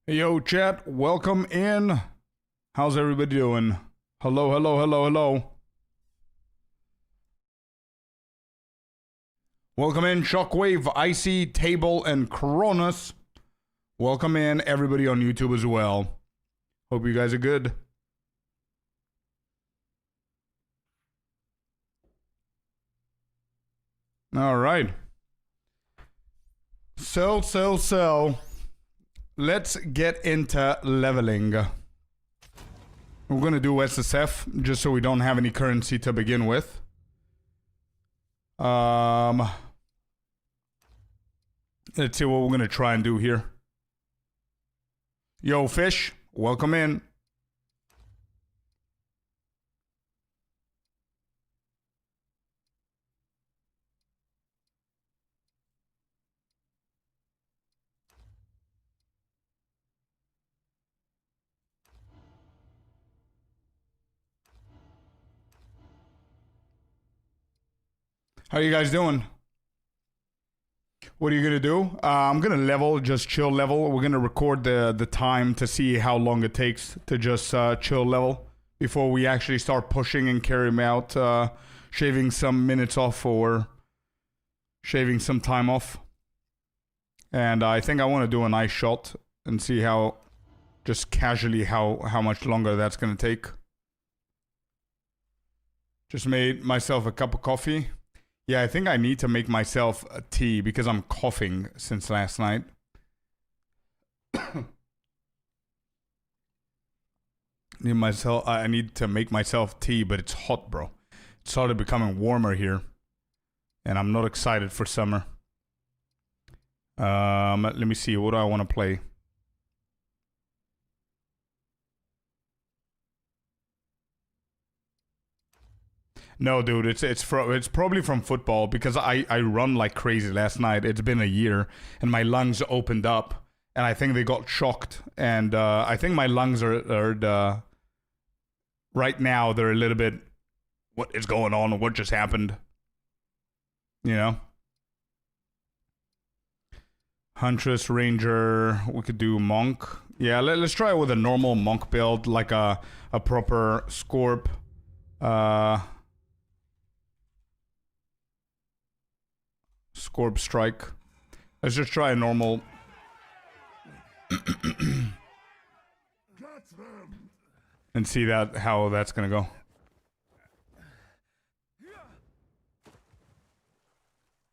Yo, chat, welcome in. How's everybody doing? Hello, hello, hello, hello. Welcome in, Shockwave, Icy, Table, and Cronus. Welcome in, everybody on YouTube as well. Hope you guys are good. All right. So. Let's get into leveling. We're gonna do SSF just so we don't have any currency to begin with. Let's see what we're gonna try and do here. Yo, Fish, welcome in. How you guys doing? What are you gonna do? I'm gonna level, just chill level. We're gonna record the time to see how long it takes to just chill level before we actually start pushing and carrying out, shaving some minutes off or shaving some time off. And I think I want to do a nice shot and see how, just casually, how much longer that's gonna take. Just made myself a cup of coffee. Yeah, I think I need to make myself a tea because I'm coughing since last night. I need to make myself tea, but it's hot, bro. It started becoming warmer here. And I'm not excited for summer. Let me see, what do I want to play? No, dude, it's probably from football because I run like crazy last night. It's been a year and my lungs opened up and I think they got shocked and I think my lungs are right now they're a little bit what is going on, what just happened, you know? Huntress, Ranger, we could do Monk. Yeah, let's try it with a normal Monk build, like a proper Scorp. Scorp strike. Let's just try a normal. And see how that's gonna go.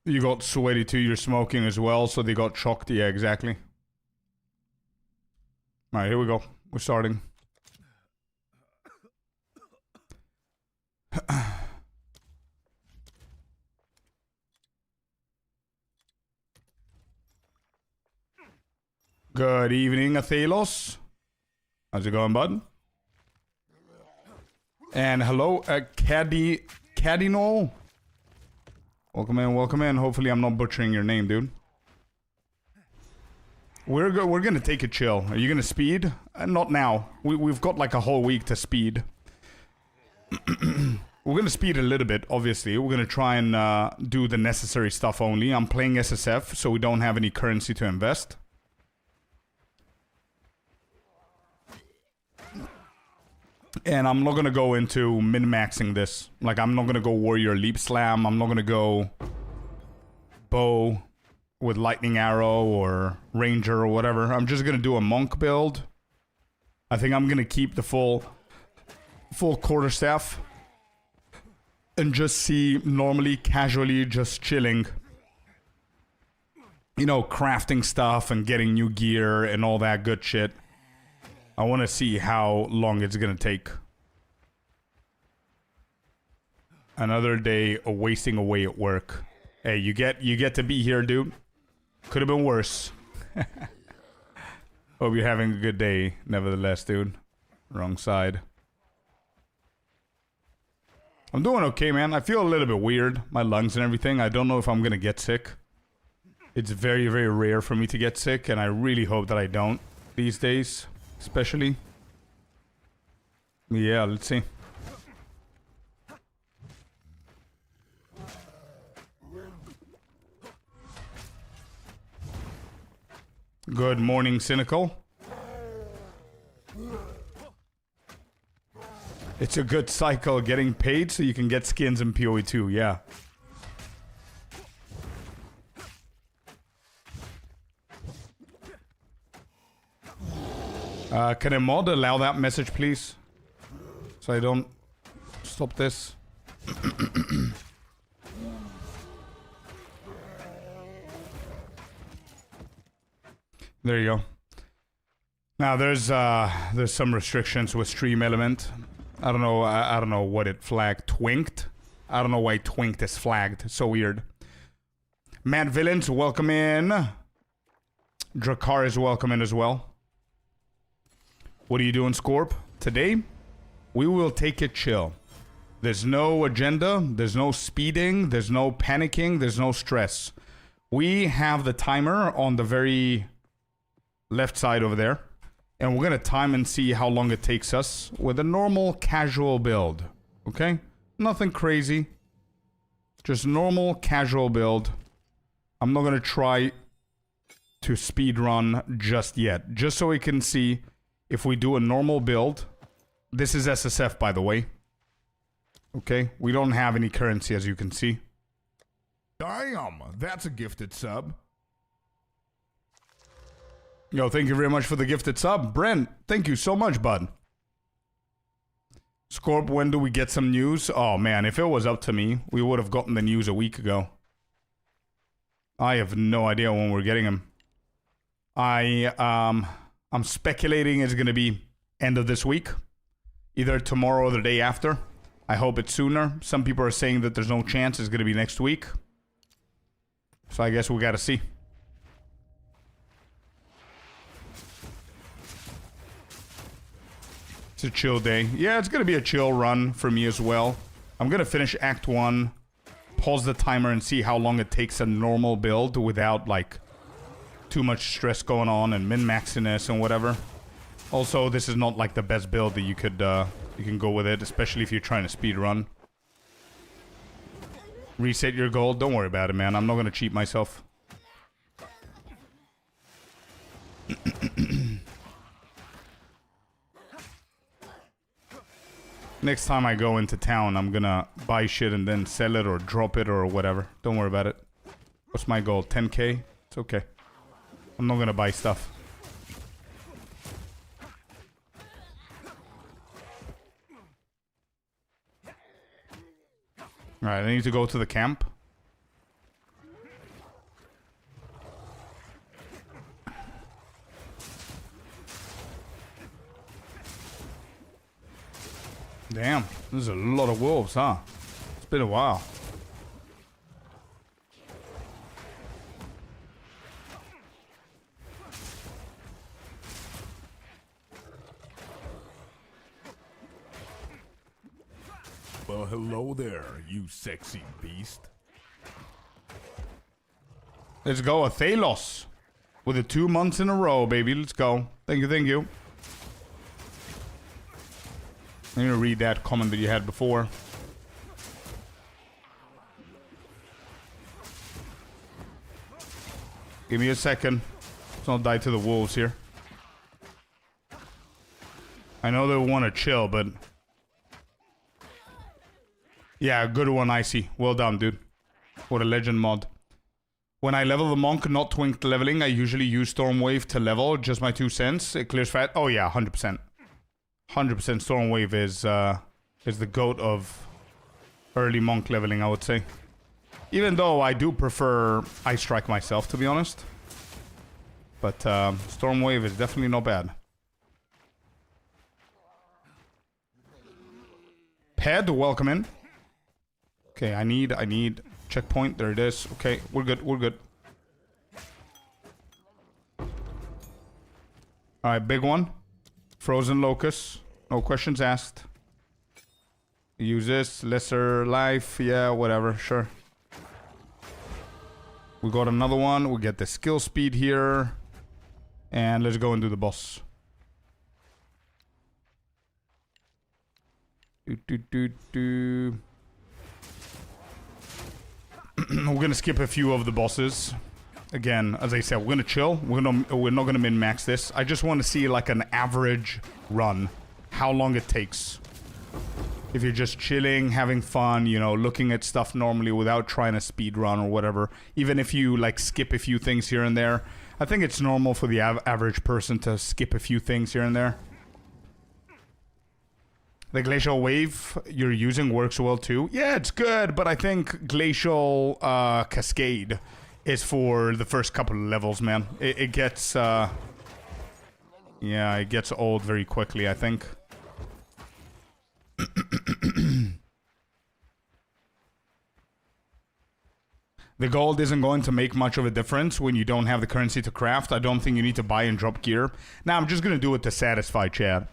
You got sweaty too, you're smoking as well, so they got shocked. Yeah, exactly. Alright, here we go. We're starting. Good evening, Athelos. How's it going, bud? And hello, Cadino. Welcome in, welcome in. Hopefully I'm not butchering your name, dude. We're gonna take a chill. Are you gonna speed? Not now. We've got like a whole week to speed. We're gonna speed a little bit, obviously. We're gonna try and do the necessary stuff only. I'm playing SSF, so we don't have any currency to invest. And I'm not gonna go into min-maxing this. Like, I'm not gonna go Warrior Leap Slam. I'm not gonna go Bow with Lightning Arrow or Ranger or whatever. I'm just gonna do a Monk build. I think I'm gonna keep the full quarterstaff. And just see, normally, casually, just chilling. You know, crafting stuff and getting new gear and all that good shit. I want to see how long it's gonna take. Another day of wasting away at work. Hey, you get to be here, dude. Could have been worse. Hope you're having a good day, nevertheless, dude. Wrong side. I'm doing okay, man. I feel a little bit weird. My lungs and everything. I don't know if I'm gonna get sick. It's very, very rare for me to get sick, and I really hope that I don't these days. Especially. Yeah, let's see. Good morning, Cynical. It's a good cycle getting paid so you can get skins in PoE 2, yeah. Can a mod allow that message, please? So I don't stop this. There you go. Now there's some restrictions with stream element. I don't know what it flagged. Twinked? I don't know why twinked is flagged. So weird. Mad Villains, welcome in. Drakkar is welcome in as well. What are you doing, Scorp? Today, we will take it chill. There's no agenda, there's no speeding, there's no panicking, there's no stress. We have the timer on the very left side over there. And we're going to time and see how long it takes us with a normal casual build. Okay? Nothing crazy. Just normal casual build. I'm not going to try to speed run just yet. Just so we can see if we do a normal build. This is SSF, by the way. Okay? We don't have any currency, as you can see. Damn, that's a gifted sub. Yo, thank you very much for the gifted sub. Brent, thank you so much, bud. Scorp, when do we get some news? Oh, man, if it was up to me, we would have gotten the news a week ago. I have no idea when we're getting them. I'm speculating it's going to be end of this week. Either tomorrow or the day after. I hope it's sooner. Some people are saying that there's no chance it's going to be next week. So I guess we got to see. It's a chill day. Yeah, it's going to be a chill run for me as well. I'm going to finish Act 1, pause the timer and see how long it takes a normal build without, like, too much stress going on and min-maxiness and whatever. Also, this is not, like, the best build that you could, you can go with it, especially if you're trying to speed run. Reset your gold. Don't worry about it, man. I'm not going to cheat myself. Next time I go into town, I'm gonna buy shit and then sell it or drop it or whatever. Don't worry about it. What's my goal? 10k? It's okay. I'm not gonna buy stuff. Alright, I need to go to the camp. Damn, there's a lot of wolves, huh? It's been a while. Well, hello there, you sexy beast. Let's go, Athelos. With the 2 months in a row, baby. Let's go. Thank you, thank you. I'm gonna read that comment that you had before. Give me a second. Let's not die to the wolves here. I know they want to chill, but... Yeah, good one, Icy. Well done, dude. What a legend mod. When I level the monk, not twinked leveling, I usually use Stormwave to level. Just my 2 cents. It clears fat. Oh yeah, 100%. 100% Stormwave is the goat of early monk leveling, I would say. Even though I do prefer Ice Strike myself, to be honest. But Stormwave is definitely not bad. Ped, welcome in. Okay, I need checkpoint. There it is. Okay, we're good, we're good. Alright, big one. Frozen Locust. No questions asked. Use this. Lesser life. Yeah, whatever. Sure. We got another one. We get the skill speed here. And let's go and do the boss. We're gonna skip a few of the bosses. Again, as I said, we're gonna chill. We're not gonna min-max this. I just want to see like an average run. How long it takes. If you're just chilling, having fun, you know, looking at stuff normally without trying to speed run or whatever, even if you like skip a few things here and there, I think it's normal for the average person to skip a few things here and there. The glacial wave you're using works well too. Yeah, it's good, but I think glacial cascade is for the first couple of levels, man. It gets yeah, it gets old very quickly, I think. The gold isn't going to make much of a difference when you don't have the currency to craft. I don't think you need to buy and drop gear. Now, I'm just going to do it to satisfy Chad.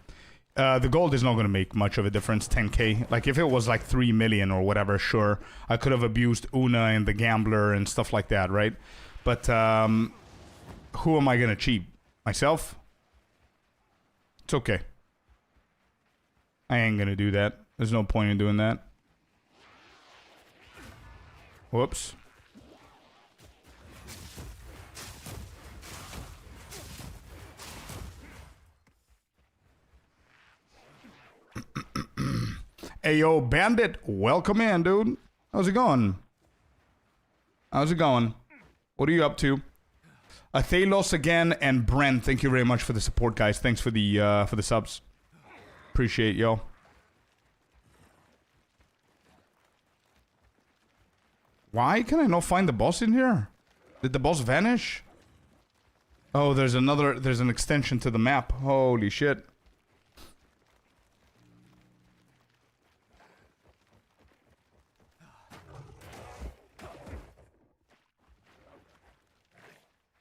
The gold is not going to make much of a difference, 10k. Like, if it was like 3 million or whatever, sure. I could have abused Una and the Gambler and stuff like that, right? But, who am I going to cheat? Myself? It's okay. I ain't going to do that. There's no point in doing that. Whoops. Hey, yo, Bandit, welcome in, dude. How's it going? How's it going? What are you up to? Thalos again, and Brent, thank you very much for the support, guys. Thanks for the subs. Appreciate yo. Why can I not find the boss in here? Did the boss vanish? Oh, there's an extension to the map. Holy shit.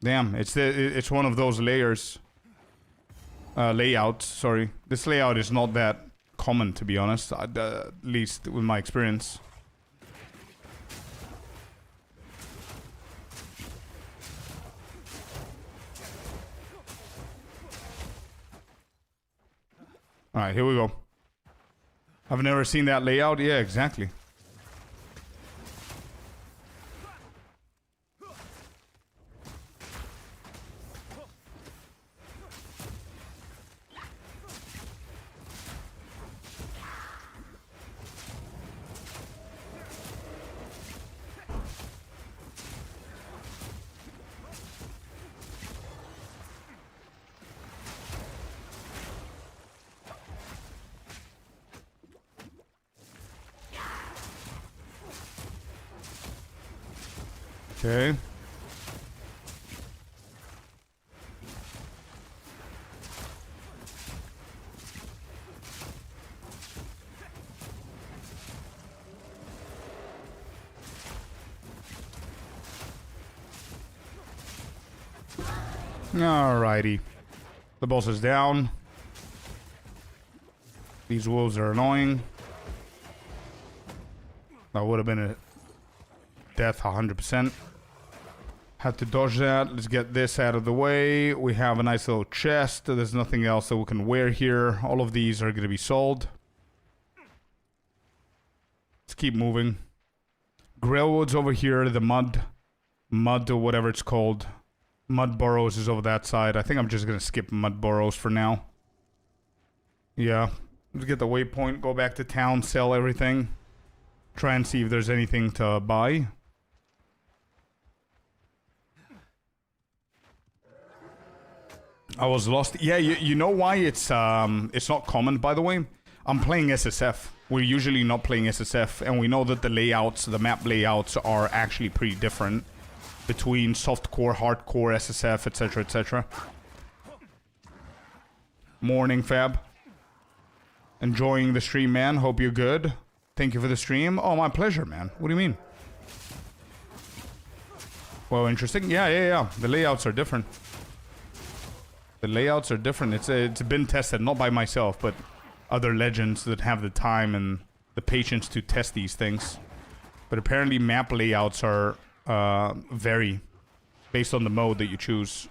Damn, it's one of those layers. Layouts, sorry. This layout is not that common, to be honest. At least with my experience. Alright, here we go. I've never seen that layout. Yeah, exactly. Okay. Alrighty. The boss is down. These wolves are annoying. That would have been a death 100%. Had to dodge that. Let's get this out of the way. We have a nice little chest. There's nothing else that we can wear here. All of these are going to be sold. Let's keep moving. Grailwood's over here. The mud or whatever it's called. Mud burrows is over that side. I think I'm just going to skip mud burrows for now. Yeah. Let's get the waypoint. Go back to town. Sell everything. Try and see if there's anything to buy. I was lost. Yeah, you know why it's not common, by the way? I'm playing SSF. We're usually not playing SSF, and we know that the layouts, the map layouts, are actually pretty different between softcore, hardcore, SSF, etc., etc. Morning, Fab. Enjoying the stream, man. Hope you're good. Thank you for the stream. Oh, my pleasure, man. What do you mean? Well, interesting. Yeah. The layouts are different. The layouts are different. It's been tested, not by myself, but other legends that have the time and the patience to test these things. But apparently map layouts are vary based on the mode that you choose.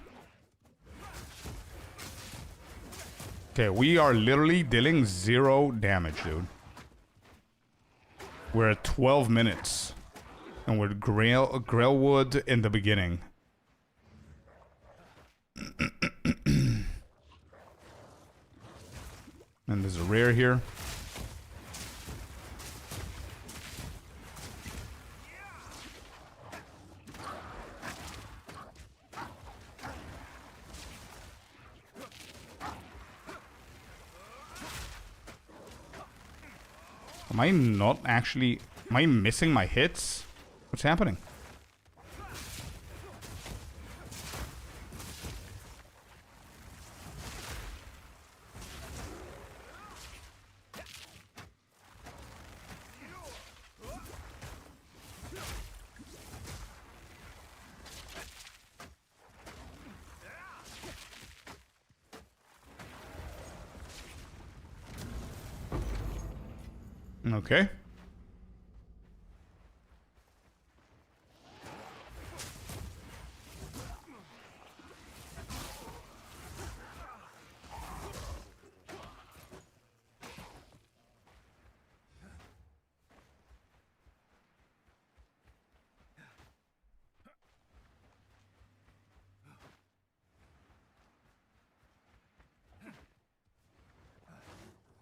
Okay, we are literally dealing 0 damage, dude. We're at 12 minutes. And we're Grailwood in the beginning. And there's a rare here. Am I not actually... Am I missing my hits? What's happening? Okay.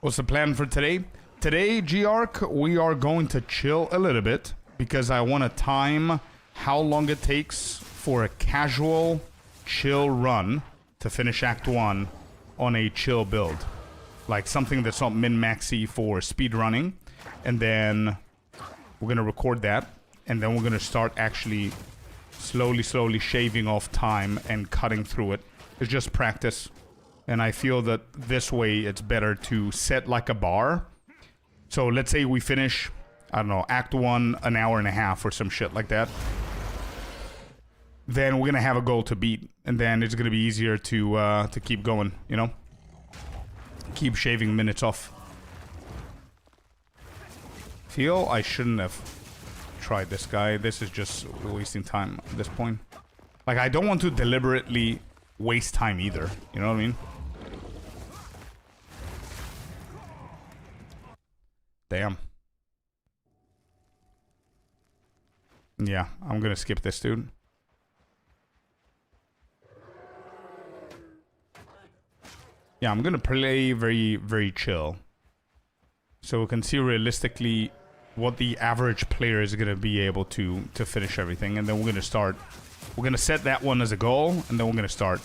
What's the plan for today? Today, G-Arc, we are going to chill a little bit because I want to time how long it takes for a casual, chill run to finish Act 1 on a chill build. Like something that's not min-maxy for speed running. And then we're going to record that. And then we're going to start actually slowly shaving off time and cutting through it. It's just practice. And I feel that this way it's better to set like a bar. So let's say we finish, I don't know, Act 1 an hour and a half or some shit like that. Then we're gonna have a goal to beat, and then it's gonna be easier to keep going, you know? Keep shaving minutes off. Feel I shouldn't have tried this guy. This is just wasting time at this point. Like, I don't want to deliberately waste time either, you know what I mean? Damn. Yeah, I'm gonna skip this, dude. Yeah, I'm gonna play very chill. So we can see realistically what the average player is gonna be able to finish everything. And then we're gonna set that one as a goal, and then we're gonna start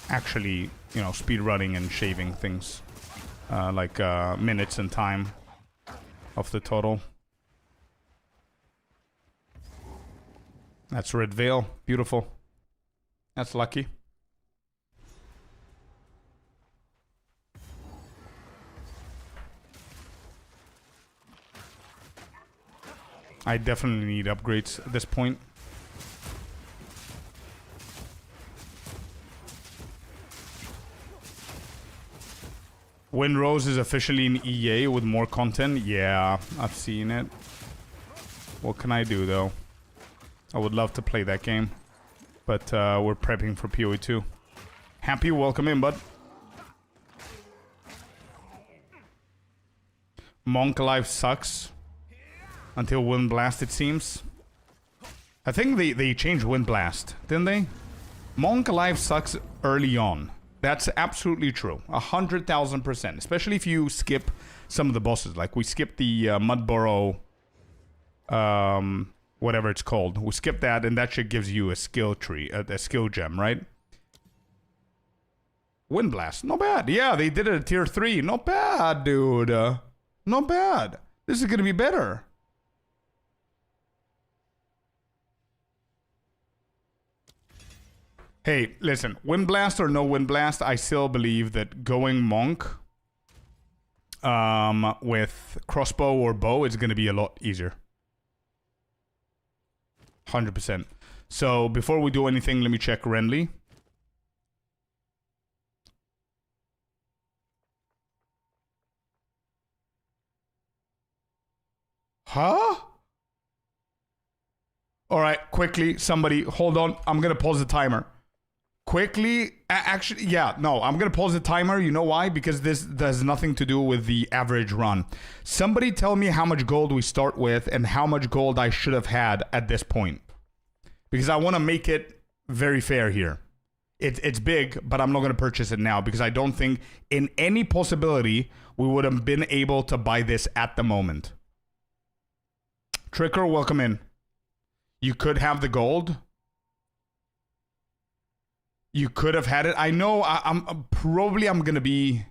actually, you know, speed running and shaving things. Like minutes and time of the total. That's Red Veil. Beautiful. That's lucky. I definitely need upgrades at this point. Windrose is officially in EA with more content. Yeah, I've seen it. What can I do, though? I would love to play that game. But we're prepping for PoE 2. Happy, welcome in, bud. Monk life sucks. Until Wind Blast, it seems. I think they changed Wind Blast, didn't they? Monk life sucks early on. That's absolutely true. 100,000%. Especially if you skip some of the bosses. Like, we skipped the Mudburrow... whatever it's called. We skip that, and that shit gives you a skill tree. A skill gem, right? Wind Blast. Not bad. Yeah, they did it at tier 3. Not bad, dude. Not bad. This is gonna be better. Hey, listen, Wind Blast or no Wind Blast, I still believe that going Monk with crossbow or bow is going to be a lot easier. 100%. So, before we do anything, let me check Renly. Huh? Alright, quickly, somebody, hold on, I'm going to pause the timer. Quickly, actually, yeah, no, I'm gonna pause the timer. You know why? Because this has nothing to do with the average run. Somebody tell me how much gold we start with and how much gold I should have had at this point. Because I want to make it very fair here. It's big, but I'm not gonna purchase it now because I don't think in any possibility we would have been able to buy this at the moment. Tricker, welcome in. You could have the gold. You could have had it. I know I'm gonna be...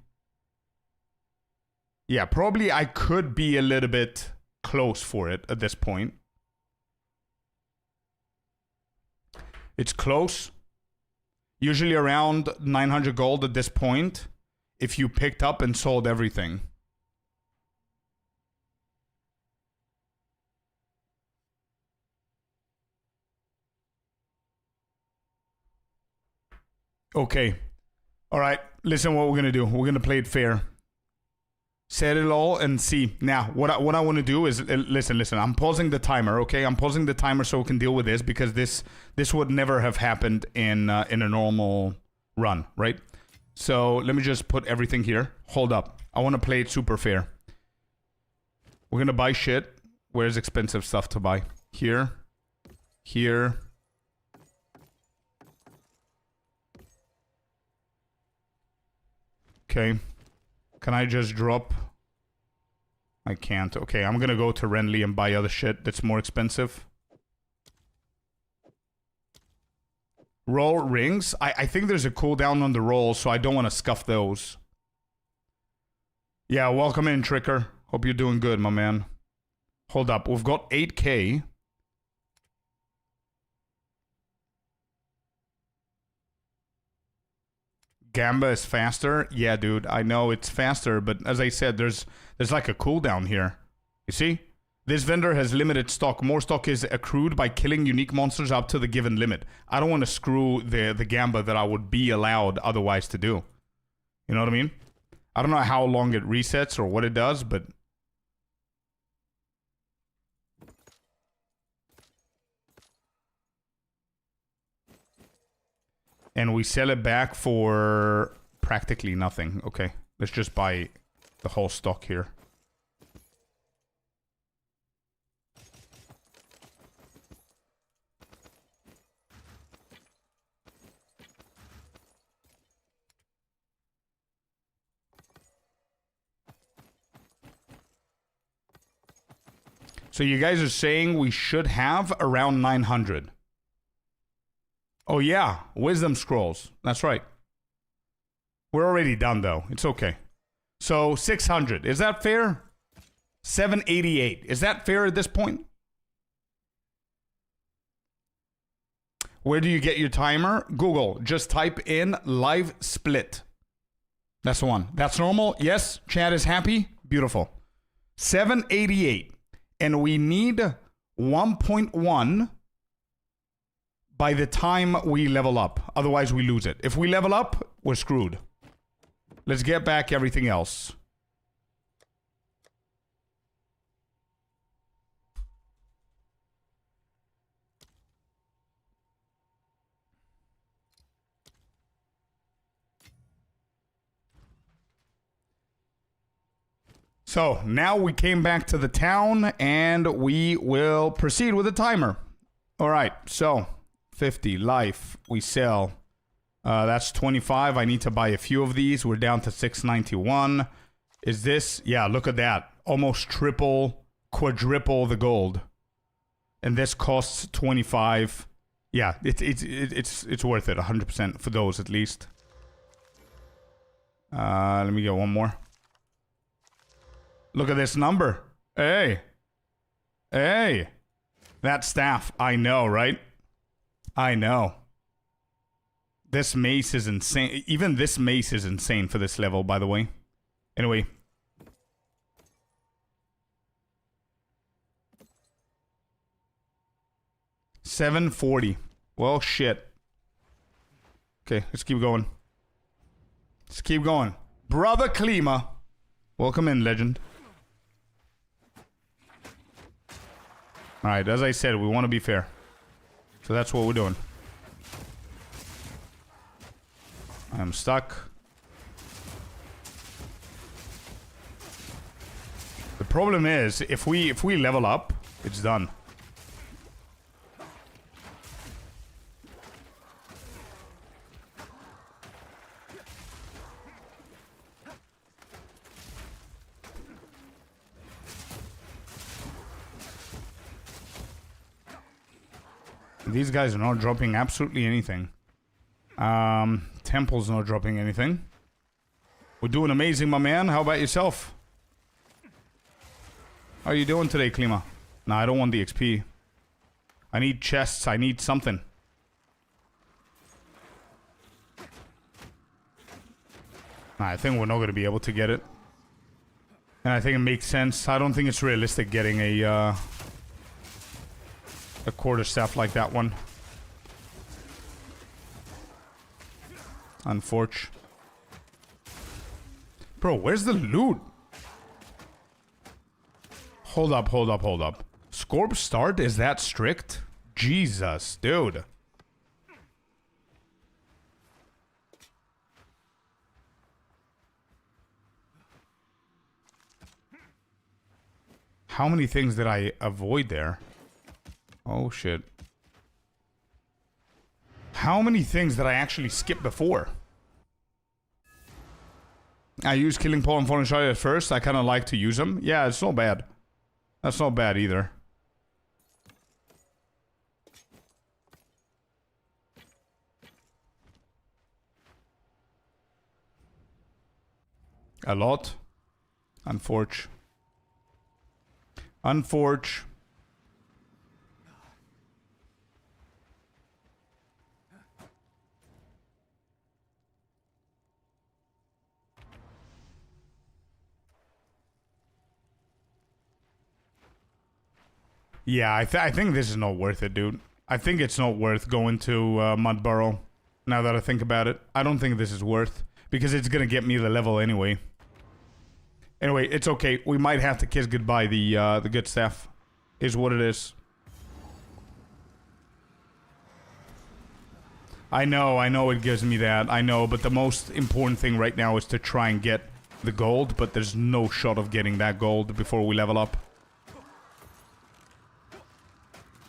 Yeah, probably I could be a little bit close for it at this point. It's close. Usually around 900 gold at this point if you picked up and sold everything. Okay. All right. Listen what we're going to do. We're going to play it fair. Set it all and see. Now, what I want to do is listen. I'm pausing the timer, okay? I'm pausing the timer so we can deal with this because this would never have happened in a normal run, right? So let me just put everything here. Hold up. I want to play it super fair. We're going to buy shit. Where's expensive stuff to buy? Here. Here. Okay. Can I just drop? I can't. Okay, I'm gonna go to Renly and buy other shit that's more expensive. Roll rings. I think there's a cooldown on the rolls, so I don't want to scuff those. Yeah, welcome in, Tricker. Hope you're doing good, my man. Hold up. We've got 8k. Gamba is faster. Yeah, dude, I know it's faster, but as I said, there's like a cooldown here. You see? This vendor has limited stock. More stock is accrued by killing unique monsters up to the given limit. I don't want to screw the Gamba that I would be allowed otherwise to do. You know what I mean? I don't know how long it resets or what it does, but... And we sell it back for practically nothing. Okay, let's just buy the whole stock here. So you guys are saying we should have around 900. Oh yeah, wisdom scrolls. That's right. We're already done though. It's okay. So 600. Is that fair? 788. Is that fair at this point? Where do you get your timer? Google. Just type in live split. That's the one. That's normal. Yes. Chat is happy. Beautiful. 788. And we need 1.1 by the time we level up. Otherwise, we lose it. If we level up, we're screwed. Let's get back everything else. So, now we came back to the town, and we will proceed with the timer. Alright, so... 50 life, we sell. That's 25. I need to buy a few of these. We're down to 691. Is this? Yeah, look at that. Almost triple, quadruple the gold. And this costs 25. Yeah, it's worth it 100% for those at least. Let me get one more. Look at this number. Hey. Hey. That staff. I know, right? I know. This mace is insane. Even this mace is insane for this level, by the way. Anyway. $740. Well, shit. Okay, let's keep going. Let's keep going. Brother Klima. Welcome in, legend. Alright, as I said, we want to be fair. So that's what we're doing. I'm stuck. The problem is, if we level up, it's done. These guys are not dropping absolutely anything. Temple's not dropping anything. We're doing amazing, my man. How about yourself? How are you doing today, Klima? Nah, I don't want the XP. I need chests. I need something. Nah, I think we're not going to be able to get it. And I think it makes sense. I don't think it's realistic getting a quarterstaff like that one. Unfortunate. Bro, where's the loot? Hold up, hold up, hold up. Scorp start? Is that strict? Jesus, dude. How many things did I avoid there? Oh, shit. How many things did I actually skip before? I use Killing Paul and Falling Shot at first. I kind of like to use them. Yeah, it's not bad. That's not bad either. A lot. Unfortunate. Unfortunate. Yeah, I think this is not worth it, dude. I think it's not worth going to Mudburrow. Now that I think about it, I don't think this is worth, because it's gonna get me the level anyway. Anyway, it's okay. We might have to kiss goodbye the good stuff. Is what it is. I know it gives me that. I know, but the most important thing right now is to try and get the gold, but there's no shot of getting that gold before we level up.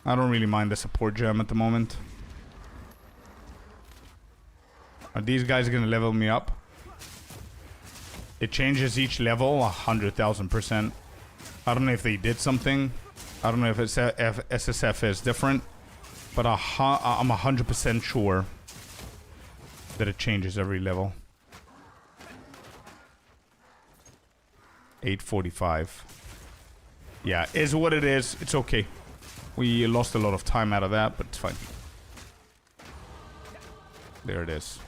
I don't really mind the support gem at the moment. Are these guys gonna level me up? It changes each level 100,000%. I don't know if they did something. I don't know if SSF is different. But I'm 100% sure that it changes every level. 845. Yeah, is what it is. It's okay. We lost a lot of time out of that, but it's fine. There it is.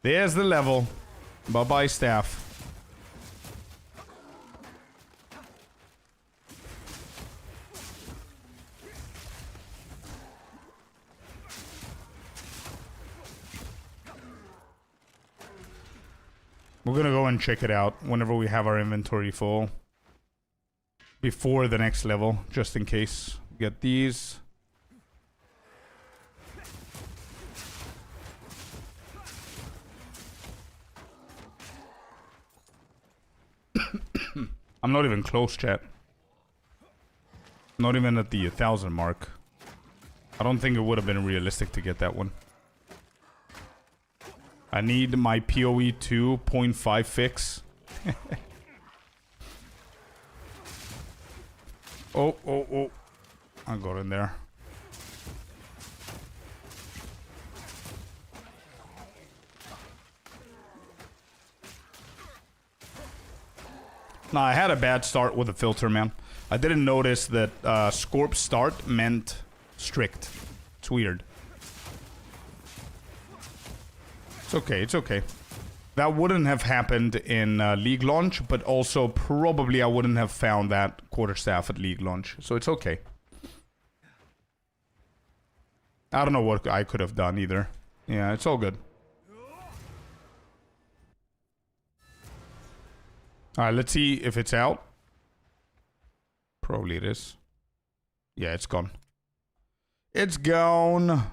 There's the level. Bye-bye, staff. We're gonna go and check it out whenever we have our inventory full. Before the next level, just in case. Get these. I'm not even close, chat. Not even at the 1,000 mark. I don't think it would have been realistic to get that one. I need my PoE 2.5 fix. Oh. I got in there. Nah, I had a bad start with the filter, man. I didn't notice that Scorp start meant strict. It's weird. It's okay, it's okay. That wouldn't have happened in League launch, but also probably I wouldn't have found that quarterstaff at League launch. So it's okay. I don't know what I could have done either. Yeah, it's all good. Alright, let's see if it's out. Probably it is. Yeah, it's gone. It's gone.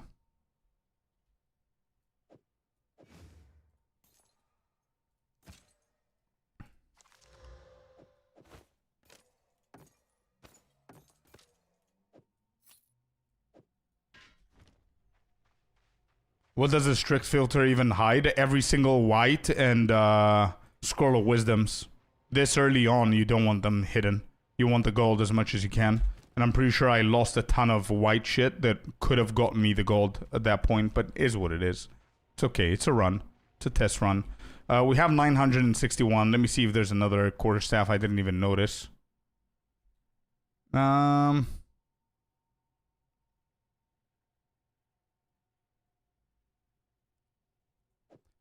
What does a strict filter even hide? Every single white and scroll of wisdoms. This early on, you don't want them hidden. You want the gold as much as you can. And I'm pretty sure I lost a ton of white shit that could have gotten me the gold at that point, but is what it is. It's okay, it's a run. It's a test run. We have 961. Let me see if there's another quarterstaff I didn't even notice. Um.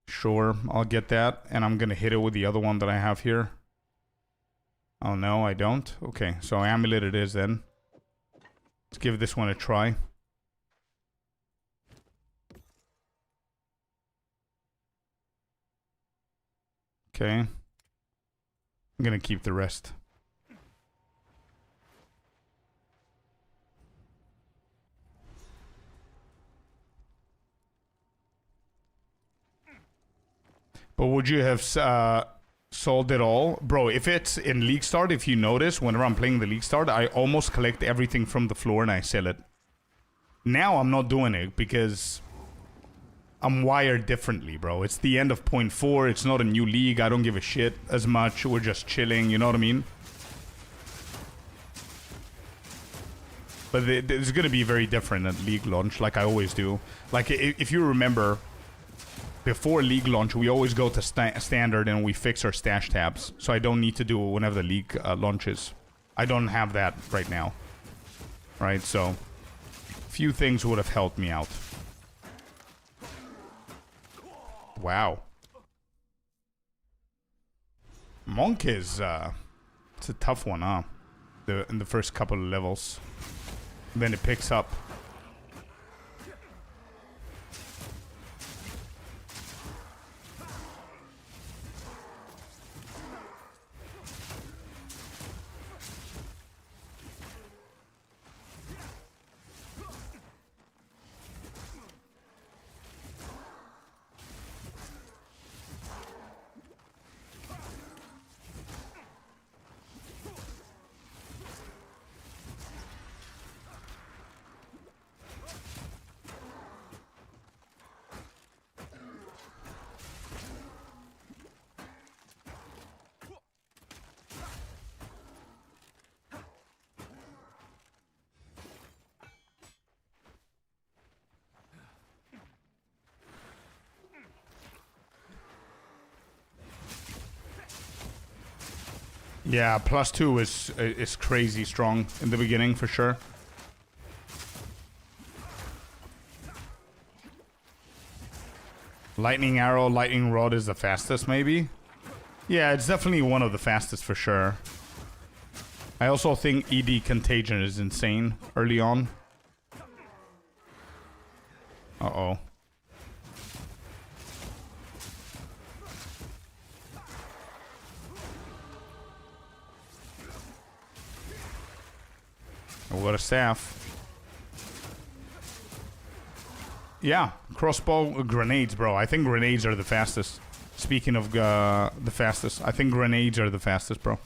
Sure, I'll get that, and I'm gonna hit it with the other one that I have here. Oh no, I don't. Okay, so amulet it is then. Let's give this one a try. Okay. I'm gonna keep the rest. But would you have sold it all? Bro, if it's in League Start, if you notice, whenever I'm playing the League Start, I almost collect everything from the floor and I sell it. Now I'm not doing it because I'm wired differently, bro. It's the end of point 4. It's not a new league. I don't give a shit as much. We're just chilling, you know what I mean? But it's going to be very different at league launch, like I always do. Like, if you remember, before league launch, we always go to standard and we fix our stash tabs. So I don't need to do it whenever the league launches. I don't have that right now. Right, so few things would have helped me out. Wow. Monk is, it's a tough one, huh? In the first couple of levels. Then it picks up. Yeah, +2 is crazy strong in the beginning for sure. Lightning arrow, lightning rod is the fastest, maybe. Yeah, it's definitely one of the fastest for sure. I also think ED contagion is insane early on. Uh-oh. What a staff. Yeah, crossbow grenades, bro. I think grenades are the fastest. Speaking of the fastest, I think grenades are the fastest, bro.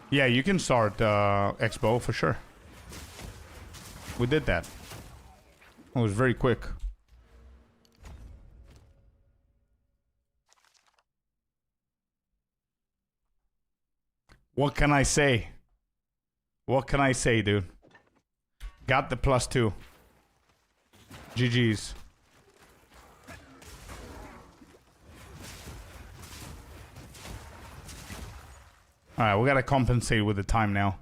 Yeah, you can start X-bow for sure. We did that. It was very quick. What can I say? What can I say, dude? Got the +2. GG's. Alright, we gotta compensate with the time now.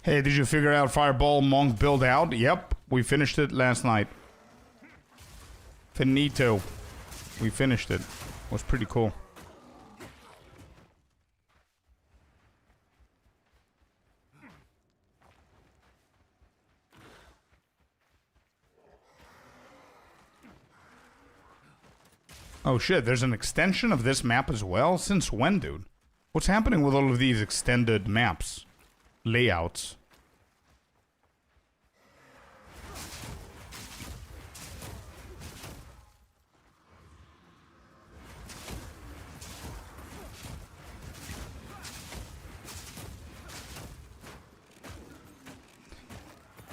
Hey, did you figure out Fireball Monk build out? Yep, we finished it last night. Finito. We finished it. It was pretty cool. Oh shit, there's an extension of this map as well? Since when, dude? What's happening with all of these extended maps? Layouts.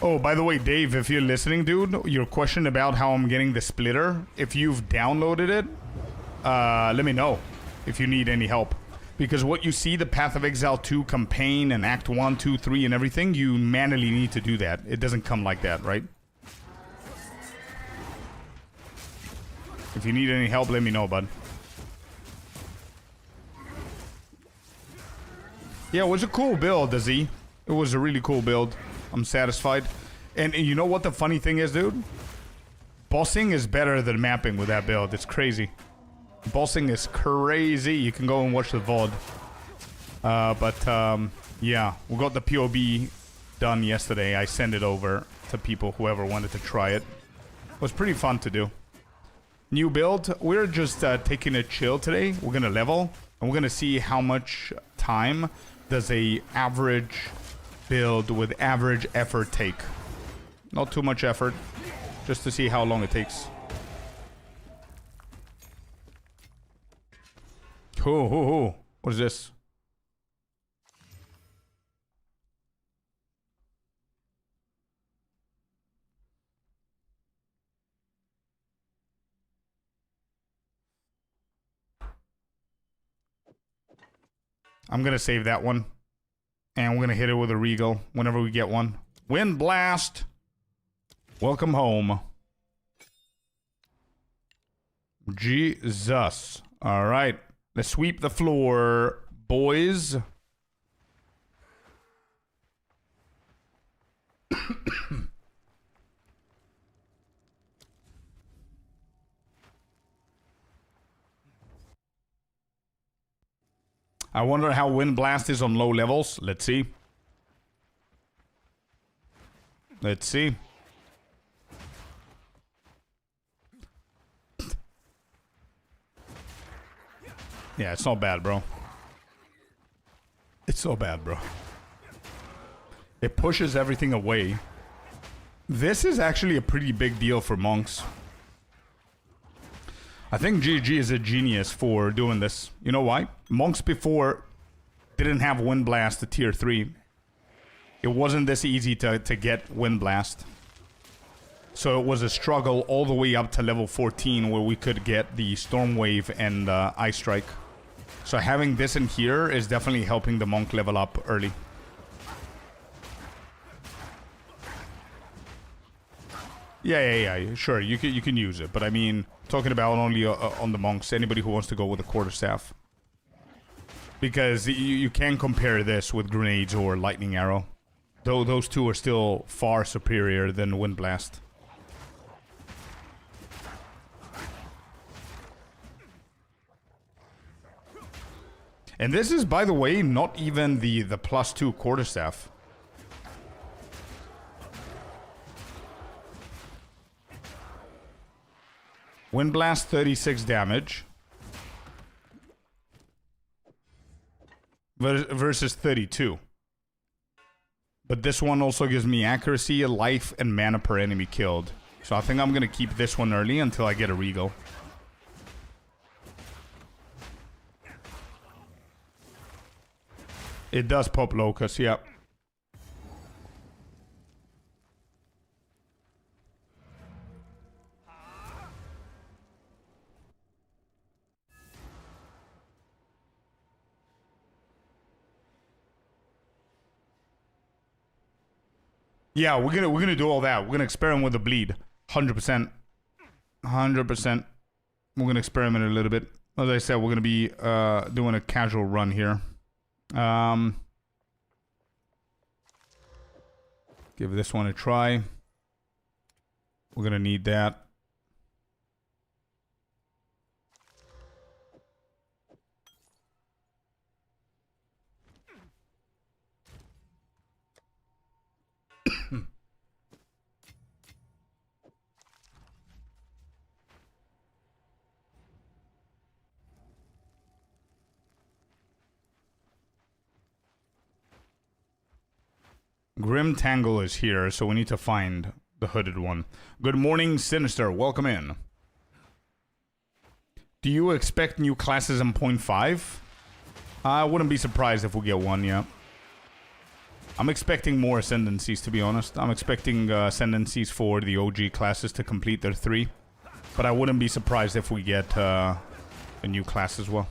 Oh, by the way, Dave, if you're listening, dude, your question about how I'm getting the splitter, if you've downloaded it, let me know if you need any help. Because what you see, the Path of Exile 2 campaign and Act 1, 2, 3 and everything, you manually need to do that. It doesn't come like that, right? If you need any help, let me know, bud. Yeah, it was a cool build, Z. It was a really cool build. I'm satisfied. And you know what the funny thing is, dude? Bossing is better than mapping with that build. It's crazy. Bossing is crazy. You can go and watch the VOD. Yeah, we got the POB done yesterday. I sent it over to people, whoever wanted to try it. It was pretty fun to do. New build. We're just taking a chill today. We're going to level. And we're going to see how much time does a average build with average effort take. Not too much effort. Just to see how long it takes. What is this? I'm gonna save that one. And we're gonna hit it with a Regal whenever we get one. Wind Blast! Welcome home. Jesus. Alright. Let's sweep the floor, boys. I wonder how Wind Blast is on low levels. Let's see. Let's see. Yeah, it's not bad, bro. It's so bad, bro. It pushes everything away. This is actually a pretty big deal for monks. I think GG is a genius for doing this. You know why? Monks before didn't have Wind Blast to tier 3. It wasn't this easy to get Wind Blast. So it was a struggle all the way up to level 14 where we could get the Storm Wave and Ice Strike. So having this in here is definitely helping the monk level up early. Yeah, sure, you can use it, but I mean, talking about only on the monks, anybody who wants to go with a quarterstaff. Because you can compare this with grenades or lightning arrow. Though those two are still far superior than Wind Blast. And this is, by the way, not even the +2 quarterstaff. Wind Blast 36 damage. Versus 32. But this one also gives me accuracy, life, and mana per enemy killed. So I think I'm going to keep this one early until I get a Regal. It does pop Locust, yeah. Yeah, we're gonna do all that. We're gonna experiment with the bleed. 100%. 100%. We're gonna experiment a little bit. As I said, we're gonna be doing a casual run here. Give this one a try. We're gonna need that. Grim Tangle is here, so we need to find the hooded one. Good morning, Sinister. Welcome in. Do you expect new classes in 0.5? I wouldn't be surprised if we get one, yeah. I'm expecting more ascendancies, to be honest. I'm expecting ascendancies for the OG classes to complete their 3. But I wouldn't be surprised if we get a new class as well.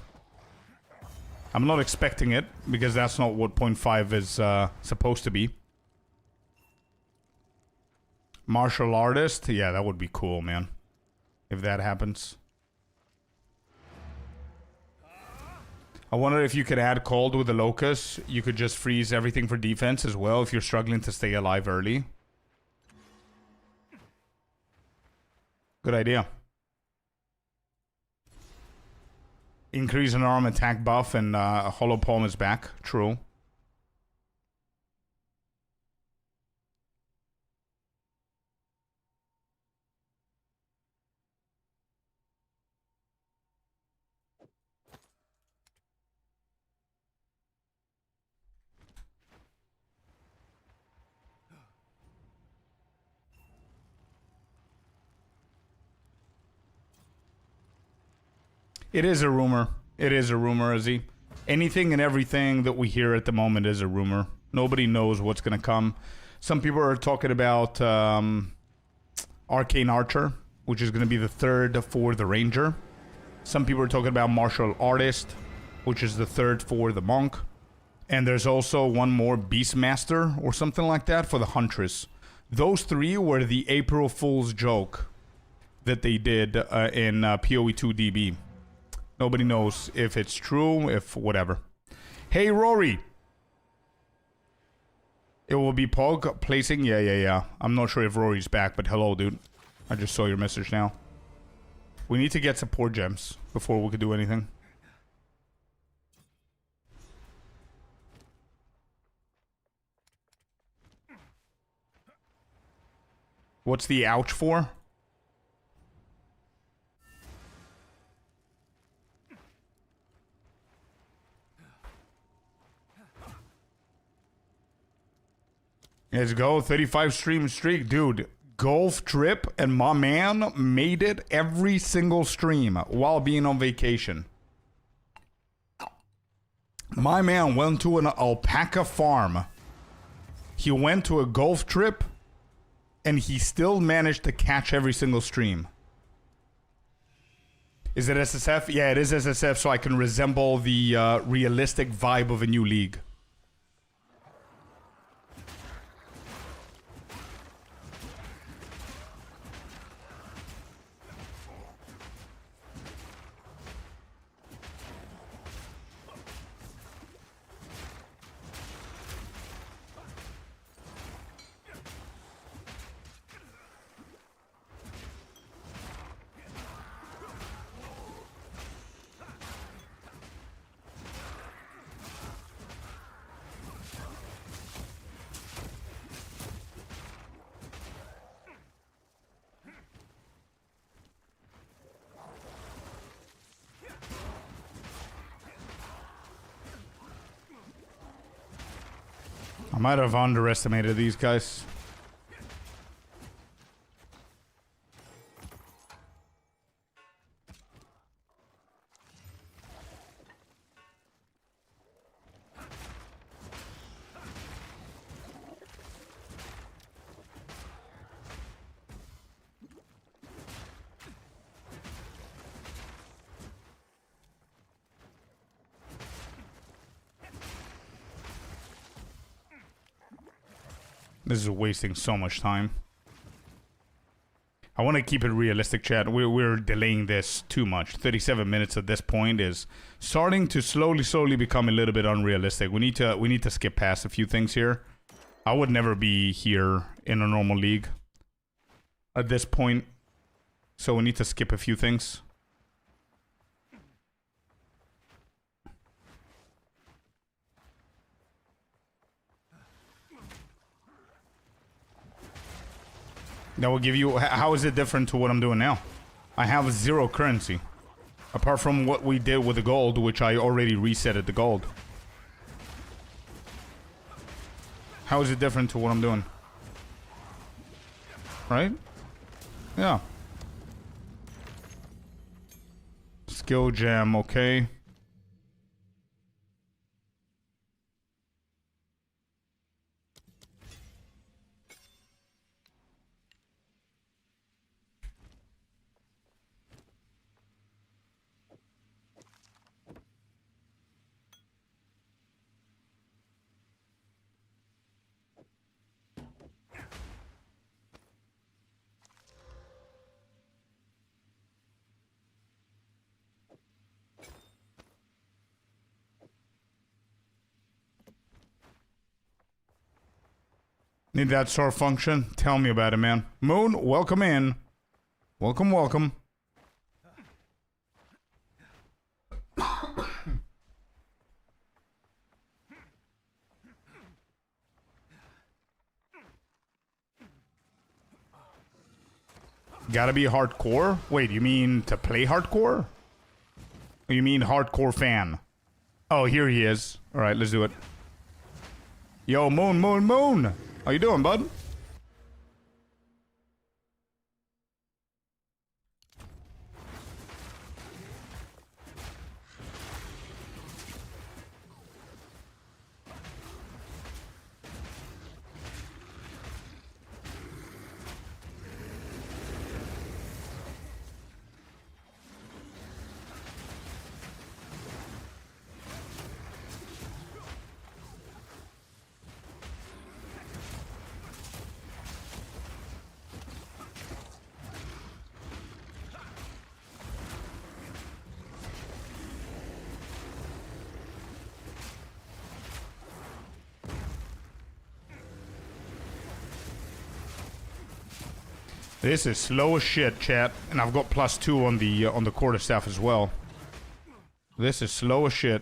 I'm not expecting it, because that's not what 0.5 is supposed to be. Martial artist? Yeah, that would be cool, man. If that happens. I wonder if you could add cold with the locust. You could just freeze everything for defense as well if you're struggling to stay alive early. Good idea. Increase in arm attack buff and hollow palm is back. True. It is a rumor. It is a rumor, Izzy. Anything and everything that we hear at the moment is a rumor. Nobody knows what's going to come. Some people are talking about Arcane Archer, which is going to be the 3rd for the Ranger. Some people are talking about Martial Artist, which is the 3rd for the Monk. And there's also one more Beastmaster or something like that for the Huntress. Those 3 were the April Fool's joke that they did in PoE2 DB. Nobody knows if it's true, if whatever. Hey, Rory. It will be Pog placing? Yeah. I'm not sure if Rory's back, but hello, dude. I just saw your message now. We need to get support gems before we could do anything. What's the ouch for? Let's go. 35 stream streak. Dude, golf trip and my man made it every single stream while being on vacation. My man went to an alpaca farm. He went to a golf trip and he still managed to catch every single stream. Is it SSF? Yeah, it is SSF, so I can resemble the realistic vibe of a new league. I might have underestimated these guys. This is wasting so much time. I want to keep it realistic, chat. We're delaying this too much. 37 minutes at this point is starting to slowly become a little bit unrealistic. We need to skip past a few things here. I would never be here in a normal league at this point, so we need to skip a few things. That will give you... How is it different to what I'm doing now? I have 0 currency. Apart from what we did with the gold, which I already reset at the gold. How is it different to what I'm doing? Right? Yeah. Skill gem, okay. Need that sort of function? Tell me about it, man. Moon, welcome in. Welcome, welcome. Gotta be hardcore? Wait, you mean to play hardcore? Or you mean hardcore fan? Oh, here he is. Alright, let's do it. Yo, Moon, Moon, Moon! How you doing, bud? This is slow as shit, chat, and I've got +2 on the quarterstaff as well. This is slow as shit.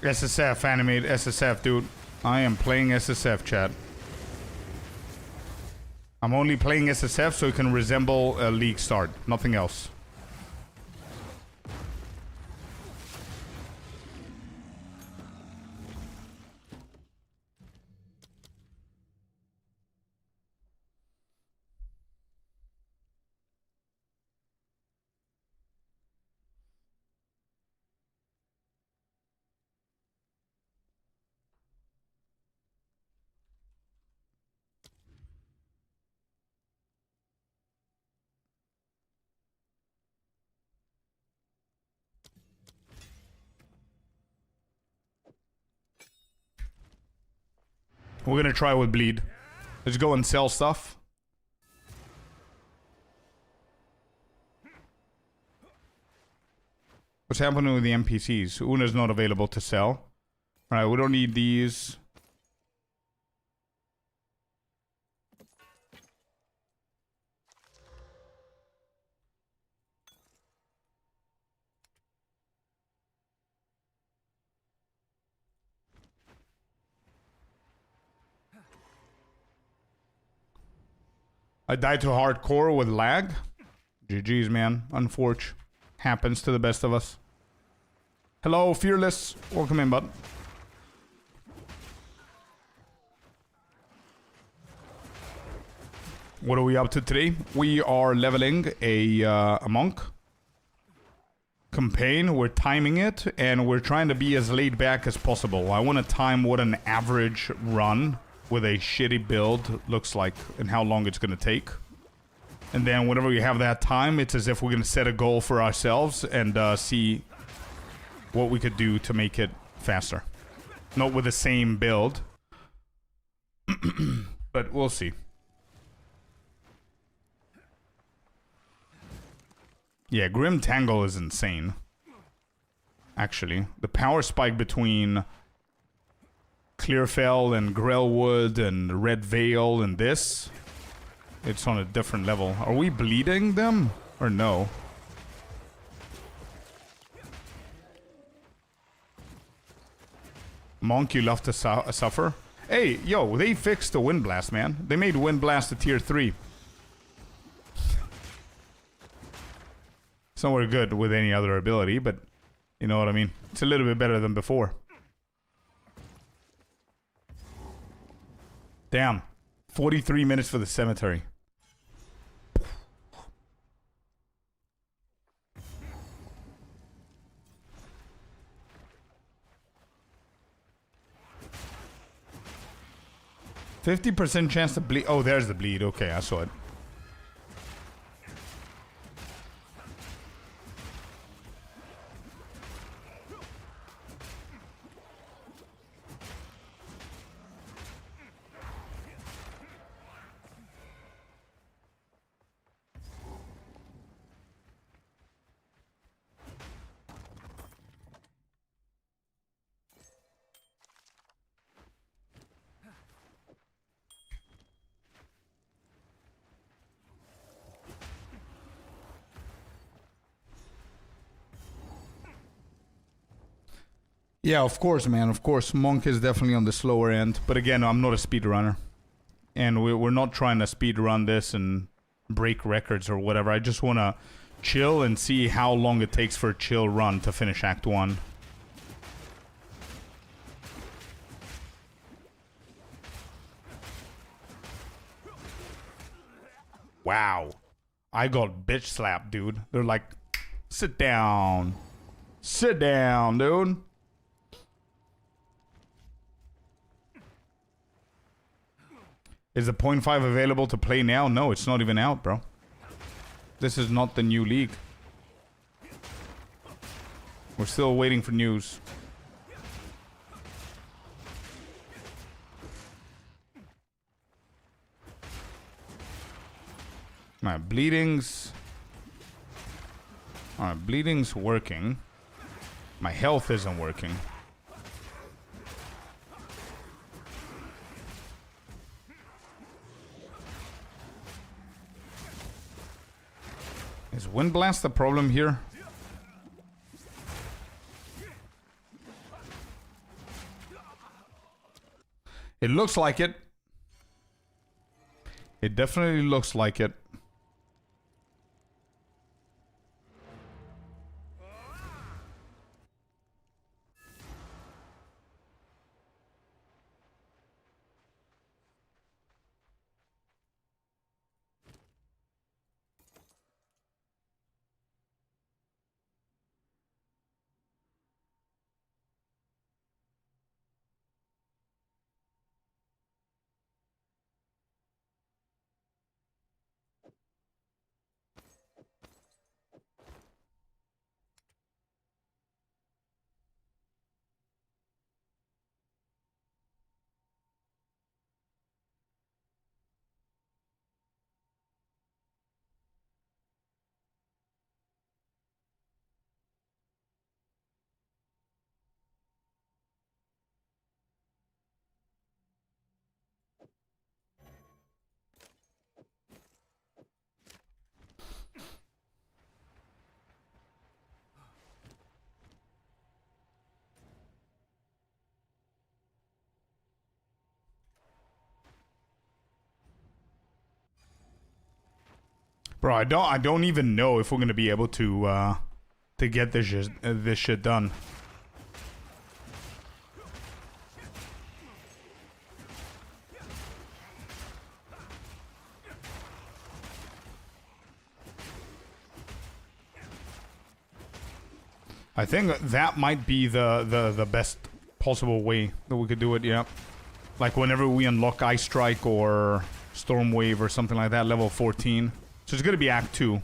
SSF, animate SSF, dude. I am playing SSF, chat. I'm only playing SSF so it can resemble a league start, nothing else. We're gonna try with bleed. Let's go and sell stuff. What's happening with the NPCs? Una's not available to sell. Alright, we don't need these. I died to hardcore with lag. GG's, man. Unfortunate. Happens to the best of us. Hello, Fearless. Welcome in, bud. What are we up to today? We are leveling a monk campaign. We're timing it, and we're trying to be as laid back as possible. I want to time what an average run with a shitty build looks like and how long it's going to take. And then whenever we have that time, it's as if we're going to set a goal for ourselves and see what we could do to make it faster. Not with the same build. But we'll see. Yeah, Grim Tangle is insane. Actually, the power spike between Clearfell and Grellwood and Red Veil and this, it's on a different level. Are we bleeding them or no? Monk, you love to suffer. Hey, yo, they fixed the Wind Blast, man. They made Wind Blast a tier 3. It's nowhere good with any other ability, but you know what I mean. It's a little bit better than before. Damn. 43 minutes for the cemetery. %50 chance to bleed. Oh, there's the bleed. Okay, I saw it. Yeah, of course, man. Of course, Monk is definitely on the slower end. But again, I'm not a speedrunner. And we're not trying to speedrun this and break records or whatever. I just want to chill and see how long it takes for a chill run to finish Act 1. Wow. I got bitch slapped, dude. They're like, sit down. Sit down, dude. Is the 0.5 available to play now? No, it's not even out, bro. This is not the new league. We're still waiting for news. My bleeding's... Alright, bleeding's working. My health isn't working. Is Wind Blast the problem here? It looks like it. It definitely looks like it. Bro, I don't even know if we're gonna be able to get this shit done. I think that might be the best possible way that we could do it, yeah. Like whenever we unlock Ice Strike or Storm Wave or something like that, level 14. So it's gonna be Act 2.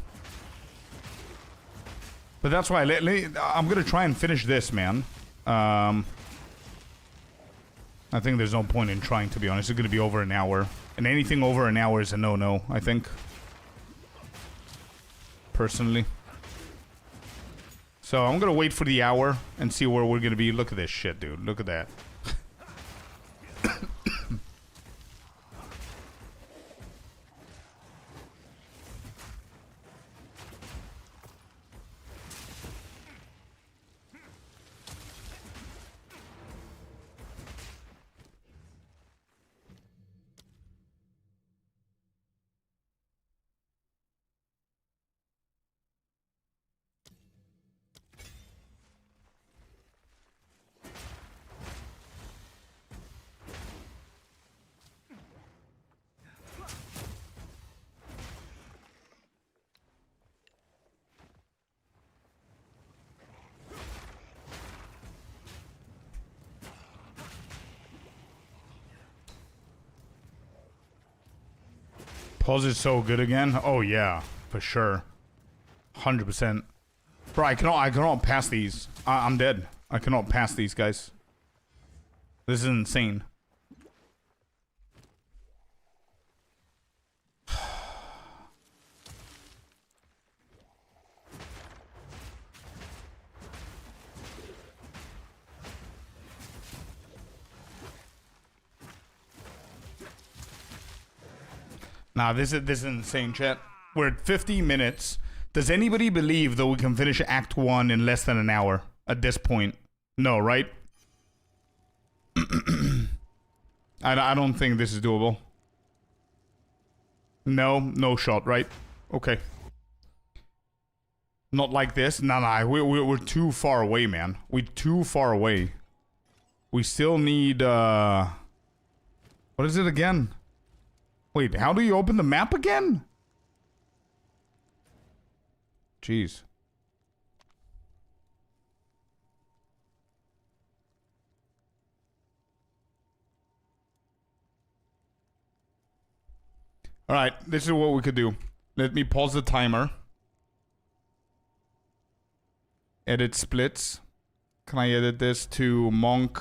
But that's why I'm gonna try and finish this, man. I think there's no point in trying, to be honest. It's gonna be over an hour. And anything over an hour is a no-no, I think. Personally. So I'm gonna wait for the hour and see where we're gonna be. Look at this shit, dude. Look at that. Pause is so good again. Oh yeah, for sure, 100%. Bro, I cannot pass these. I'm dead. I cannot pass these guys. This is insane. Nah, this is insane, chat. We're at 50 minutes. Does anybody believe that we can finish Act 1 in less than an hour at this point? No, right? I don't think this is doable. No, no shot, right? Okay. Not like this. Nah, we're too far away, man. We're too far away. We still need, what is it again? Wait, how do you open the map again? Jeez. Alright, this is what we could do. Let me pause the timer. Edit splits. Can I edit this to monk?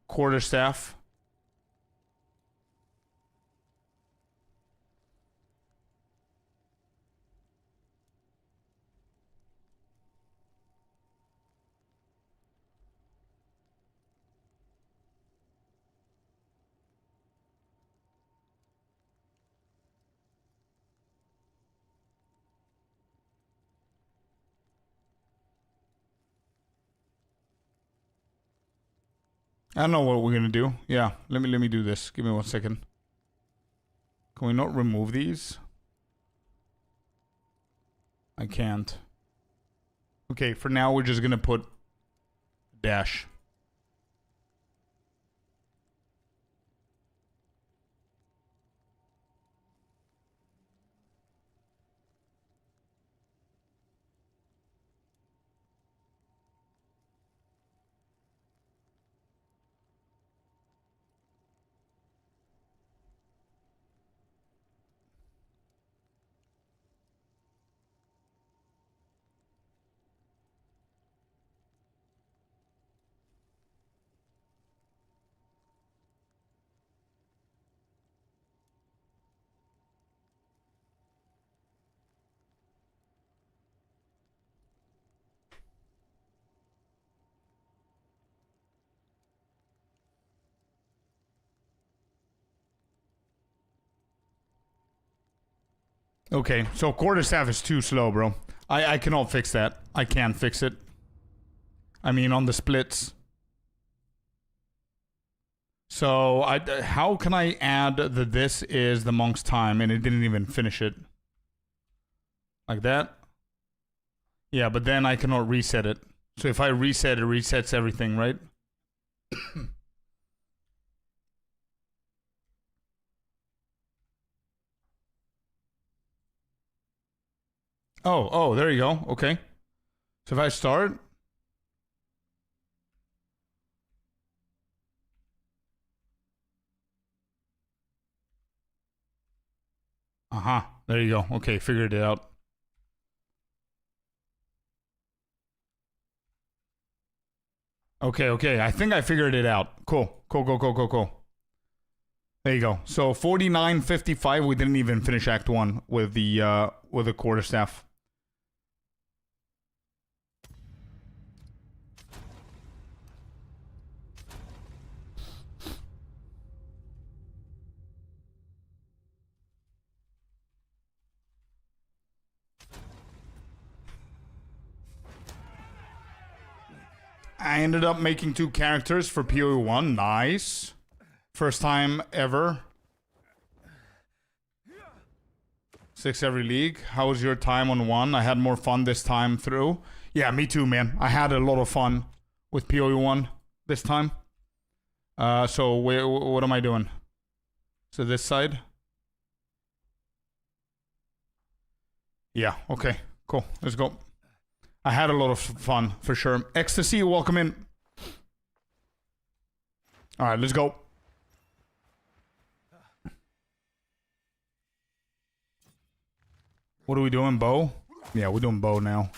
Quarterstaff. I don't know what we're gonna do. Yeah, let me do this. Give me 1 second. Can we not remove these? I can't. Okay, for now we're just gonna put dash. Okay, so quarterstaff is too slow, bro. I cannot fix that. I can't fix it. I mean, on the splits. So, how can I add that this is the monk's time and it didn't even finish it? Like that? Yeah, but then I cannot reset it. So if I reset, it resets everything, right? Oh, there you go. Okay. So if I start... Uh-huh. There you go. Okay, figured it out. Okay. I think I figured it out. Cool. There you go. So 49.55, we didn't even finish Act 1 with the quarterstaff. I ended up making 2 characters for PoE 1. Nice. First time ever. 6 every league. How was your time on 1? I had more fun this time through. Yeah, me too, man. I had a lot of fun with PoE 1 this time. So what am I doing? So this side? Yeah, okay. Cool. Let's go. I had a lot of fun, for sure. Ecstasy, welcome in. Alright, let's go. What are we doing, bow? Yeah, we're doing bow now.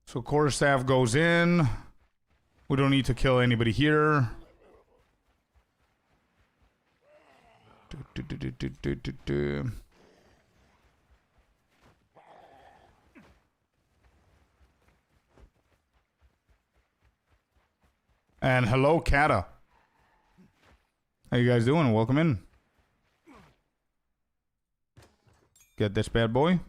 So quarterstaff goes in. We don't need to kill anybody here. And hello, Kata. How you guys doing? Welcome in. Get this bad boy.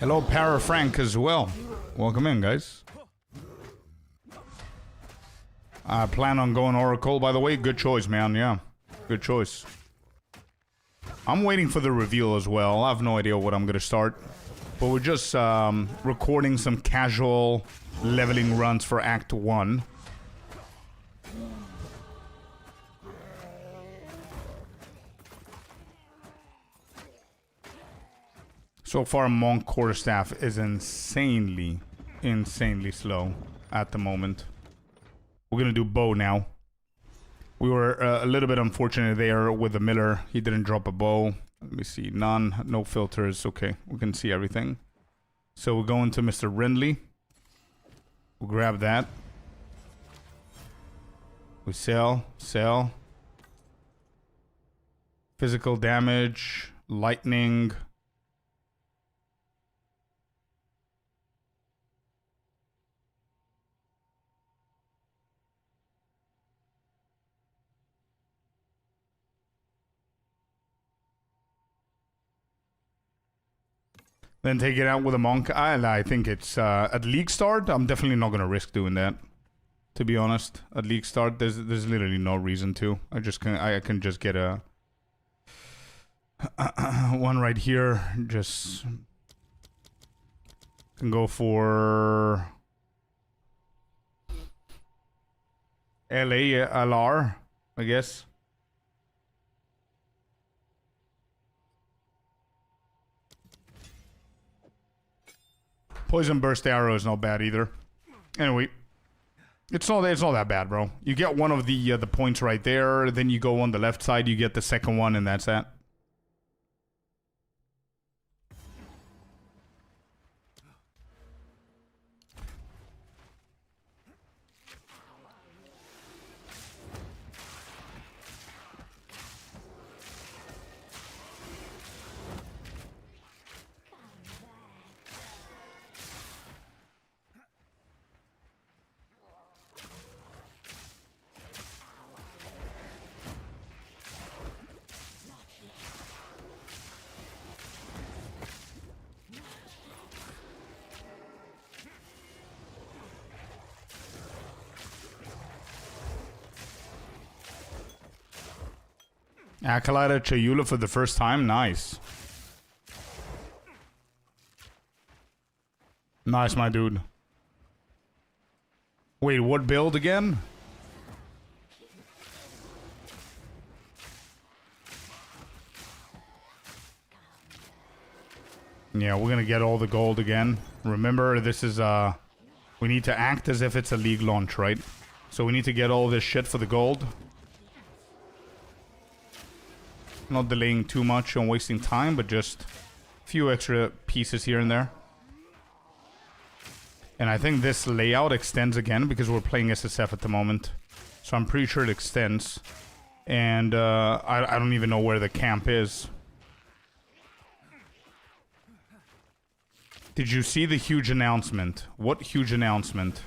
Hello, Para Frank as well. Welcome in, guys. I plan on going Oracle, by the way. Good choice, man. Yeah, good choice. I'm waiting for the reveal as well. I have no idea what I'm gonna start. But we're just recording some casual leveling runs for Act 1. So far, Monk Quarterstaff is insanely slow at the moment. We're gonna do bow now. We were a little bit unfortunate there with the Miller. He didn't drop a bow. Let me see. None. No filters. Okay. We can see everything. So we're going to Mr. Rindley. We'll grab that. We sell. Sell. Physical damage. Lightning. Then take it out with a monk. I think it's at league start. I'm definitely not gonna risk doing that. To be honest, at league start, there's literally no reason to. I can just get a one right here. Just can go for LR, I guess. Poison burst arrow is not bad either. Anyway, it's not that bad, bro. You get one of the points right there, then you go on the left side, you get the second one, and that's that. Acolyte at Chayula for the first time. Nice. Nice, my dude. Wait, what build again? Yeah, we're gonna get all the gold again. Remember, this is, we need to act as if it's a league launch, right? So we need to get all this shit for the gold. Not delaying too much and wasting time, but just a few extra pieces here and there. And I think this layout extends again because we're playing SSF at the moment. So I'm pretty sure it extends. And I don't even know where the camp is. Did you see the huge announcement? What huge announcement?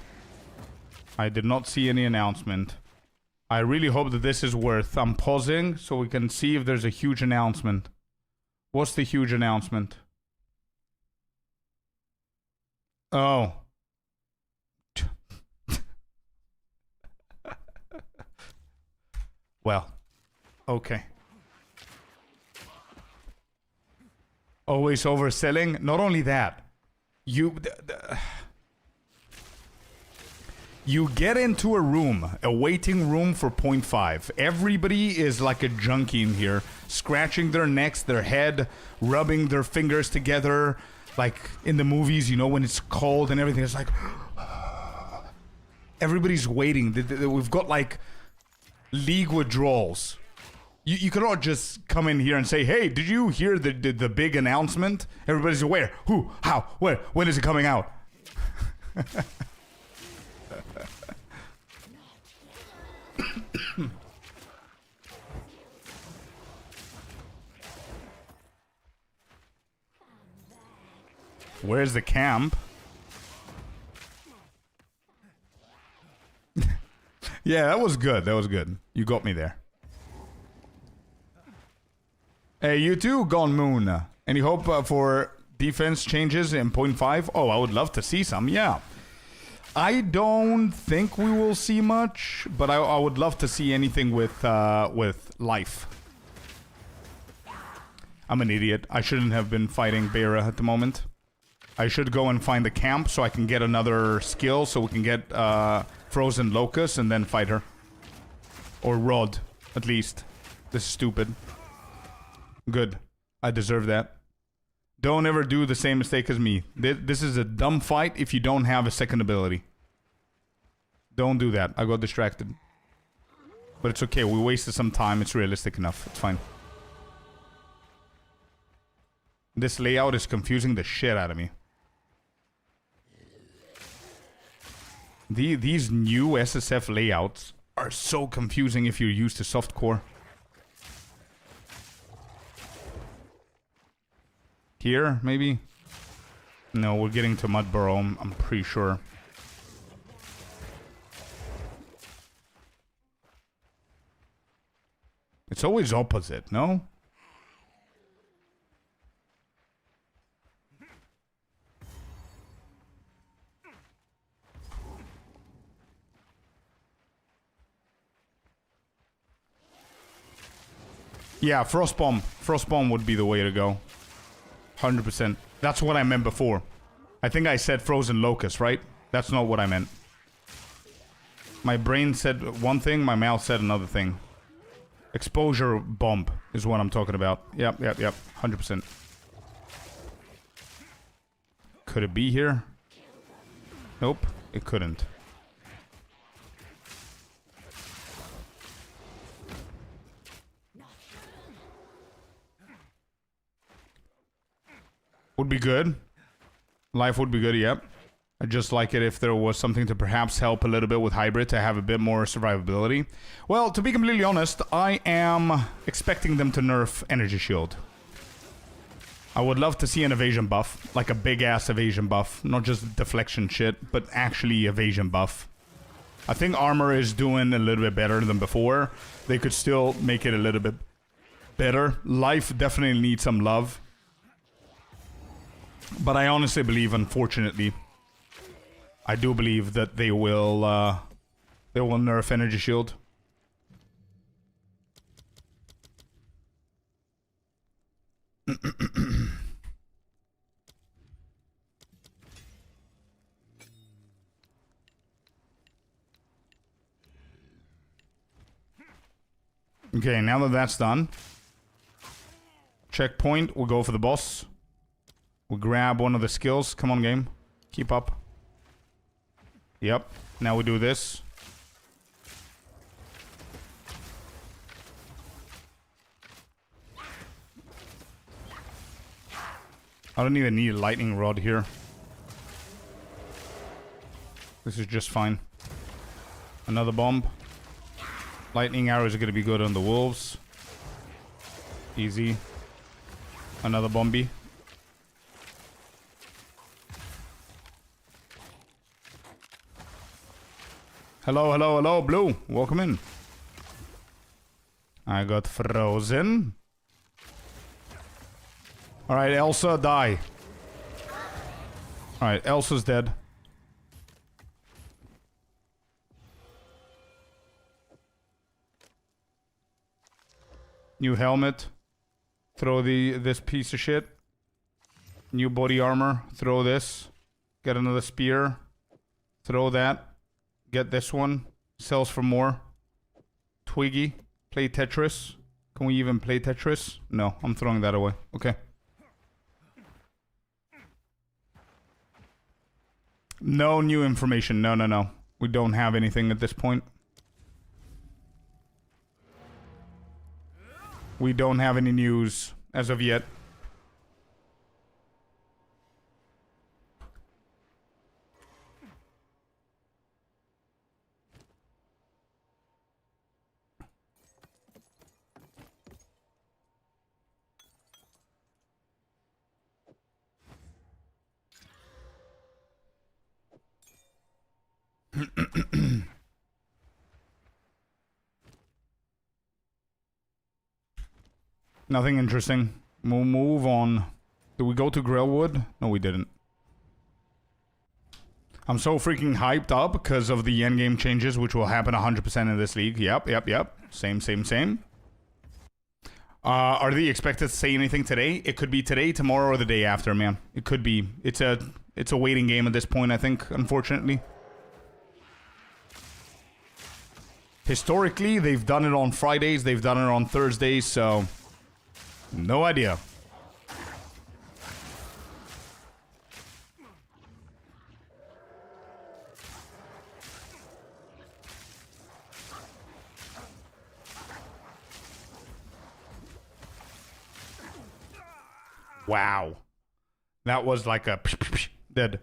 I did not see any announcement. I really hope that this is worth. I'm pausing so we can see if there's a huge announcement. What's the huge announcement? Oh. Well. Okay. Always overselling? Not only that. You get into a room, a waiting room for 0.5. Everybody is like a junkie in here, scratching their necks, their head, rubbing their fingers together, like in the movies, you know, when it's cold and everything. It's like everybody's waiting. We've got like league withdrawals. You cannot just come in here and say, "Hey, did you hear the big announcement?" Everybody's where, who, how, where, when is it coming out? Where's the camp? Yeah, that was good. That was good. You got me there. Hey, you too, Gone Moon. Any hope for Defense changes in 0.5. Oh, I would love to see some, yeah. I don't think we will see much, but I would love to see anything with life. I'm an idiot. I shouldn't have been fighting Beira at the moment. I should go and find the camp so I can get another skill so we can get Frozen Locust and then fight her. Or Rod, at least. This is stupid. Good. I deserve that. Don't ever do the same mistake as me. This is a dumb fight if you don't have a second ability. Don't do that. I got distracted. But it's okay. We wasted some time. It's realistic enough. It's fine. This layout is confusing the shit out of me. These new SSF layouts are so confusing if you're used to softcore. Here, maybe? No, we're getting to Mudburrow, I'm pretty sure. It's always opposite, no? Yeah, Frostbomb. Frostbomb would be the way to go. 100%. That's what I meant before. I think I said Frozen Locust, right? That's not what I meant. My brain said one thing, my mouth said another thing. Exposure bomb is what I'm talking about. Yep. 100%. Could it be here? Nope, it couldn't. Would be good. Life would be good, yep. I'd just like it if there was something to perhaps help a little bit with hybrid to have a bit more survivability. Well, to be completely honest, I am expecting them to nerf energy shield. I would love to see an evasion buff, like a big-ass evasion buff. Not just deflection shit, but actually evasion buff. I think armor is doing a little bit better than before. They could still make it a little bit better. Life definitely needs some love. But I honestly believe, unfortunately, I do believe that they will nerf energy shield. Okay, now that that's done, checkpoint, we'll go for the boss. We'll grab one of the skills. Come on, game. Keep up. Yep. Now we do this. I don't even need a lightning rod here. This is just fine. Another bomb. Lightning arrows are going to be good on the wolves. Easy. Another bomby. Hello, Blue. Welcome in. I got frozen. Alright, Elsa, die. Alright, Elsa's dead. New helmet. Throw this piece of shit. New body armor. Throw this. Get another spear. Throw that. Get this one. Sells for more. Twiggy. Play Tetris. Can we even play Tetris? No, I'm throwing that away. Okay. No new information. No. We don't have anything at this point. We don't have any news as of yet. Nothing interesting. We'll move on. Did we go to Grillwood? No, we didn't. I'm so freaking hyped up because of the endgame changes, which will happen 100% in this league. Yep. Same. Are they expected to say anything today? It could be today, tomorrow, or the day after, man. It could be. It's a waiting game at this point, I think, unfortunately. Historically, they've done it on Fridays, they've done it on Thursdays, so no idea. Wow. That was like a dead.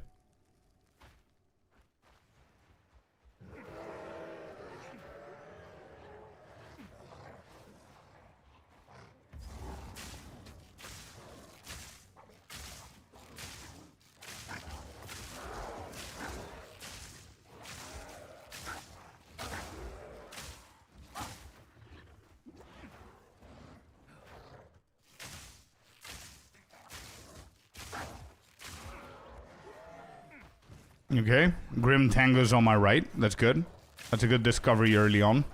Okay, Grim Tango's on my right. That's good. That's a good discovery early on.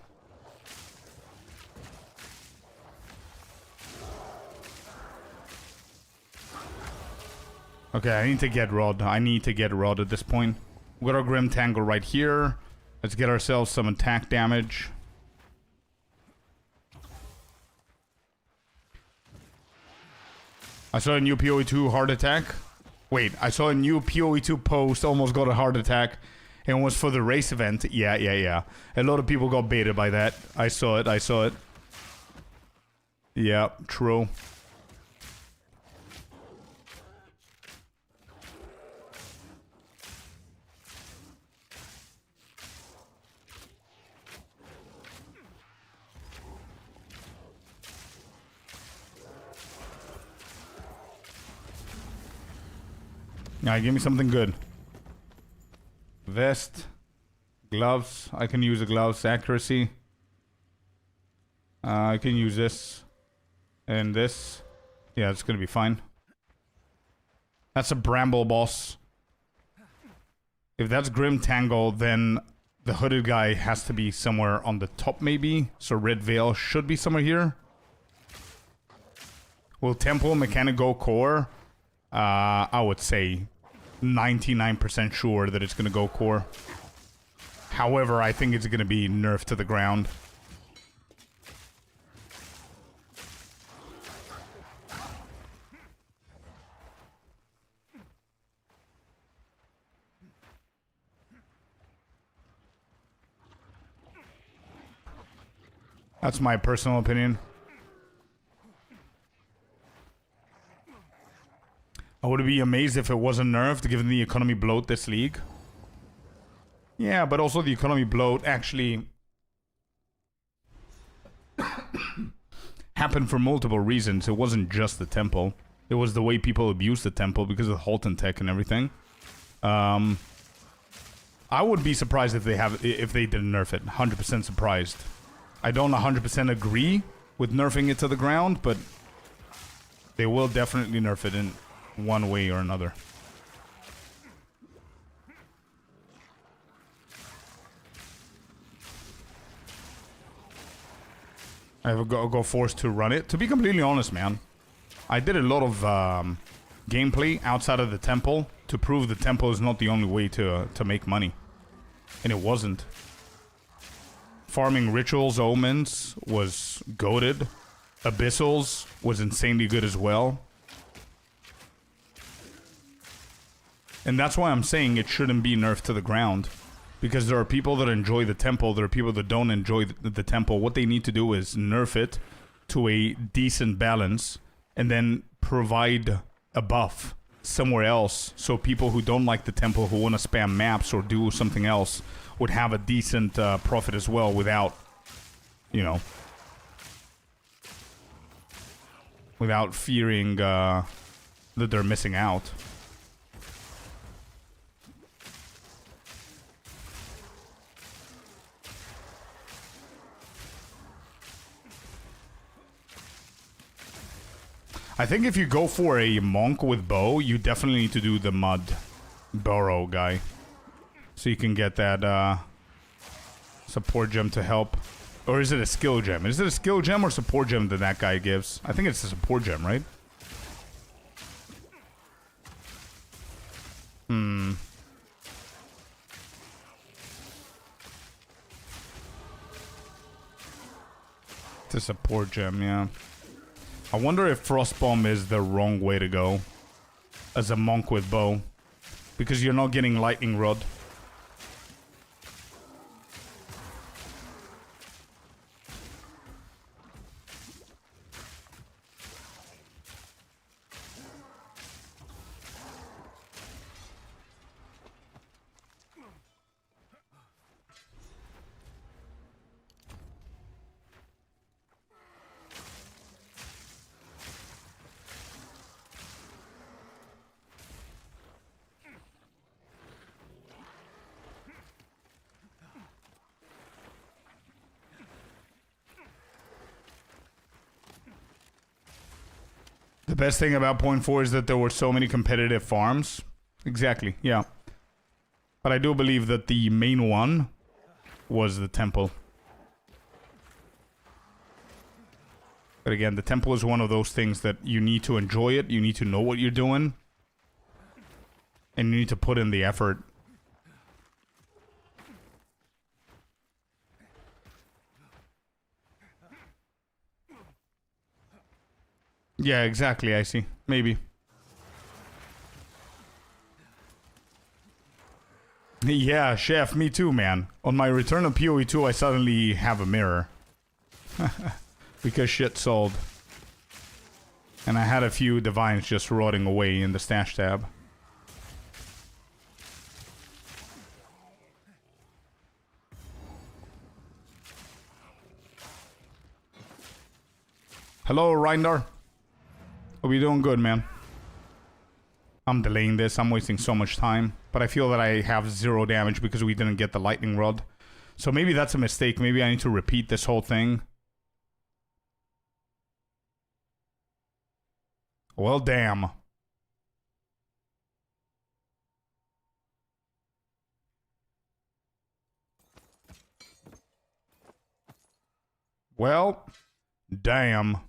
Okay, I need to get Rod. I need to get Rod at this point. We got our Grim Tango right here. Let's get ourselves some attack damage. I saw a new PoE2 heart attack. Wait, I saw a new PoE2 post, almost got a heart attack, and was for the race event. Yeah. A lot of people got baited by that. I saw it. Yeah, true. Alright, give me something good. Vest. Gloves. I can use the gloves. Accuracy. I can use this. And this. Yeah, it's gonna be fine. That's a Bramble boss. If that's Grim Tangle, then the hooded guy has to be somewhere on the top, maybe. So Red Veil should be somewhere here. Will Temple Mechanic go core? I would say 99% sure that it's going to go core. However, I think it's going to be nerfed to the ground. That's my personal opinion. I would be amazed if it wasn't nerfed, given the economy bloat this league. Yeah, but also the economy bloat actually happened for multiple reasons. It wasn't just the temple. It was the way people abused the temple because of the Halton tech and everything. I would be surprised if they didn't nerf it. 100% surprised. I don't 100% agree with nerfing it to the ground, but they will definitely nerf it in one way or another. I have go forced to run it. To be completely honest, man, I did a lot of gameplay outside of the temple to prove the temple is not the only way to make money, and it wasn't. Farming rituals, omens was goated. Abyssals was insanely good as well. And that's why I'm saying it shouldn't be nerfed to the ground. Because there are people that enjoy the temple, there are people that don't enjoy the temple. What they need to do is nerf it to a decent balance and then provide a buff somewhere else so people who don't like the temple, who want to spam maps or do something else, would have a decent profit as well without, you know, without fearing that they're missing out. I think if you go for a monk with bow, you definitely need to do the mud burrow guy. So you can get that support gem to help. Or is it a skill gem? Is it a skill gem or support gem that that guy gives? I think it's a support gem, right? It's a support gem, yeah. I wonder if Frostbomb is the wrong way to go as a monk with bow. Because you're not getting lightning rod. The best thing about point 4 is that there were so many competitive farms. Exactly, yeah. But I do believe that the main one was the temple. But again, the temple is one of those things that you need to enjoy it, you need to know what you're doing, and you need to put in the effort. Yeah, exactly, I see. Maybe. Yeah, chef, me too, man. On my return of PoE 2, I suddenly have a mirror. Because shit sold. And I had a few divines just rotting away in the stash tab. Hello, Reindar. Hope you're doing good, man. I'm delaying this. I'm wasting so much time. But I feel that I have 0 damage because we didn't get the lightning rod. So maybe that's a mistake. Maybe I need to repeat this whole thing. Well, damn. Well, damn.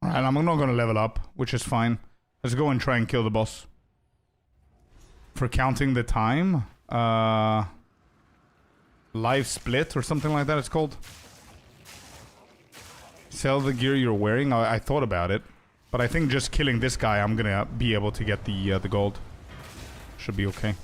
Alright, I'm not gonna level up, which is fine. Let's go and try and kill the boss. For counting the time, live split or something like that it's called. Sell the gear you're wearing. I thought about it, but I think just killing this guy, I'm gonna be able to get the gold. Should be okay.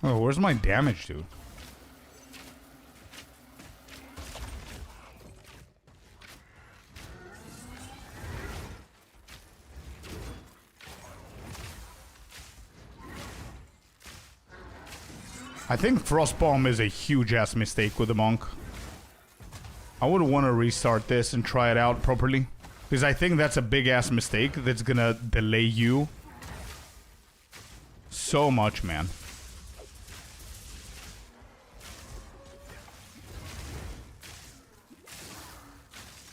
Oh, where's my damage, dude? I think Frostbomb is a huge-ass mistake with the monk. I would want to restart this and try it out properly. Because I think that's a big-ass mistake that's gonna delay you so much, man.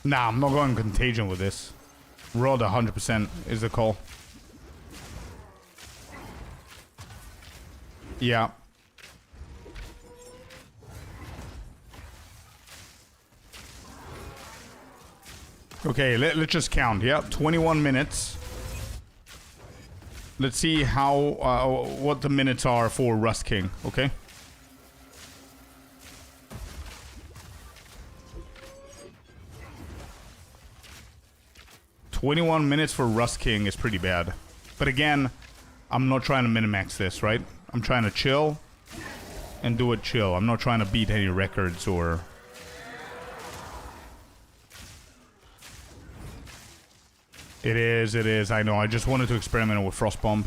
Nah, I'm not going Contagion with this. Rod 100% is the call. Yeah. Okay, let's just count. Yeah, 21 minutes. Let's see how what the minutes are for Rust King, okay? $21 for Rust King is pretty bad. But again, I'm not trying to min-max this, right? I'm trying to chill. and do it chill. I'm not trying to beat any records or... It is, I know. I just wanted to experiment with Frost Bomb.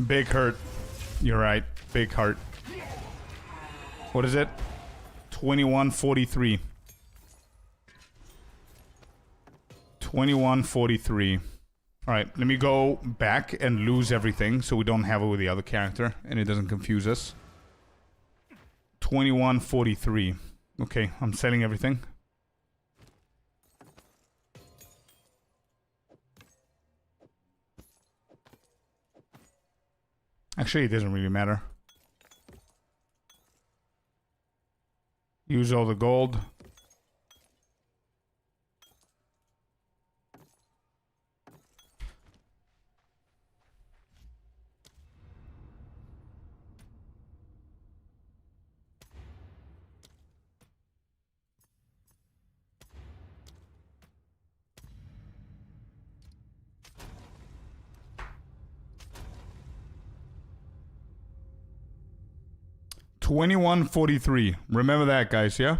Big hurt. You're right. Big hurt. What is it? 2143. 2143. Alright, let me go back and lose everything so we don't have it with the other character and it doesn't confuse us. 2143. Okay, I'm selling everything. Actually, it doesn't really matter. Use all the gold. $21.43. Remember that, guys, yeah?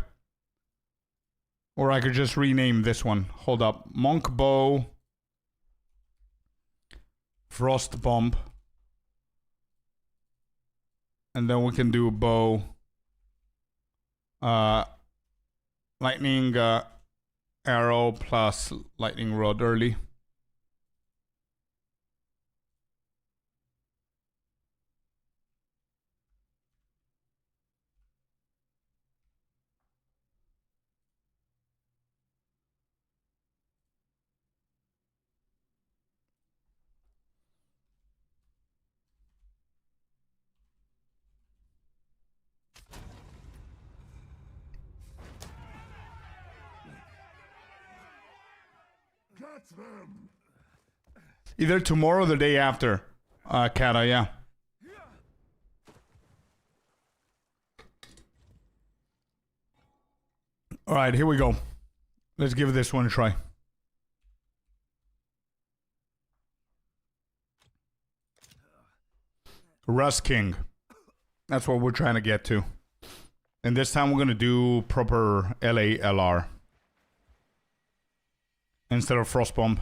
Or I could just rename this one. Hold up. Monk Bow. Frost Bomb. And then we can do bow. Lightning arrow plus lightning rod early. Either tomorrow or the day after, Kata, yeah. Alright, here we go. Let's give this one a try. Rust King. That's what we're trying to get to. And this time we're going to do proper LALR. Instead of Frost Bomb.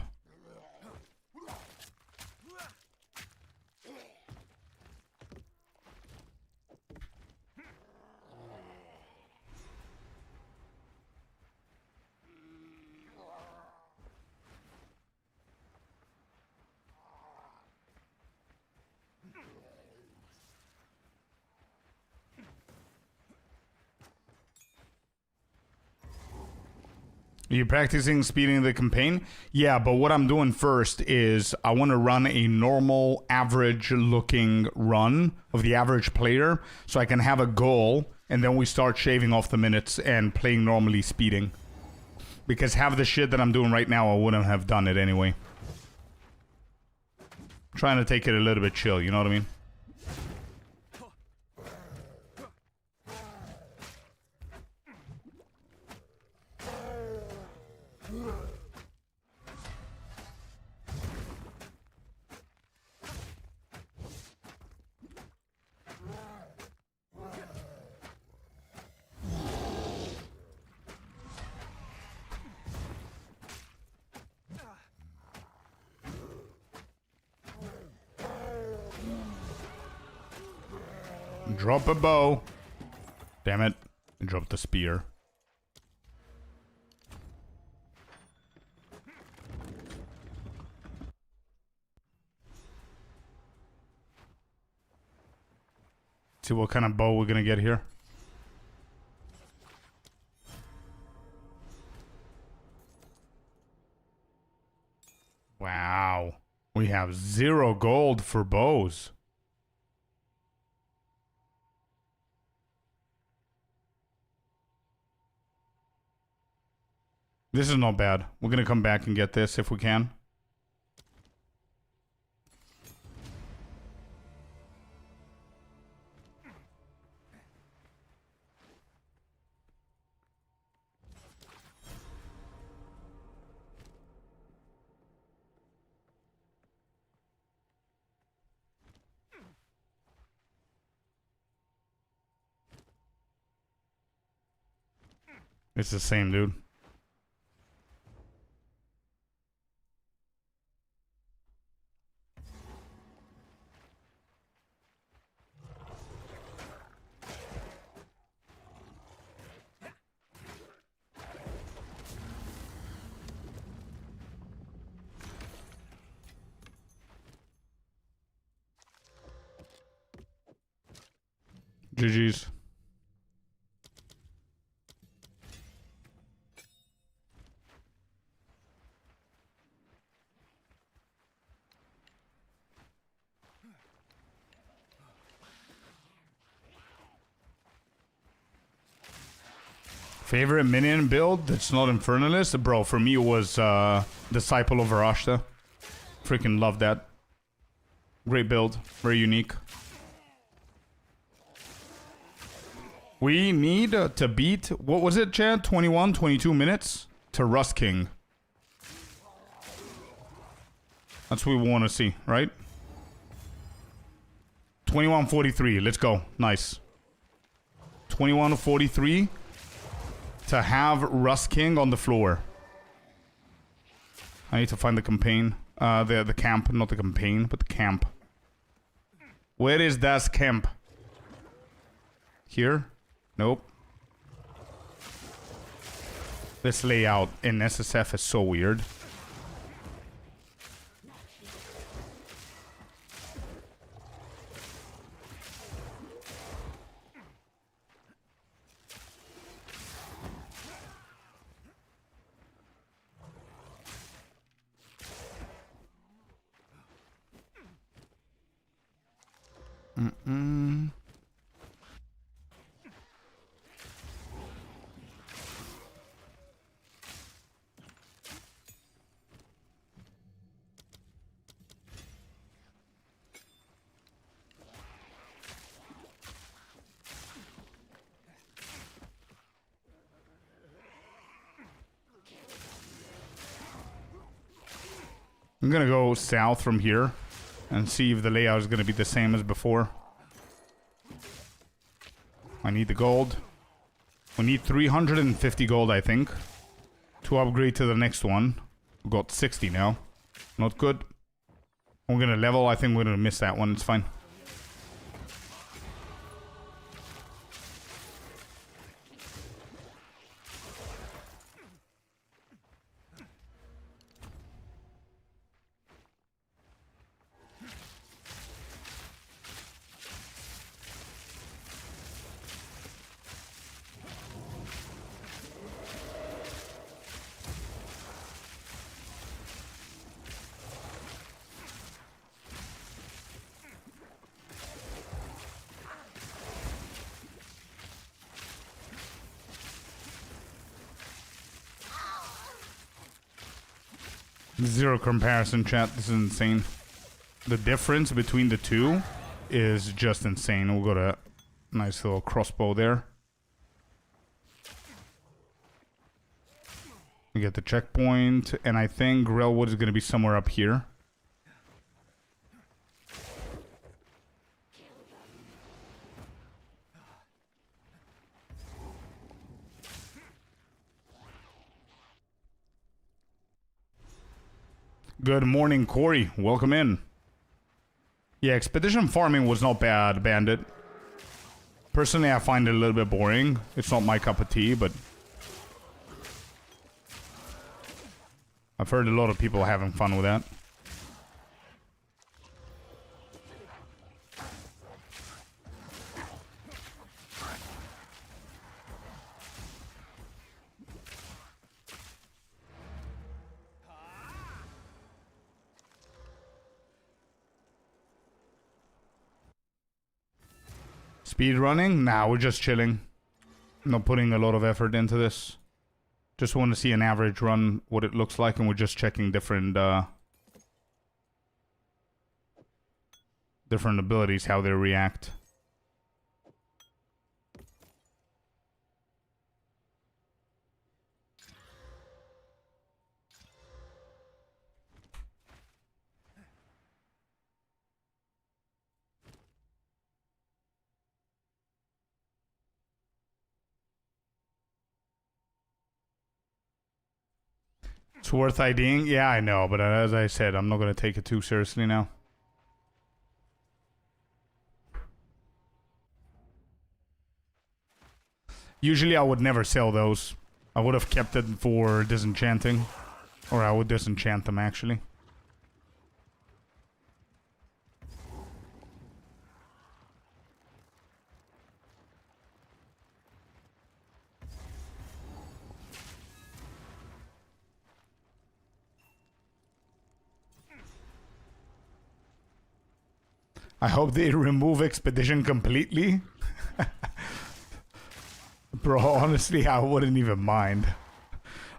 Are you practicing speeding the campaign? Yeah, but what I'm doing first is I want to run a normal, average-looking run of the average player so I can have a goal, and then we start shaving off the minutes and playing normally speeding. Because half the shit that I'm doing right now, I wouldn't have done it anyway. Trying to take it a little bit chill, you know what I mean? Drop a bow. Damn it. And drop the spear. See what kind of bow we're gonna get here. Wow. We have 0 gold for bows. This is not bad. We're gonna come back and get this if we can. It's the same, dude. GG's. Favorite minion build that's not Infernalist? Bro, for me it was Disciple of Arashta. Freaking love that. Great build. Very unique. We need to beat, what was it, Chad? 21, 22 minutes to Rust King. That's what we want to see, right? 21:43. Let's go. Nice. 21:43 to have Rust King on the floor. I need to find the campaign. The camp, not the campaign, but the camp. Where is that camp? Here? Nope. This layout in SSF is so weird. I'm gonna go south from here and see if the layout is gonna be the same as before. I need the gold. We need 350 gold, I think, to upgrade to the next one. We got 60 now. Not good. We're gonna level. I think we're gonna miss that one. It's fine. Zero comparison, chat. This is insane. The difference between the two is just insane. We'll go to nice little crossbow there. We get the checkpoint, and I think Grellwood is going to be somewhere up here. Good morning, Corey. Welcome in. Yeah, expedition farming was not bad, Bandit. Personally, I find it a little bit boring. It's not my cup of tea, but I've heard a lot of people having fun with that. Speed running? Nah, we're just chilling. Not putting a lot of effort into this. Just want to see an average run, what it looks like, and we're just checking different different abilities, how they react. It's worth IDing? Yeah, I know, but as I said, I'm not going to take it too seriously now. Usually I would never sell those. I would have kept it for disenchanting. Or I would disenchant them, actually. I hope they remove Expedition completely. Bro, honestly, I wouldn't even mind.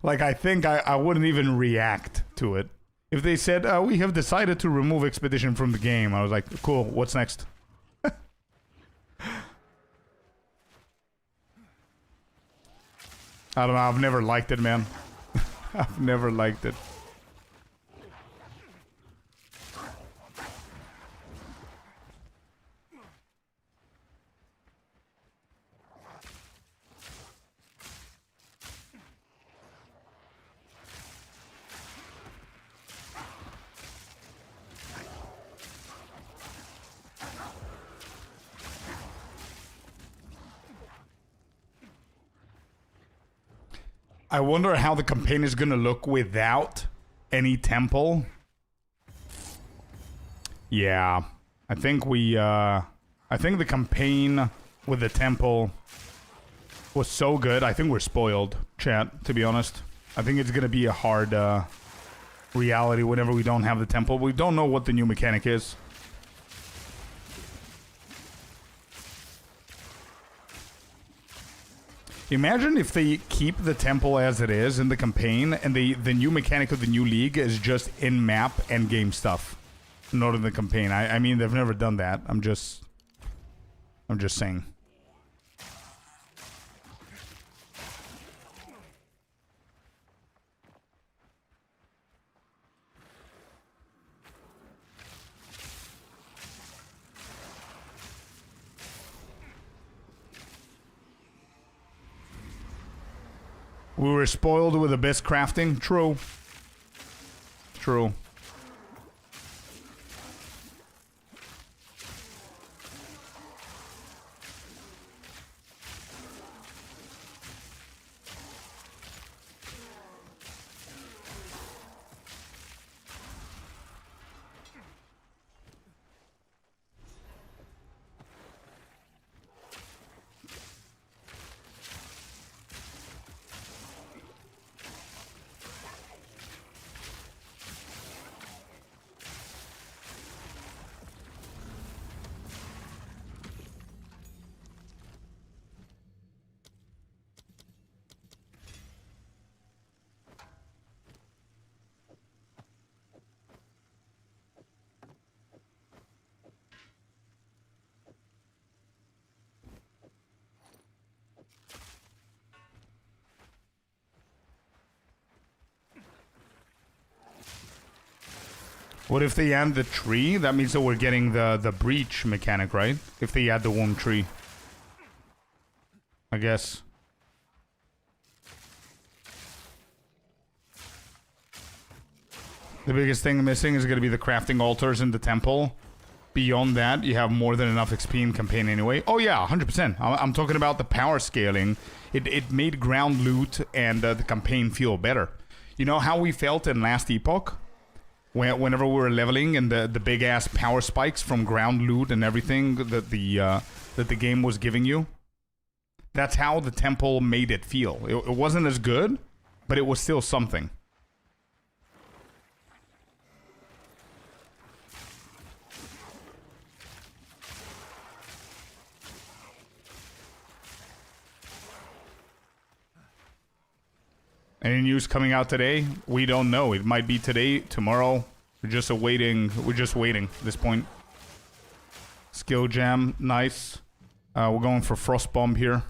Like, I think I wouldn't even react to it. If they said, we have decided to remove Expedition from the game, I was like, cool, what's next? I don't know, I've never liked it, man. I've never liked it. I wonder how the campaign is gonna look without any temple. Yeah, I think the campaign with the temple was so good. I think we're spoiled, chat, to be honest. I think it's gonna be a hard reality whenever we don't have the temple. We don't know what the new mechanic is. Imagine if they keep the temple as it is in the campaign, and the new mechanic of the new league is just in-map and game stuff, not in the campaign. I mean, they've never done that. I'm just saying. We were spoiled with the best crafting. True. True. What if they add the tree? That means that we're getting the breach mechanic, right? If they add the womb tree. I guess. The biggest thing missing is going to be the crafting altars in the temple. Beyond that, you have more than enough XP in campaign anyway. Oh yeah, 100%. I'm talking about the power scaling. It made ground loot and the campaign feel better. You know how we felt in last epoch? Whenever we were leveling and the big ass power spikes from ground loot and everything that the game was giving you. That's how the temple made it feel. It wasn't as good, but it was still something. Any news coming out today? We don't know. It might be today, tomorrow. We're just waiting at this point. Skill jam, nice. We're going for frost bomb here.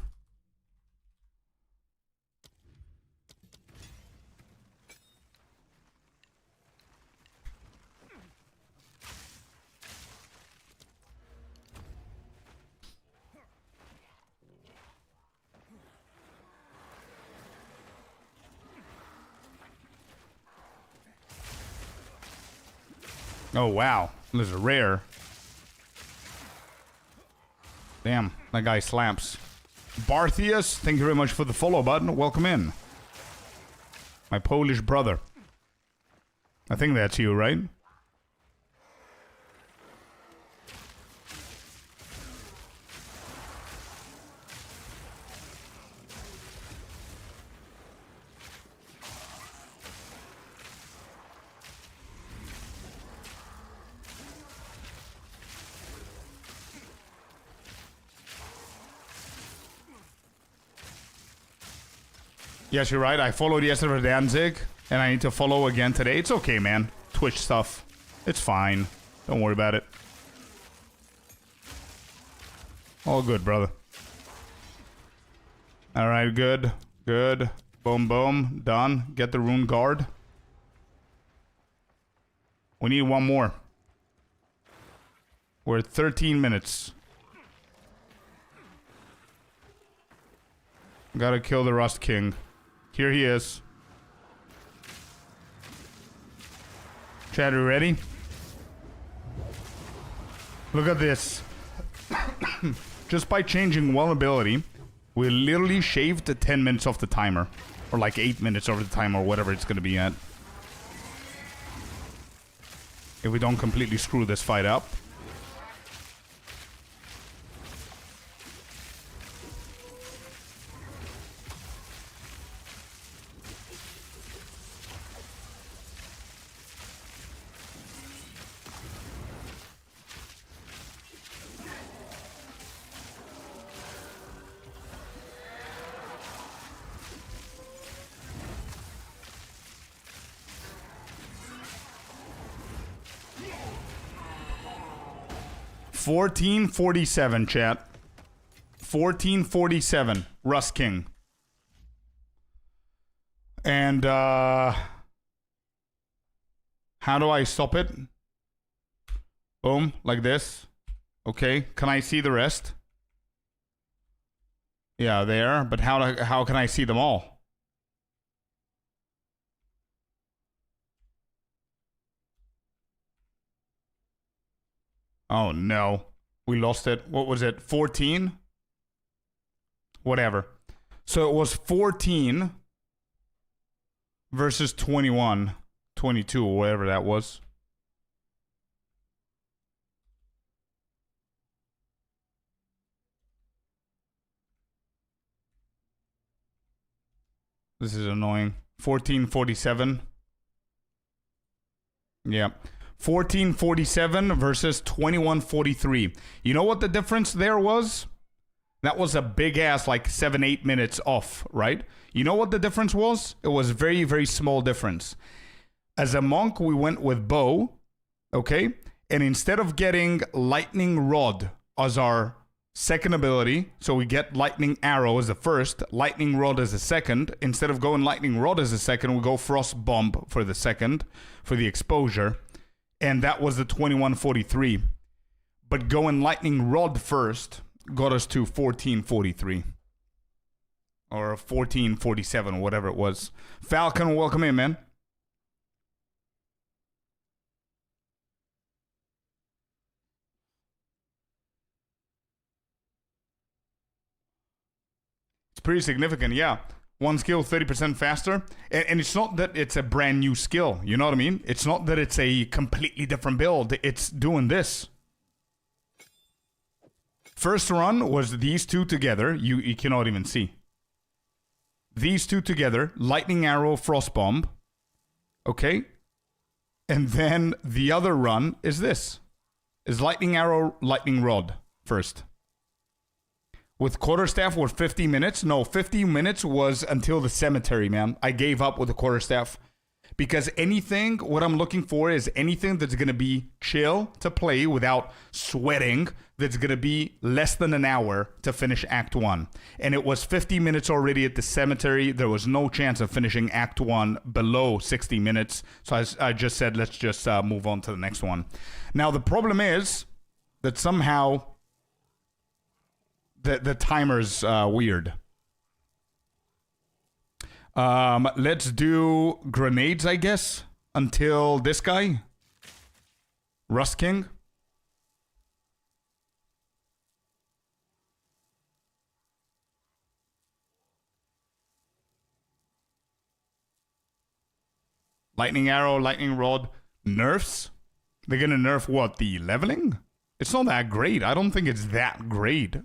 Oh, wow. This is rare. Damn, that guy slaps. Barthius, thank you very much for the follow button. Welcome in. My Polish brother. I think that's you, right? Yes, you're right. I followed yesterday for Danzig, and I need to follow again today. It's okay, man. Twitch stuff. It's fine. Don't worry about it. All good, brother. Alright, good. Good. Boom, boom. Done. Get the rune guard. We need one more. We're at 13 minutes. Gotta kill the Rust King. Here he is. Chad, are you ready? Look at this. Just by changing one ability, we literally shaved 10 minutes off the timer. Or like 8 minutes over the timer, or whatever it's gonna be at. If we don't completely screw this fight up. $14.47, chat. $14.47. Rust King. And, how do I stop it? Boom, like this. Okay, can I see the rest? Yeah, there. But how can I see them all? Oh no. We lost it. What was it? 14? Whatever. So it was 14 versus 21. 22 or whatever that was. This is annoying. 14:47. Yeah. 14:47 versus 21:43. You know what the difference there was? That was a big ass like 7-8 minutes off, right? You know what the difference was? It was very, very small difference. As a monk, we went with bow, okay? And instead of getting lightning rod as our second ability, so we get lightning arrow as the first, lightning rod as the second. Instead of going lightning rod as the second, we go frost bomb for the second, for the exposure. And that was the 21:43. But going lightning rod first got us to 14:43. Or 14:47, whatever it was. Falcon, welcome in, man. It's pretty significant, yeah. One skill 30% faster. And it's not that it's a brand new skill. You know what I mean? It's not that it's a completely different build. It's doing this. First run was these two together. You cannot even see. These two together. Lightning arrow, frost bomb. Okay? And then the other run is this. Is lightning arrow, lightning rod first. With quarterstaff were 50 minutes. No, 50 minutes was until the cemetery, man. I gave up with the quarterstaff. Because anything, what I'm looking for is anything that's going to be chill to play without sweating, that's going to be less than an hour to finish Act 1. And it was 50 minutes already at the cemetery. There was no chance of finishing Act 1 below 60 minutes. So I just said, let's just move on to the next one. Now, the problem is that somehow the timer's weird. Let's do grenades, I guess, until this guy. Rust King. Lightning Arrow, Lightning Rod. Nerfs? They're gonna nerf what? The leveling? It's not that great. I don't think it's that great.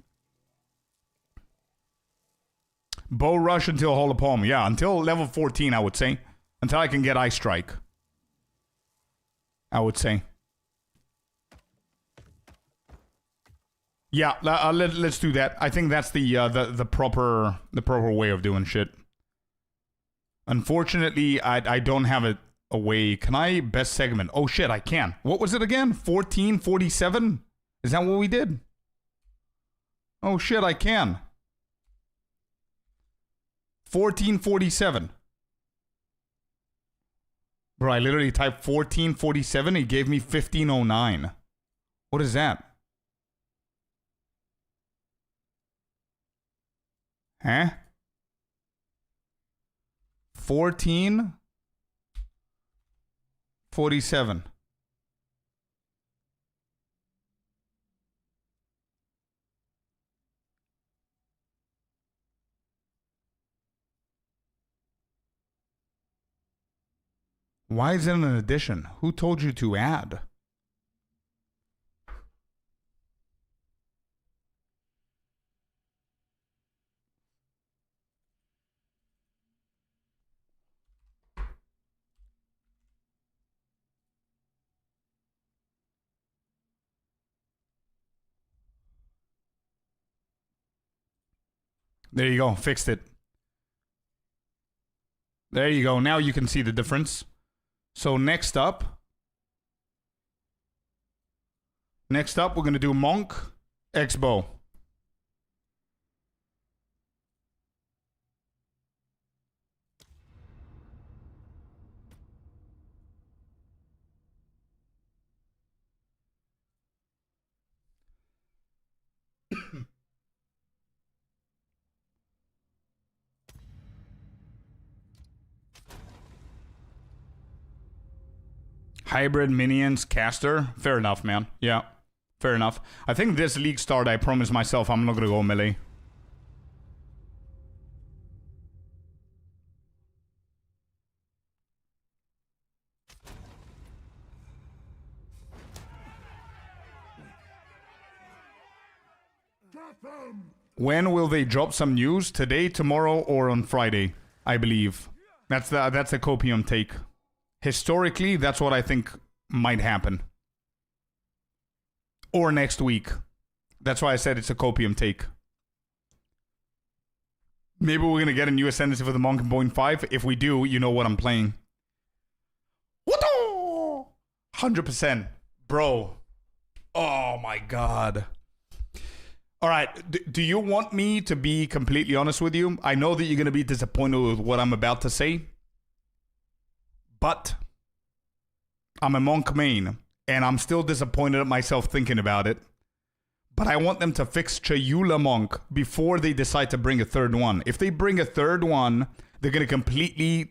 Bow Rush until Hall of Palm. Yeah, until level 14, I would say. Until I can get Ice Strike. I would say. Yeah, let's do that. I think that's the proper way of doing shit. Unfortunately, I don't have it away. Can I best segment? Oh shit, I can. What was it again? 1447? Is that what we did? Oh shit, I can. 1447. Bro, I literally typed 1447. It gave me 1509. What is that? Huh? 1447. Why is it an addition? Who told you to add? There you go. Fixed it. There you go. Now you can see the difference. So next up, we're going to do Monk X Bow. Hybrid minions caster. Fair enough, man. Yeah, fair enough. I think this league start, I promised myself I'm not gonna go melee. When will they drop some news? Today, tomorrow, or on Friday? I believe. That's the copium take. Historically, that's what I think might happen. Or next week. That's why I said it's a copium take. Maybe we're going to get a new ascendancy for the Monk in 0.5. If we do, you know what I'm playing. 100%. Bro. Oh my god. Alright, do you want me to be completely honest with you? I know that you're going to be disappointed with what I'm about to say. But I'm a Monk main, and I'm still disappointed at myself thinking about it. But I want them to fix Chayula Monk before they decide to bring a third one. If they bring a third one, they're going to completely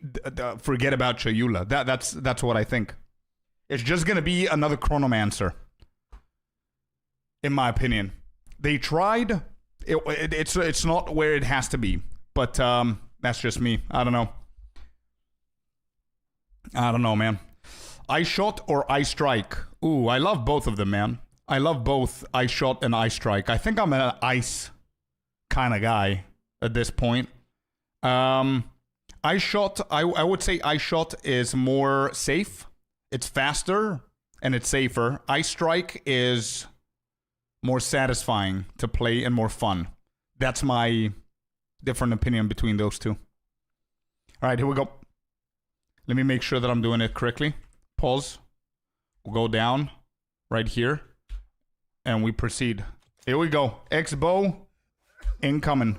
forget about Chayula. That's what I think. It's just going to be another Chronomancer, in my opinion. They tried. It's not where it has to be. But that's just me. I don't know. I don't know, man. Ice Shot or Ice Strike? Ooh, I love both of them, man. I love both Ice Shot and Ice Strike. I think I'm an ice kind of guy at this point. Ice Shot, I would say Ice Shot is more safe. It's faster and it's safer. Ice Strike is more satisfying to play and more fun. That's my different opinion between those two. All right, here we go. Let me make sure that I'm doing it correctly. Pause. We'll go down right here. And we proceed. Here we go. X-Bow. Incoming.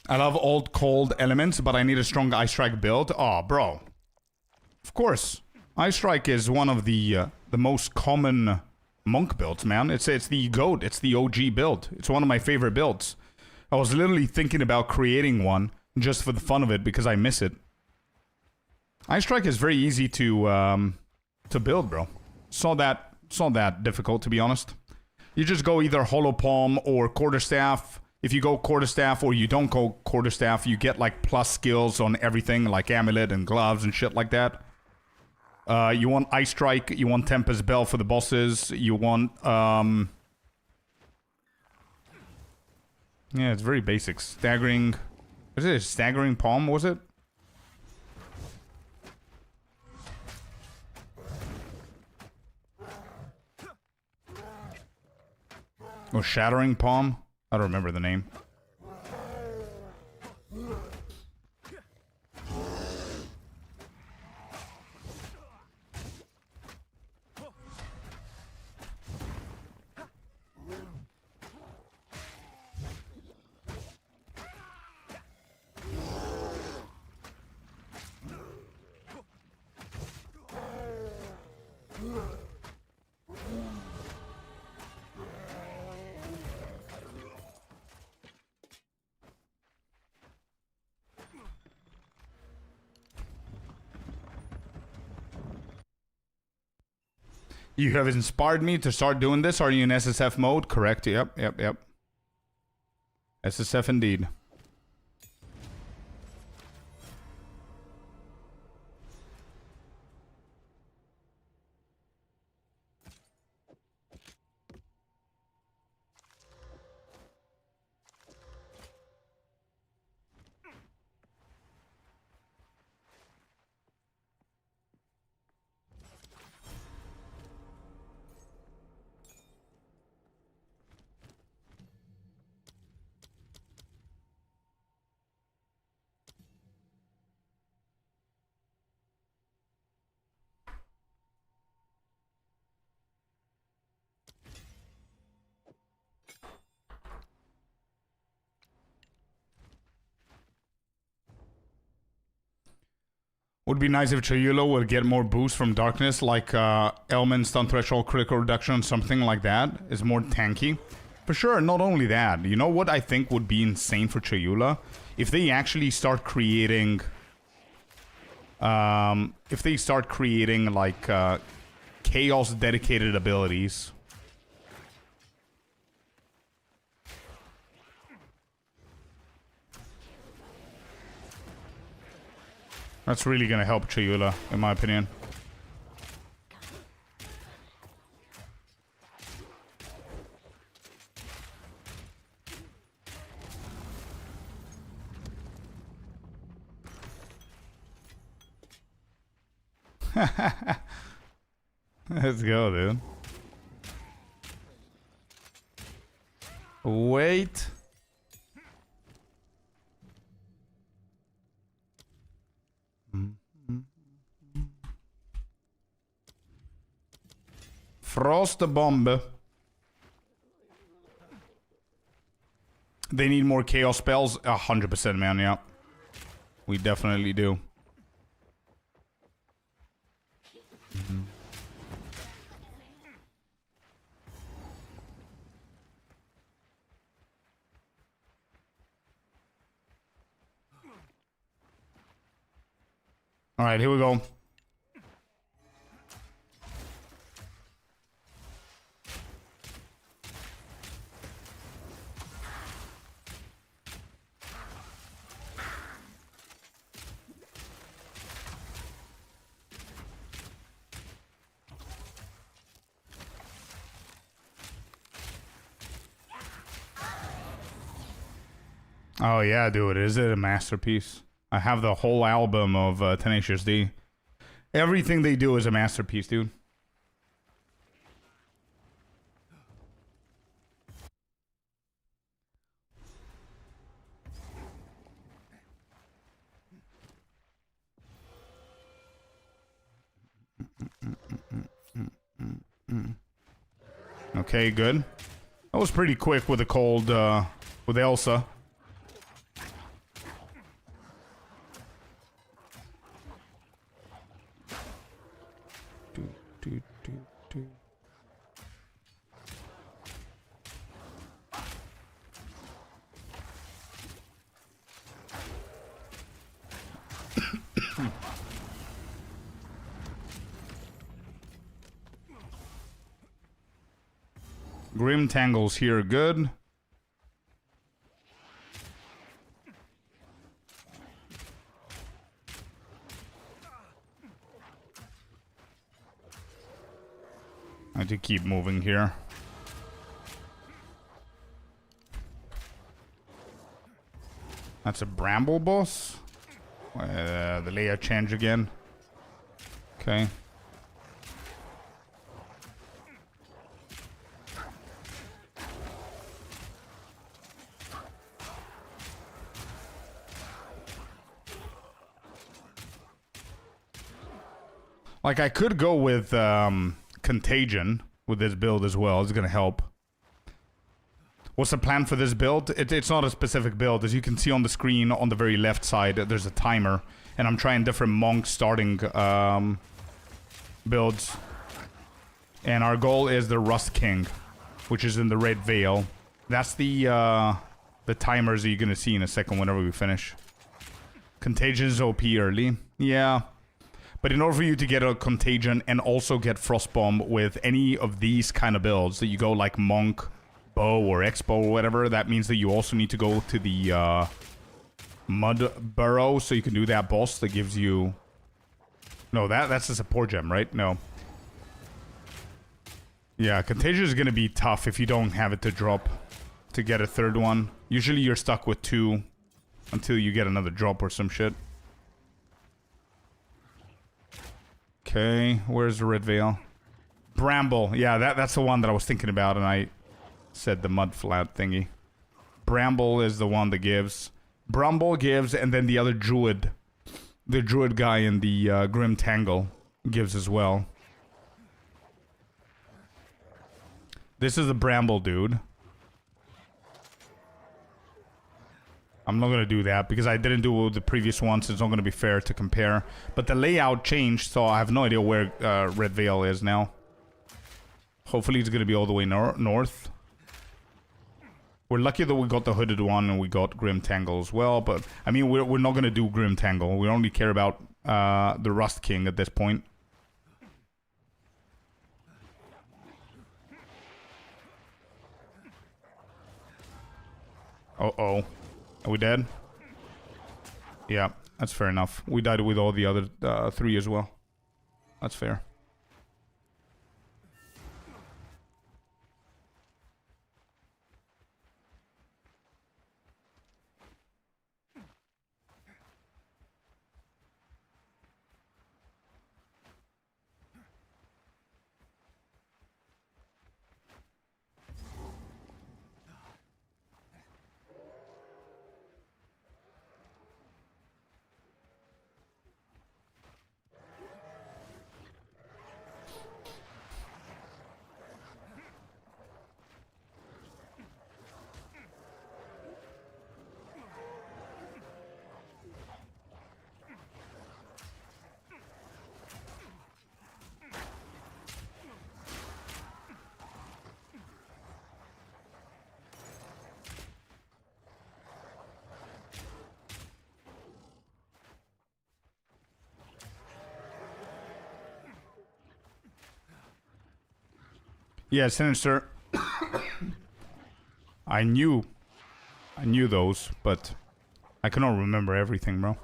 I love old cold elements, but I need a strong Ice Strike build. Oh, bro. Of course. Ice Strike is one of the most common monk builds, man. It's the GOAT. It's the OG build. It's one of my favorite builds. I was literally thinking about creating one just for the fun of it because I miss it. Ice Strike is very easy to build, bro. It's not that difficult, to be honest. You just go either Hollow Palm or Quarterstaff. If you go Quarterstaff or you don't go Quarterstaff, you get like plus skills on everything, like Amulet and Gloves and shit like that. You want Ice Strike, you want Tempest Bell for the bosses, you want, yeah, it's very basic. Staggering, what is it? Staggering Palm, was it? Or Shattering Palm? I don't remember the name. You have inspired me to start doing this. Are you in SSF mode? Correct. Yep. SSF indeed. Would be nice if Chayulo would get more boost from darkness, like Element, Stun Threshold, Critical Reduction, something like that. Is more tanky. For sure, not only that. You know what I think would be insane for Chayula? If they actually start creating... like, Chaos-dedicated abilities. That's really gonna help Chayula, in my opinion. Let's go, dude. Wait. Frost Bomb. They need more chaos spells. 100%, man, yeah. We definitely do. Alright, here we go. Oh yeah, dude, is it a masterpiece? I have the whole album of Tenacious D. Everything they do is a masterpiece, dude. Okay, good. That was pretty quick with the cold, with Elsa. Grim Tangles here, good. I have to keep moving here. That's a Bramble boss. The layout change again. Okay. Like, I could go with Contagion with this build as well. It's gonna help. What's the plan for this build? It's not a specific build. As you can see on the screen on the very left side, there's a timer. And I'm trying different monk starting builds. And our goal is the Rust King, which is in the Red Veil. That's the timers that you're gonna see in a second whenever we finish. Contagion is OP early. Yeah. But in order for you to get a Contagion and also get Frostbomb with any of these kind of builds, that you go like Monk, Bow, or X-Bow or whatever, that means that you also need to go to the Mud Burrow, so you can do that boss that gives you... No, that's a support gem, right? No. Yeah, Contagion is going to be tough if you don't have it to drop to get a third one. Usually you're stuck with 2 until you get another drop or some shit. Okay, where's the Red Veil? Bramble. Yeah, that's the one that I was thinking about, and I said the mud flat thingy. Bramble is the one that gives. Bramble gives, and then the other Druid. The Druid guy in the Grim Tangle gives as well. This is the Bramble dude. I'm not going to do that because I didn't do the previous one, so it's not going to be fair to compare. But the layout changed, so I have no idea where Red Veil is now. Hopefully it's going to be all the way north. We're lucky that we got the hooded one and we got Grim Tangle as well, but I mean, we're not going to do Grim Tangle. We only care about the Rust King at this point. Uh-oh. Are we dead? Yeah, that's fair enough. We died with all the other 3 as well. That's fair. Yeah, Sinister. I knew those, but I cannot remember everything, bro.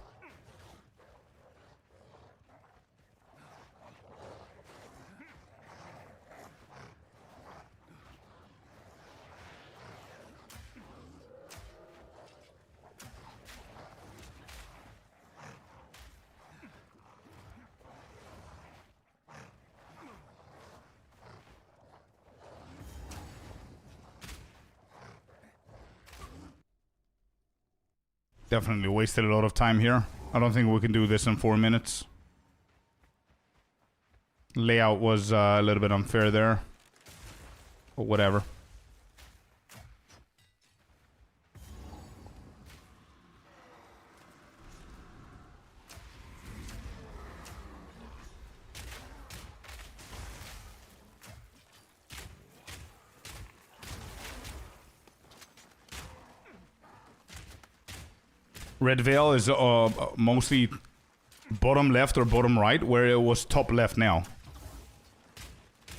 Definitely wasted a lot of time here. I don't think we can do this in 4 minutes. Layout was a little bit unfair there. But whatever. Red Veil is mostly bottom left or bottom right, where it was top left now.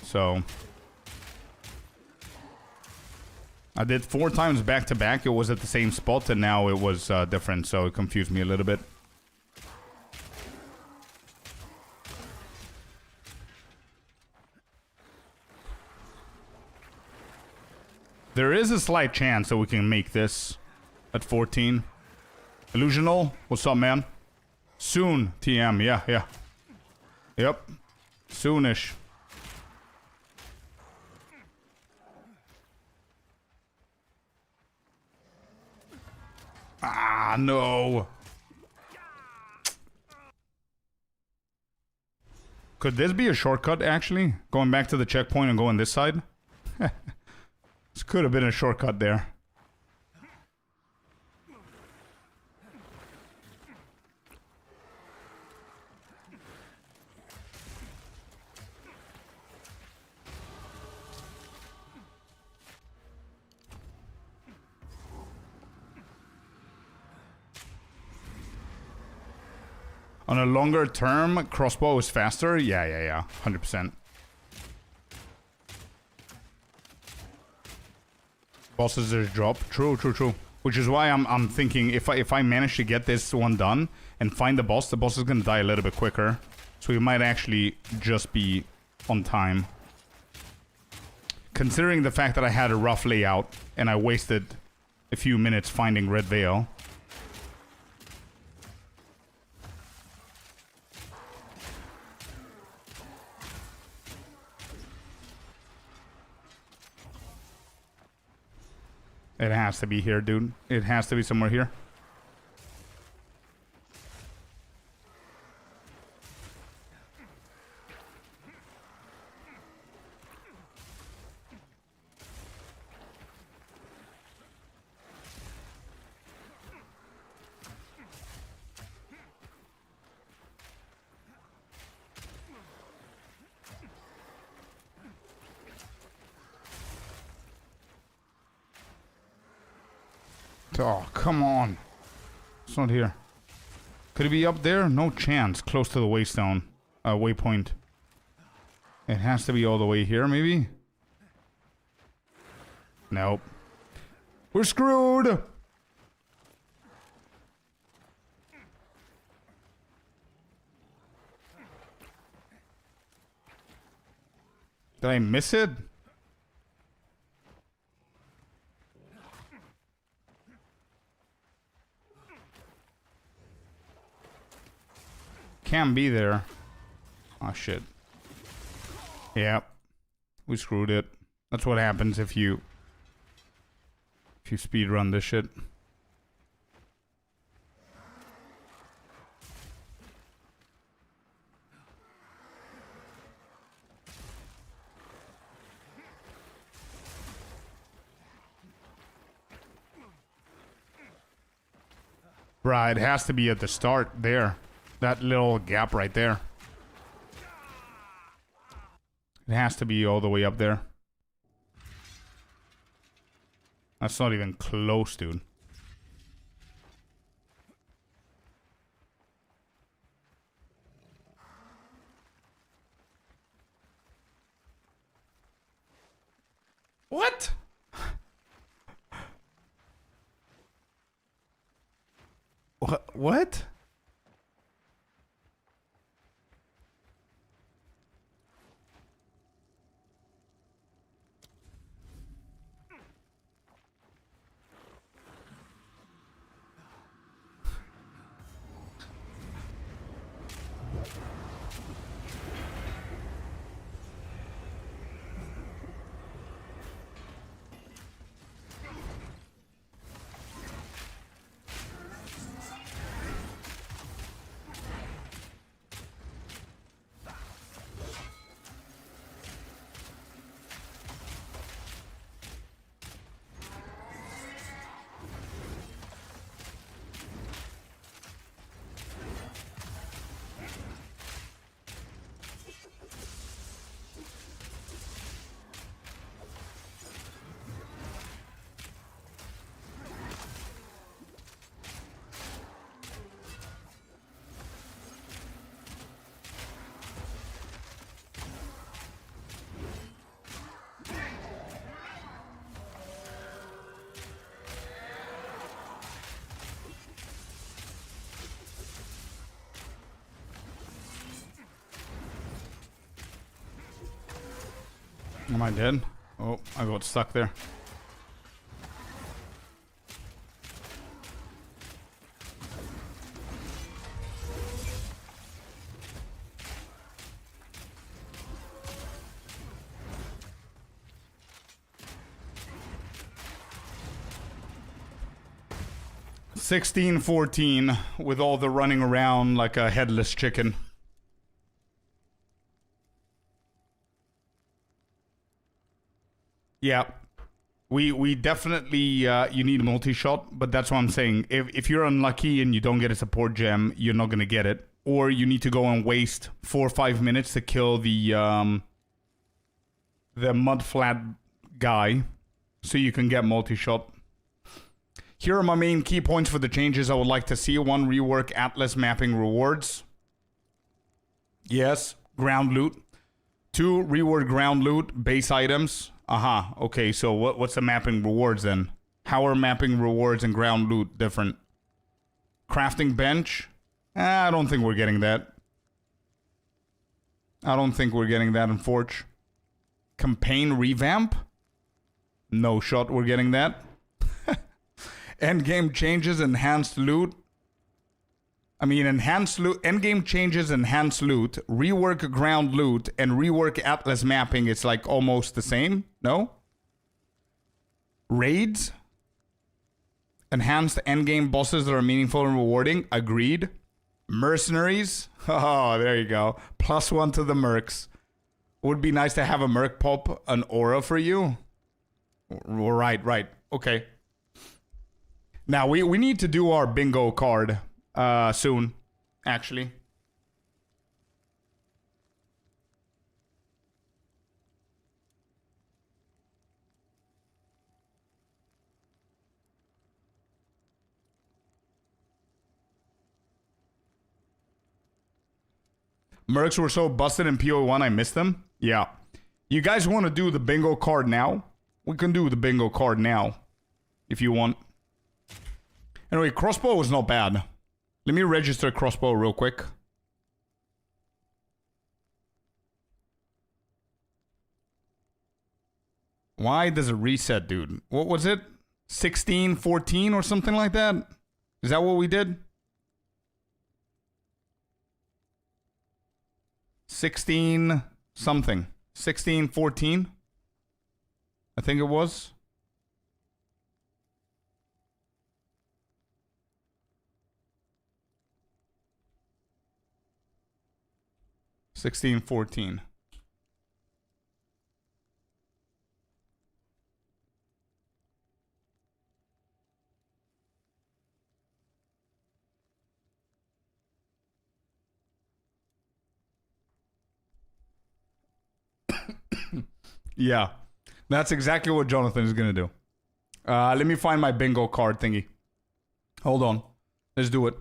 So I did 4 times back to back. It was at the same spot, and now it was different, so it confused me a little bit. There is a slight chance that we can make this at 14. Illusional, what's up, man? Soon, TM, yeah. Yep, soonish. Ah, no. Could this be a shortcut, actually? Going back to the checkpoint and going this side? This could have been a shortcut there. On a longer term, crossbow is faster? Yeah. 100%. Bosses just drop. True. Which is why I'm thinking if I manage to get this one done and find the boss is gonna die a little bit quicker. So we might actually just be on time. Considering the fact that I had a rough layout and I wasted a few minutes finding Red Veil. It has to be here, dude. It has to be somewhere here. Oh, come on. It's not here. Could it be up there? No chance. Close to the waystone. Waypoint. It has to be all the way here, maybe? Nope. We're screwed! Did I miss it? Can't be there. Oh shit. Yep. We screwed it. That's what happens if you speed run this shit. Right, it has to be at the start there. That little gap right there. It has to be all the way up there. That's not even close, dude. What? What? Am I dead? Oh, I got stuck there. $16-14 with all the running around like a headless chicken. Yeah. We definitely, you need multi-shot, but that's what I'm saying. If you're unlucky and you don't get a support gem, you're not going to get it. Or you need to go and waste 4 or 5 minutes to kill the mudflat guy so you can get multi-shot. Here are my main key points for the changes I would like to see. 1, rework Atlas mapping rewards. Yes, ground loot. 2, reward ground loot, base items. Aha, okay, so what's the mapping rewards then? How are mapping rewards and ground loot different? Crafting bench? I don't think we're getting that. I don't think we're getting that in Forge. Campaign revamp? No shot we're getting that. Endgame changes, enhanced loot. I mean, enhanced loot, endgame changes, enhanced loot, rework ground loot, and rework Atlas mapping. It's like almost the same, no? Raids? Enhanced endgame bosses that are meaningful and rewarding. Agreed. Mercenaries? Oh, there you go. +1 to the mercs. Would be nice to have a merc pop an aura for you. Right. Okay. Now, we need to do our bingo card soon, actually. Mercs were so busted in PO1, I missed them. Yeah. You guys want to do the bingo card now? We can do the bingo card now, if you want. Anyway, crossbow was not bad. Let me register crossbow real quick. Why does it reset, dude? What was it? 16, 14 or something like that? Is that what we did? 16 something. 16, 14? I think it was. $16, 14. Yeah, that's exactly what Jonathan is gonna do. Let me find my bingo card thingy. Hold on. Let's do it.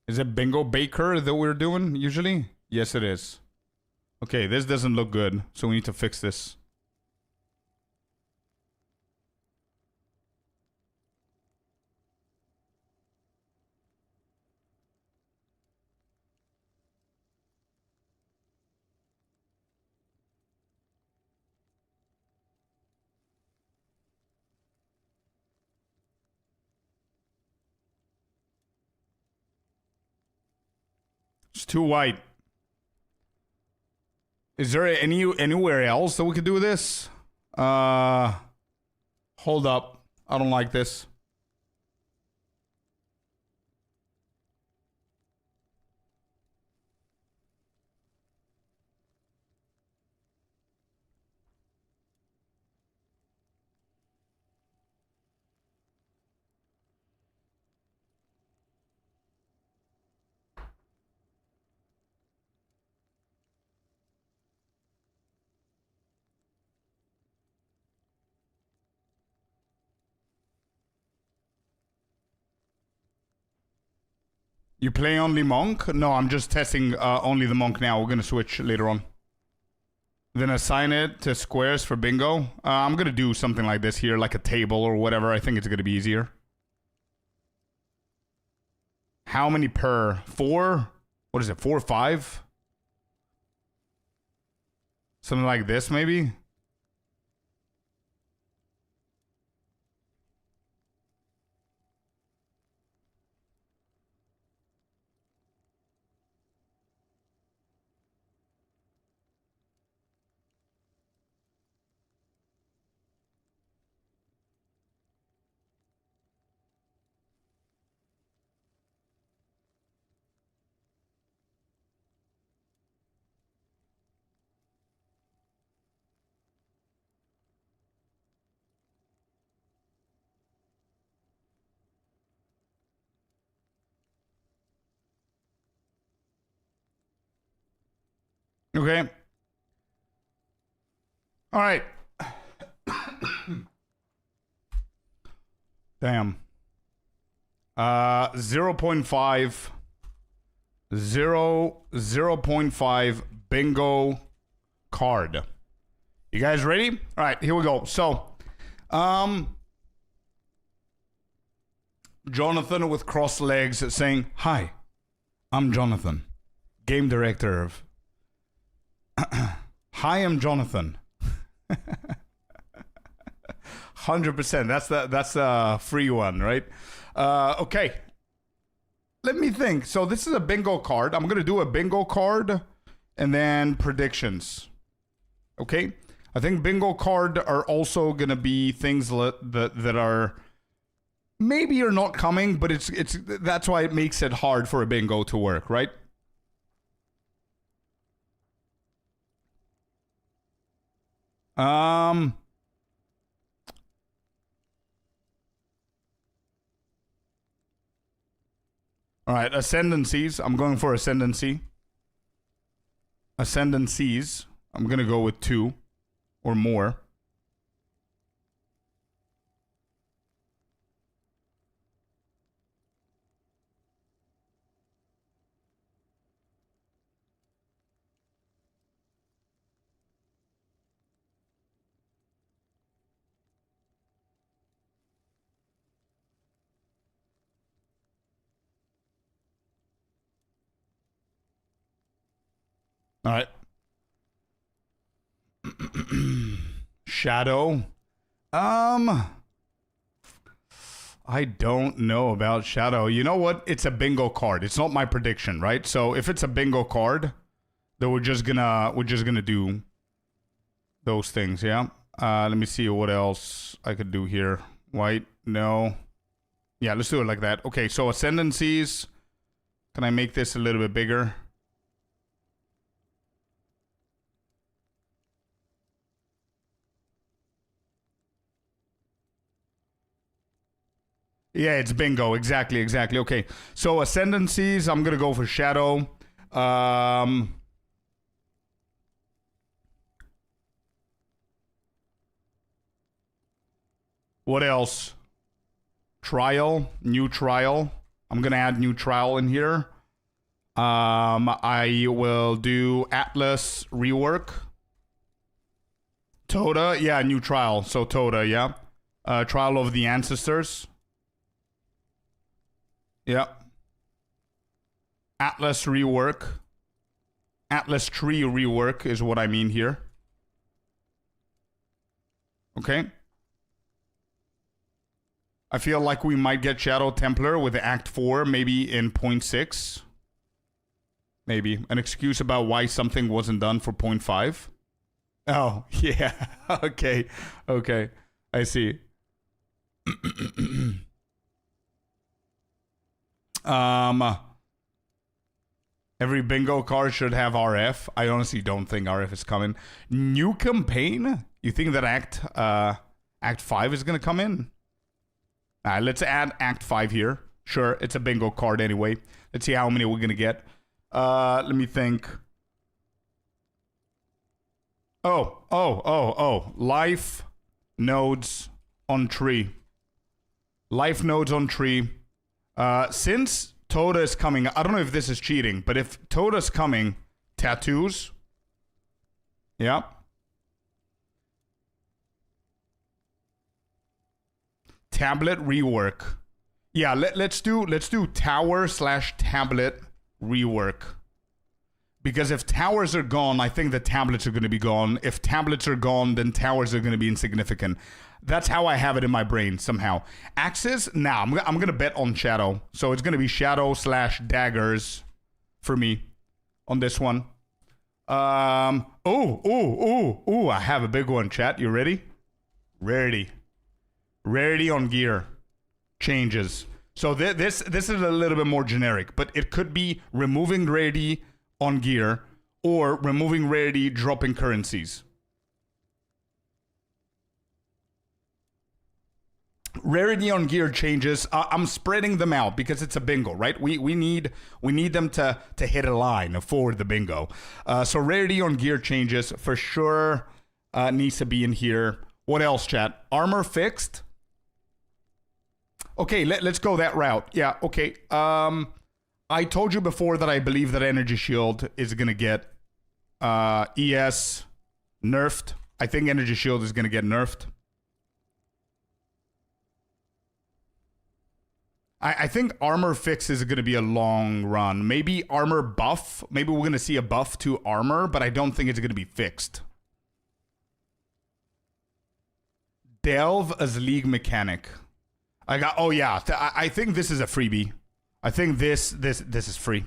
Is it Bingo Baker that we're doing usually? Yes, it is. Okay, this doesn't look good, so we need to fix this. It's too white. Is there anywhere else that we could do this? Hold up. I don't like this. You play only Monk? No, I'm just testing only the Monk now. We're going to switch later on. Then assign it to squares for bingo. I'm going to do something like this here, like a table or whatever. I think it's going to be easier. How many per? 4? What is it? 4 or 5? Something like this, maybe? Okay. All right. Damn. 0.5. 0.5 bingo card. You guys ready? All right, here we go. So, Jonathan with crossed legs saying, "Hi, I'm Jonathan, game director of..." Hi, I'm Jonathan. 100%. That's a free one, right? Okay. Let me think. So this is a bingo card. I'm gonna do a bingo card and then predictions. Okay. I think bingo card are also gonna be things that are maybe are not coming, but it's that's why it makes it hard for a bingo to work, right? All right, ascendancies. I'm going for ascendancy. Ascendancies. I'm gonna go with 2 or more. All right. Shadow. I don't know about Shadow. You know what? It's a bingo card. It's not my prediction, right? So if it's a bingo card, then we're just gonna do those things, yeah? Let me see what else I could do here. White, no. Yeah, let's do it like that. Okay, so ascendancies. Can I make this a little bit bigger? Yeah, it's bingo. Exactly. Okay, so ascendancies, I'm gonna go for Shadow. What else? Trial, new trial. I'm gonna add new trial in here. I will do Atlas rework. Toda, yeah, new trial. So Toda, yeah. Trial of the Ancestors. Yeah. Atlas rework. Atlas tree rework is what I mean here. Okay. I feel like we might get Shadow Templar with Act 4, maybe in 0.6. Maybe. An excuse about why something wasn't done for 0.5. Oh, yeah. Okay. I see. Every bingo card should have RF. I honestly don't think RF is coming. New campaign? You think that Act 5 is gonna come in? Let's add Act 5 here. Sure, it's a bingo card anyway. Let's see how many we're gonna get. Let me think. Oh. Life nodes on tree. Life nodes on tree. Since Toda is coming, I don't know if this is cheating, but if Toda's coming, tattoos. Yeah. Tablet rework. Yeah, let's do tower/tablet rework. Because if towers are gone, I think the tablets are going to be gone. If tablets are gone, then towers are going to be insignificant. That's how I have it in my brain somehow. Axes? Nah, I'm going to bet on Shadow. So it's going to be Shadow / daggers for me on this one. I have a big one, chat. You ready? Rarity on gear changes. So this is a little bit more generic, but it could be removing rarity on gear or removing rarity dropping currencies. Rarity on gear changes. I'm spreading them out because it's a bingo, right? We need them to hit a line for the bingo. So rarity on gear changes for sure needs to be in here. What else, chat? Armor fixed. Okay, let's go that route. Yeah, okay. I told you before that I believe that Energy Shield is going to get ES nerfed. I think Energy Shield is going to get nerfed. I think armor fix is going to be a long run. Maybe armor buff. Maybe we're going to see a buff to armor, but I don't think it's going to be fixed. Delve as league mechanic. I think this is a freebie. I think this is free.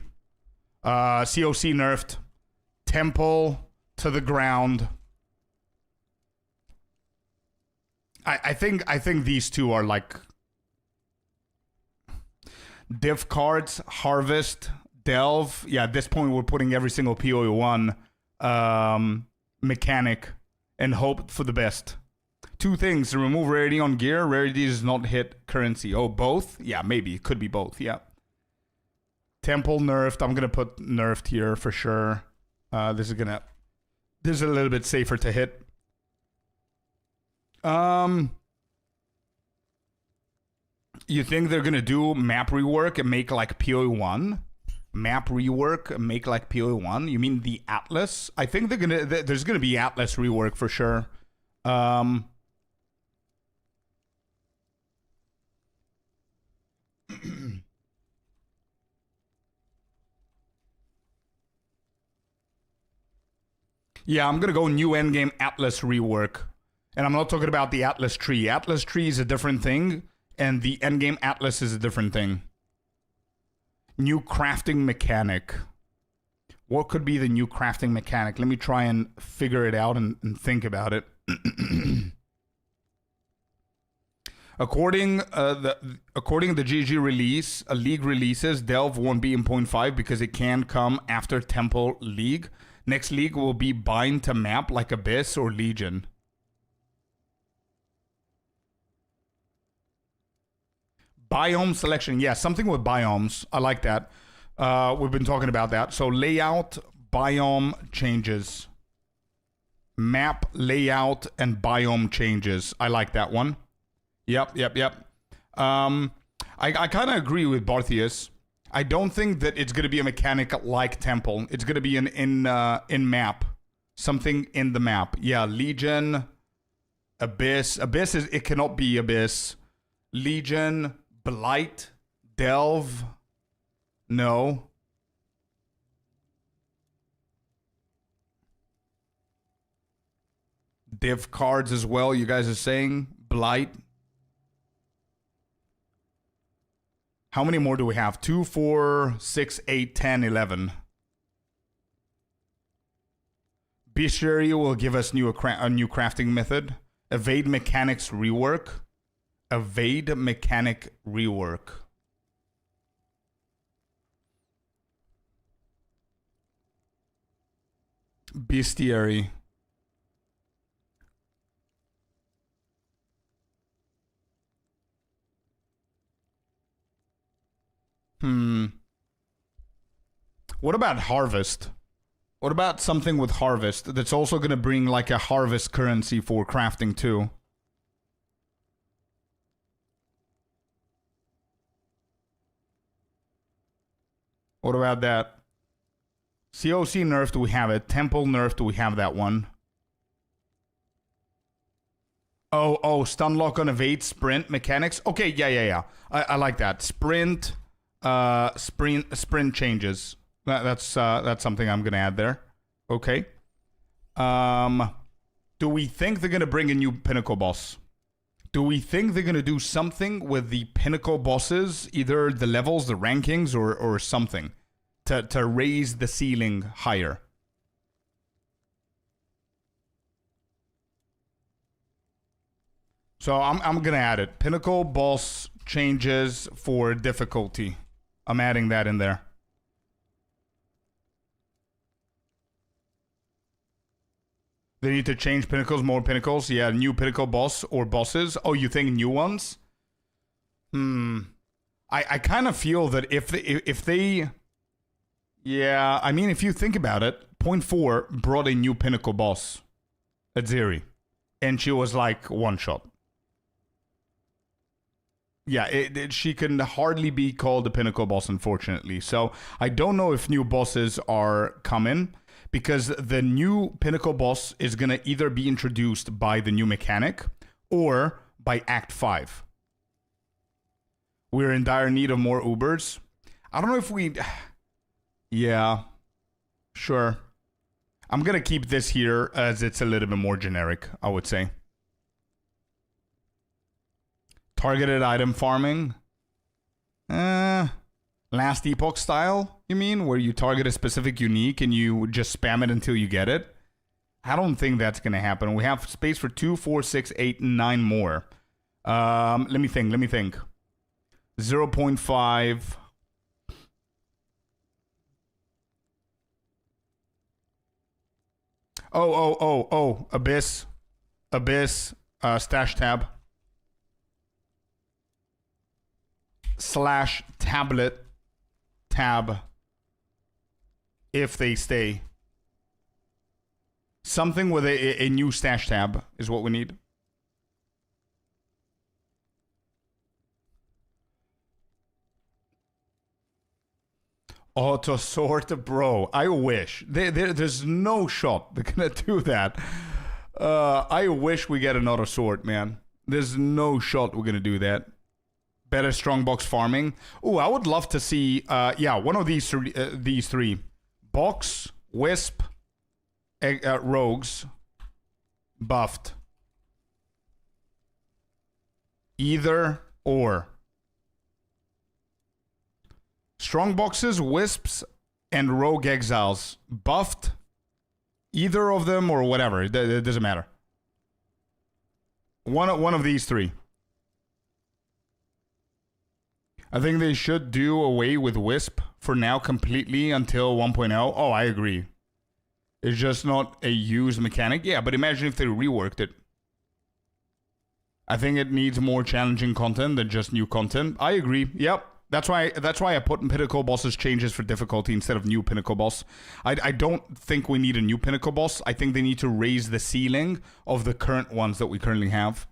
COC nerfed. Temple to the ground. I think these two are like div cards, harvest, delve. Yeah, at this point we're putting every single PoE1 mechanic and hope for the best. Two things: to remove rarity on gear. Rarity does not hit currency. Oh, both? Yeah, maybe. It could be both, yeah. Temple nerfed. I'm going to put nerfed here for sure. This is a little bit safer to hit. You think they're going to do map rework and make like PoE1? Map rework and make like PoE1? You mean the Atlas? I think there's going to be Atlas rework for sure. Yeah, I'm going to go new endgame Atlas rework. And I'm not talking about the Atlas tree. Atlas tree is a different thing, and the endgame Atlas is a different thing. New crafting mechanic. What could be the new crafting mechanic? Let me try and figure it out and think about it. According to the GG release, League releases, Delve won't be in 0.5 because it can come after Temple League. Next League will be bind to map like Abyss or Legion. Biome selection. Yeah, something with biomes. I like that. We've been talking about that. So layout, biome changes. Map, layout, and biome changes. I like that one. Yep. I kind of agree with Barthius. I don't think that it's going to be a mechanic like Temple. It's going to be in map. Something in the map. Yeah, Legion, Abyss. It cannot be Abyss. Legion, Blight, Delve. No. Div cards as well, you guys are saying. Blight. How many more do we have? 2, 4, 6, 8, 10, 11. Bestiary will give us a new crafting method. Evade mechanics rework. Evade mechanic rework. Bestiary. What about harvest? What about something with harvest that's also going to bring like a harvest currency for crafting too? What about that? COC nerfed, we have it. Temple nerfed, we have that one. Oh, stun lock on evade, sprint mechanics. Okay, yeah. I like that. Sprint changes. That's something I'm gonna add there. Okay. Do we think they're gonna bring a new pinnacle boss? Do we think they're gonna do something with the pinnacle bosses, either the levels, the rankings, or something, to raise the ceiling higher? So I'm gonna add it. Pinnacle boss changes for difficulty. I'm adding that in there. They need to change pinnacles, more pinnacles. Yeah, new pinnacle boss or bosses. Oh, you think new ones? I kind of feel that if they, yeah, I mean, if you think about it, point 4 brought a new pinnacle boss, Azeri, and she was like one shot. Yeah, she can hardly be called a pinnacle boss, unfortunately. So I don't know if new bosses are coming, because the new pinnacle boss is going to either be introduced by the new mechanic or by Act 5. We're in dire need of more Ubers. I don't know if we... Yeah, sure. I'm going to keep this here as it's a little bit more generic, I would say. Targeted item farming. Last Epoch style, you mean? Where you target a specific unique and you just spam it until you get it? I don't think that's going to happen. We have space for 2, 4, 6, 8, 9 more. Let me think. 0.5. Oh. Abyss. Stash tab. / tablet tab if they stay. Something with a new stash tab is what we need. Auto sort, bro. I wish. There's no shot they're gonna do that. I wish we get an auto sort, man. There's no shot we're gonna do that. Better strongbox farming. Oh, I would love to see, one of these three. Box, Wisp, Rogues, buffed. Either or. Strongboxes, Wisps, and Rogue Exiles. Buffed. Either of them or whatever. It doesn't matter. One of these three. I think they should do away with Wisp for now completely until 1.0. Oh, I agree. It's just not a used mechanic. Yeah, but imagine if they reworked it. I think it needs more challenging content than just new content. I agree. Yep. That's why I put in pinnacle bosses changes for difficulty instead of new pinnacle boss. I don't think we need a new pinnacle boss. I think they need to raise the ceiling of the current ones that we currently have.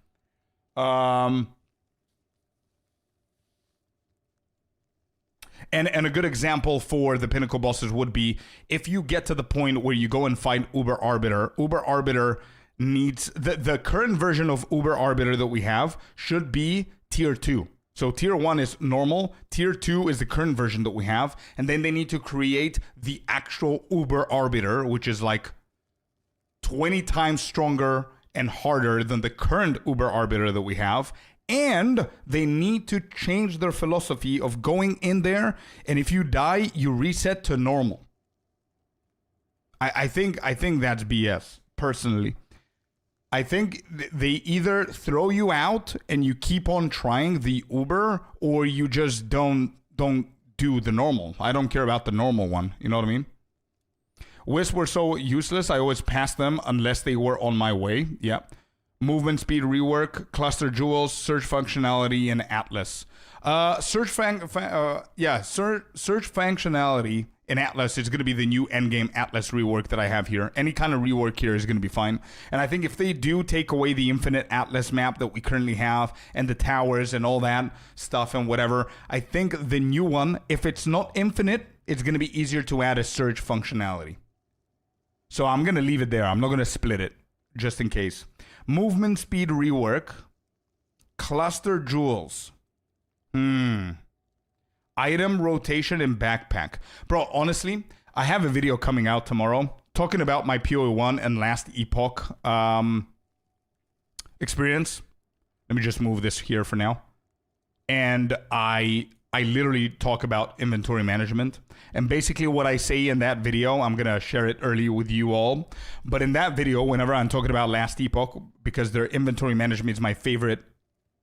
And a good example for the pinnacle bosses would be if you get to the point where you go and find Uber Arbiter. Uber Arbiter needs... The current version of Uber Arbiter that we have should be tier 2. So tier 1 is normal. Tier 2 is the current version that we have. And then they need to create the actual Uber Arbiter, which is like 20 times stronger and harder than the current Uber Arbiter that we have. And they need to change their philosophy of going in there, and if you die, you reset to normal. I think that's BS, personally. I think they either throw you out and you keep on trying the Uber, or you just don't do the normal. I don't care about the normal one. You know what I mean? Wisps were so useless, I always passed them unless they were on my way. Yeah. Movement speed rework, cluster jewels, search functionality, and Atlas. Search functionality in Atlas is going to be the new endgame Atlas rework that I have here. Any kind of rework here is going to be fine. And I think if they do take away the infinite Atlas map that we currently have and the towers and all that stuff and whatever, I think the new one, if it's not infinite, it's going to be easier to add a search functionality. So I'm going to leave it there. I'm not going to split it, just in case. Movement speed rework. Cluster jewels. Item rotation in backpack. Bro, honestly, I have a video coming out tomorrow talking about my PoE1 and last epoch experience. Let me just move this here for now. And I literally talk about inventory management. And basically what I say in that video, I'm going to share it early with you all. But in that video, whenever I'm talking about last epoch, because their inventory management is my favorite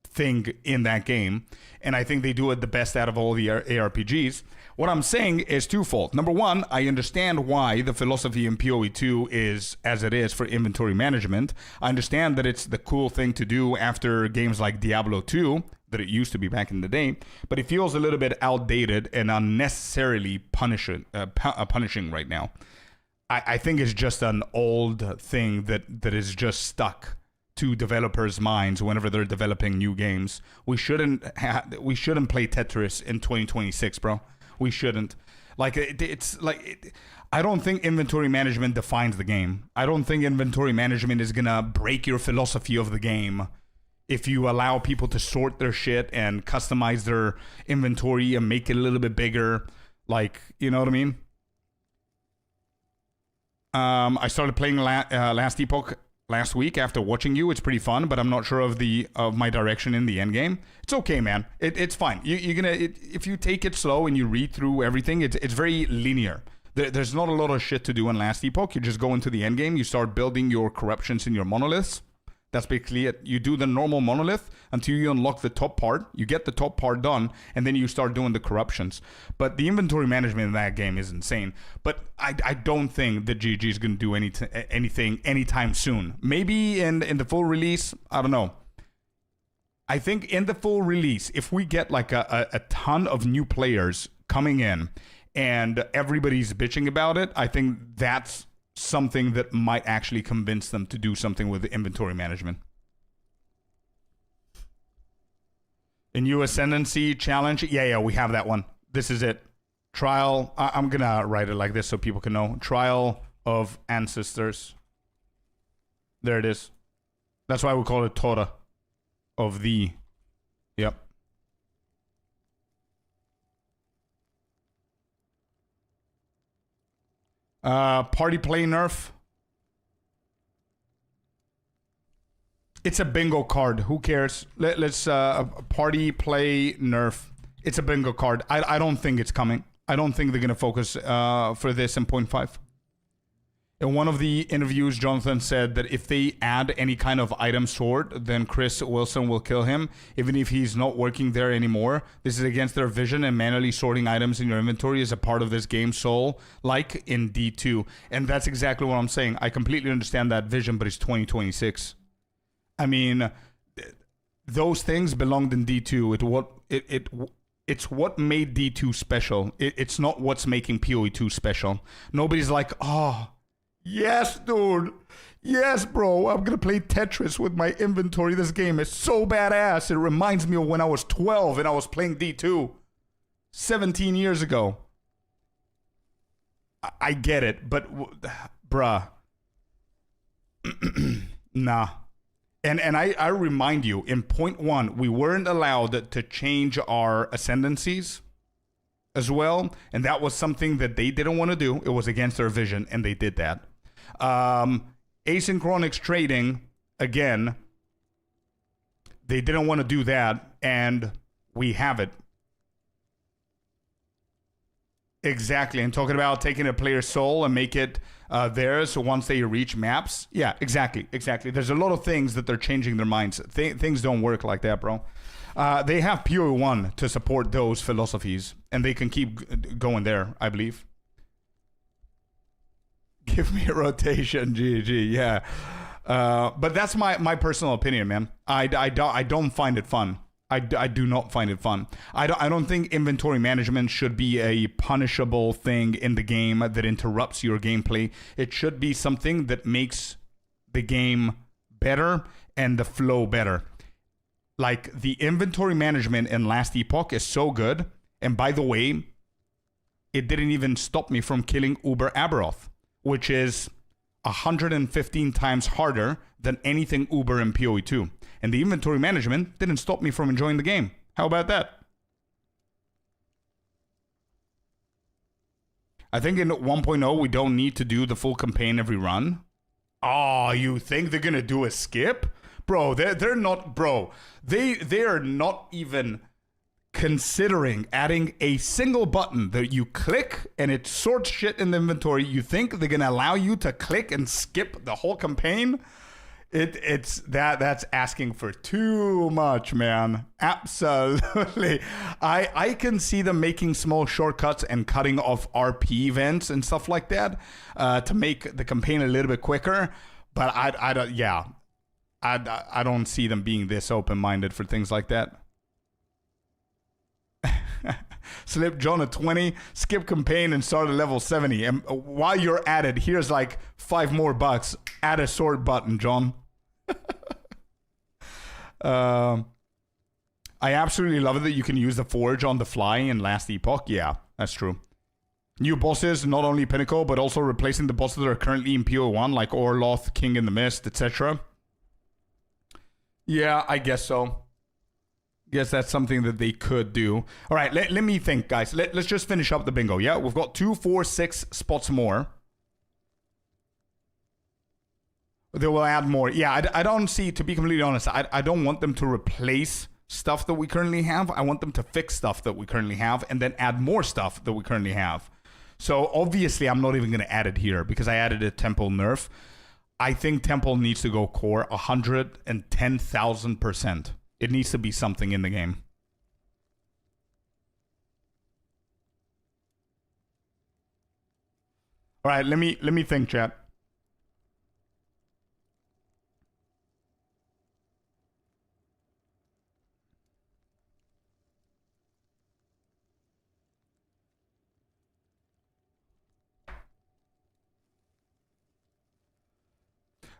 thing in that game, and I think they do it the best out of all the ARPGs, what I'm saying is twofold. Number one, I understand why the philosophy in PoE2 is as it is for inventory management. I understand that it's the cool thing to do after games like Diablo 2, that it used to be back in the day, but it feels a little bit outdated and unnecessarily punishing right now. I think it's just an old thing that is just stuck to developers' minds whenever they're developing new games. We shouldn't play Tetris in 2026, bro. We shouldn't. Like I don't think inventory management defines the game. I don't think inventory management is gonna break your philosophy of the game if you allow people to sort their shit and customize their inventory and make it a little bit bigger. Like, you know what I mean? I started playing Last Epoch last week after watching you. It's pretty fun, but I'm not sure of my direction in the end game. It's okay, man. It's fine. If you take it slow and you read through everything, it's very linear. There's not a lot of shit to do in Last Epoch. You just go into the end game. You start building your corruptions in your monoliths. That's basically it. You do the normal monolith until you unlock the top part. You get the top part done, and then you start doing the corruptions. But the inventory management in that game is insane. But I don't think that GG is going to do anything anytime soon. Maybe in the full release, I don't know. I think in the full release, if we get like a ton of new players coming in and everybody's bitching about it, I think that's something that might actually convince them to do something with the inventory management. A new Ascendancy challenge. Yeah, we have that one. This is it. Trial. I'm going to write it like this so people can know. Trial of Ancestors. There it is. That's why we call it Tora. Of the. Yep. Party play nerf. It's a bingo card. Who cares? Let's party play nerf. It's a bingo card. I don't think it's coming. I don't think they're gonna focus for this in 0.5. In one of the interviews, Jonathan said that if they add any kind of item sort, then Chris Wilson will kill him, even if he's not working there anymore. This is against their vision, and manually sorting items in your inventory is a part of this game's soul, like in D2. And that's exactly what I'm saying. I completely understand that vision, but it's 2026. I mean, those things belonged in D2. It's what made D2 special. It's not what's making PoE2 special. Nobody's like, oh, yes, dude. Yes, bro. I'm going to play Tetris with my inventory. This game is so badass. It reminds me of when I was 12 and I was playing D2 17 years ago. I get it, but bruh. Nah. And I remind you, in 0.1, we weren't allowed to change our ascendancies as well. And that was something that they didn't want to do. It was against their vision, and they did that. Asynchronous trading, again, they didn't want to do that, and we have it. Exactly. And talking about taking a player's soul and make it theirs once they reach maps. Yeah, exactly. There's a lot of things that they're changing their minds. Things don't work like that, bro. They have PoE1 to support those philosophies, and they can keep going there, I believe. Give me a rotation, GG, yeah. But that's my personal opinion, man. I don't find it fun. I do not find it fun. I don't think inventory management should be a punishable thing in the game that interrupts your gameplay. It should be something that makes the game better and the flow better. Like, the inventory management in Last Epoch is so good. And by the way, it didn't even stop me from killing Uber Aberoth, which is 115 times harder than anything Uber in PoE2. And the inventory management didn't stop me from enjoying the game. How about that? I think in 1.0 we don't need to do the full campaign every run. Oh, you think they're gonna do a skip? Bro, they're not, bro. They are not even considering adding a single button that you click and it sorts shit in the inventory. You think they're gonna allow you to click and skip the whole campaign? That's asking for too much, man. Absolutely. I can see them making small shortcuts and cutting off RP events and stuff like that to make the campaign a little bit quicker. But I don't see them being this open-minded for things like that. Slip John a 20, skip campaign and start at level 70. And while you're at it, here's like $5 more. Add a sword button, John. I absolutely love it that you can use the forge on the fly in Last Epoch. Yeah, that's true. New bosses, not only Pinnacle, but also replacing the bosses that are currently in PO1, like Orloth, King in the Mist, etc. Yeah, I guess so. Guess that's something that they could do. All right, let me think, guys. Let's just finish up the bingo. Yeah, we've got 2, 4, 6 spots more. They will add more. Yeah, I don't see, to be completely honest, I don't want them to replace stuff that we currently have. I want them to fix stuff that we currently have and then add more stuff that we currently have. So obviously, I'm not even going to add it here because I added a Temple nerf. I think Temple needs to go core 110,000%. It needs to be something in the game. All right, let me think, chat.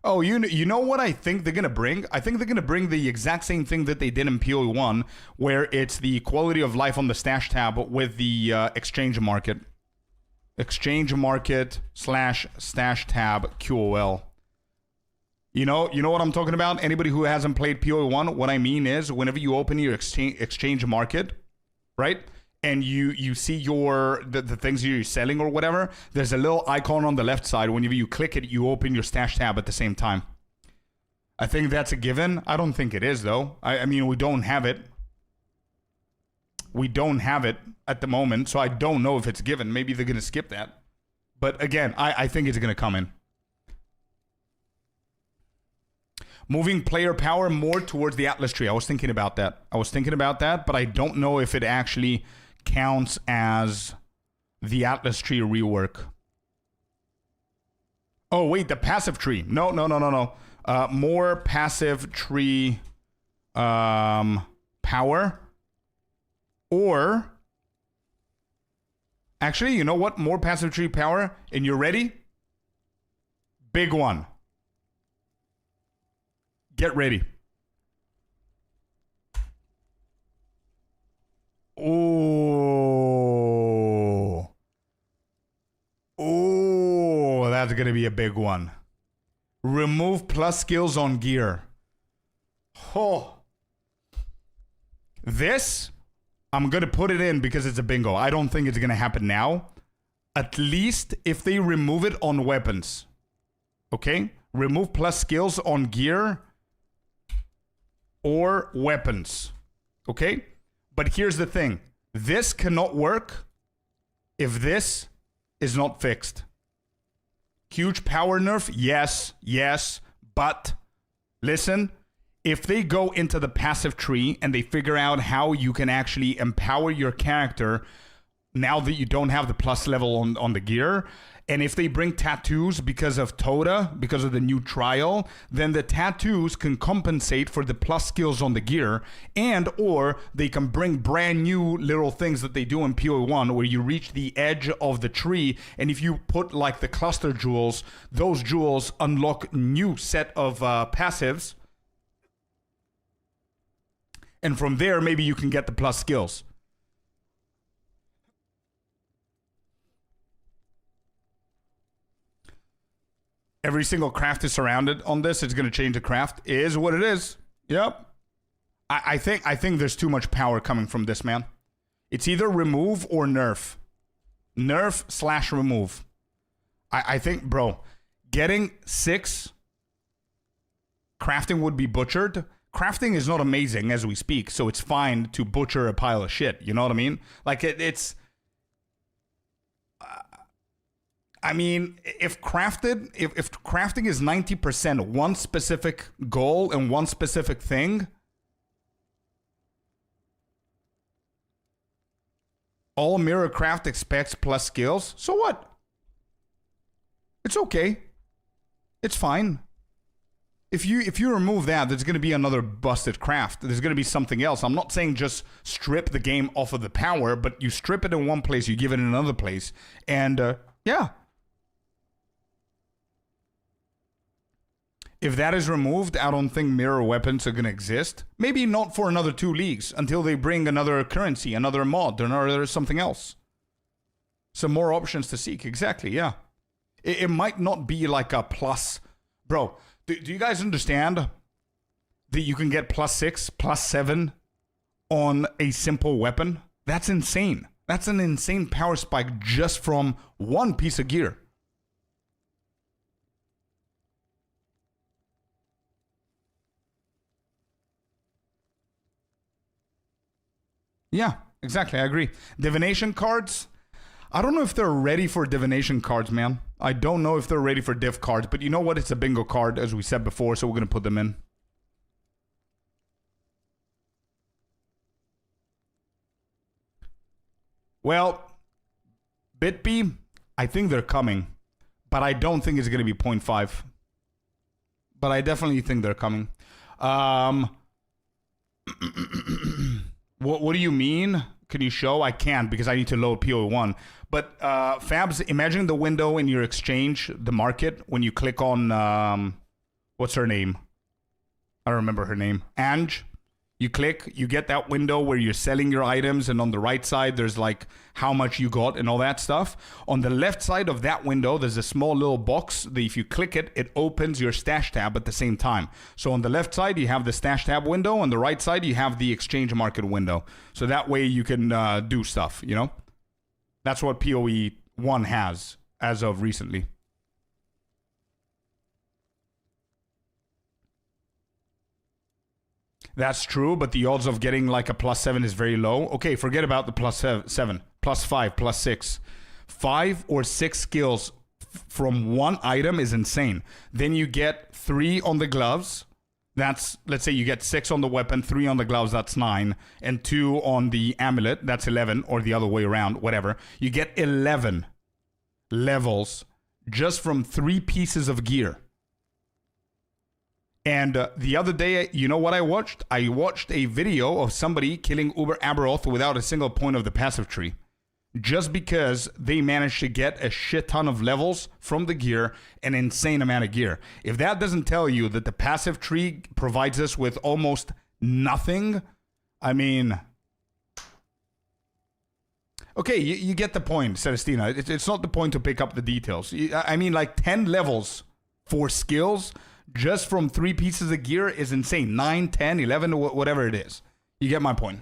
Oh, you know what I think they're going to bring? I think they're going to bring the exact same thing that they did in PoE1, where it's the quality of life on the stash tab with the exchange market. Exchange market / stash tab QOL. You know what I'm talking about? Anybody who hasn't played PoE1, what I mean is whenever you open your exchange market, right? And you see the things you're selling or whatever, there's a little icon on the left side. Whenever you click it, you open your stash tab at the same time. I think that's a given. I don't think it is, though. I mean, we don't have it. We don't have it at the moment, so I don't know if it's given. Maybe they're going to skip that. But again, I think it's going to come in. Moving player power more towards the Atlas tree. I was thinking about that. But I don't know if it actually counts as the Atlas tree rework. Oh, wait, the passive tree. No. More passive tree power. Or, actually, you know what? More passive tree power. And you're ready? Big one. Get ready. Oh, that's going to be a big one. Remove plus skills on gear. Oh. This, I'm going to put it in because it's a bingo. I don't think it's going to happen now. At least if they remove it on weapons. Okay? Remove plus skills on gear or weapons. Okay? But here's the thing. This cannot work if this is not fixed. Huge power nerf? Yes. But listen, if they go into the passive tree and they figure out how you can actually empower your character now that you don't have the plus level on the gear, and if they bring tattoos because of Toda, because of the new trial, then the tattoos can compensate for the plus skills on the gear, and or they can bring brand new little things that they do in PoE1 where you reach the edge of the tree, and if you put like the cluster jewels, those jewels unlock new set of passives, and from there maybe you can get the plus skills. Every single craft is surrounded on this. It's going to change the craft. It is what it is. Yep. I think there's too much power coming from this, man. It's either remove or nerf. nerf / remove. I think, bro, getting 6 crafting would be butchered. Crafting is not amazing as we speak, so it's fine to butcher a pile of shit. You know what I mean? Like, it's... I mean, if crafting is 90% one specific goal and one specific thing, all mirror craft expects plus skills, so what? It's okay. It's fine. If you remove that, there's going to be another busted craft. There's going to be something else. I'm not saying just strip the game off of the power, but you strip it in one place, you give it in another place, and yeah. If that is removed, I don't think mirror weapons are going to exist. Maybe not for another 2 leagues until they bring another currency, another mod, or something else. Some more options to seek. Exactly, yeah. It might not be like a plus. Bro, do you guys understand that you can get +6, +7 on a simple weapon? That's insane. That's an insane power spike just from one piece of gear. Yeah, exactly. I agree. Divination cards. I don't know if they're ready for divination cards, man. I don't know if they're ready for div cards, but you know what? It's a bingo card, as we said before, so we're going to put them in. Well, BitB, I think they're coming, but I don't think it's going to be 0.5. But I definitely think they're coming. What do you mean? Can you show? I can't because I need to load PO1. But Fabs, imagine the window in your exchange, the market, when you click on, what's her name? I don't remember her name. Ange. You click, you get that window where you're selling your items, and on the right side, there's like how much you got and all that stuff. On the left side of that window, there's a small little box that if you click it, it opens your stash tab at the same time. So on the left side, you have the stash tab window. On the right side, you have the exchange market window. So that way you can do stuff, you know? That's what PoE 1 has as of recently. That's true, but the odds of getting like a +7 is very low. Okay, forget about the +7. +5, +6. 5 or 6 skills from one item is insane. Then you get 3 on the gloves. That's, let's say you get 6 on the weapon, 3 on the gloves, that's 9. And 2 on the amulet, that's 11, or the other way around, whatever. You get 11 levels just from 3 pieces of gear. And the other day, you know what I watched? I watched a video of somebody killing Uber Aberoth without a single point of the passive tree. Just because they managed to get a shit ton of levels from the gear, an insane amount of gear. If that doesn't tell you that the passive tree provides us with almost nothing, I mean... Okay, you get the point, Celestina. It's not the point to pick up the details. I mean, like 10 levels for skills... just from 3 pieces of gear is insane. 9, 10, 11, whatever it is. You get my point.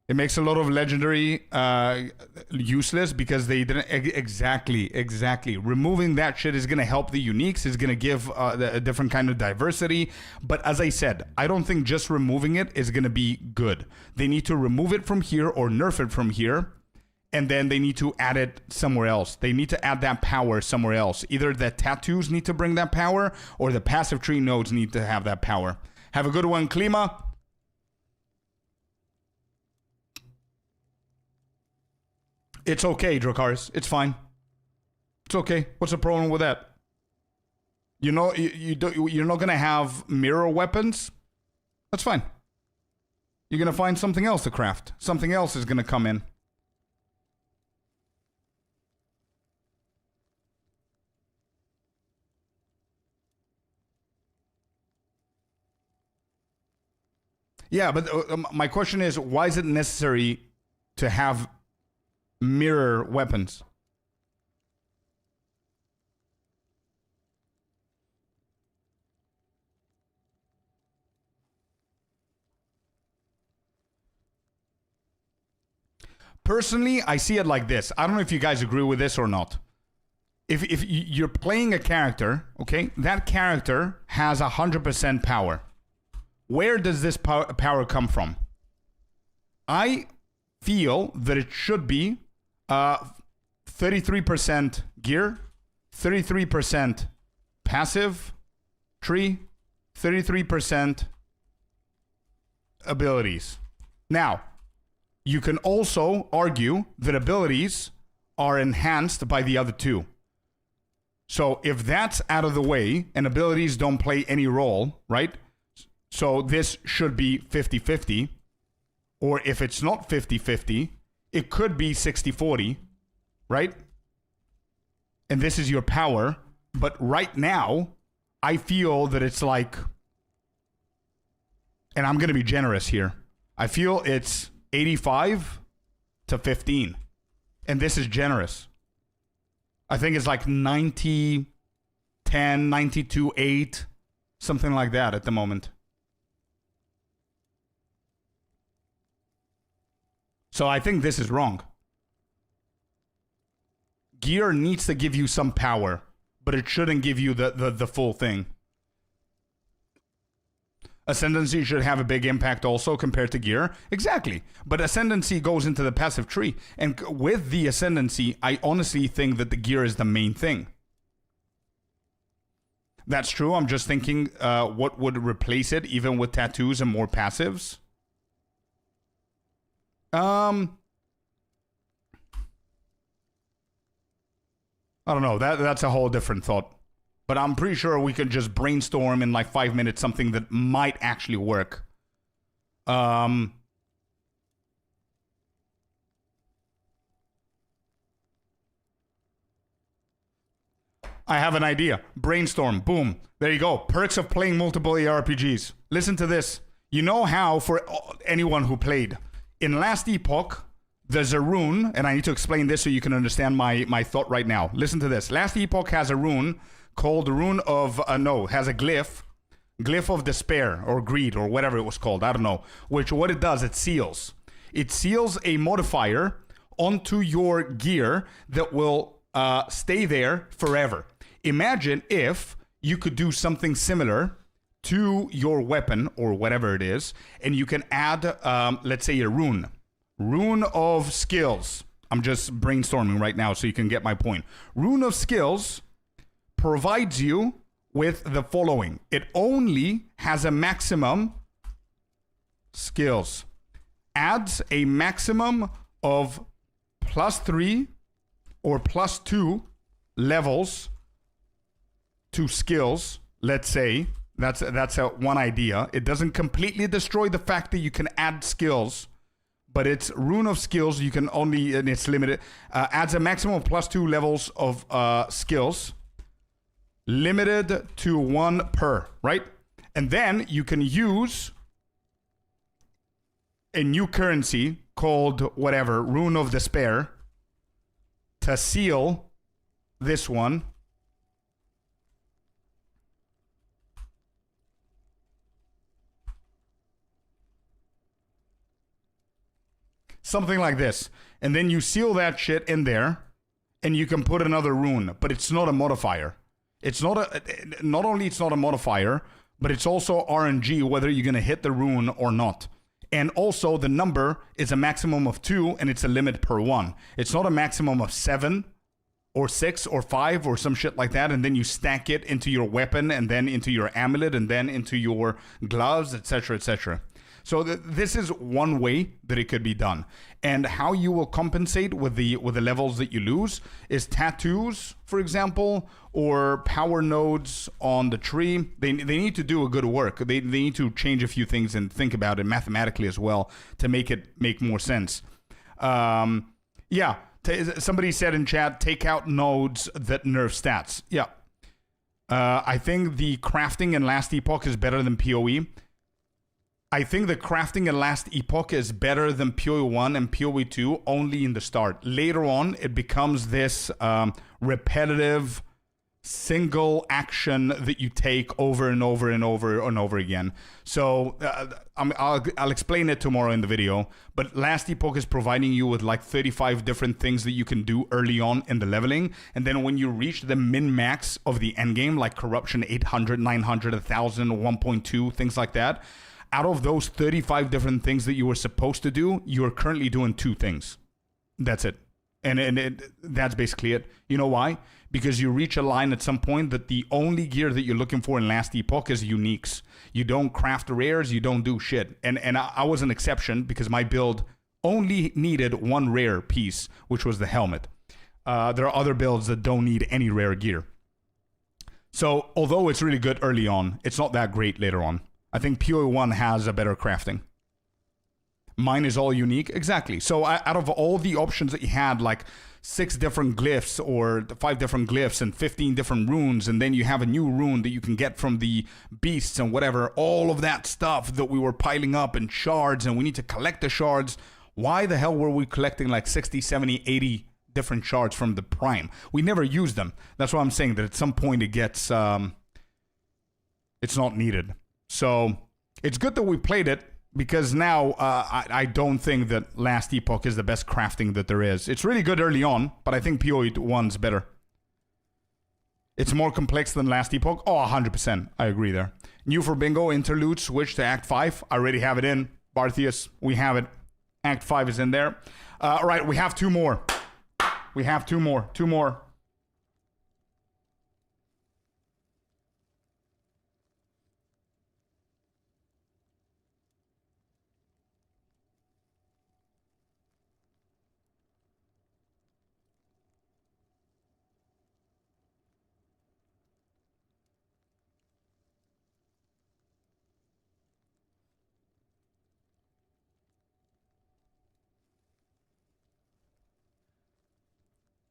It makes a lot of legendary useless because they didn't... Exactly. Removing that shit is going to help the uniques. It's going to give a different kind of diversity. But as I said, I don't think just removing it is going to be good. They need to remove it from here or nerf it from here. And then they need to add it somewhere else. They need to add that power somewhere else. Either the tattoos need to bring that power, or the passive tree nodes need to have that power. Have a good one, Klima. It's okay, Dracarys. It's fine. It's okay. What's the problem with that? You know, you're not gonna have mirror weapons. That's fine. You're gonna find something else to craft. Something else is gonna come in. Yeah, but my question is, why is it necessary to have mirror weapons? Personally, I see it like this. I don't know if you guys agree with this or not. If you're playing a character, okay, that character has 100% power. Where does this power come from? I feel that it should be 33% gear, 33% passive tree, 33% abilities. Now, you can also argue that abilities are enhanced by the other two. So if that's out of the way and abilities don't play any role, right? So this should be 50-50. Or if it's not 50-50, it could be 60-40, right? And this is your power. But right now, I feel that it's like, and I'm going to be generous here, I feel it's 85-15. And this is generous. I think it's like 90-10, 92-8, something like that at the moment. So I think this is wrong. Gear needs to give you some power, but it shouldn't give you the full thing. Ascendancy should have a big impact also compared to gear. Exactly. But Ascendancy goes into the passive tree. And with the Ascendancy, I honestly think that the gear is the main thing. That's true. I'm just thinking what would replace it, even with tattoos and more passives. I don't know. That's a whole different thought. But I'm pretty sure we could just brainstorm in like 5 minutes something that might actually work. I have an idea. Brainstorm. Boom. There you go. Perks of playing multiple ARPGs. Listen to this. You know how, for anyone who played, in Last Epoch, there's a rune, and I need to explain this so you can understand my thought right now. Listen to this. Last Epoch has a rune called the rune of, has a glyph of despair or greed or whatever it was called. I don't know. Which, what it does, it seals. It seals a modifier onto your gear that will stay there forever. Imagine if you could do something similar to your weapon or whatever it is, and you can add, let's say, a rune. Rune of skills. I'm just brainstorming right now so you can get my point. Rune of skills provides you with the following. It only has a maximum skills. Adds a maximum of +3 or +2 levels to skills, let's say. That's one idea. It doesn't completely destroy the fact that you can add skills, but it's rune of skills. You can only, and it's limited, adds a maximum of +2 levels of skills, limited to 1 per, right? And then you can use a new currency called whatever, Rune of Despair, to seal this one. Something like this. And then you seal that shit in there, and you can put another rune, but it's not a modifier. It's not only it's not a modifier, but it's also RNG whether you're going to hit the rune or not. And also the number is a maximum of 2 and it's a limit per 1. It's not a maximum of 7 or 6 or 5 or some shit like that, and then you stack it into your weapon and then into your amulet and then into your gloves, etc., etc. So this is one way that it could be done. And how you will compensate with the levels that you lose is tattoos, for example, or power nodes on the tree. They need to do a good work. They need to change a few things and think about it mathematically as well to make it make more sense. Somebody said in chat, take out nodes that nerf stats. Yeah. I think the crafting in Last Epoch is better than PoE. I think the crafting in Last Epoch is better than PoE 1 and PoE 2 only in the start. Later on, it becomes this repetitive single action that you take over and over and over and over again. So I'll explain it tomorrow in the video, but Last Epoch is providing you with like 35 different things that you can do early on in the leveling, and then when you reach the min-max of the endgame, like Corruption 800, 900, 1000, 1.2, things like that, out of those 35 different things that you were supposed to do, you are currently doing 2 things. That's it. And that's basically it. You know why? Because you reach a line at some point that the only gear that you're looking for in Last Epoch is uniques. You don't craft rares, you don't do shit. And I was an exception because my build only needed 1 rare piece, which was the helmet. There are other builds that don't need any rare gear. So although it's really good early on, it's not that great later on. I think PoE1 has a better crafting. Mine is all unique. Exactly. So out of all the options that you had, like 6 different glyphs or 5 different glyphs and 15 different runes, and then you have a new rune that you can get from the beasts and whatever, all of that stuff that we were piling up in shards, and we need to collect the shards. Why the hell were we collecting like 60, 70, 80 different shards from the Prime? We never used them. That's why I'm saying that at some point it gets, it's not needed. So it's good that we played it, because now I don't think that Last Epoch is the best crafting that there is. It's really good early on, but I think PoE1's better. It's more complex than Last Epoch. Oh, 100%. I agree there. New for bingo, interlude, switch to Act 5. I already have it in. Barthius, we have it. Act 5 is in there. All right, we have 2 more. We have 2 more. 2 more.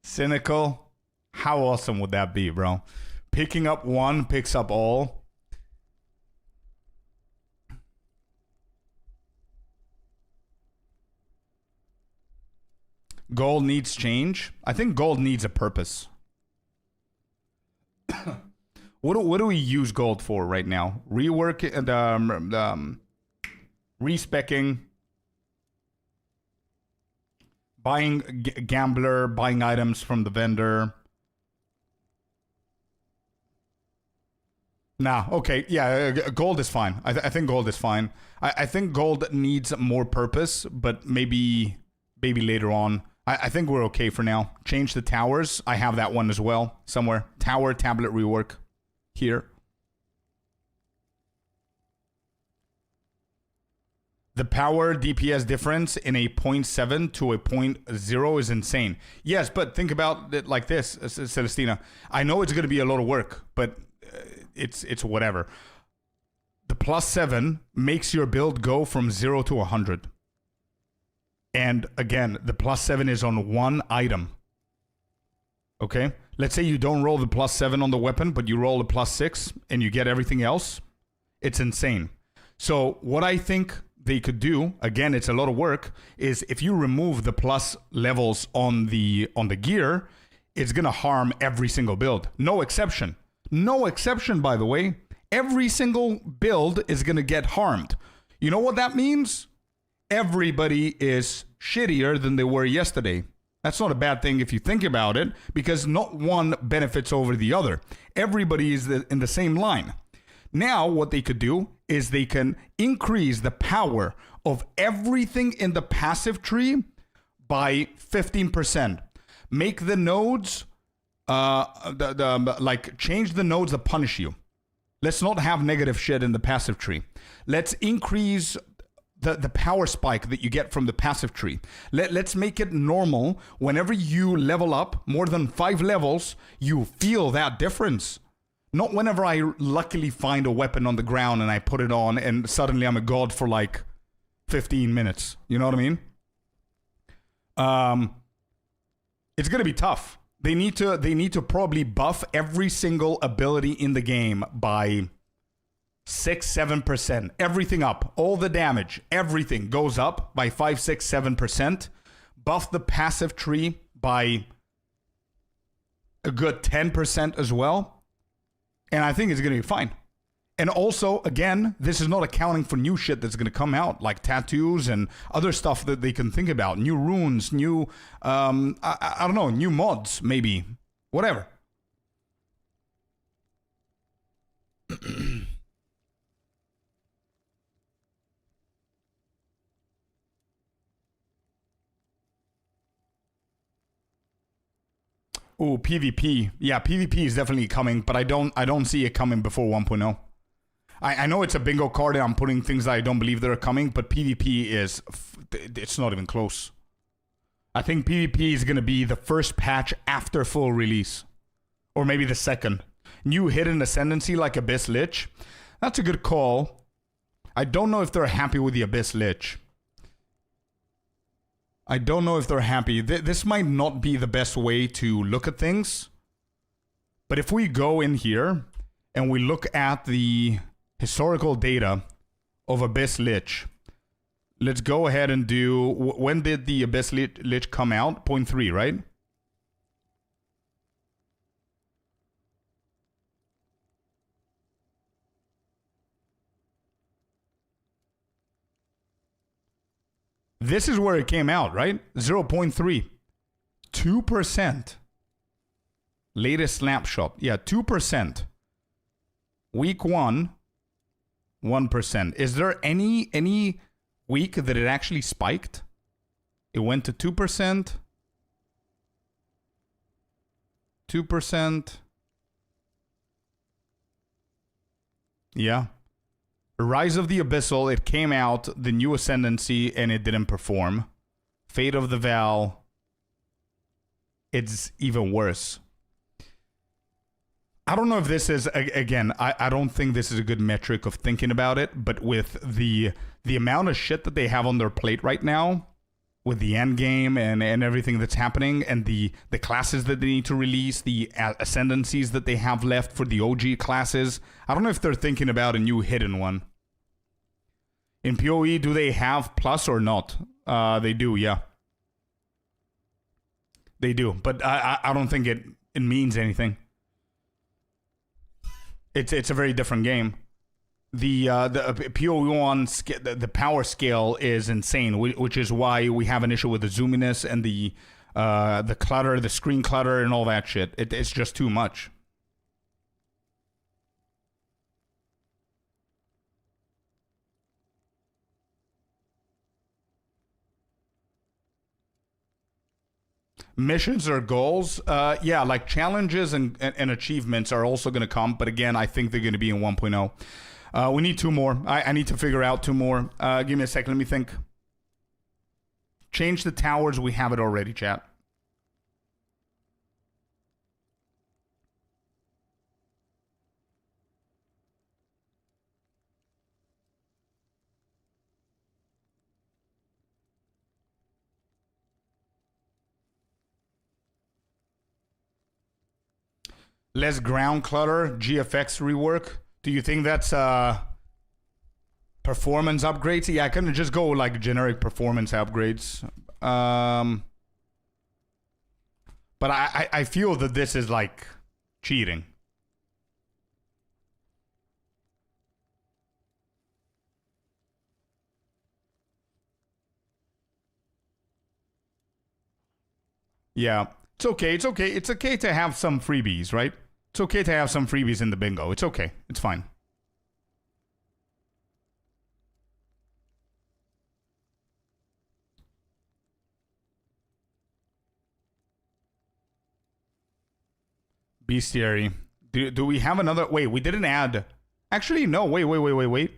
Cynical. How awesome would that be, bro? Picking up 1 picks up all. Gold needs change. I think gold needs a purpose. What do we use gold for right now? Rework and respecking. Buying gambler, buying items from the vendor. Nah, okay, yeah, gold is fine. I think gold is fine. I think gold needs more purpose, but maybe later on. I think we're okay for now. Change the towers. I have that one as well somewhere. Tower tablet rework here. The power DPS difference in a 0.7 to a 0.0 is insane. Yes, but think about it like this, Celestina. I know it's going to be a lot of work, but it's whatever. The +7 makes your build go from 0 to 100. And again, the +7 is on 1 item. Okay? Let's say you don't roll the +7 on the weapon, but you roll the +6 and you get everything else. It's insane. So what I think they could do, again, it's a lot of work, is if you remove the plus levels on the gear, it's going to harm every single build. No exception. No exception, by the way. Every single build is going to get harmed. You know what that means? Everybody is shittier than they were yesterday. That's not a bad thing if you think about it, because not one benefits over the other. Everybody is in the same line. Now, what they could do is they can increase the power of everything in the passive tree by 15%. Make the nodes, change the nodes that punish you. Let's not have negative shit in the passive tree. Let's increase the power spike that you get from the passive tree. Let's make it normal. Whenever you level up more than 5 levels, you feel that difference. Not whenever I luckily find a weapon on the ground and I put it on and suddenly I'm a god for like 15 minutes. You know what I mean? It's going to be tough. They need to probably buff every single ability in the game by 6-7%. Everything up. All the damage. Everything goes up by 5-7%. Buff the passive tree by a good 10% as well. And I think it's going to be fine. And also, again, this is not accounting for new shit that's going to come out, like tattoos and other stuff that they can think about. New runes, new, I don't know, new mods, maybe. Whatever. Oh, PvP. Yeah, PvP is definitely coming, but I don't see it coming before 1.0. I know it's a bingo card and I'm putting things that I don't believe that are coming, but PvP is, it's not even close. I think PvP is going to be the first patch after full release. Or maybe the second. New hidden ascendancy like Abyss Lich. That's a good call. I don't know if they're happy with the Abyss Lich. I don't know if they're happy. This might not be the best way to look at things. But if we go in here and we look at the historical data of Abyss Lich, let's go ahead and do... When did the Abyss Lich come out? 0.3, right? This is where it came out, right? 0.3. 2%. Latest snapshot. Yeah, 2%. Week 1, 1%. Is there any week that it actually spiked? It went to 2%. 2%. Yeah. Rise of the Abyssal, it came out, the new Ascendancy, and it didn't perform. Fate of the Val, it's even worse. I don't know if this is, again, I don't think this is a good metric of thinking about it, but with the amount of shit that they have on their plate right now, with the end game and everything that's happening, and the classes that they need to release, the ascendancies that they have left for the OG classes, I don't know if they're thinking about a new hidden one. In PoE, do they have plus or not? They do, yeah. They do, but I don't think it means anything. It's a very different game. The PoE1 the power scale is insane, which is why we have an issue with the zoominess and the clutter, the screen clutter, and all that shit. It's just too much. Missions or goals, yeah, like challenges and achievements are also going to come, but again, I think they're going to be in 1.0. We need 2 more. I need to figure out 2 more. Give me a second. Let me think. Change the towers. We have it already, chat. Less ground clutter, GFX rework. Do you think that's performance upgrades? Yeah, I couldn't just go like generic performance upgrades. But I feel that this is like cheating. Yeah, it's okay. It's okay. It's okay to have some freebies, right? It's okay to have some freebies in the bingo. It's okay. It's fine. Bestiary. Do we have another? Wait, we didn't add. Actually, no. Wait.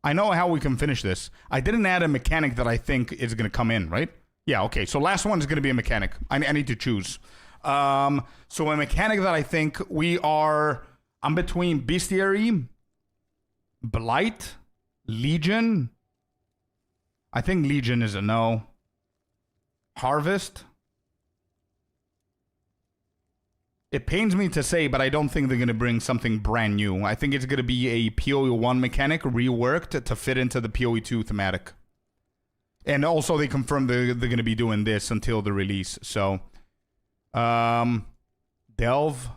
I know how we can finish this. I didn't add a mechanic that I think is going to come in, right? Yeah, okay. So last one is going to be a mechanic. I need to choose. So a mechanic that I think I'm between Bestiary, Blight, Legion. I think Legion is a no. Harvest. It pains me to say, but I don't think they're going to bring something brand new. I think it's going to be a PoE1 mechanic reworked to fit into the PoE2 thematic. And also they confirmed they're going to be doing this until the release. So, Delve.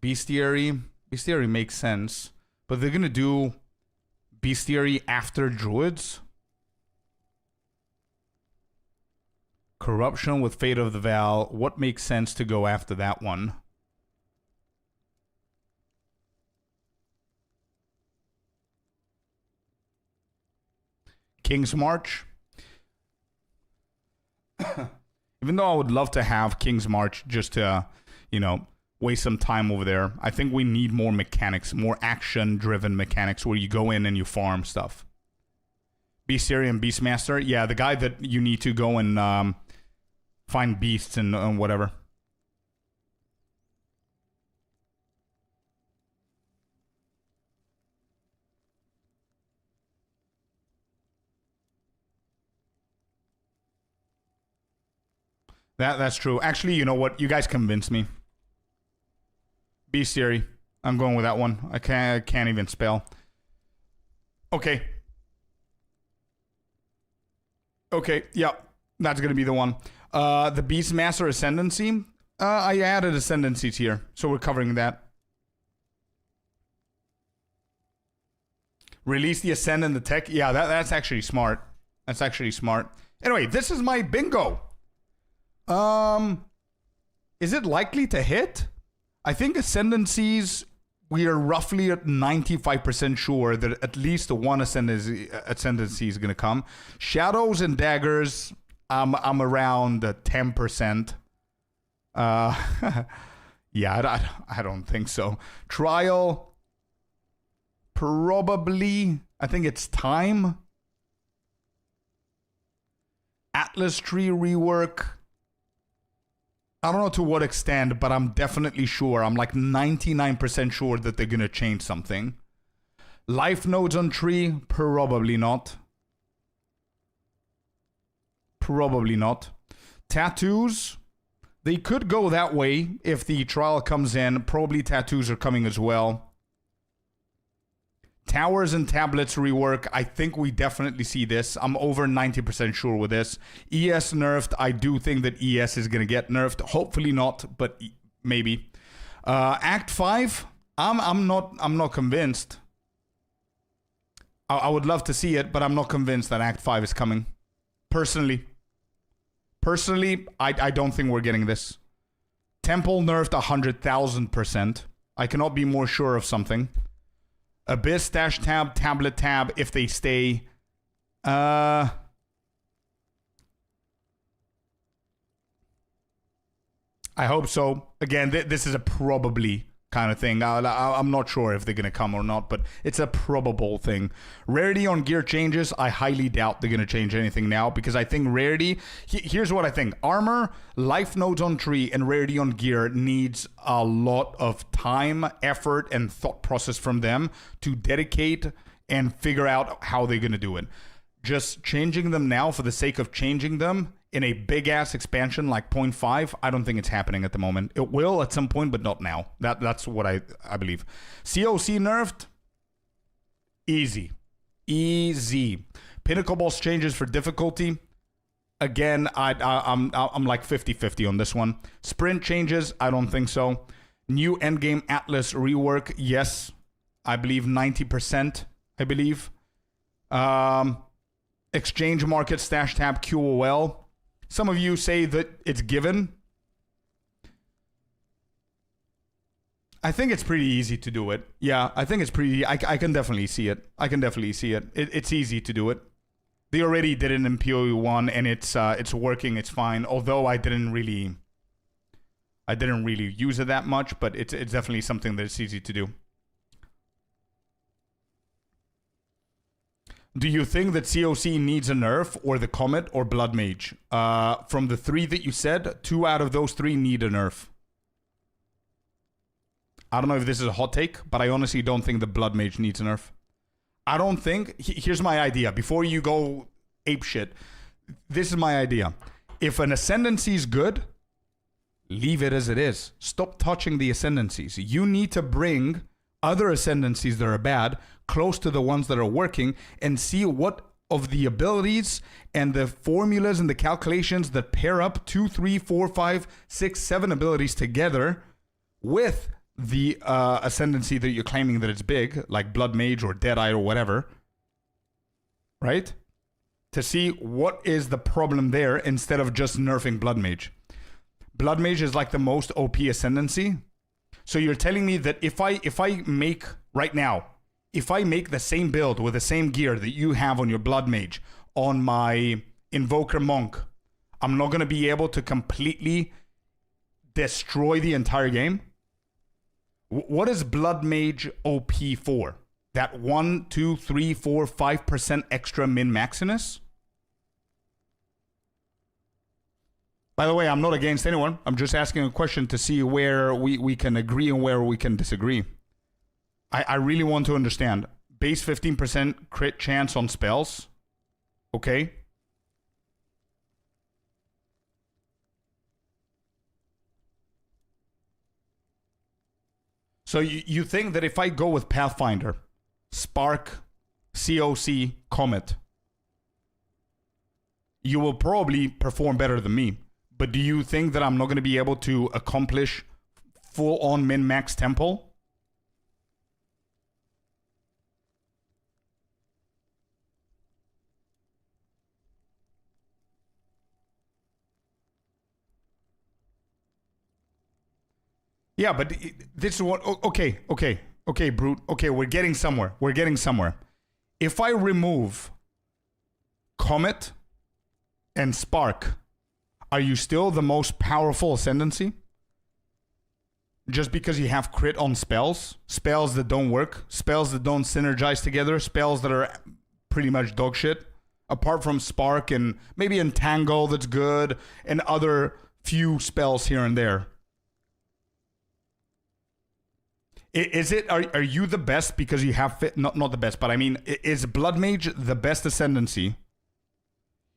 Bestiary. Bestiary makes sense. But they're going to do Bestiary after Druids. Corruption with Fate of the Val. What makes sense to go after that one? King's March. Even though I would love to have King's March just to, you know, waste some time over there, I think we need more mechanics, more action-driven mechanics where you go in and you farm stuff. Bestiary and Beastmaster. Yeah, the guy that you need to go and find beasts and whatever. That's true. Actually, you know what? You guys convinced me. Bestiary. I'm going with that one. I can't even spell. Okay. Okay, yeah. That's going to be the one. The Beastmaster Ascendancy. I added Ascendancies here, so we're covering that. Release the Ascend and the Tech. Yeah, that's actually smart. That's actually smart. Anyway, this is my bingo. Is it likely to hit? I think Ascendancies, we are roughly at 95% sure that at least one Ascendancy is going to come. Shadows and Daggers, I'm around 10%. Yeah, I don't think so. Trial, probably. I think it's time. Atlas Tree rework. I don't know to what extent, but I'm definitely sure. I'm like 99% sure that they're going to change something. Life nodes on tree? Probably not. Probably not. Tattoos? They could go that way if the trial comes in. Probably tattoos are coming as well. Towers and tablets rework. I think we definitely see this. I'm over 90% sure with this. ES nerfed. I do think that ES is going to get nerfed. Hopefully not, but maybe. Act 5. I'm not convinced. I would love to see it, but I'm not convinced that Act 5 is coming. Personally, I don't think we're getting this. Temple nerfed 100,000%. I cannot be more sure of something. Abyss, dash tab, tablet tab, if they stay. I hope so. Again, this is a probably kind of thing. I'm not sure if they're going to come or not, but it's a probable thing. Rarity on gear changes. I highly doubt they're going to change anything now because I think rarity... Here's what I think. Armor, life nodes on tree, and rarity on gear needs a lot of time, effort, and thought process from them to dedicate and figure out how they're going to do it. Just changing them now for the sake of changing them in a big-ass expansion like 0.5, I don't think it's happening at the moment. It will at some point, but not now. That's what I believe. COC nerfed? Easy. Easy. Pinnacle boss changes for difficulty. Again, I'm like 50-50 on this one. Sprint changes? I don't think so. New endgame Atlas rework? Yes. I believe 90%. I believe. Exchange market stash tab QOL. Some of you say that it's given. I think it's pretty easy to do it. Yeah, I think it's pretty... I can definitely see it. It's easy to do it. They already did it in PoE 1, and it's working. It's fine. Although I didn't really use it that much, but it's definitely something that's easy to do. Do you think that COC needs a nerf, or the Comet, or Blood Mage? From the 3 that you said, 2 out of those 3 need a nerf. I don't know if this is a hot take, but I honestly don't think the Blood Mage needs a nerf. I don't think... Here's my idea. Before you go apeshit, this is my idea. If an Ascendancy is good, leave it as it is. Stop touching the Ascendancies. You need to bring other Ascendancies that are bad close to the ones that are working and see what of the abilities and the formulas and the calculations that pair up 2, 3, 4, 5, 6, 7 abilities together with the ascendancy that you're claiming that it's big, like Blood Mage or Deadeye or whatever, right? To see what is the problem there instead of just nerfing Blood Mage. Blood Mage is like the most OP ascendancy. So you're telling me that if I make right now, if I make the same build with the same gear that you have on your Blood Mage on my Invoker Monk, I'm not going to be able to completely destroy the entire game? What is Blood Mage OP for? That 1, 2, 3, 4, 5% extra min-maxiness? By the way, I'm not against anyone. I'm just asking a question to see where we can agree and where we can disagree. I really want to understand. Base 15% crit chance on spells. Okay. So you think that if I go with Pathfinder, Spark, COC, Comet, you will probably perform better than me. But do you think that I'm not going to be able to accomplish full-on min-max Temple? Yeah, but this is what... Okay, Brute. Okay, we're getting somewhere. If I remove Comet and Spark, are you still the most powerful ascendancy? Just because you have crit on spells? Spells that don't work? Spells that don't synergize together? Spells that are pretty much dog shit? Apart from Spark and maybe Entangle that's good, and other few spells here and there. Is it, are you the best because you have, not the best, but I mean, is Blood Mage the best ascendancy?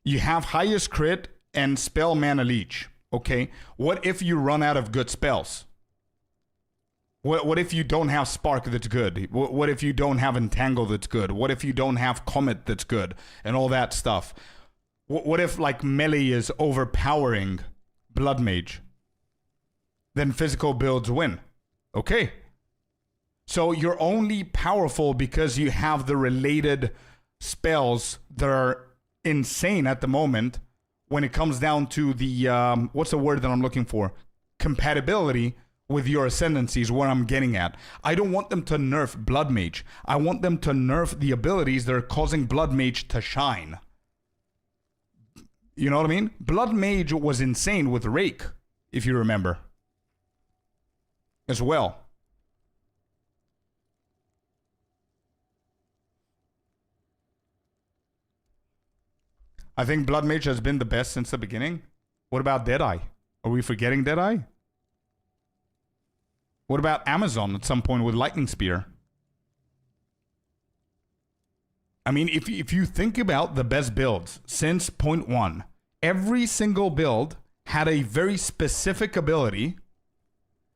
You have highest crit and spell mana leech, okay? What if you run out of good spells? What if you don't have Spark that's good? What if you don't have Entangle that's good? What if you don't have Comet that's good? And all that stuff. What if, like, melee is overpowering Blood Mage? Then physical builds win. Okay. So you're only powerful because you have the related spells that are insane at the moment when it comes down to the, what's the word that I'm looking for? Compatibility with your ascendancies, where I'm getting at. I don't want them to nerf Blood Mage. I want them to nerf the abilities that are causing Blood Mage to shine. You know what I mean? Blood Mage was insane with Rake, if you remember. As well. I think Blood Mage has been the best since the beginning. What about Deadeye? Are we forgetting Deadeye? What about Amazon at some point with Lightning Spear? I mean, if you think about the best builds since 0.1, every single build had a very specific ability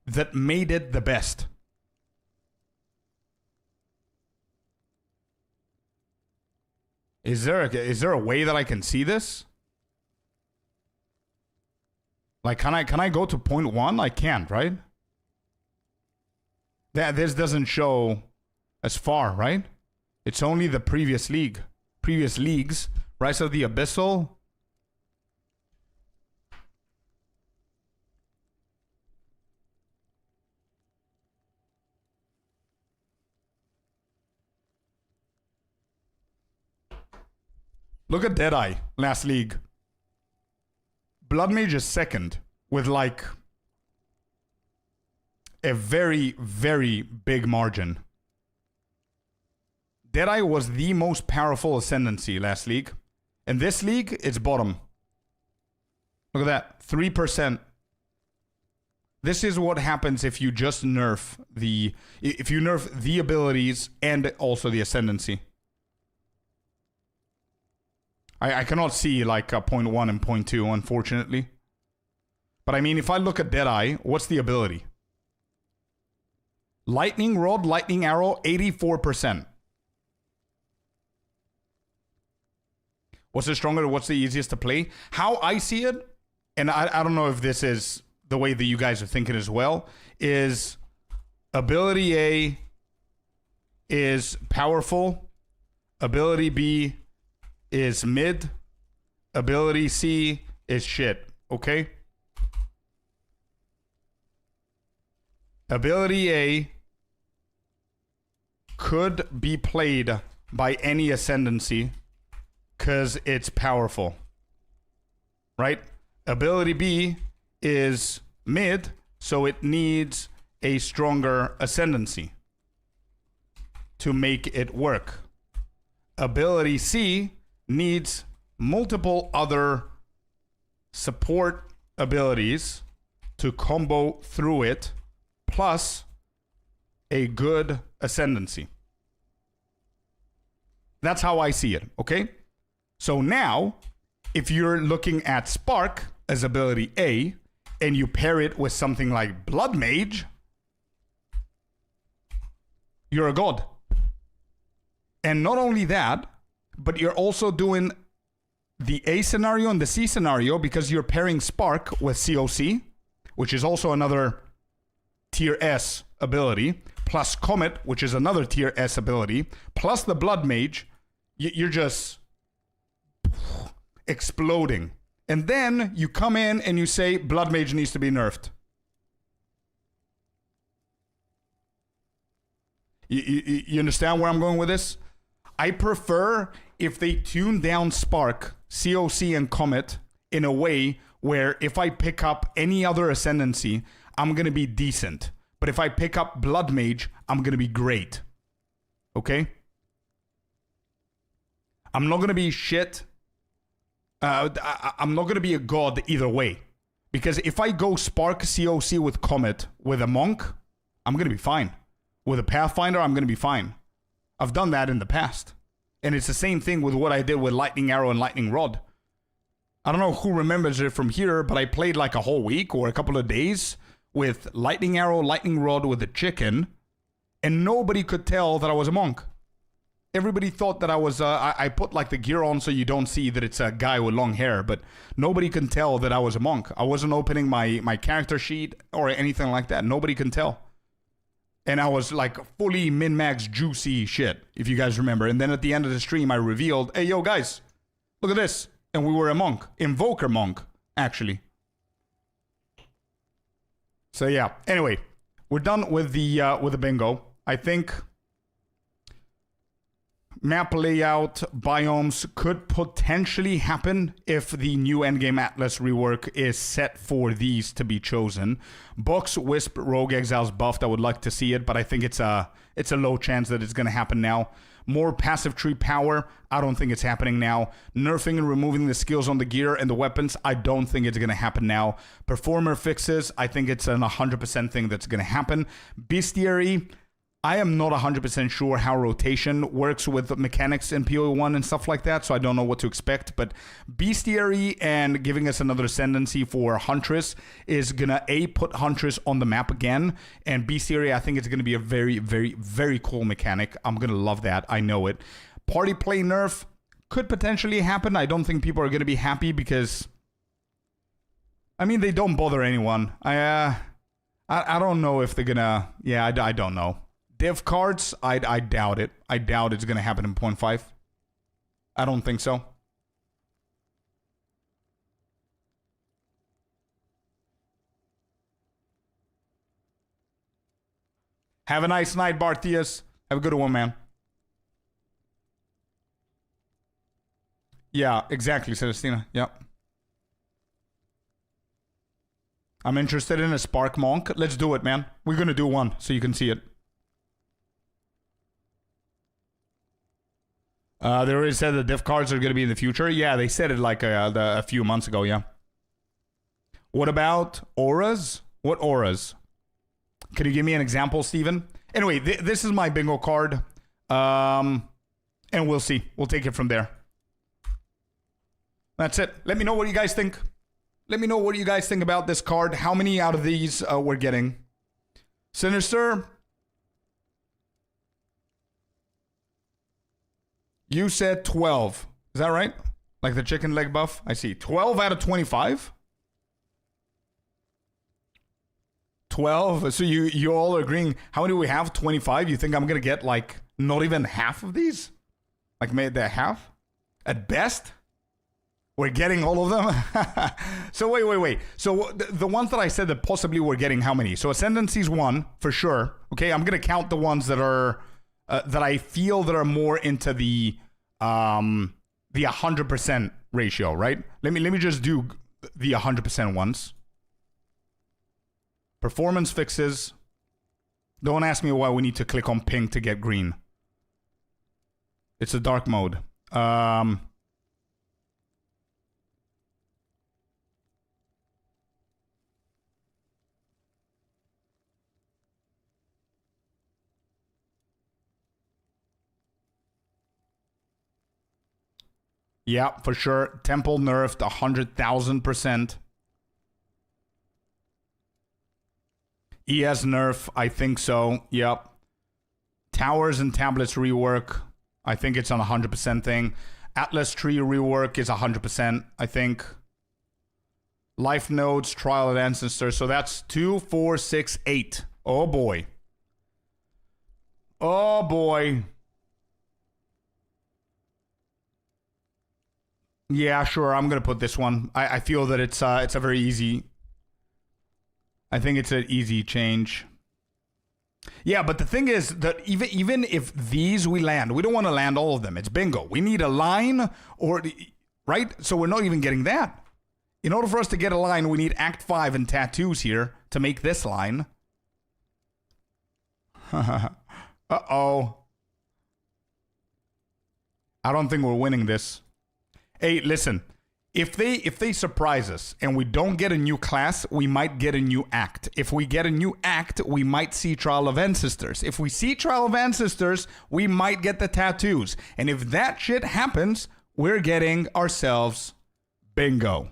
that made it the best. Is there a way that I can see this? Like, can I go to 0.1? I can't, right? This doesn't show as far, right? It's only the previous league. Previous leagues. Rise of the Abyssal. Look at Deadeye, last league. Blood Mage is second with like a very, very big margin. Deadeye was the most powerful ascendancy last league. In this league, it's bottom. Look at that, 3%. This is what happens if you just nerf if you nerf the abilities and also the ascendancy. I cannot see like 0.1 and 0.2, unfortunately. But I mean, if I look at Deadeye, what's the ability? Lightning Rod, Lightning Arrow, 84%. What's the stronger? What's the easiest to play? How I see it, and I don't know if this is the way that you guys are thinking as well, is ability A is powerful, ability B is mid, ability C is shit, okay? Ability A could be played by any ascendancy because it's powerful, right? Ability B is mid, so it needs a stronger ascendancy to make it work. Ability C needs multiple other support abilities to combo through it, plus a good ascendancy. That's how I see it, okay? So now, if you're looking at Spark as ability A, and you pair it with something like Blood Mage, you're a god. And not only that, but you're also doing the A scenario and the C scenario because you're pairing Spark with COC, which is also another tier S ability, plus Comet, which is another tier S ability, plus the Blood Mage. You're just exploding. And then you come in and you say Blood Mage needs to be nerfed. You understand where I'm going with this? I prefer if they tune down Spark, COC, and Comet in a way where if I pick up any other ascendancy, I'm going to be decent. But if I pick up Blood Mage, I'm going to be great. Okay? I'm not going to be shit. I'm not going to be a god either way. Because if I go Spark, COC with Comet with a Monk, I'm going to be fine. With a Pathfinder, I'm going to be fine. I've done that in the past. And it's the same thing with what I did with Lightning Arrow and Lightning Rod. I don't know who remembers it from here, but I played like a whole week or a couple of days with Lightning Arrow, Lightning Rod with a chicken, and nobody could tell that I was a monk. Everybody thought that I was, I put like the gear on so you don't see that it's a guy with long hair, but nobody can tell that I was a monk. I wasn't opening my character sheet or anything like that. Nobody can tell. And I was like fully min-max juicy shit, if you guys remember. And then at the end of the stream, I revealed, hey, yo, guys, look at this. And we were a monk. Invoker monk, actually. So yeah, anyway, we're done with the bingo. I think map layout, biomes could potentially happen if the new Endgame Atlas rework is set for these to be chosen. Box, Wisp, Rogue Exiles buffed, I would like to see it, but I think it's a low chance that it's going to happen now. More passive tree power, I don't think it's happening now. Nerfing and removing the skills on the gear and the weapons, I don't think it's going to happen now. Performer fixes, I think it's an 100% thing that's going to happen. Bestiary, I am not 100% sure how rotation works with mechanics in PoE1 and stuff like that, so I don't know what to expect. But Bestiary and giving us another ascendancy for Huntress is going to, put Huntress on the map again. And Bestiary, I think it's going to be a very, very, very cool mechanic. I'm going to love that. I know it. Party play nerf could potentially happen. I don't think people are going to be happy because, I mean, they don't bother anyone. I don't know if they're going to, yeah, I don't know. Div cards, I doubt it. I doubt it's going to happen in 0.5. I don't think so. Have a nice night, Barthias. Have a good one, man. Yeah, exactly, Celestina. Yep. I'm interested in a Spark Monk. Let's do it, man. We're going to do one so you can see it. They already said the diff cards are going to be in the future. Yeah, they said it like a few months ago, yeah. What about auras? What auras? Can you give me an example, Steven? Anyway, this is my bingo card. And we'll see. We'll take it from there. That's it. Let me know what you guys think. Let me know what you guys think about this card. How many out of these we're getting? Sinister? You said 12. Is that right? Like the chicken leg buff? I see. 12 out of 25? 12? So you all are agreeing. How many do we have? 25? You think I'm going to get like not even half of these? Like maybe the half? At best? We're getting all of them? So wait. So the ones that I said that possibly we're getting how many? So Ascendancy's one, for sure. Okay, I'm going to count the ones that are, that I feel that are more into the 100% ratio, right? Let me just do the 100% ones. Performance fixes. Don't ask me why we need to click on pink to get green. It's a dark mode. Yeah, for sure. Temple nerfed 100,000%. ES nerf, I think so. Yep. Towers and tablets rework. I think it's on 100% thing. Atlas tree rework is 100%, I think. Life nodes, trial of ancestors. So that's 2, 4, 6, 8. Oh boy. Oh boy. Yeah, sure. I'm gonna put this one. I feel that it's a very easy. I think it's an easy change. Yeah, but the thing is that even if these we land, we don't want to land all of them. It's bingo. We need a line or right. So we're not even getting that. In order for us to get a line, we need Act 5 and tattoos here to make this line. Uh-oh. I don't think we're winning this. Hey, listen. If they surprise us and we don't get a new class, we might get a new act. If we get a new act, we might see Trial of Ancestors. If we see Trial of Ancestors, we might get the tattoos. And if that shit happens, we're getting ourselves bingo.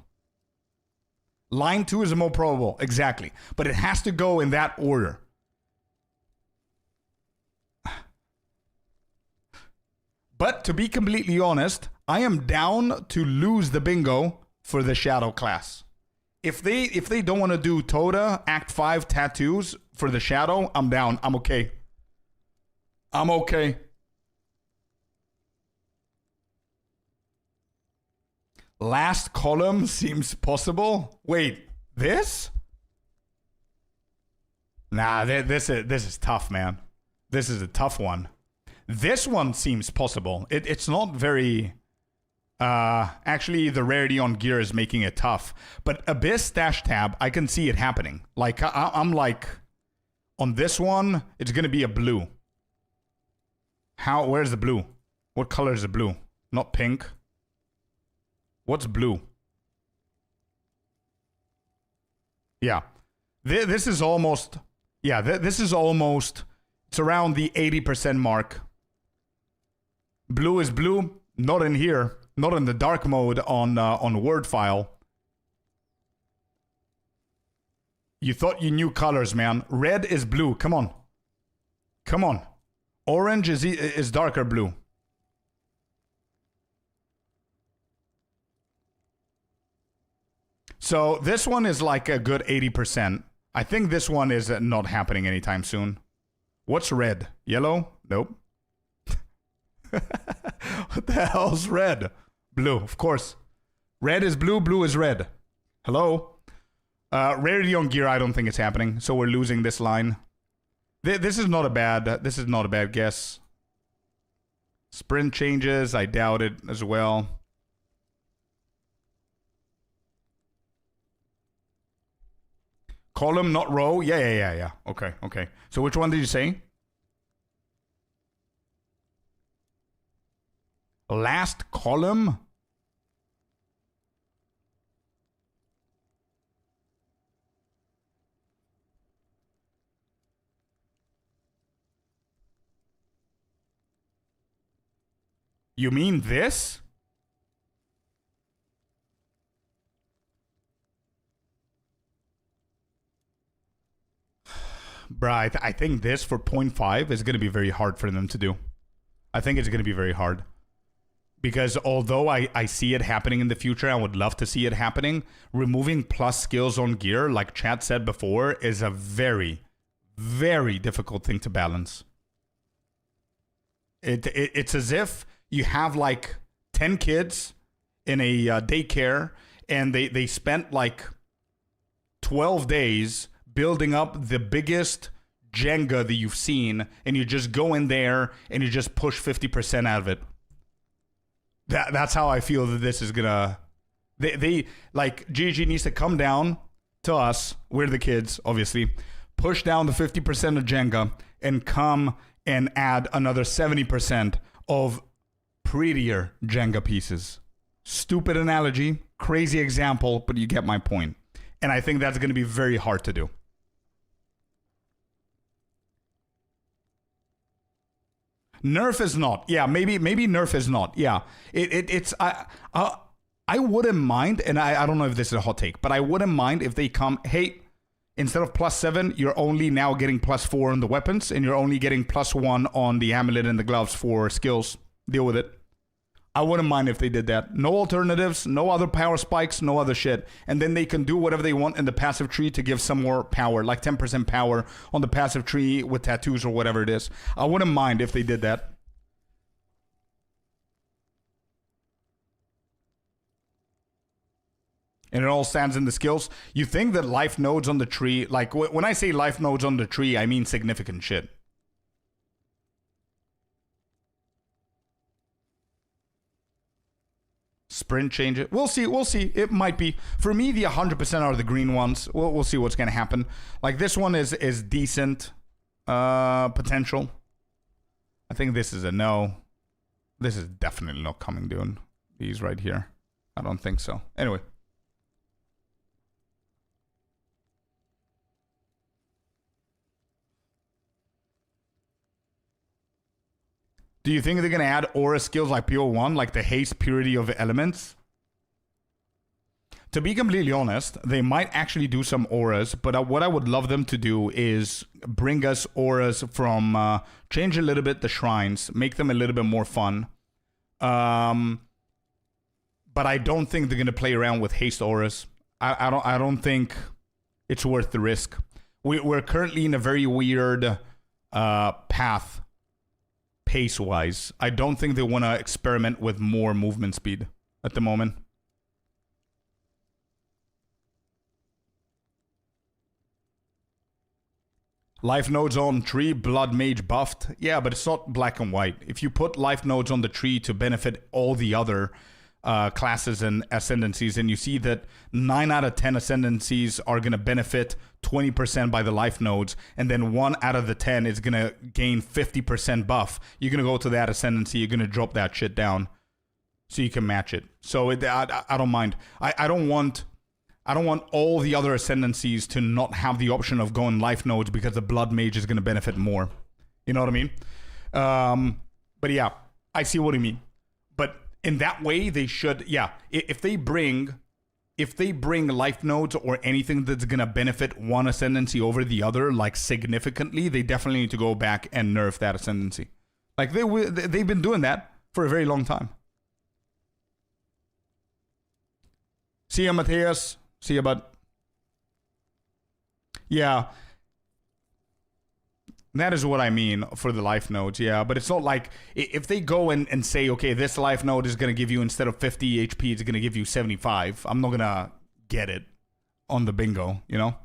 Line 2 is the more probable, exactly. But it has to go in that order. But to be completely honest, I am down to lose the bingo for the Shadow class. If they don't want to do Toda, Act 5 tattoos for the Shadow, I'm down. I'm okay. I'm okay. Last column seems possible. Wait, this? Nah, this is tough, man. This is a tough one. This one seems possible. It's not very... actually, the rarity on gear is making it tough. But Abyss Stash Tab, I can see it happening. Like, I'm like... On this one, it's going to be a blue. Where's the blue? What color is the blue? Not pink. What's blue? Yeah. This is almost... Yeah, this is almost... It's around the 80% mark. Blue is blue, not in here, not in the dark mode on Word file. You thought you knew colors, man. Red is blue. Come on, come on. Orange is darker blue. So this one is like a good 80%. I think this one is not happening anytime soon. What's red? Yellow? Nope. What the hell's red? Blue, of course. Red is blue, blue is red. Hello? Rarity on gear, I don't think it's happening, so we're losing this line. This is not a bad guess. Sprint changes, I doubt it as well. Column, not row? Yeah. Okay. So which one did you say? Last column? You mean this? Bruh, I think this for 0.5 is going to be very hard for them to do. I think it's going to be very hard. Because although I see it happening in the future, I would love to see it happening, removing plus skills on gear, like Chad said before, is a very, very difficult thing to balance. It's as if you have like 10 kids in a daycare, and they spent like 12 days building up the biggest Jenga that you've seen, and you just go in there and you just push 50% out of it. That's how I feel that this is gonna. They like GG needs to come down to us. We're the kids, obviously. Push down the 50% of Jenga and come and add another 70% of prettier Jenga pieces. Stupid analogy, crazy example, but you get my point. And I think that's going to be very hard to do. Nerf is not. Yeah, maybe Nerf is not. Yeah, it's I wouldn't mind, and I don't know if this is a hot take, but I wouldn't mind if they come, hey, instead of +7, you're only now getting +4 on the weapons, and you're only getting +1 on the amulet and the gloves for skills. Deal with it. I wouldn't mind if they did that. No alternatives, no other power spikes, no other shit. And then they can do whatever they want in the passive tree to give some more power, like 10% power on the passive tree with tattoos or whatever it is. I wouldn't mind if they did that. And it all stands in the skills. You think that life nodes on the tree, like when I say life nodes on the tree, I mean significant shit. Sprint change it. We'll see. It might be. For me, the 100% are the green ones. We'll see what's going to happen. Like this one is decent potential. I think this is a no. This is definitely not coming, dude. These right here. I don't think so. Anyway. Do you think they're going to add aura skills like PO1, like the haste purity of elements? To be completely honest, they might actually do some auras, but what I would love them to do is bring us auras from, change a little bit the shrines, make them a little bit more fun. But I don't think they're going to play around with haste auras. I don't think it's worth the risk. We're currently in a very weird path. Pace-wise, I don't think they want to experiment with more movement speed at the moment. Life nodes on tree, blood mage buffed. Yeah, but it's not black and white. If you put life nodes on the tree to benefit all the other classes and ascendancies, and you see that 9 out of 10 ascendancies are going to benefit 20% by the life nodes, and then 1 out of the 10 is going to gain 50% buff, you're going to go to that ascendancy, you're going to drop that shit down so you can match it. So I don't mind. I don't want all the other ascendancies to not have the option of going life nodes because the blood mage is going to benefit more. You know what I mean? But yeah, I see what you mean. But in that way, they should, yeah. If they bring life nodes or anything that's gonna benefit one ascendancy over the other, like significantly, they definitely need to go back and nerf that ascendancy. Like they've been doing that for a very long time. See ya, Matthias. See ya, bud. Yeah. That is what I mean for the life nodes, yeah. But it's not like, if they go and say, okay, this life node is going to give you, instead of 50 HP, it's going to give you 75. I'm not going to get it on the bingo, you know?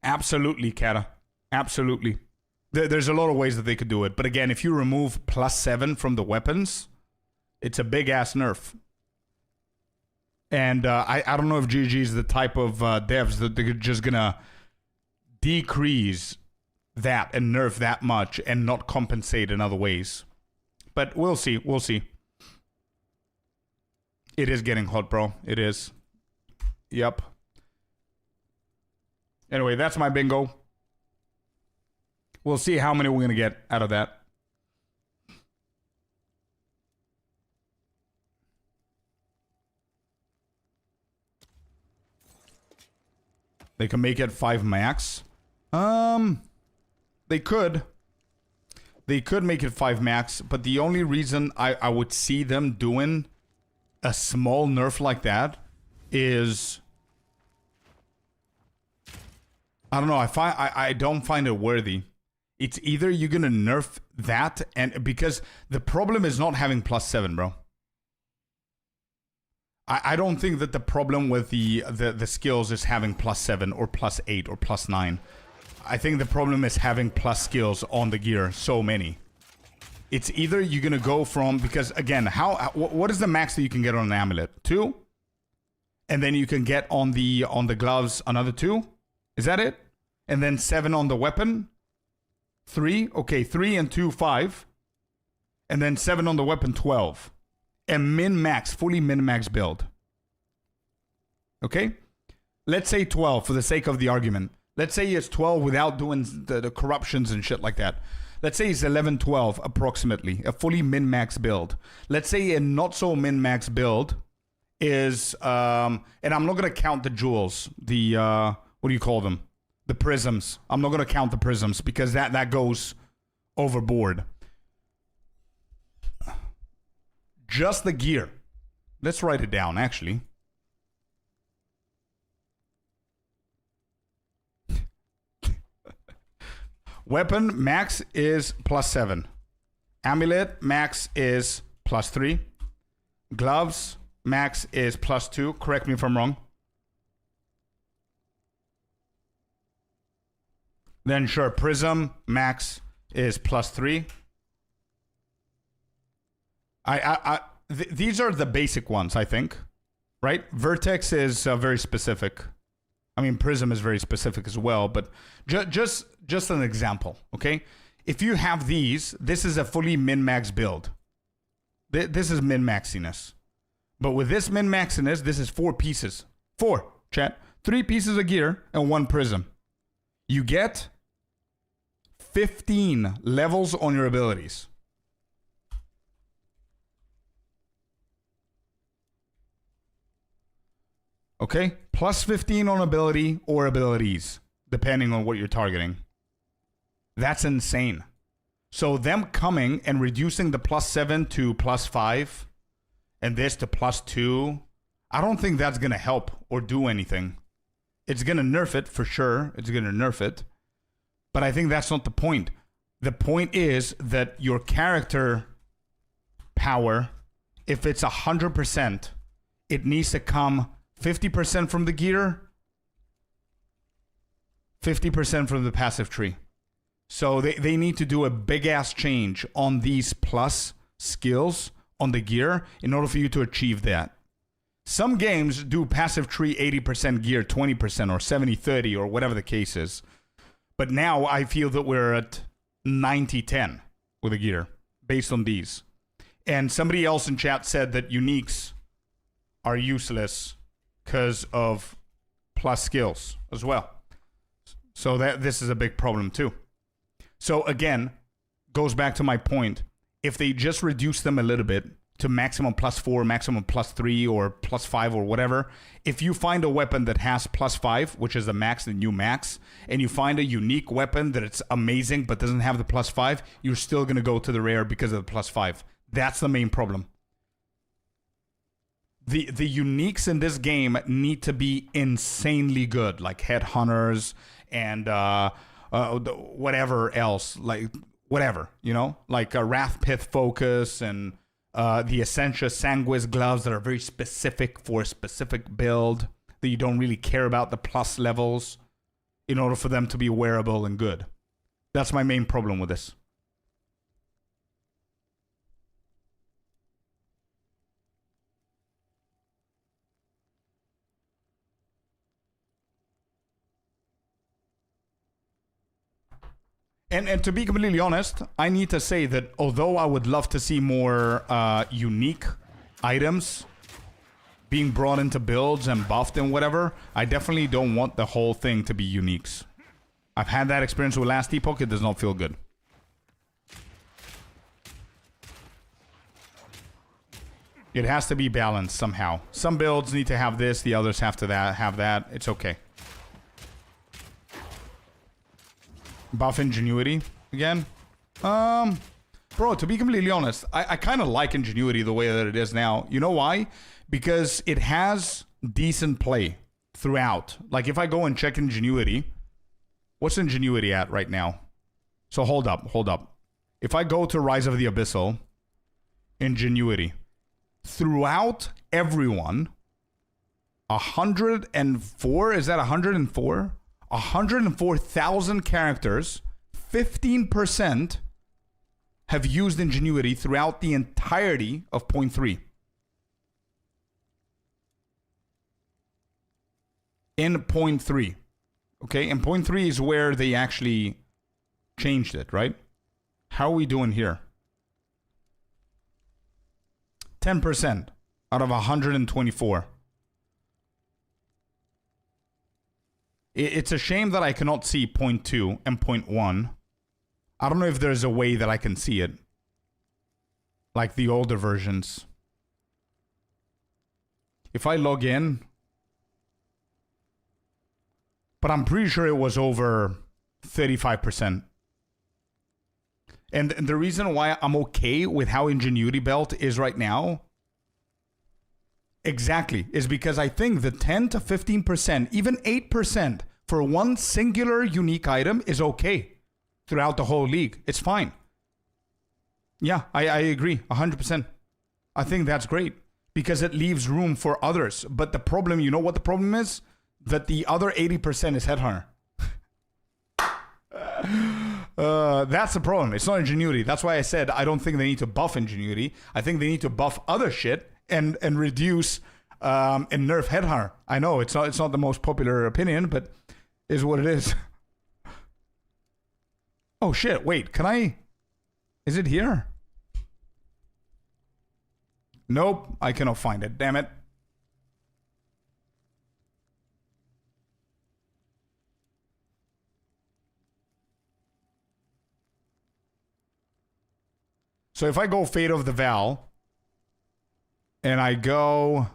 Absolutely, Kata. Absolutely. There's a lot of ways that they could do it. But again, if you remove +7 from the weapons, it's a big-ass nerf. And I don't know if GG is the type of devs that they're just going to decrease that and nerf that much and not compensate in other ways. But we'll see. We'll see. It is getting hot, bro. It is. Yep. Anyway, that's my bingo. We'll see how many we're going to get out of that. They can make it 5 max. They could. They could make it 5 max, but the only reason I would see them doing a small nerf like that is... I don't know, I don't find it worthy. It's either you're gonna nerf that, and because the problem is not having +7, bro. I don't think that the problem with the skills is having +7 or +8 or +9. I think the problem is having plus skills on the gear, so many. It's either you're gonna go from, because again, what is the max that you can get on an amulet? 2? And then you can get on the gloves another 2? Is that it? And then 7 on the weapon? 3? Okay, 3 and 2, 5. And then 7 on the weapon, 12. And min-max, fully min-max build. Okay? Let's say 12 for the sake of the argument. Let's say it's 12 without doing the corruptions and shit like that. Let's say it's 11, 12 approximately. A fully min-max build. Let's say a not so min-max build is... and I'm not going to count the jewels. The... what do you call them? The prisms. I'm not going to count the prisms because that goes overboard. Just the gear. Let's write it down, actually. Weapon max is +7. Amulet max is +3. Gloves max is +2. Correct me if I'm wrong. Then sure, Prism max is +3. These are the basic ones, I think. Right? Vertex is very specific. I mean, Prism is very specific as well, but just an example, okay? If you have these, this is a fully min-max build. This is min-maxiness. But with this min-maxiness, this is 4 pieces. 4, chat. 3 pieces of gear and 1 prism. You get 15 levels on your abilities. Okay? Plus 15 on ability or abilities, depending on what you're targeting. That's insane. So them coming and reducing the +7 to +5 and this to +2, I don't think that's going to help or do anything. It's going to nerf it for sure. It's going to nerf it. But I think that's not the point. The point is that your character power, if it's 100%, it needs to come 50% from the gear, 50% from the passive tree. So they need to do a big-ass change on these plus skills on the gear in order for you to achieve that. Some games do passive tree 80% gear, 20% or 70-30 or whatever the case is. But now I feel that we're at 90-10 with the gear based on these. And somebody else in chat said that uniques are useless because of plus skills as well. So this is a big problem too. So again, goes back to my point. If they just reduce them a little bit to maximum +4, maximum +3 or +5 or whatever, if you find a weapon that has +5, which is the max, the new max, and you find a unique weapon that it's amazing but doesn't have the +5, you're still going to go to the rare because of the +5. That's the main problem. The uniques in this game need to be insanely good, like headhunters and whatever else, like whatever, you know, like a Wrath Pith focus and the Essentia Sanguis gloves that are very specific for a specific build that you don't really care about the plus levels in order for them to be wearable and good. That's my main problem with this. And to be completely honest, I need to say that although I would love to see more unique items being brought into builds and buffed and whatever, I definitely don't want the whole thing to be uniques. I've had that experience with Last Epoch. It does not feel good. It has to be balanced somehow. Some builds need to have this, the others have to have that. It's okay. Buff Ingenuity again. Bro, to be completely honest, I kind of like Ingenuity the way that it is now. You know why? Because it has decent play throughout. Like, if I go and check Ingenuity, what's Ingenuity at right now? So, hold up. If I go to Rise of the Abyssal, Ingenuity, throughout everyone, 104, is that 104? 104,000 characters, 15% have used Ingenuity throughout the entirety of point 3. In point 3. Okay, and point 3 is where they actually changed it, right? How are we doing here? 10% out of 124. It's a shame that I cannot see point 2 and point 1. I don't know if there's a way that I can see it. Like the older versions. If I log in. But I'm pretty sure it was over 35%. And the reason why I'm okay with how Ingenuity Belt is right now, exactly, is because I think the 10 to 15%, even 8% for one singular unique item is okay throughout the whole league. It's fine. Yeah, I agree, 100%. I think that's great because it leaves room for others. But the problem, you know what the problem is? That the other 80% is Headhunter. That's the problem. It's not Ingenuity. That's why I said I don't think they need to buff Ingenuity. I think they need to buff other shit and reduce and nerf Headhunter. I know it's not the most popular opinion, but is what it is. Oh shit! Wait, can I? Is it here? Nope, I cannot find it. Damn it. So if I go Fate of the Val, and I go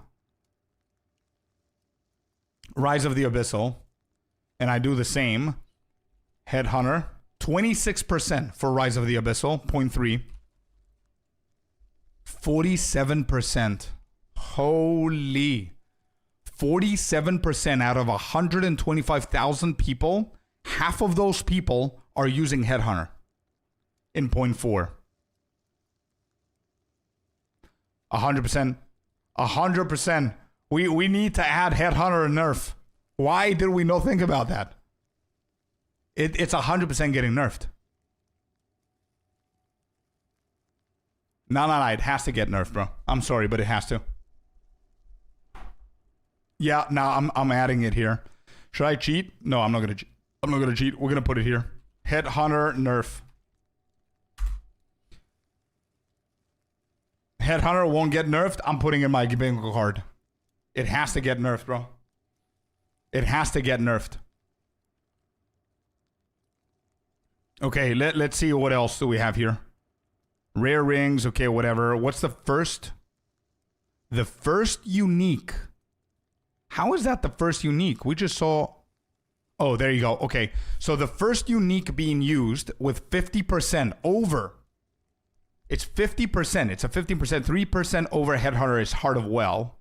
Rise of the Abyssal, and I do the same, Headhunter, 26% for Rise of the Abyssal, 0.3. 47%. Holy. 47% out of 125,000 people, half of those people are using Headhunter in 0.4. 100%. 100%. We need to add Headhunter and nerf. Why did we not think about that? It's 100% getting nerfed. No, it has to get nerfed, bro. I'm sorry, but it has to. Yeah, now I'm adding it here. Should I cheat? No, I'm not gonna cheat. I'm not gonna cheat. We're gonna put it here. Headhunter nerf. Headhunter won't get nerfed. I'm putting in my bingo card. It has to get nerfed, bro. It has to get nerfed. Okay, let's see what else do we have here. Rare rings, okay, whatever. What's the first? The first unique. How is that the first unique? We just saw... Oh, there you go. Okay, so the first unique being used with 50% over... It's 50%. It's a 15%. 3% over Headhunter is Heart of Well.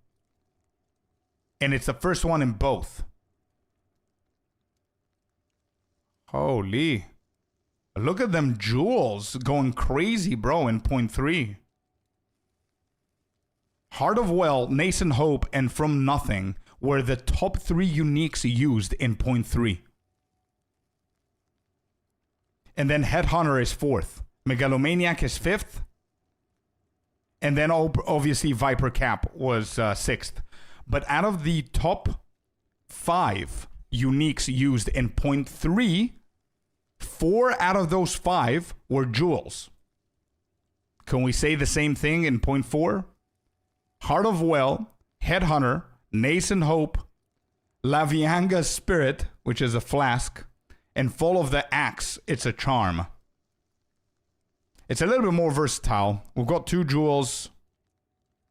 And it's the first one in both. Holy. Look at them jewels going crazy, bro, in 0.3. Heart of Well, Nascent Hope, and From Nothing were the top 3 uniques used in 0.3. And then Headhunter is 4th. Megalomaniac is 5th. And then obviously Viper Cap was 6th. But out of the top 5 uniques used in 0.3, 4 out of those 5 were jewels. Can we say the same thing in 0.4? Heart of Well, Headhunter, Nascent Hope, Lavianga's Spirit, which is a flask, and Fall of the Axe, it's a charm. It's a little bit more versatile. We've got 2 jewels,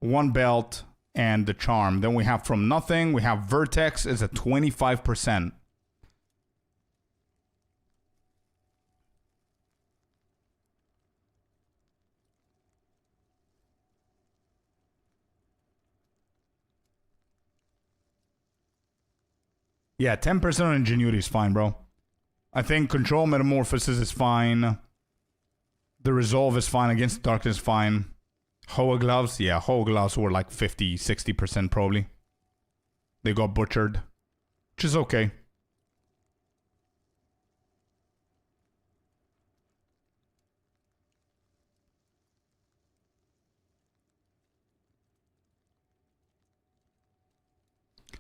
1 belt, and the charm. Then we have From Nothing. We have Vertex is a 25%. Yeah, 10% on Ingenuity is fine, bro. I think Control Metamorphosis is fine. The Resolve is fine. Against Darkness is fine. Hoa Gloves, yeah, Hoa Gloves were like 50, 60% probably. They got butchered, which is okay.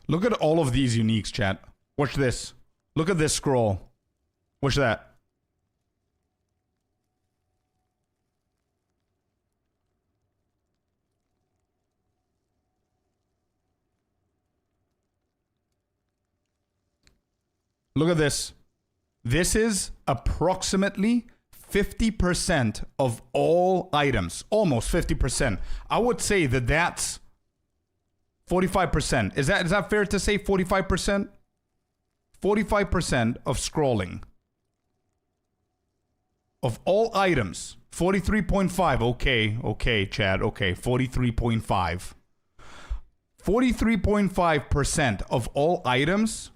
Look at all of these uniques, chat. Watch this. Look at this scroll. Watch that. Look at this. This is approximately 50% of all items. Almost 50%. I would say that that's 45%. Is that fair to say 45%? 45% of scrolling. Of all items. 43.5. Okay, Chad. Okay, 43.5. 43.5% of all items.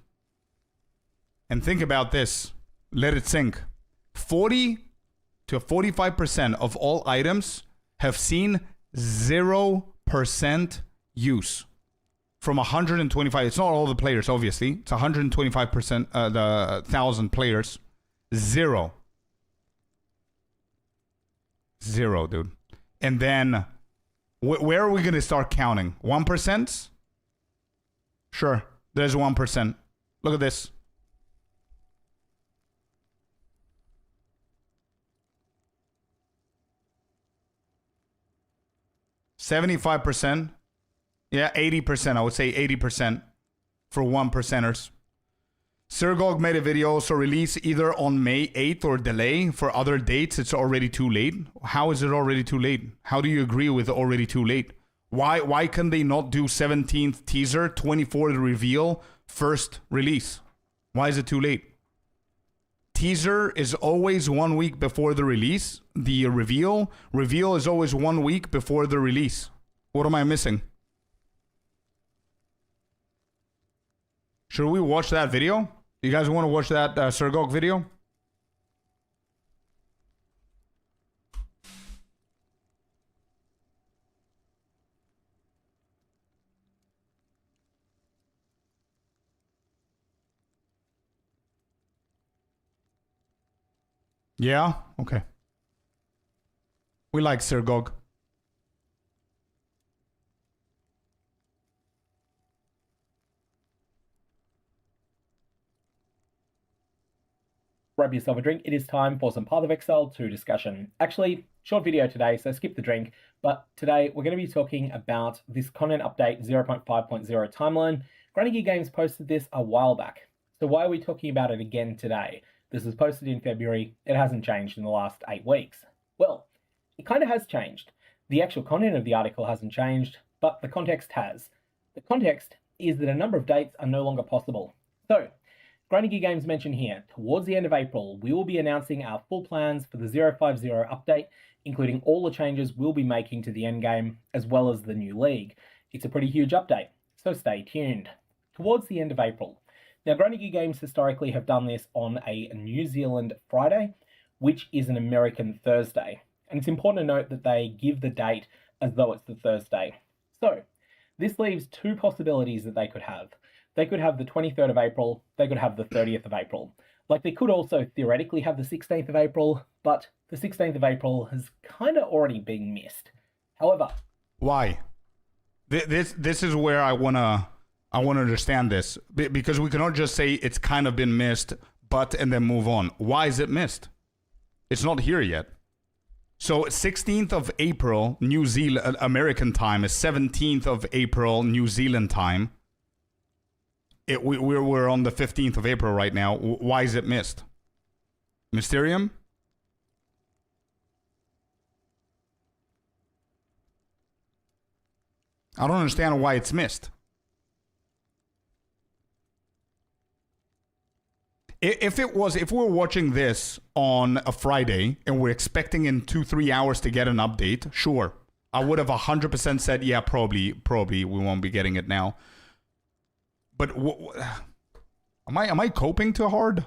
And think about this. Let it sink. 40 to 45% of all items have seen 0% use. From 125, it's not all the players, obviously. It's 125%, the 1,000 players. Zero, dude. And then, where are we going to start counting? 1%? Sure, there's 1%. Look at this. %. Yeah, 80%. I would say 80% for 1%ers. Sirgog made a video also release either on May 8th or delay. For other dates, it's already too late. How is it already too late? How do you agree with already too late? Why can they not do 17th teaser, 24th reveal, first release? Why is it too late? Teaser is always 1 week before the release. The reveal is always 1 week before the release. What am I missing? Should we watch that video? You guys want to watch that Sirgog video? Yeah? Okay. We like Sirgog. Grab yourself a drink. It is time for some Path of Exile 2 discussion. Actually, short video today, so skip the drink. But today, we're going to be talking about this content update 0.5.0 timeline. Granny Gear Games posted this a while back. So why are we talking about it again today? This was posted in February. It hasn't changed in the last 8 weeks. Well, it kind of has changed. The actual content of the article hasn't changed, but the context has. The context is that a number of dates are no longer possible. So, Granny Gear Games mentioned here, towards the end of April, we will be announcing our full plans for the 050 update, including all the changes we'll be making to the endgame, as well as the new league. It's a pretty huge update, so stay tuned. Towards the end of April. Now, Granny Gear Games historically have done this on a New Zealand Friday, which is an American Thursday. And it's important to note that they give the date as though it's the Thursday. So, this leaves two possibilities that they could have. They could have the 23rd of April, they could have the 30th of April. Like, they could also theoretically have the 16th of April, but the 16th of April has kind of already been missed. However... Why? This is where I wanna understand this. Because we cannot just say it's kind of been missed, and then move on. Why is it missed? It's not here yet. So 16th of April, New Zealand, American time, is 17th of April, New Zealand time. We're on the 15th of April right now. Why is it missed? Mysterium? I don't understand why it's missed. If we're watching this on a Friday and we're expecting in 2-3 hours to get an update, sure. I would have 100% said, yeah, probably we won't be getting it now. But Am I coping too hard?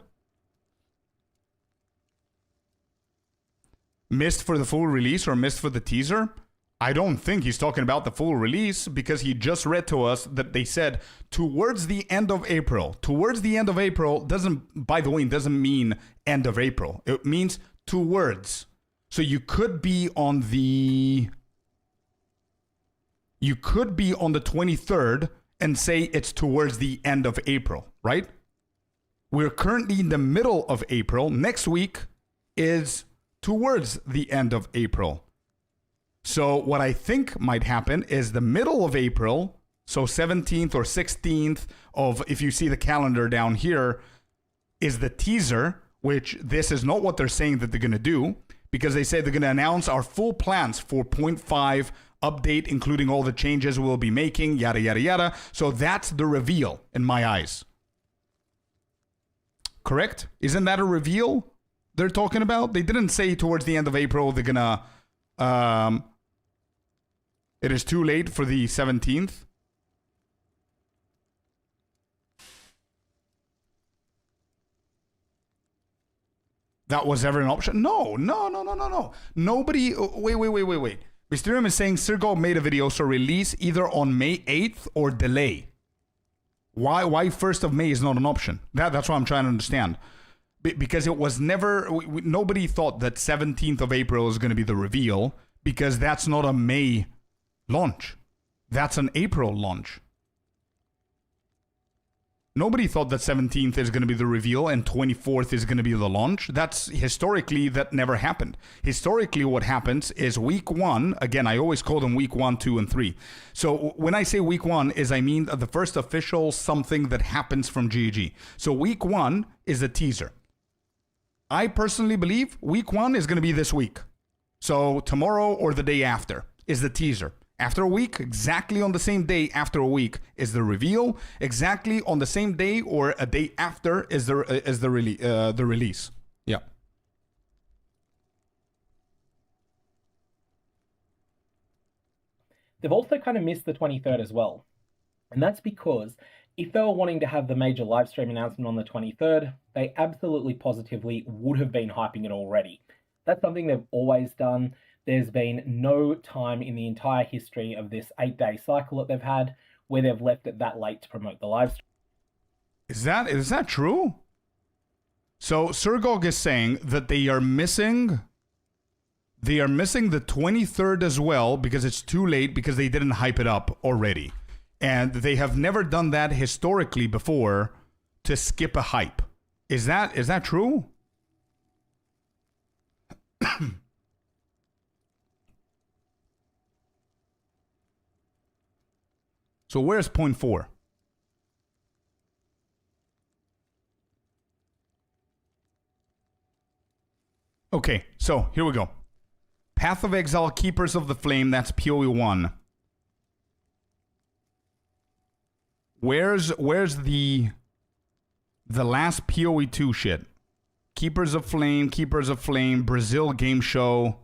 Missed for the full release or missed for the teaser? I don't think he's talking about the full release because he just read to us that they said towards the end of April. Towards the end of April doesn't, by the way, doesn't mean end of April. It means towards. So you could be on the 23rd and say it's towards the end of April, right? We're currently in the middle of April. Next week is towards the end of April. So what I think might happen is the middle of April, so 17th or 16th of, if you see the calendar down here, is the teaser, which this is not what they're saying that they're going to do, because they say they're going to announce our full plans for 0.5 update, including all the changes we'll be making, yada, yada, yada. So that's the reveal in my eyes. Correct? Isn't that a reveal they're talking about? They didn't say towards the end of April they're going to... it is too late for the 17th. That was ever an option? No. Nobody... Wait. Mysterium is saying Sergol made a video, so release either on May 8th or delay. Why 1st of May is not an option? That's what I'm trying to understand. Because it was never... nobody thought that 17th of April is going to be the reveal, because that's not a May launch. That's an April launch. Nobody thought that 17th is going to be the reveal and 24th is going to be the launch. That's historically, that never happened. Historically, what happens is week 1, again, I always call them week 1, 2, and 3. So when I say week 1 is I mean the first official something that happens from GG. So week 1 is a teaser. I personally believe week 1 is going to be this week. So tomorrow or the day after is the teaser. After a week, exactly on the same day after a week is the reveal. Exactly on the same day or a day after is the release. Yeah. They've also kind of missed the 23rd as well. And that's because if they were wanting to have the major live stream announcement on the 23rd, they absolutely positively would have been hyping it already. That's something they've always done. There's been no time in the entire history of this 8-day cycle that they've had where they've left it that late to promote the live stream. Is that true? So Sergog is saying that they are missing the 23rd as well because it's too late because they didn't hype it up already. And they have never done that historically before to skip a hype. Is that true? So where's point 4? Okay, so here we go. Path of Exile, Keepers of the Flame, that's PoE 1. Where's the last PoE 2 shit? Keepers of Flame, Brazil game show.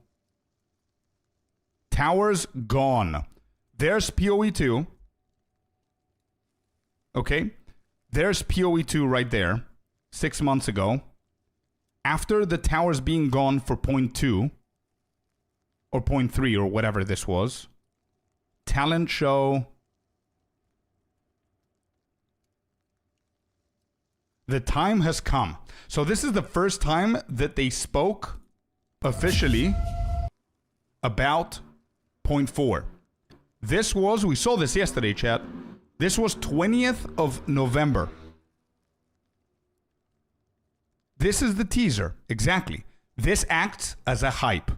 Towers, gone. There's PoE 2. Okay, there's PoE 2 right there, 6 months ago. After the towers being gone for point 2, or point 3, or whatever this was, talent show. The time has come. So this is the first time that they spoke officially about point 4. This was, we saw this yesterday, chat. This was 20th of November. This is the teaser. Exactly. This acts as a hype.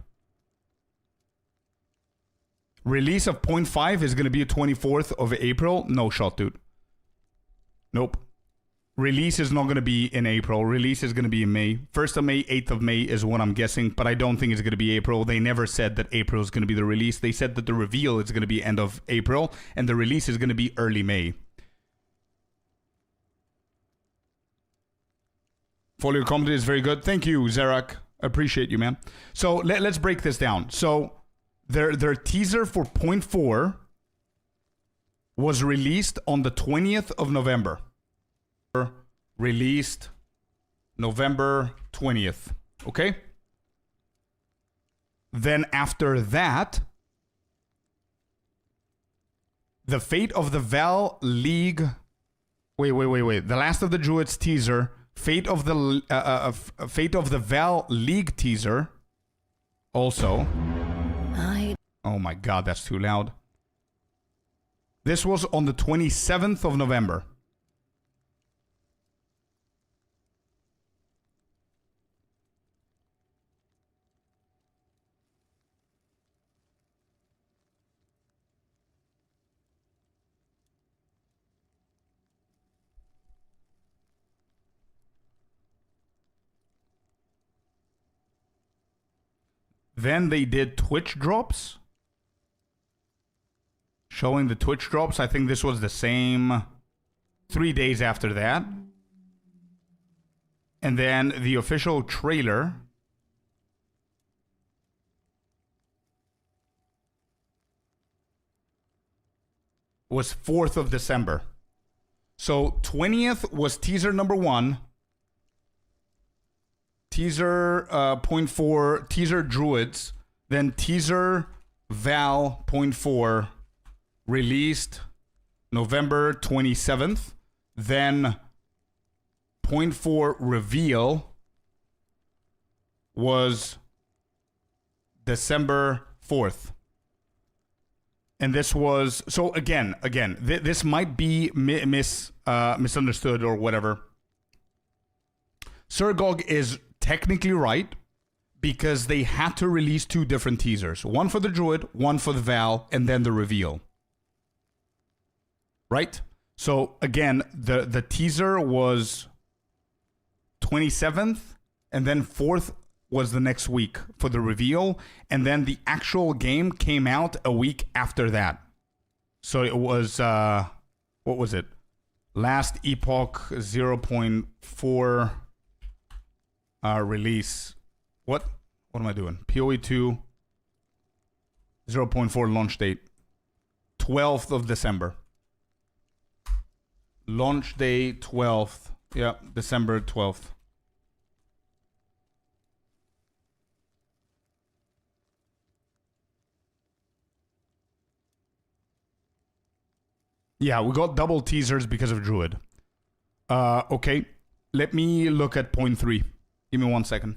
Release of 0.5 is going to be 24th of April. No shot, dude. Nope. Release is not going to be in April. Release is going to be in May. 1st of May, 8th of May is what I'm guessing, but I don't think it's going to be April. They never said that April is going to be the release. They said that the reveal is going to be end of April, and the release is going to be early May. Folio comedy is very good. Thank you, Zerak. Appreciate you, man. So let's break this down. So their teaser for point 4 was released on the 20th of November. released November 20th. Okay? Then after that, the Fate of the Val League. Wait. The Last of the Druids teaser. Fate of the Val League teaser. Also. Oh my god, that's too loud. This was on the 27th of November. Then they did Twitch drops. Showing the Twitch drops. I think this was the same 3 days after that. And then the official trailer was 4th of December. So 20th was teaser number 1. Teaser 0.4, teaser Druids, then teaser Val 0.4 released November 27th, then 0.4 reveal was December 4th. And this was, so again, this might be misunderstood or whatever. Surgog is technically right because they had to release 2 different teasers. One for the Druid, one for the Val, and then the reveal. Right? So again, the teaser was 27th, and then 4th was the next week for the reveal, and then the actual game came out a week after that. So it was, what was it? Last Epoch 0.4 release. What am I doing? PoE 2 0.4 launch date. 12th of December. Launch day 12th. Yeah, December 12th. Yeah, we got double teasers because of Druid. Okay, let me look at 0.3. Give me 1 second.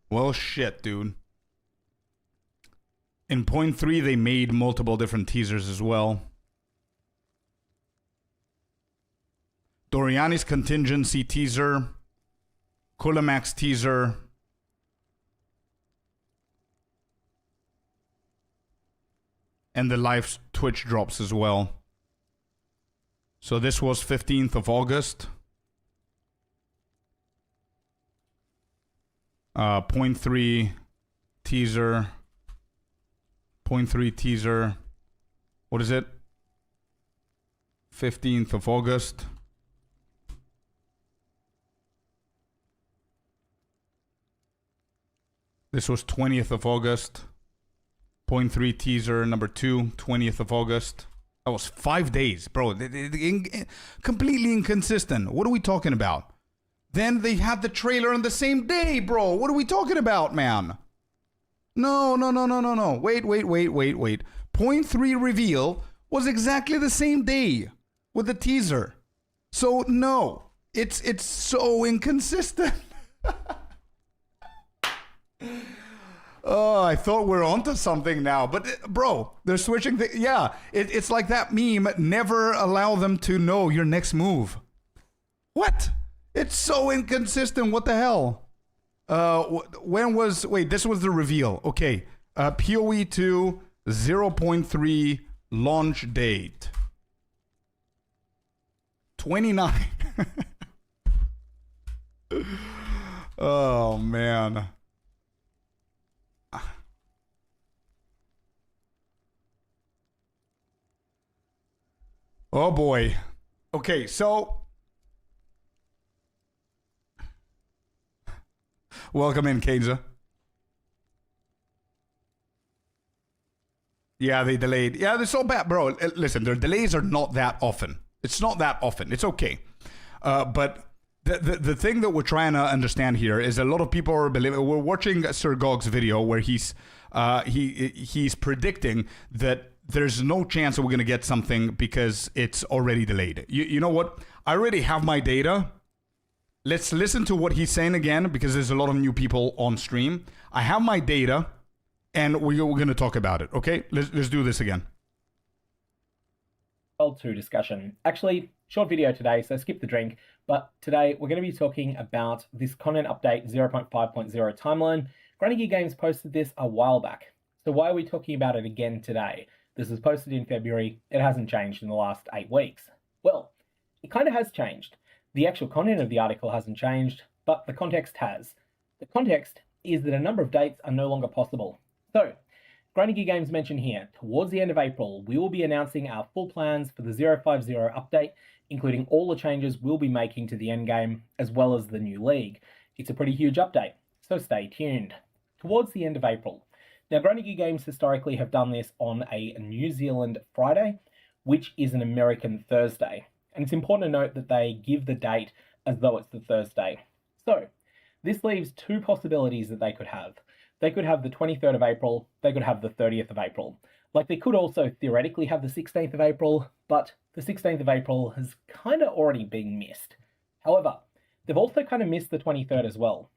Well, shit, dude. In 0.3, they made multiple different teasers as well. Doriani's contingency teaser. Kulamax teaser. And the live Twitch drops as well. So this was 15th of August. 0.3 teaser. 0.3 teaser. What is it? 15th of August. This was 20th of August. 0.3 teaser number 2, 20th of August. That was 5 days, bro. Completely inconsistent. What are we talking about? Then they had the trailer on the same day, bro. What are we talking about, man? No. Wait. 0.3 reveal was exactly the same day with the teaser. So no, it's so inconsistent. Oh, I thought we're onto something now, but bro, they're switching. Yeah, it's like that meme. Never allow them to know your next move. What? It's so inconsistent. What the hell? Wait, this was the reveal. Okay. PoE 2 0.3 launch date. 29. Oh, man. Oh, boy. Okay, so... Welcome in, Kaiser. Yeah, they delayed. Yeah, they're so bad, bro. Listen, their delays are not that often. It's not that often. It's okay. But the thing that we're trying to understand here is a lot of people are believing. We're watching Sir Gog's video where he's predicting that there's no chance that we're gonna get something because it's already delayed. You know what? I already have my data. Let's listen to what he's saying again because there's a lot of new people on stream. I have my data, and we're gonna talk about it. Okay, let's do this again. To discussion. Actually, short video today, so skip the drink. But today we're going to be talking about this content update 0.5.0 timeline. Granny Gear Games posted this a while back. So why are we talking about it again today? This was posted in February. It hasn't changed in the last 8 weeks. Well, it kind of has changed. The actual content of the article hasn't changed, but the context has. The context is that a number of dates are no longer possible. So, Granny Gear Games mentioned here, towards the end of April, we will be announcing our full plans for the 050 update, including all the changes we'll be making to the endgame, as well as the new league. It's a pretty huge update, so stay tuned. Towards the end of April. Now, Granny Gear Games historically have done this on a New Zealand Friday, which is an American Thursday. And it's important to note that they give the date as though it's the Thursday. So, this leaves two possibilities that they could have. They could have the 23rd of April, they could have the 30th of April. Like, they could also theoretically have the 16th of April, but the 16th of April has kind of already been missed. However, they've also kind of missed the 23rd as well.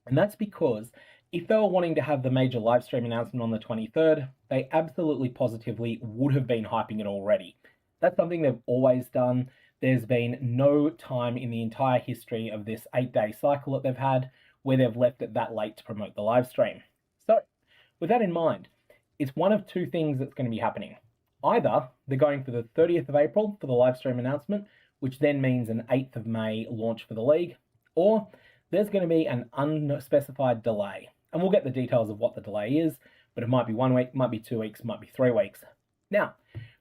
And that's because if they were wanting to have the major live stream announcement on the 23rd, they absolutely positively would have been hyping it already. That's something they've always done. There's been no time in the entire history of this 8-day cycle that they've had where they've left it that late to promote the live stream. So, with that in mind, it's one of two things that's going to be happening. Either they're going for the 30th of April for the live stream announcement, which then means an 8th of May launch for the league, or there's going to be an unspecified delay. And we'll get the details of what the delay is, but it might be 1 week, might be 2 weeks, might be 3 weeks. Now,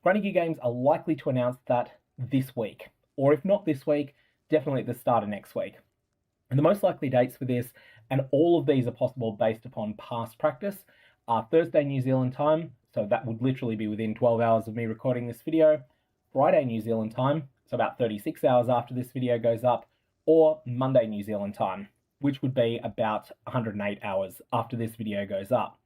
Granny Gear Games are likely to announce that this week, or if not this week, definitely at the start of next week. And the most likely dates for this, and all of these are possible based upon past practice, are Thursday New Zealand time, so that would literally be within 12 hours of me recording this video, Friday New Zealand time, so about 36 hours after this video goes up, or Monday New Zealand time, which would be about 108 hours after this video goes up.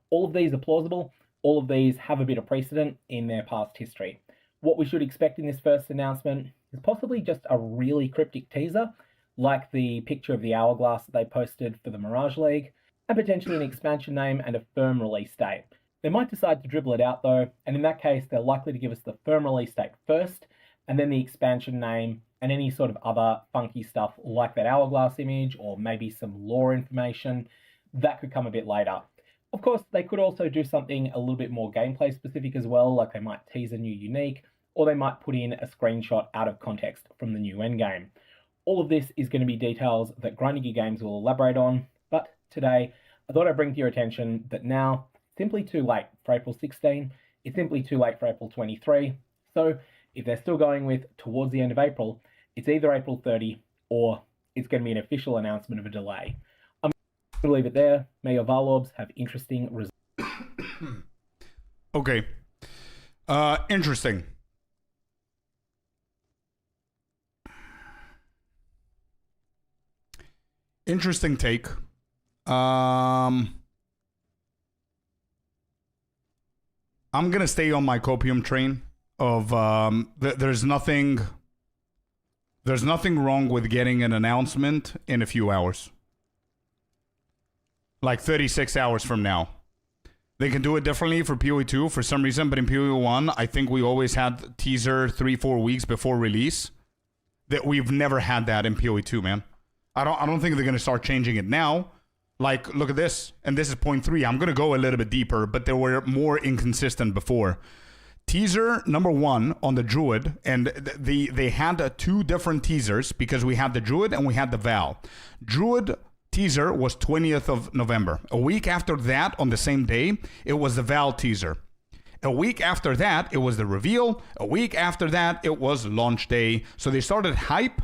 All of these are plausible, all of these have a bit of precedent in their past history. What we should expect in this first announcement is possibly just a really cryptic teaser, like the picture of the hourglass that they posted for the Mirage League, and potentially an expansion name and a firm release date. They might decide to dribble it out though, and in that case they're likely to give us the firm release date first, and then the expansion name and any sort of other funky stuff like that hourglass image, or maybe some lore information, that could come a bit later. Of course, they could also do something a little bit more gameplay specific as well, like they might tease a new unique, or they might put in a screenshot out of context from the new endgame. All of this is going to be details that Granny Gear Games will elaborate on, but today I thought I'd bring to your attention that now it's simply too late for April 16, it's simply too late for April 23, so if they're still going with towards the end of April, it's either April 30 or it's going to be an official announcement of a delay. I'm going to leave it there. May your Varlorbs have interesting results. Okay. Interesting. Interesting take. I'm gonna stay on my copium train of there's nothing wrong with getting an announcement in a few hours. Like 36 hours from now. They can do it differently for PoE 2 for some reason, but in PoE 1, I think we always had teaser 3-4 weeks before release. That we've never had that in PoE 2, man. I don't think they're gonna start changing it now. Like, look at this, and this is point 3. I'm gonna go a little bit deeper, but they were more inconsistent before. Teaser number 1 on the Druid, and they had 2 different teasers because we had the Druid and we had the Val. Druid teaser was 20th of November. A week after that, on the same day, it was the Val teaser. A week after that, it was the reveal. A week after that, it was launch day. So they started hype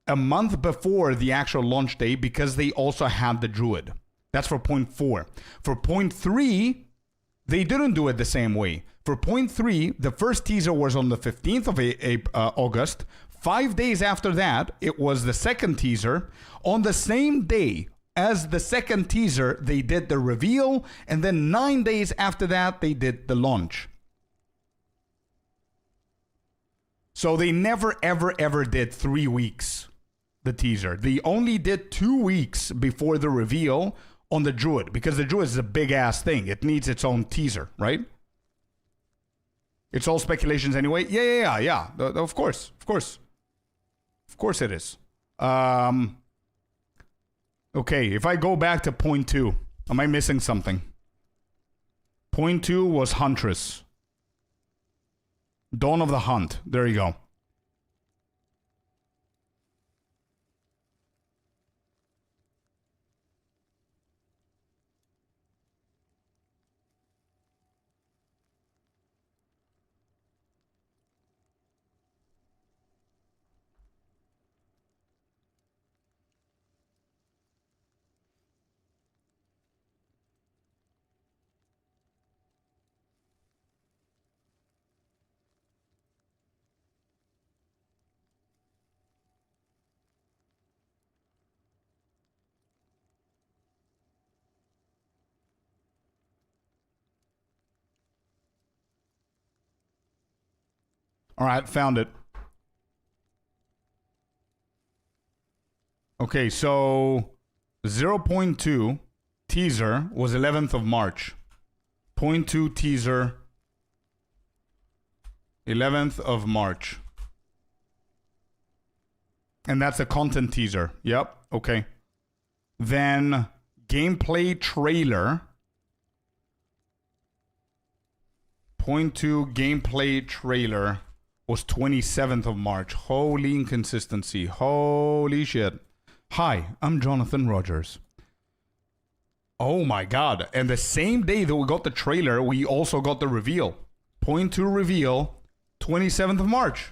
a month before the actual launch day because they also had the Druid. That's for point 4. For point 3, they didn't do it the same way. For point 3, the first teaser was on the 15th of August. 5 days after that, it was the second teaser. On the same day as the second teaser, they did the reveal. And then 9 days after that, they did the launch. So they never, ever, ever did 3 weeks, the teaser. They only did 2 weeks before the reveal on the Druid, because the Druid is a big ass thing. It needs its own teaser, right? It's all speculations anyway. Yeah. Of course it is. Okay, if I go back to point 2, am I missing something? Point 2 was Huntress. Dawn of the Hunt. There you go. All right, found it. Okay, so 0.2 teaser was 11th of March. 0.2 teaser, 11th of March. And that's a content teaser. Yep, okay. Then gameplay trailer. 0.2 gameplay trailer was 27th of March. Holy inconsistency. Holy shit. Hi, I'm Jonathan Rogers. Oh my god. And the same day that we got the trailer, we also got the reveal. 0.2 reveal, 27th of March.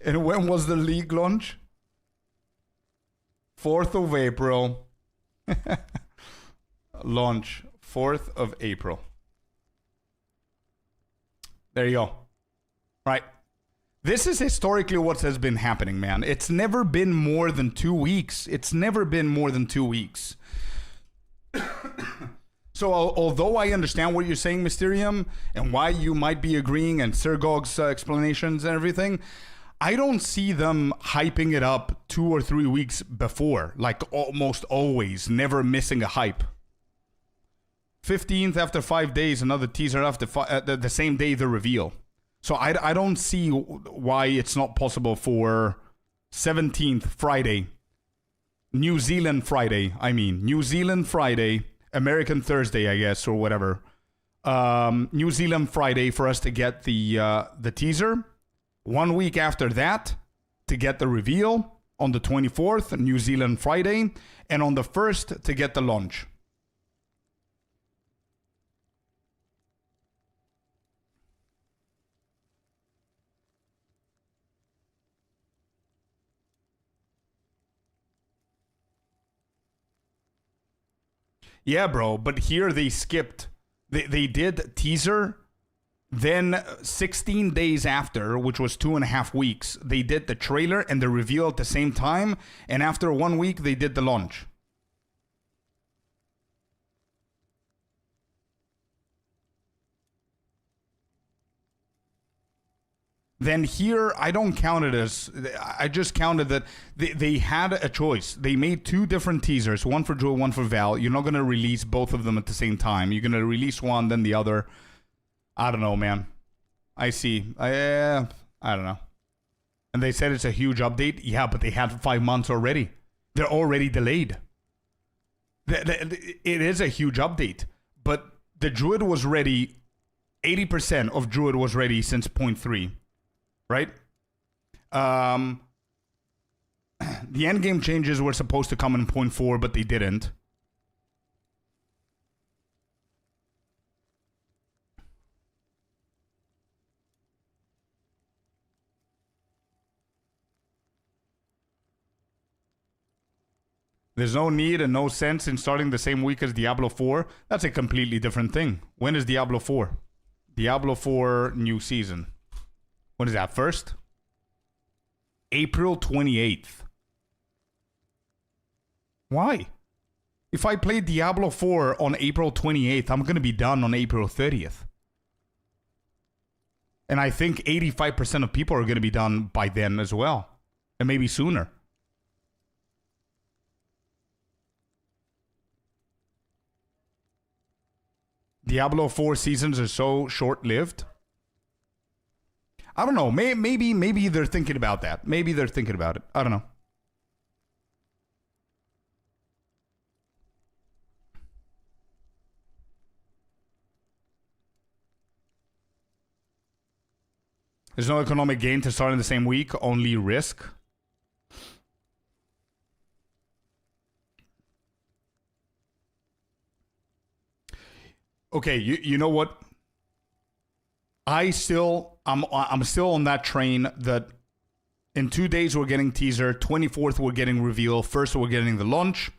And when was the league launch? 4th of April. Launch 4th of April. There you go. Right. This is historically what has been happening, man. It's never been more than 2 weeks. It's never been more than 2 weeks. So although I understand what you're saying, Mysterium, and why you might be agreeing, and Sergog's explanations and everything, I don't see them hyping it up 2 or 3 weeks before. Like almost always, never missing a hype. 15th after 5 days, another teaser after the same day the reveal. So I don't see why it's not possible for 17th Friday, New Zealand Friday, American Thursday, I guess, or whatever. New Zealand Friday for us to get the teaser. 1 week after that to get the reveal on the 24th, New Zealand Friday, and on the 1st to get the launch. Yeah, bro, but here they skipped. They did teaser, then 16 days after, which was 2.5 weeks, they did the trailer and the reveal at the same time, and after 1 week, they did the launch. Then here, I don't count it as, I just counted that they had a choice. They made 2 different teasers, one for Joe, one for Val. You're not going to release both of them at the same time. You're going to release one, then the other. I don't know, man. I see. I don't know. And they said it's a huge update. Yeah, but they had 5 months already. They're already delayed. It is a huge update. But the Druid was ready. 80% of Druid was ready since 0.3. Right? The endgame changes were supposed to come in 0.4, but they didn't. There's no need and no sense in starting the same week as Diablo 4. That's a completely different thing. When is Diablo 4? Diablo 4 new season. What is that, first? April 28th. Why? If I play Diablo 4 on April 28th, I'm going to be done on April 30th. And I think 85% of people are going to be done by then as well. And maybe sooner. Diablo 4 seasons are so short-lived. I don't know. Maybe they're thinking about that. Maybe they're thinking about it. I don't know. There's no economic gain to start in the same week, only risk. Okay, you know what? I'm still on that train that in 2 days we're getting teaser, 24th we're getting reveal, 1st we're getting the launch.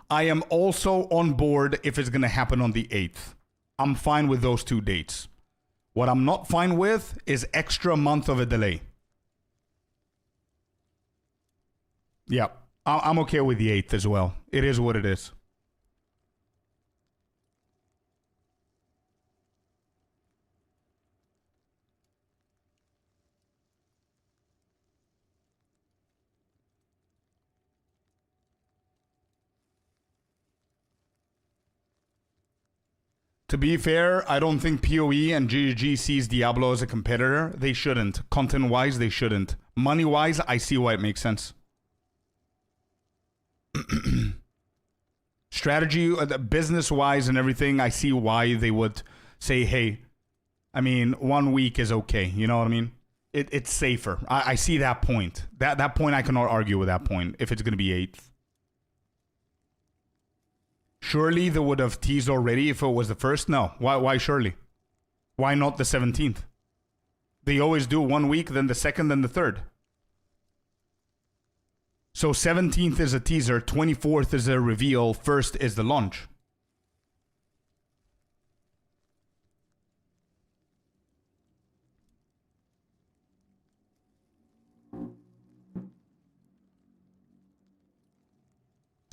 I am also on board if it's going to happen on the 8th. I'm fine with those 2 dates. What I'm not fine with is extra month of a delay. Yeah, I'm okay with the 8th as well. It is what it is. To be fair, I don't think PoE and GGG sees Diablo as a competitor. They shouldn't. Content-wise, they shouldn't. Money-wise, I see why it makes sense. Strategy, business-wise and everything, I see why they would say, hey, I mean, 1 week is okay. You know what I mean? It's safer. I see that point. That point, I cannot argue with that point if it's going to be 8th. Surely they would have teased already if it was the 1st? No. Why surely? Why not the 17th? They always do 1 week, then the 2nd, then the 3rd. So 17th is a teaser, 24th is a reveal, 1st is the launch.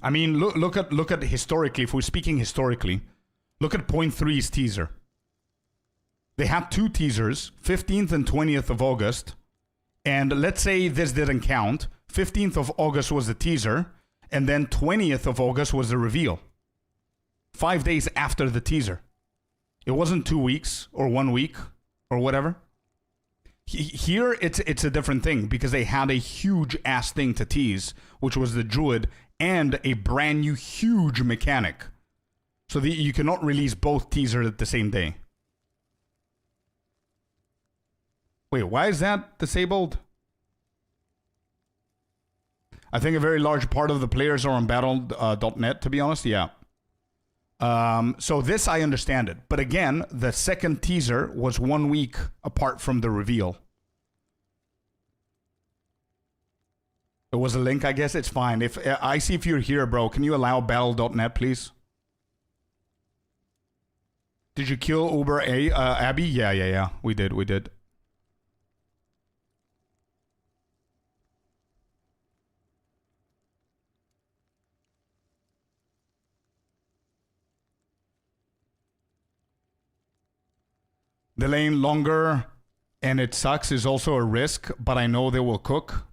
I mean, look at historically, if we're speaking historically, look at 0.3's teaser. They had 2 teasers, 15th and 20th of August. And let's say this didn't count. 15th of August was the teaser, and then 20th of August was the reveal. 5 days after the teaser. It wasn't 2 weeks or 1 week or whatever. Here, it's a different thing because they had a huge ass thing to tease, which was the Druid, and a brand new huge mechanic. So you cannot release both teasers at the same day. Wait, why is that disabled? I think a very large part of the players are on battle.net, to be honest, yeah. So this, I understand it. But again, the second teaser was 1 week apart from the reveal. It was a link, I guess. It's fine. If I see if you're here, bro, can you allow battle.net, please? Did you kill Uber Abby? Yeah. We did. Delaying longer and it sucks is also a risk, but I know they will cook.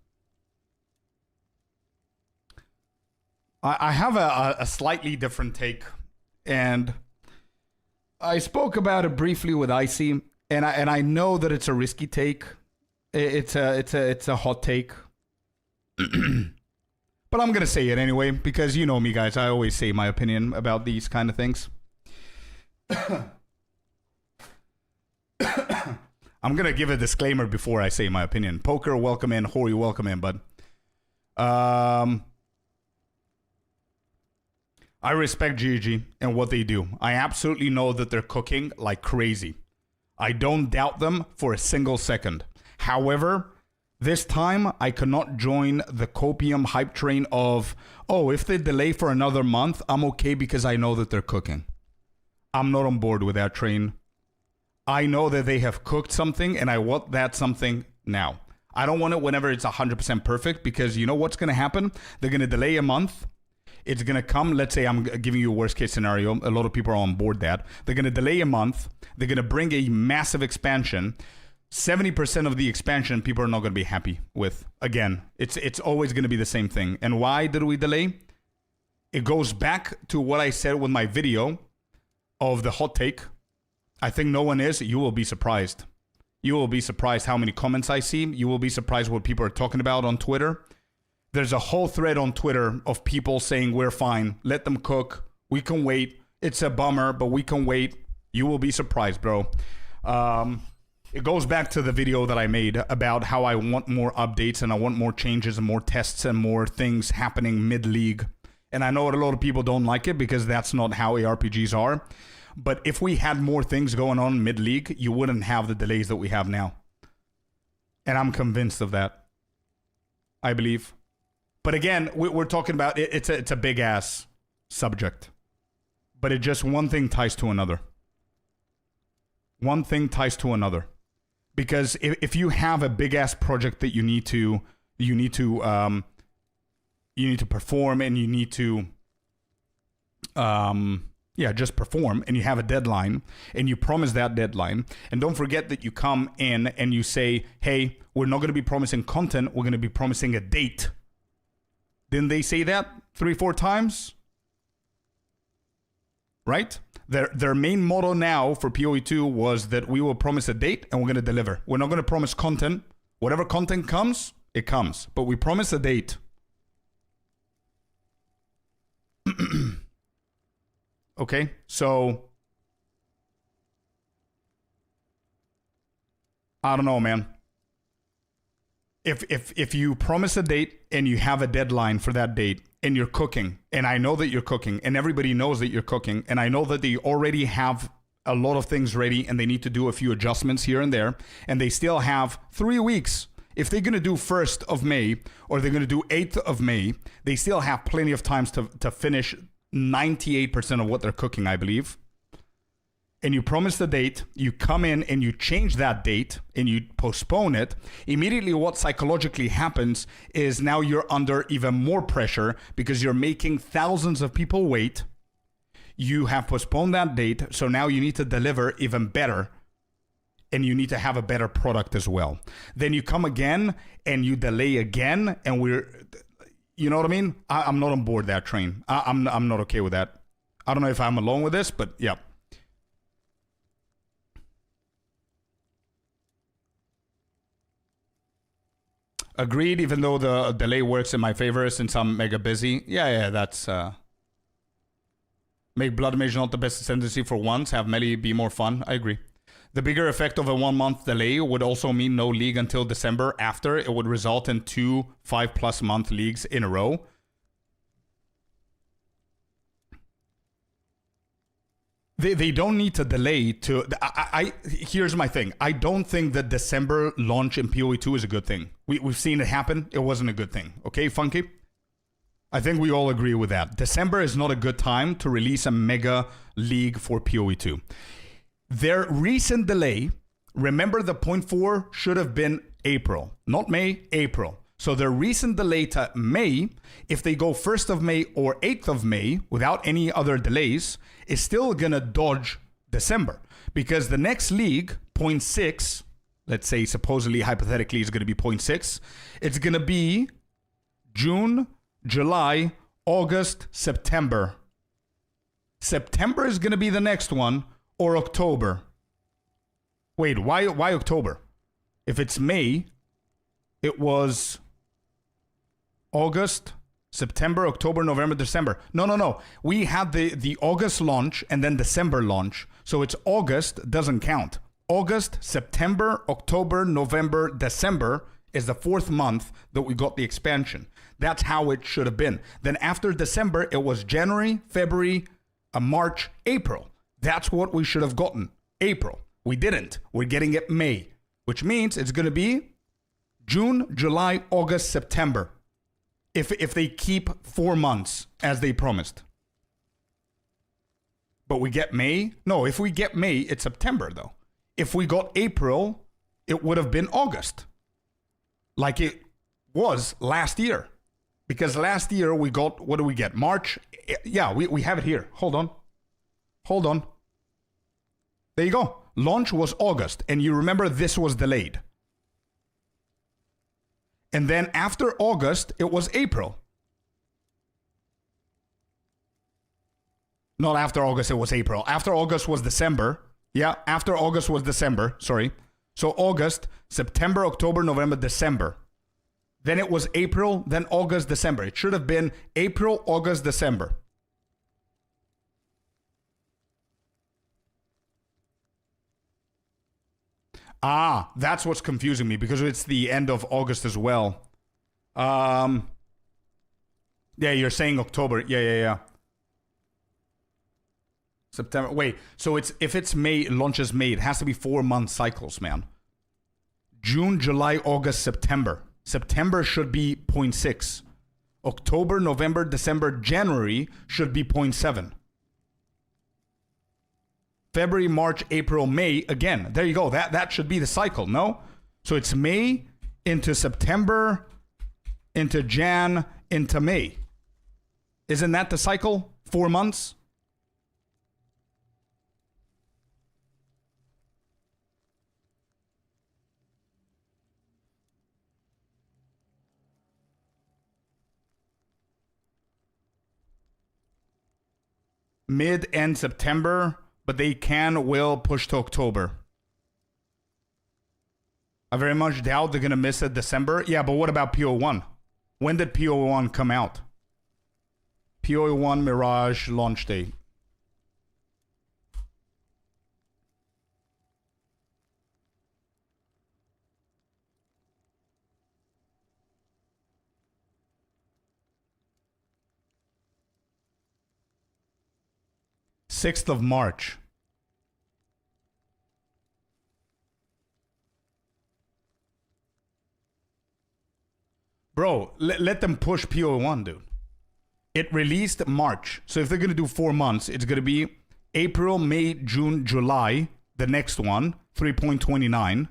I have a slightly different take, and I spoke about it briefly with Icy, and I know that it's a risky take. It's a hot take, but I'm gonna say it anyway because you know me, guys. I always say my opinion about these kind of things. I'm gonna give a disclaimer before I say my opinion. Poker, welcome in. Hori, welcome in, bud. I respect GG and what they do. I absolutely know that they're cooking like crazy. I don't doubt them for a single second. However, this time I cannot join the copium hype train of, oh, if they delay for another month, I'm okay because I know that they're cooking. I'm not on board with that train. I know that they have cooked something and I want that something now. I don't want it whenever it's 100% perfect, because you know what's going to happen? They're going to delay a month. It's going to come, let's say I'm giving you a worst case scenario. A lot of people are on board that. They're going to delay a month. They're going to bring a massive expansion. 70% of the expansion people are not going to be happy with. Again, it's always going to be the same thing. And why did we delay? It goes back to what I said with my video of the hot take. I think no one is. You will be surprised. You will be surprised how many comments I see. You will be surprised what people are talking about on Twitter. There's a whole thread on Twitter of people saying we're fine. Let them cook. We can wait. It's a bummer, but we can wait. You will be surprised, bro. It goes back to the video that I made about how I want more updates and I want more changes and more tests and more things happening mid-league. And I know a lot of people don't like it because that's not how ARPGs are. But if we had more things going on mid-league, you wouldn't have the delays that we have now. And I'm convinced of that. I believe. But again, we're talking about, it's a big-ass subject. But it just, one thing ties to another. One thing ties to another. Because if you have a big-ass project that you need to perform and you need to... just perform, and you have a deadline, and you promise that deadline, and don't forget that you come in and you say, hey, we're not going to be promising content, we're going to be promising a date. Didn't they say that 3-4 times? Right? Their main motto now for PoE2 was that we will promise a date and we're going to deliver. We're not going to promise content. Whatever content comes, it comes. But we promise a date. Okay, so I don't know, man. If you promise a date and you have a deadline for that date and you're cooking, and I know that you're cooking, and everybody knows that you're cooking, and I know that they already have a lot of things ready and they need to do a few adjustments here and there, and they still have 3 weeks. If they're going to do 1st of May or they're going to do 8th of May, they still have plenty of times to finish 98% of what they're cooking, I believe. And you promise the date, you come in and you change that date and you postpone it. Immediately what psychologically happens is now you're under even more pressure because you're making thousands of people wait. You have postponed that date, so now you need to deliver even better. And you need to have a better product as well. Then you come again and you delay again, and you know what I mean? I'm not on board that train. I'm not okay with that. I don't know if I'm alone with this, but yeah. Agreed, even though the delay works in my favor since I'm mega busy. Yeah, that's... Make Blood Mage not the best ascendancy for once. Have melee be more fun. I agree. The bigger effect of a 1 month delay would also mean no league until December after. It would result in 2 5+ month leagues in a row. They don't need to delay to... Here's my thing. I don't think that December launch in PoE2 is a good thing. We've seen it happen. It wasn't a good thing. Okay, Funky? I think we all agree with that. December is not a good time to release a mega league for PoE2. Their recent delay, remember the 0.4 should have been April. Not May, April. So their recent delay to May, if they go 1st of May or 8th of May without any other delays, is still going to dodge December. Because the next league, 0.6, let's say supposedly, hypothetically, is going to be 0.6. It's going to be June, July, August, September. September is going to be the next one, or October. Wait, why October? If it's May, it was August, September, October, November, December. No. We had the August launch and then December launch. So it's August, doesn't count. August, September, October, November, December is the 4th month that we got the expansion. That's how it should have been. Then after December, it was January, February, March, April. That's what we should have gotten. April. We didn't. We're getting it May, which means it's going to be June, July, August, September. If they keep 4 months as they promised. But we get May? No, if we get May, it's September though. If we got April, it would have been August. Like it was last year. Because last year we got, what do we get? March? Yeah, we have it here. Hold on. There you go. Launch was August. And you remember this was delayed. And then after August, it was April. Not after August, it was April. After August was December. Yeah, after August was December. Sorry. So August, September, October, November, December. Then it was April, then August, December. It should have been April, August, December. Ah, that's what's confusing me because it's the end of August as well. Yeah, you're saying October. Yeah. September. Wait, so if it's May, launches May, it has to be 4-month cycles, man. June, July, August, September. September should be 0.6. October, November, December, January should be 0.7. February, March, April, May, again, there you go. That should be the cycle, no? So it's May into September, into Jan, into May. Isn't that the cycle? 4 months? Mid-end September, but they will push to October. I very much doubt they're going to miss it December. Yeah, but what about PO1? When did PO1 come out? PO1 Mirage launch date. Sixth of March. Bro, let them push PO1, dude. It released March. So if they're going to do 4 months, it's going to be April, May, June, July. The next one, 3.29.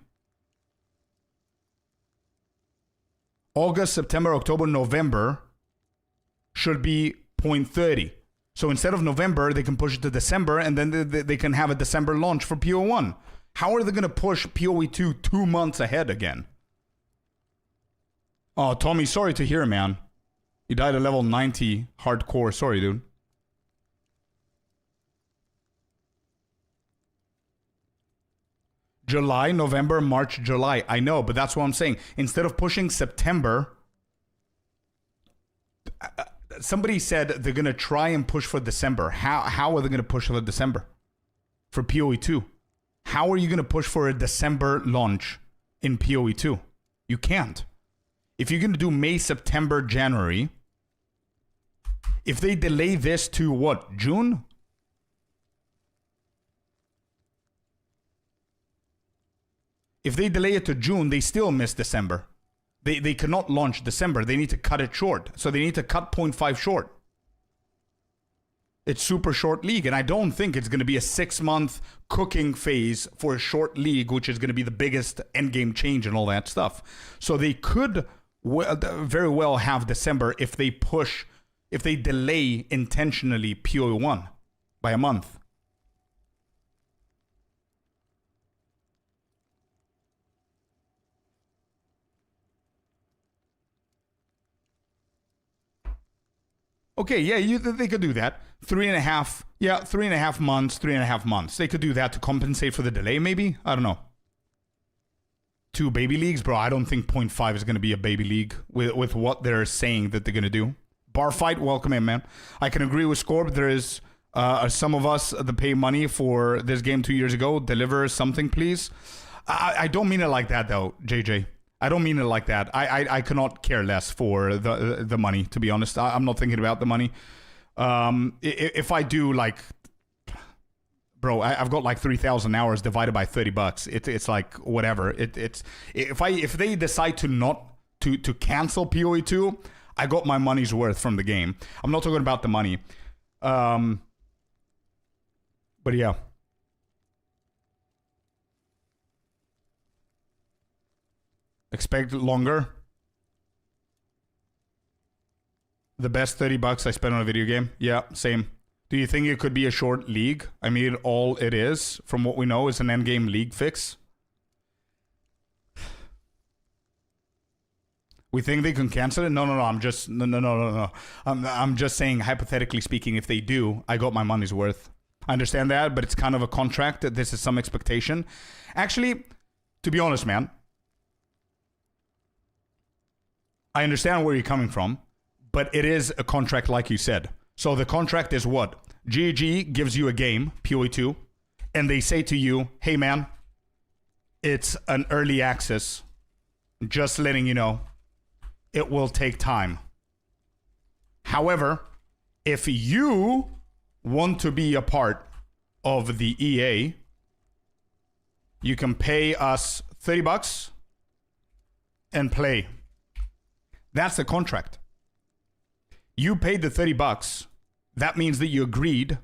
August, September, October, November should be 0.30. So instead of November, they can push it to December, and then they can have a December launch for PO1. How are they going to push PoE2 2 months ahead again? Oh, Tommy, sorry to hear, man. You died at level 90 hardcore. Sorry, dude. July, November, March, July. I know, but that's what I'm saying. Instead of pushing September... somebody said they're going to try and push for December. How are they going to push for December? For PoE2? How are you going to push for a December launch in PoE2? You can't. If you're going to do May, September, January, if they delay this to what, June? If they delay it to June, they still miss December. They cannot launch December. They need to cut it short. So they need to cut 0.5 short. It's super short league. And I don't think it's going to be a 6-month cooking phase for a short league, which is going to be the biggest endgame change and all that stuff. So they could very well have December if they delay intentionally PoE1 by a month. Okay, yeah, they could do that. 3.5 months. They could do that to compensate for the delay, maybe? I don't know. 2 baby leagues? Bro, I don't think 0.5 is going to be a baby league with what they're saying that they're going to do. Bar fight, welcome in, man. I can agree with Scorp. There is some of us that pay money for this game 2 years ago. Deliver something, please. I don't mean it like that, though, JJ. I don't mean it like that. I cannot care less for the money, to be honest. I'm not thinking about the money. If I do like, bro, I've got like 3,000 hours divided by $30. It's like whatever. If they decide to not to cancel PoE 2, I got my money's worth from the game. I'm not talking about the money. But yeah. Expect longer. The best $30 I spent on a video game. Yeah, same. Do you think it could be a short league? I mean, all it is, from what we know, is an endgame league fix. We think they can cancel it? No. I'm just no. I'm just saying, hypothetically speaking, if they do, I got my money's worth. I understand that, but it's kind of a contract. This is some expectation. Actually, to be honest, man, I understand where you're coming from, but it is a contract, like you said. So the contract is what? GG gives you a game, PoE 2, and they say to you, hey man, it's an early access. Just letting you know, it will take time. However, if you want to be a part of the EA, you can pay us $30 and play. That's the contract. You paid the $30. That means that you agreed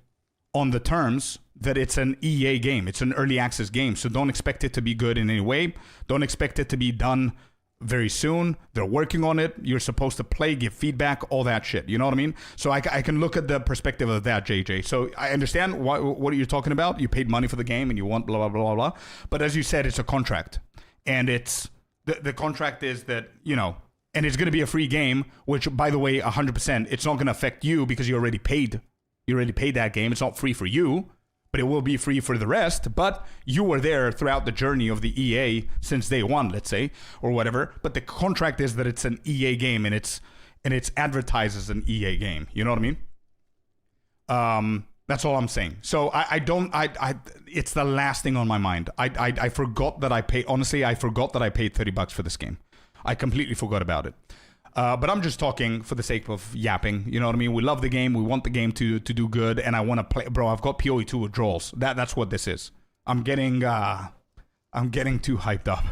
on the terms that it's an EA game. It's an early access game. So don't expect it to be good in any way. Don't expect it to be done very soon. They're working on it. You're supposed to play, give feedback, all that shit. You know what I mean? So I can look at the perspective of that, JJ. So I understand what you're talking about. You paid money for the game and you want blah, blah, blah, blah. But as you said, it's a contract. And it's the contract is that, you know, and it's going to be a free game, which, by the way, 100%, it's not going to affect you because you already paid. You already paid that game. It's not free for you, but it will be free for the rest. But you were there throughout the journey of the EA since day one, let's say, or whatever. But the contract is that it's an EA game, and it's advertised as an EA game. You know what I mean? That's all I'm saying. So it's the last thing on my mind. I forgot that I paid. Honestly, I forgot that I paid $30 for this game. I completely forgot about it. But I'm just talking for the sake of yapping. You know what I mean? We love the game. We want the game to do good. And I want to play. Bro, I've got PoE 2 withdrawals. That's what this is. I'm getting too hyped up.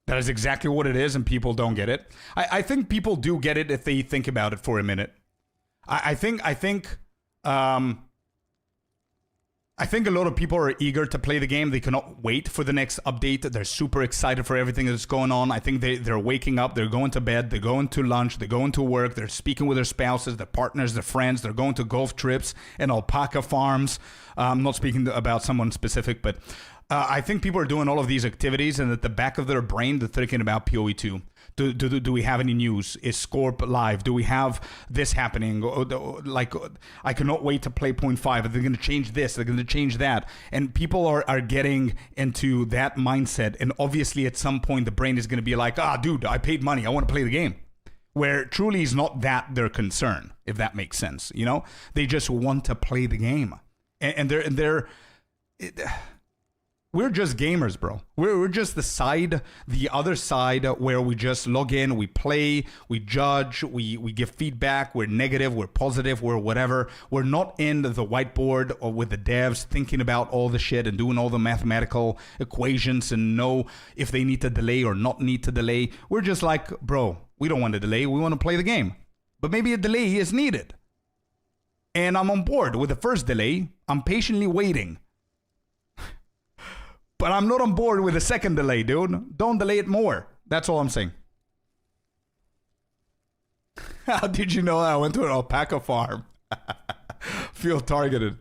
That is exactly what it is, and people don't get it. I think people do get it if they think about it for a minute. I think a lot of people are eager to play the game. They cannot wait for the next update. They're super excited for everything that's going on. I think they're waking up. They're going to bed. They're going to lunch. They're going to work. They're speaking with their spouses, their partners, their friends. They're going to golf trips and alpaca farms. I'm not speaking about someone specific, but I think people are doing all of these activities, and at the back of their brain, they're thinking about PoE 2. Do we have any news? Is Scorp live? Do we have this happening? Like, I cannot wait to play 0.5. Are they going to change this? They're going to change that. And people are getting into that mindset. And obviously, at some point, the brain is going to be like, dude, I paid money. I want to play the game. Where truly is not that their concern, if that makes sense. You know, they just want to play the game. And we're just gamers, bro. We're just the other side where we just log in, we play, we judge, we give feedback, we're negative, we're positive, we're whatever. We're not in the whiteboard or with the devs thinking about all the shit and doing all the mathematical equations and know if they need to delay or not need to delay. We're just like, bro, we don't want to delay, we want to play the game. But maybe a delay is needed. And I'm on board with the first delay. I'm patiently waiting. But I'm not on board with the second delay, dude. Don't delay it more. That's all I'm saying. How did you know I went to an alpaca farm? Feel targeted.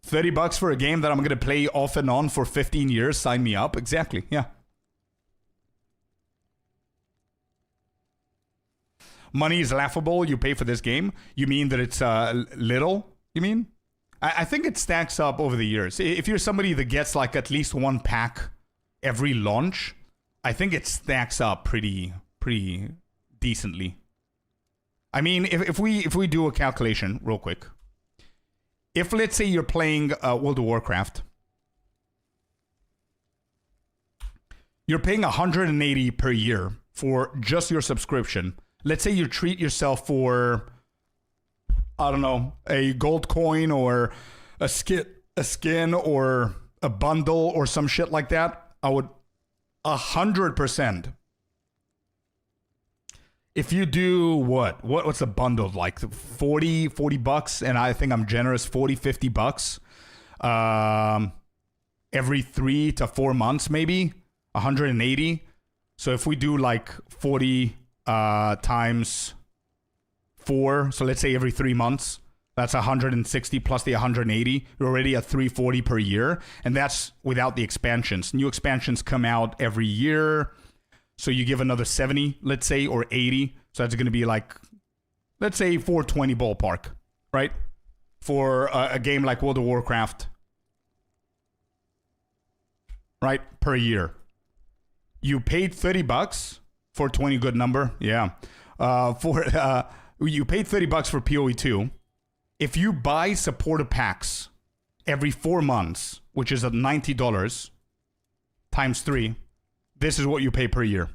$30 for a game that I'm going to play off and on for 15 years. Sign me up. Exactly. Yeah. Money is laughable. You pay for this game. You mean that it's little? You mean? I think it stacks up over the years. If you're somebody that gets like at least one pack every launch, I think it stacks up pretty pretty decently. I mean, if we do a calculation real quick, if let's say you're playing World of Warcraft, you're paying 180 per year for just your subscription. Let's say you treat yourself for, I don't know, a gold coin or a skin or a bundle or some shit like that. I would 100%. If you do what's a bundle like 40 bucks, and I think I'm generous, 50 bucks every 3 to 4 months, maybe 180. So if we do like 40 times 4, so let's say every 3 months, that's 160 plus the 180. You're already at 340 per year, and that's without the expansions. New expansions come out every year. So you give another 70, let's say, or 80. So that's going to be like, let's say 420 ballpark, right? For a game like World of Warcraft, right? Per year. You paid 30 bucks for 20, good number. Yeah. You paid 30 bucks for PoE 2. If you buy supporter packs every 4 months, which is at $90 times 3, this is what you pay per year.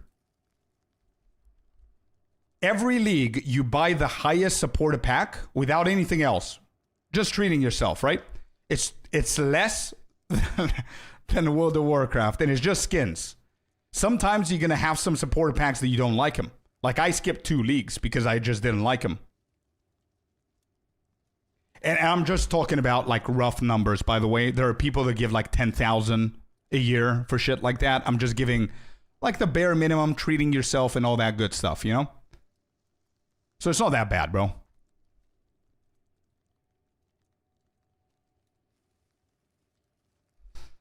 Every league, you buy the highest supporter pack without anything else. Just treating yourself, right? It's less than World of Warcraft, and it's just skins. Sometimes you're going to have some supporter packs that you don't like them. Like I skipped 2 leagues because I just didn't like them. And I'm just talking about like rough numbers, by the way. There are people that give like 10,000 a year for shit like that. I'm just giving like the bare minimum, treating yourself and all that good stuff, you know? So it's not that bad, bro.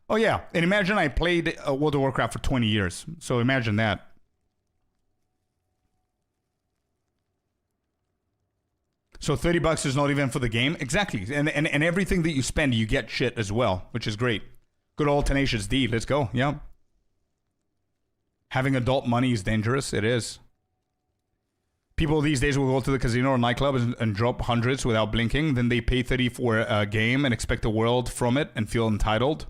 Oh yeah, and imagine I played World of Warcraft for 20 years. So imagine that. So 30 bucks is not even for the game. Exactly. And everything that you spend, you get shit as well, which is great. Good old Tenacious D. Let's go. Yeah. Having adult money is dangerous. It is. People these days will go to the casino or nightclub and drop hundreds without blinking. Then they pay 30 for a game and expect a world from it and feel entitled.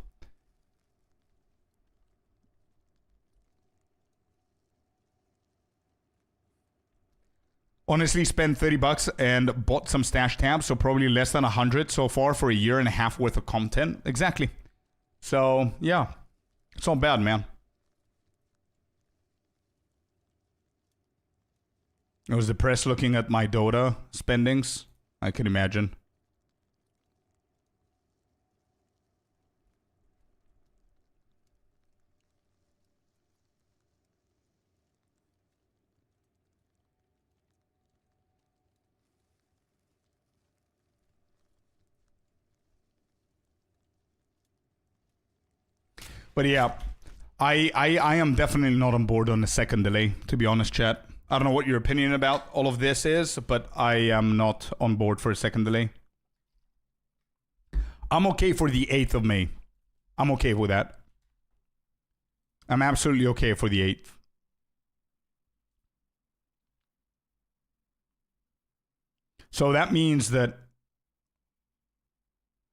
Honestly, spent 30 bucks and bought some stash tabs, so probably less than 100 so far for a year and a half worth of content. Exactly. So, yeah. It's not bad, man. I was depressed looking at my Dota spendings. I can imagine. But yeah, I am definitely not on board on the second delay, to be honest, chat. I don't know what your opinion about all of this is, but I am not on board for a second delay. I'm okay for the 8th of May. I'm okay with that. I'm absolutely okay for the 8th. So that means that...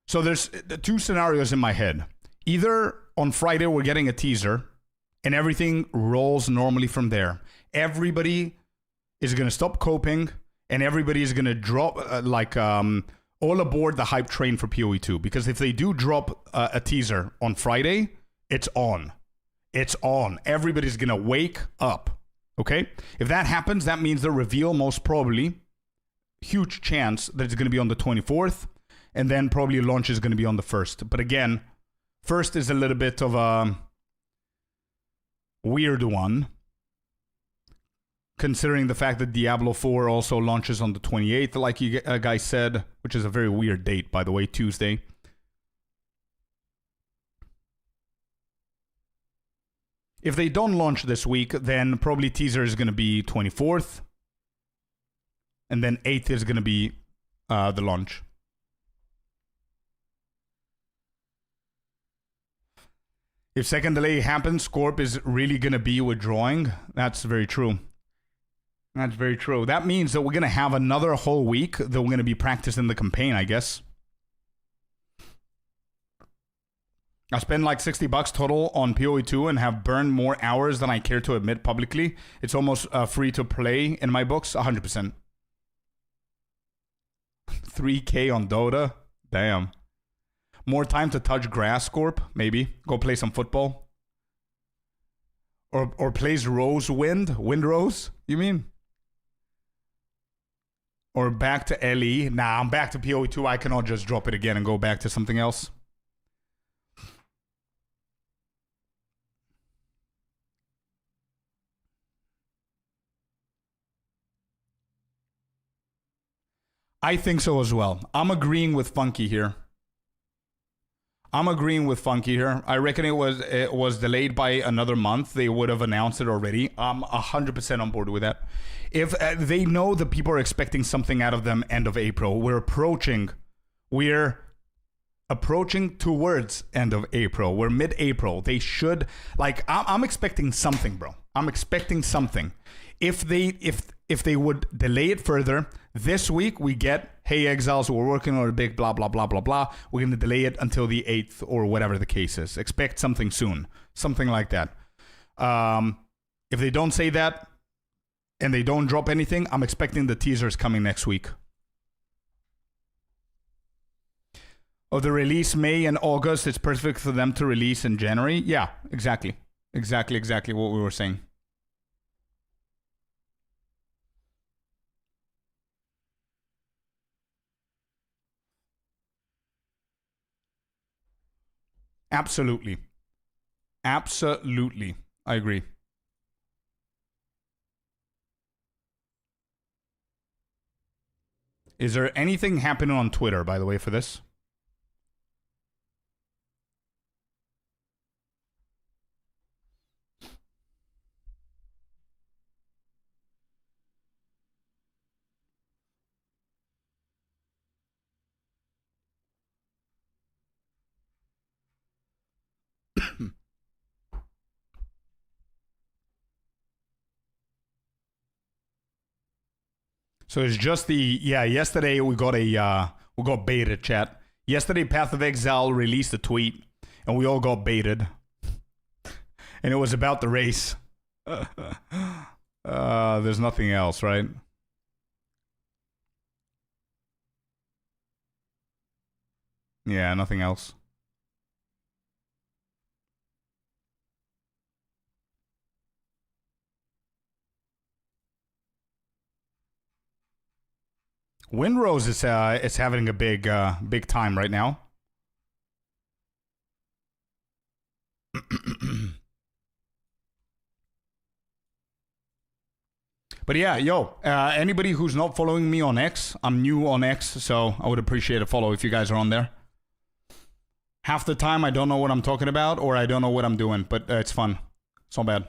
So there's 2 scenarios in my head. Either on Friday we're getting a teaser and everything rolls normally from there. Everybody is going to stop coping and everybody is going to drop all aboard the hype train for PoE 2. Because if they do drop a teaser on Friday, it's on. It's on. Everybody's going to wake up. Okay? If that happens, that means the reveal most probably, huge chance that it's going to be on the 24th. And then probably launch is going to be on the 1st. But again... First is a little bit of a weird one, considering the fact that Diablo 4 also launches on the 28th, like you guys said, which is a very weird date, by the way, Tuesday. If they don't launch this week, then probably teaser is going to be 24th, and then 8th is going to be the launch. If second delay happens, Scorp is really going to be withdrawing. That's very true. That's very true. That means that we're going to have another whole week that we're going to be practicing the campaign, I guess. I spend like $60 total on PoE2 and have burned more hours than I care to admit publicly. It's almost free to play in my books, 100%. 3K on Dota? Damn. More time to touch grass, Scorp? Maybe. Go play some football. Or plays Windrose, you mean? Or back to LE? Nah, I'm back to PoE2. I cannot just drop it again and go back to something else. I think so as well. I'm agreeing with Funky here. I reckon it was delayed by another month. They would have announced it already. I'm 100% on board with that. If they know that people are expecting something out of them end of April, we're approaching towards end of April. We're mid-April. They should, like, I'm expecting something, bro. I'm expecting something. If they would delay it further, this week we get, hey, Exiles, we're working on a big blah, blah, blah, blah, blah. We're going to delay it until the 8th or whatever the case is. Expect something soon. Something like that. If they don't say that and they don't drop anything, I'm expecting the teasers coming next week. Oh, the release May and August, it's perfect for them to release in January. Yeah, exactly. Exactly what we were saying. Absolutely. I agree. Is there anything happening on Twitter, by the way, for this? So it's just yesterday we got baited, chat. Yesterday Path of Exile released a tweet and we all got baited. And it was about the race. There's nothing else, right? Yeah, nothing else. Windrose is having a big time right now. But yeah, anybody who's not following me on X, I'm new on X, so I would appreciate a follow if you guys are on there. Half the time I don't know what I'm talking about or I don't know what I'm doing, but it's fun. It's not bad.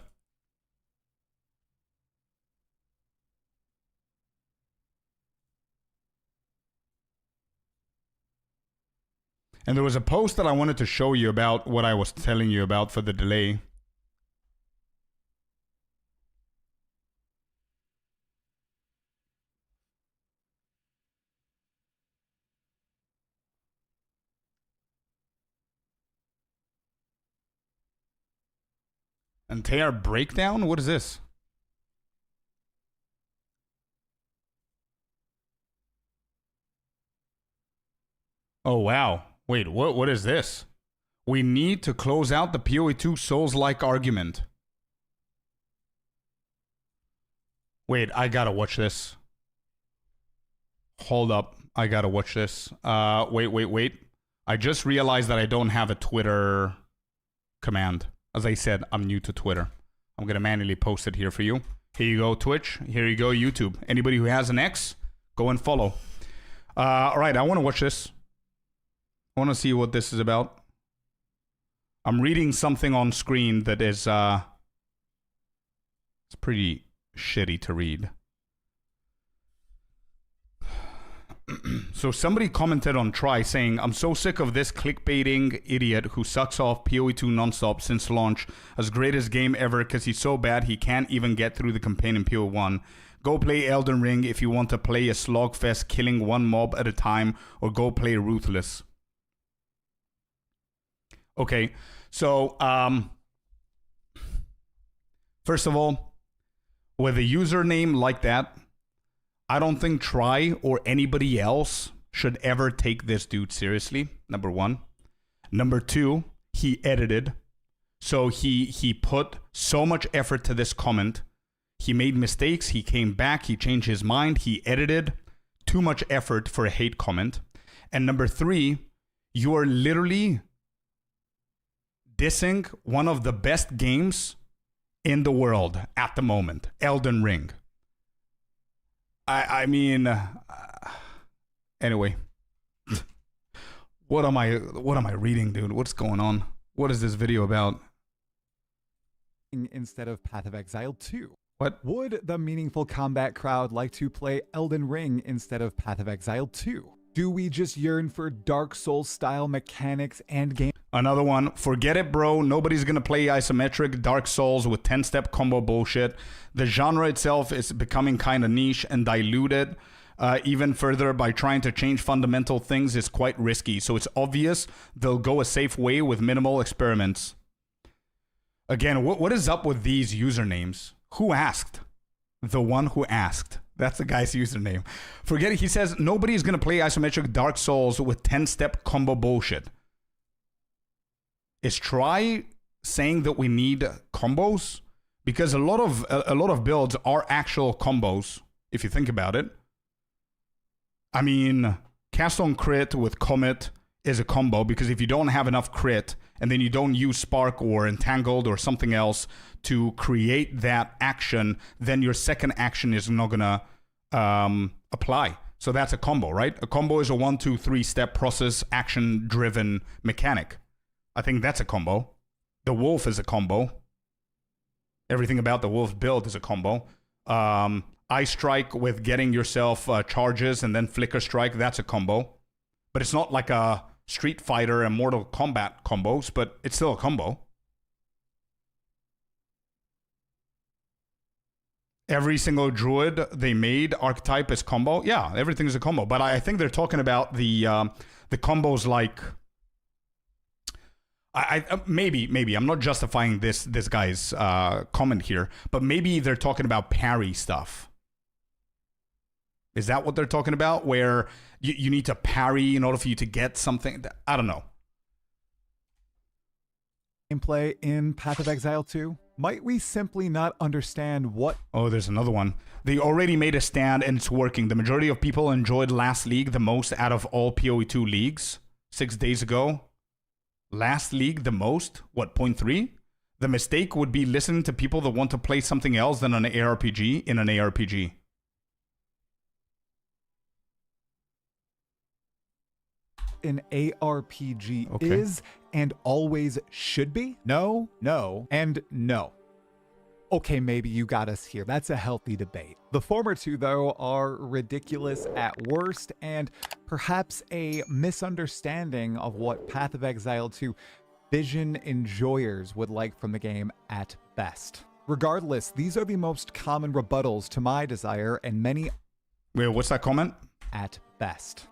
And there was a post that I wanted to show you about what I was telling you about for the delay. Entire breakdown? What is this? Oh, wow. Wait, what is this? We need to close out the PoE2 Souls-like argument. Wait, I gotta watch this. Hold up. I gotta watch this. Wait. I just realized that I don't have a Twitter command. As I said, I'm new to Twitter. I'm gonna manually post it here for you. Here you go, Twitch. Here you go, YouTube. Anybody who has an X, go and follow. Alright, I wanna watch this. I want to see what this is about. I'm reading something on screen that is it's pretty shitty to read. So somebody commented on Try saying, I'm so sick of this clickbaiting idiot who sucks off PoE2 nonstop since launch. As great as game ever because he's so bad he can't even get through the campaign in PoE1. Go play Elden Ring if you want to play a slogfest killing one mob at a time, or go play Ruthless. Okay, so first of all, with a username like that, I don't think Try or anybody else should ever take this dude seriously, number one. Number two, he edited. So he put so much effort to this comment. He made mistakes. He came back. He changed his mind. He edited. Too much effort for a hate comment. And number three, you are literally dissing one of the best games in the world at the moment, Elden Ring. I mean, anyway, what am I reading, dude? What's going on? What is this video about? Instead of Path of Exile 2. What? Would the meaningful combat crowd like to play Elden Ring instead of Path of Exile 2? Do we just yearn for Dark Souls style mechanics and game? Another one. Forget it, bro. Nobody's gonna play isometric Dark Souls with 10-step combo bullshit. The genre itself is becoming kind of niche, and diluted even further by trying to change fundamental things is quite risky. So it's obvious they'll go a safe way with minimal experiments. Again, what is up with these usernames? Who asked? The one who asked. That's the guy's username. Forget it. He says nobody's gonna play isometric Dark Souls with 10-step combo bullshit. Is Try saying that we need combos? Because a lot of builds are actual combos, if you think about it. I mean, cast on crit with commit is a combo, because if you don't have enough crit and then you don't use spark or entangled or something else to create that action, then your second action is not gonna apply. So that's a combo, right? A combo is a 1, 2, 3 step process action driven mechanic. I think that's a combo. The wolf is a combo. Everything about the wolf build is a combo. Ice strike with getting yourself charges and then flicker strike, that's a combo. But it's not like a Street Fighter and Mortal Kombat combos, but it's still a combo. Every single druid they made archetype is combo. Yeah, everything is a combo. But I think they're talking about the combos like... maybe I'm not justifying this guy's comment here, but maybe they're talking about parry stuff. Is that what they're talking about? Where you need to parry in order for you to get something? I don't know. Gameplay in Path of Exile 2? Might we simply not understand what... Oh, there's another one. They already made a stand and it's working. The majority of people enjoyed last league the most out of all PoE2 leagues 6 days ago. Last league the most? What, 0.3? The mistake would be listening to people that want to play something else than an ARPG in an ARPG. An ARPG is and always should be? No, no, and no. Okay, maybe you got us here. That's a healthy debate. The former two, though, are ridiculous at worst and perhaps a misunderstanding of what Path of Exile 2 vision enjoyers would like from the game at best. Regardless, these are the most common rebuttals to my desire and many... Wait, what's that comment? At best.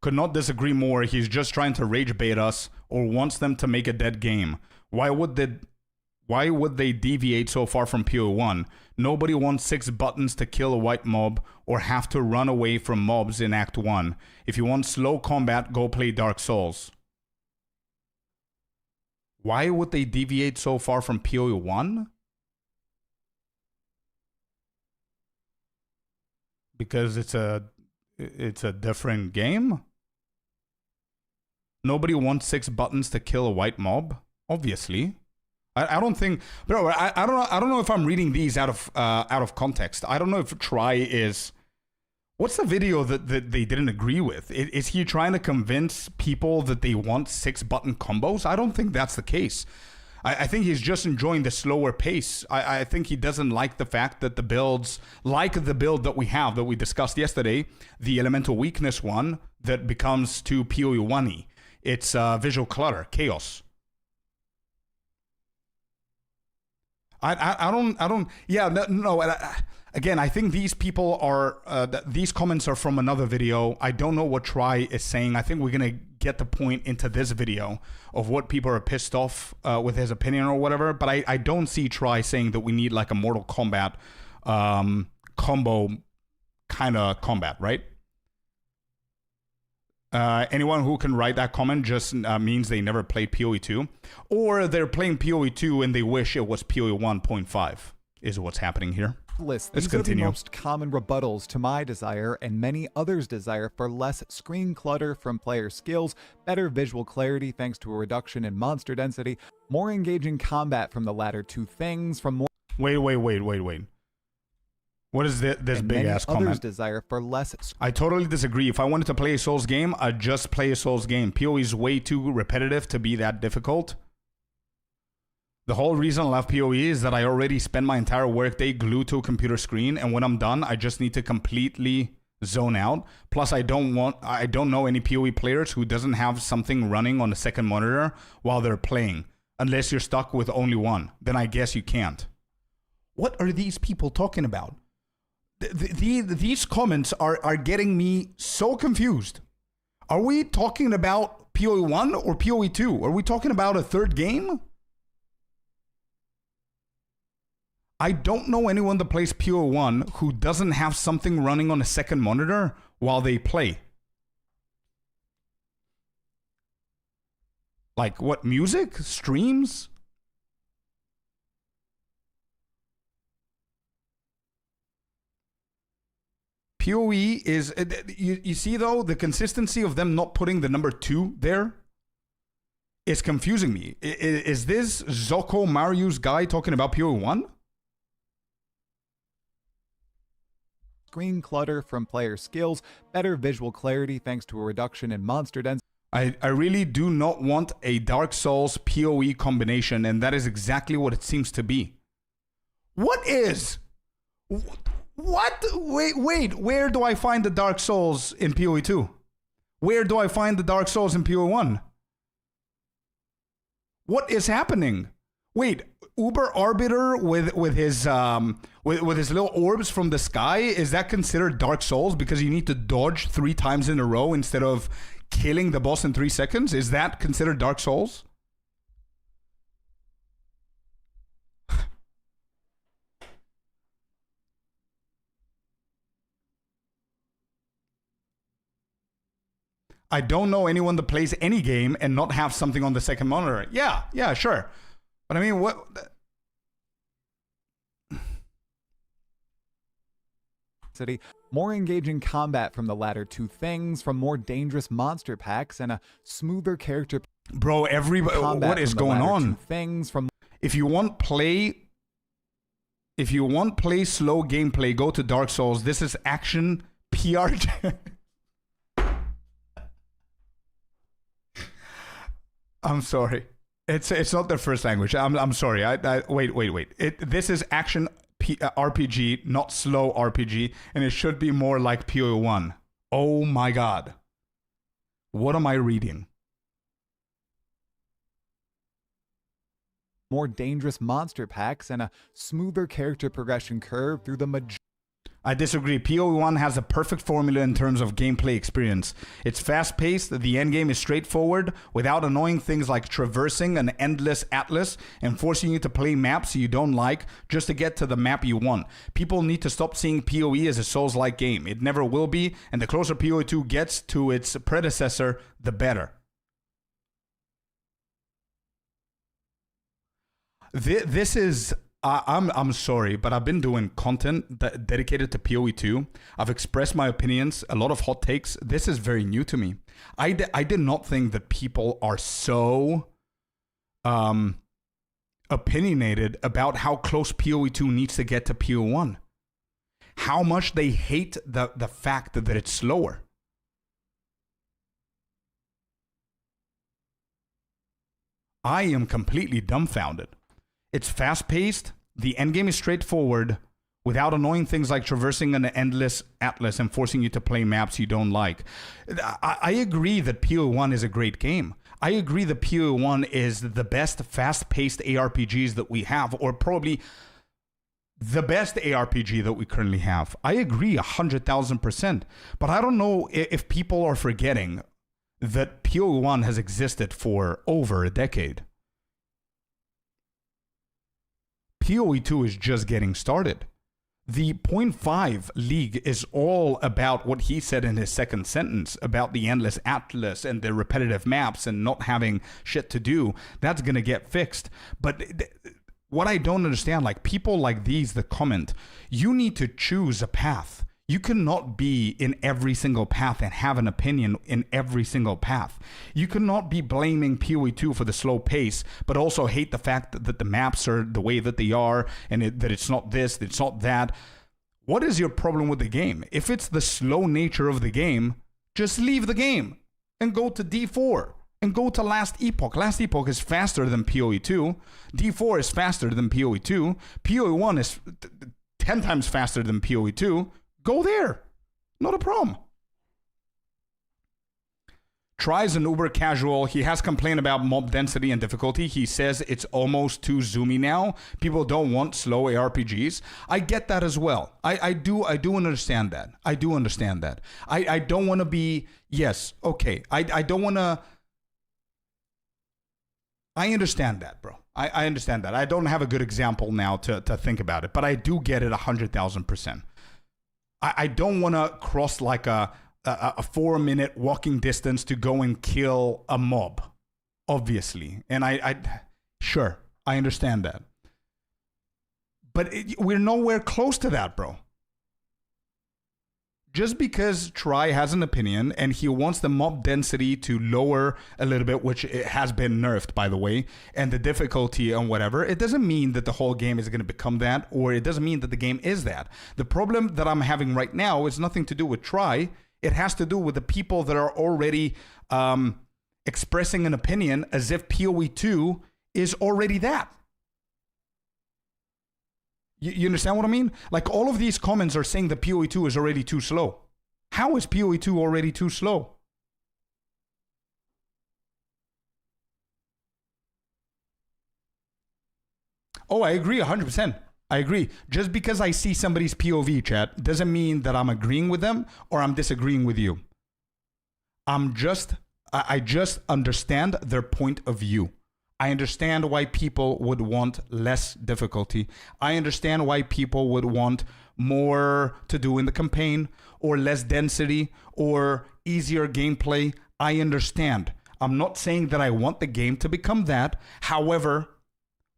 Could not disagree more. He's just trying to rage bait us or wants them to make a dead game. Why would they deviate so far from PoE1? Nobody wants 6 buttons to kill a white mob or have to run away from mobs in Act 1. If you want slow combat, go play Dark Souls. Why would they deviate so far from PoE1? Because it's a different game? Nobody wants 6 buttons to kill a white mob, obviously. I don't think, bro. I don't know if I'm reading these out of context. I don't know if Try is. What's the video that they didn't agree with? Is he trying to convince people that they want 6 button combos? I don't think that's the case. I think he's just enjoying the slower pace. I think he doesn't like the fact that the builds, like the build that we discussed yesterday, the elemental weakness one that becomes too PoE1-y. It's visual clutter, chaos. I don't. Yeah, no. Again, I think these people are. These comments are from another video. I don't know what Try is saying. I think we're gonna get the point into this video of what people are pissed off with his opinion or whatever. But I don't see Try saying that we need like a Mortal Kombat combo kind of combat, right? Anyone who can write that comment just means they never played PoE 2, or they're playing PoE 2 and they wish it was PoE 1.5 is what's happening here. Let's continue. These are the most common rebuttals to my desire and many others' desire for less screen clutter from player skills, better visual clarity thanks to a reduction in monster density, more engaging combat from the latter two things, from more. Wait. What is this big ass comment? Desire for less. I totally disagree. If I wanted to play a Souls game, I'd just play a Souls game. PoE is way too repetitive to be that difficult. The whole reason I love PoE is that I already spend my entire workday glued to a computer screen, and when I'm done, I just need to completely zone out. Plus, I don't know any PoE players who doesn't have something running on a second monitor while they're playing. Unless you're stuck with only one, then I guess you can't. What are these people talking about? These comments are getting me so confused. Are we talking about PoE 1 or PoE 2? Are we talking about a third game? I don't know anyone that plays PoE 1 who doesn't have something running on a second monitor while they play. Like what, music? Streams? PoE is, you see though, the consistency of them not putting the number 2 there is confusing me. Is this Zoko Mariu's guy talking about PoE 1? Screen clutter from player skills, better visual clarity thanks to a reduction in monster density. I really do not want a Dark Souls PoE combination, and that is exactly what it seems to be. What is? What? Wait, where do I find the Dark Souls in PoE 2? Where do I find the Dark Souls in PoE 1? What is happening? Wait, Uber Arbiter with his little orbs from the sky, is that considered Dark Souls because you need to dodge 3 times in a row instead of killing the boss in 3 seconds? Is that considered Dark Souls? I don't know anyone that plays any game and not have something on the second monitor. Yeah, sure. But I mean, what? More engaging combat from the latter two things, from more dangerous monster packs, and a smoother character. Bro, everybody, what is going on? Things from. If you want play slow gameplay, go to Dark Souls. This is action PR. I'm sorry. It's not their first language. I'm sorry. Wait. This is action RPG, not slow RPG, and it should be more like PoE 1. Oh my god. What am I reading? More dangerous monster packs and a smoother character progression curve through the majority. I disagree. PoE 1 has a perfect formula in terms of gameplay experience. It's fast-paced, the endgame is straightforward, without annoying things like traversing an endless atlas and forcing you to play maps you don't like just to get to the map you want. People need to stop seeing PoE as a Souls-like game. It never will be, and the closer PoE 2 gets to its predecessor, the better. This is... I'm sorry, but I've been doing content dedicated to PoE 2. I've expressed my opinions, a lot of hot takes. This is very new to me. I did not think that people are so opinionated about how close PoE 2 needs to get to PoE 1. How much they hate the fact that it's slower. I am completely dumbfounded. It's fast-paced, the endgame is straightforward, without annoying things like traversing an endless atlas and forcing you to play maps you don't like. I agree that PoE 1 is a great game. I agree the PoE1 is the best fast-paced ARPGs that we have, or probably the best ARPG that we currently have. I agree 100,000%. But I don't know if people are forgetting that PoE1 has existed for over a decade. PoE2 is just getting started. The 0.5 League is all about what he said in his second sentence about the endless atlas and the repetitive maps and not having shit to do. That's going to get fixed. But what I don't understand, like people like these that comment, you need to choose a path. You cannot be in every single path and have an opinion in every single path. You cannot be blaming PoE2 for the slow pace, but also hate the fact that the maps are the way that they are and that it's not this, it's not that. What is your problem with the game? If it's the slow nature of the game, just leave the game and go to D4 and go to Last Epoch. Last Epoch is faster than PoE2. D4 is faster than PoE2. PoE1 is 10 times faster than PoE2. Go there. Not a problem. Tries an uber casual. He has complained about mob density and difficulty. He says it's almost too zoomy now. People don't want slow ARPGs. I get that as well. I do understand that. I do understand that. I don't want to be, yes, okay. I don't want to, I understand that, bro. I understand that. I don't have a good example now to think about it, but I do get it 100,000%. I don't want to cross like a 4-minute walking distance to go and kill a mob, obviously. And sure, I understand that. But we're nowhere close to that, bro. Just because Try has an opinion and he wants the mob density to lower a little bit, which it has been nerfed, by the way, and the difficulty and whatever, it doesn't mean that the whole game is going to become that, or it doesn't mean that the game is that. The problem that I'm having right now is nothing to do with Try. It has to do with the people that are already expressing an opinion as if PoE2 is already that. You understand what I mean? Like all of these comments are saying that PoE2 is already too slow. How is PoE2 already too slow? Oh, I agree 100%. I agree. Just because I see somebody's POV, chat, doesn't mean that I'm agreeing with them or I'm disagreeing with you. I just understand their point of view. I understand why people would want less difficulty. I understand why people would want more to do in the campaign or less density or easier gameplay. I understand. I'm not saying that I want the game to become that. However,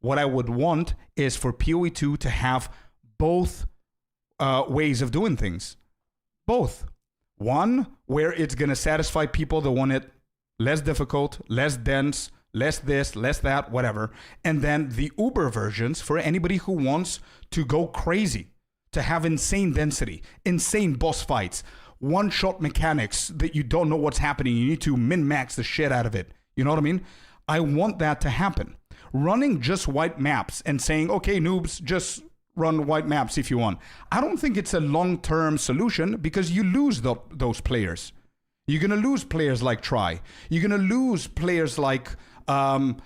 what I would want is for PoE2 to have both ways of doing things. Both. One, where it's going to satisfy people that want it less difficult, less dense, less this, less that, whatever. And then the Uber versions for anybody who wants to go crazy, to have insane density, insane boss fights, one-shot mechanics that you don't know what's happening. You need to min-max the shit out of it. You know what I mean? I want that to happen. Running just white maps and saying, okay, noobs, just run white maps if you want. I don't think it's a long-term solution because you lose those players. You're going to lose players like Try. You're going to lose players like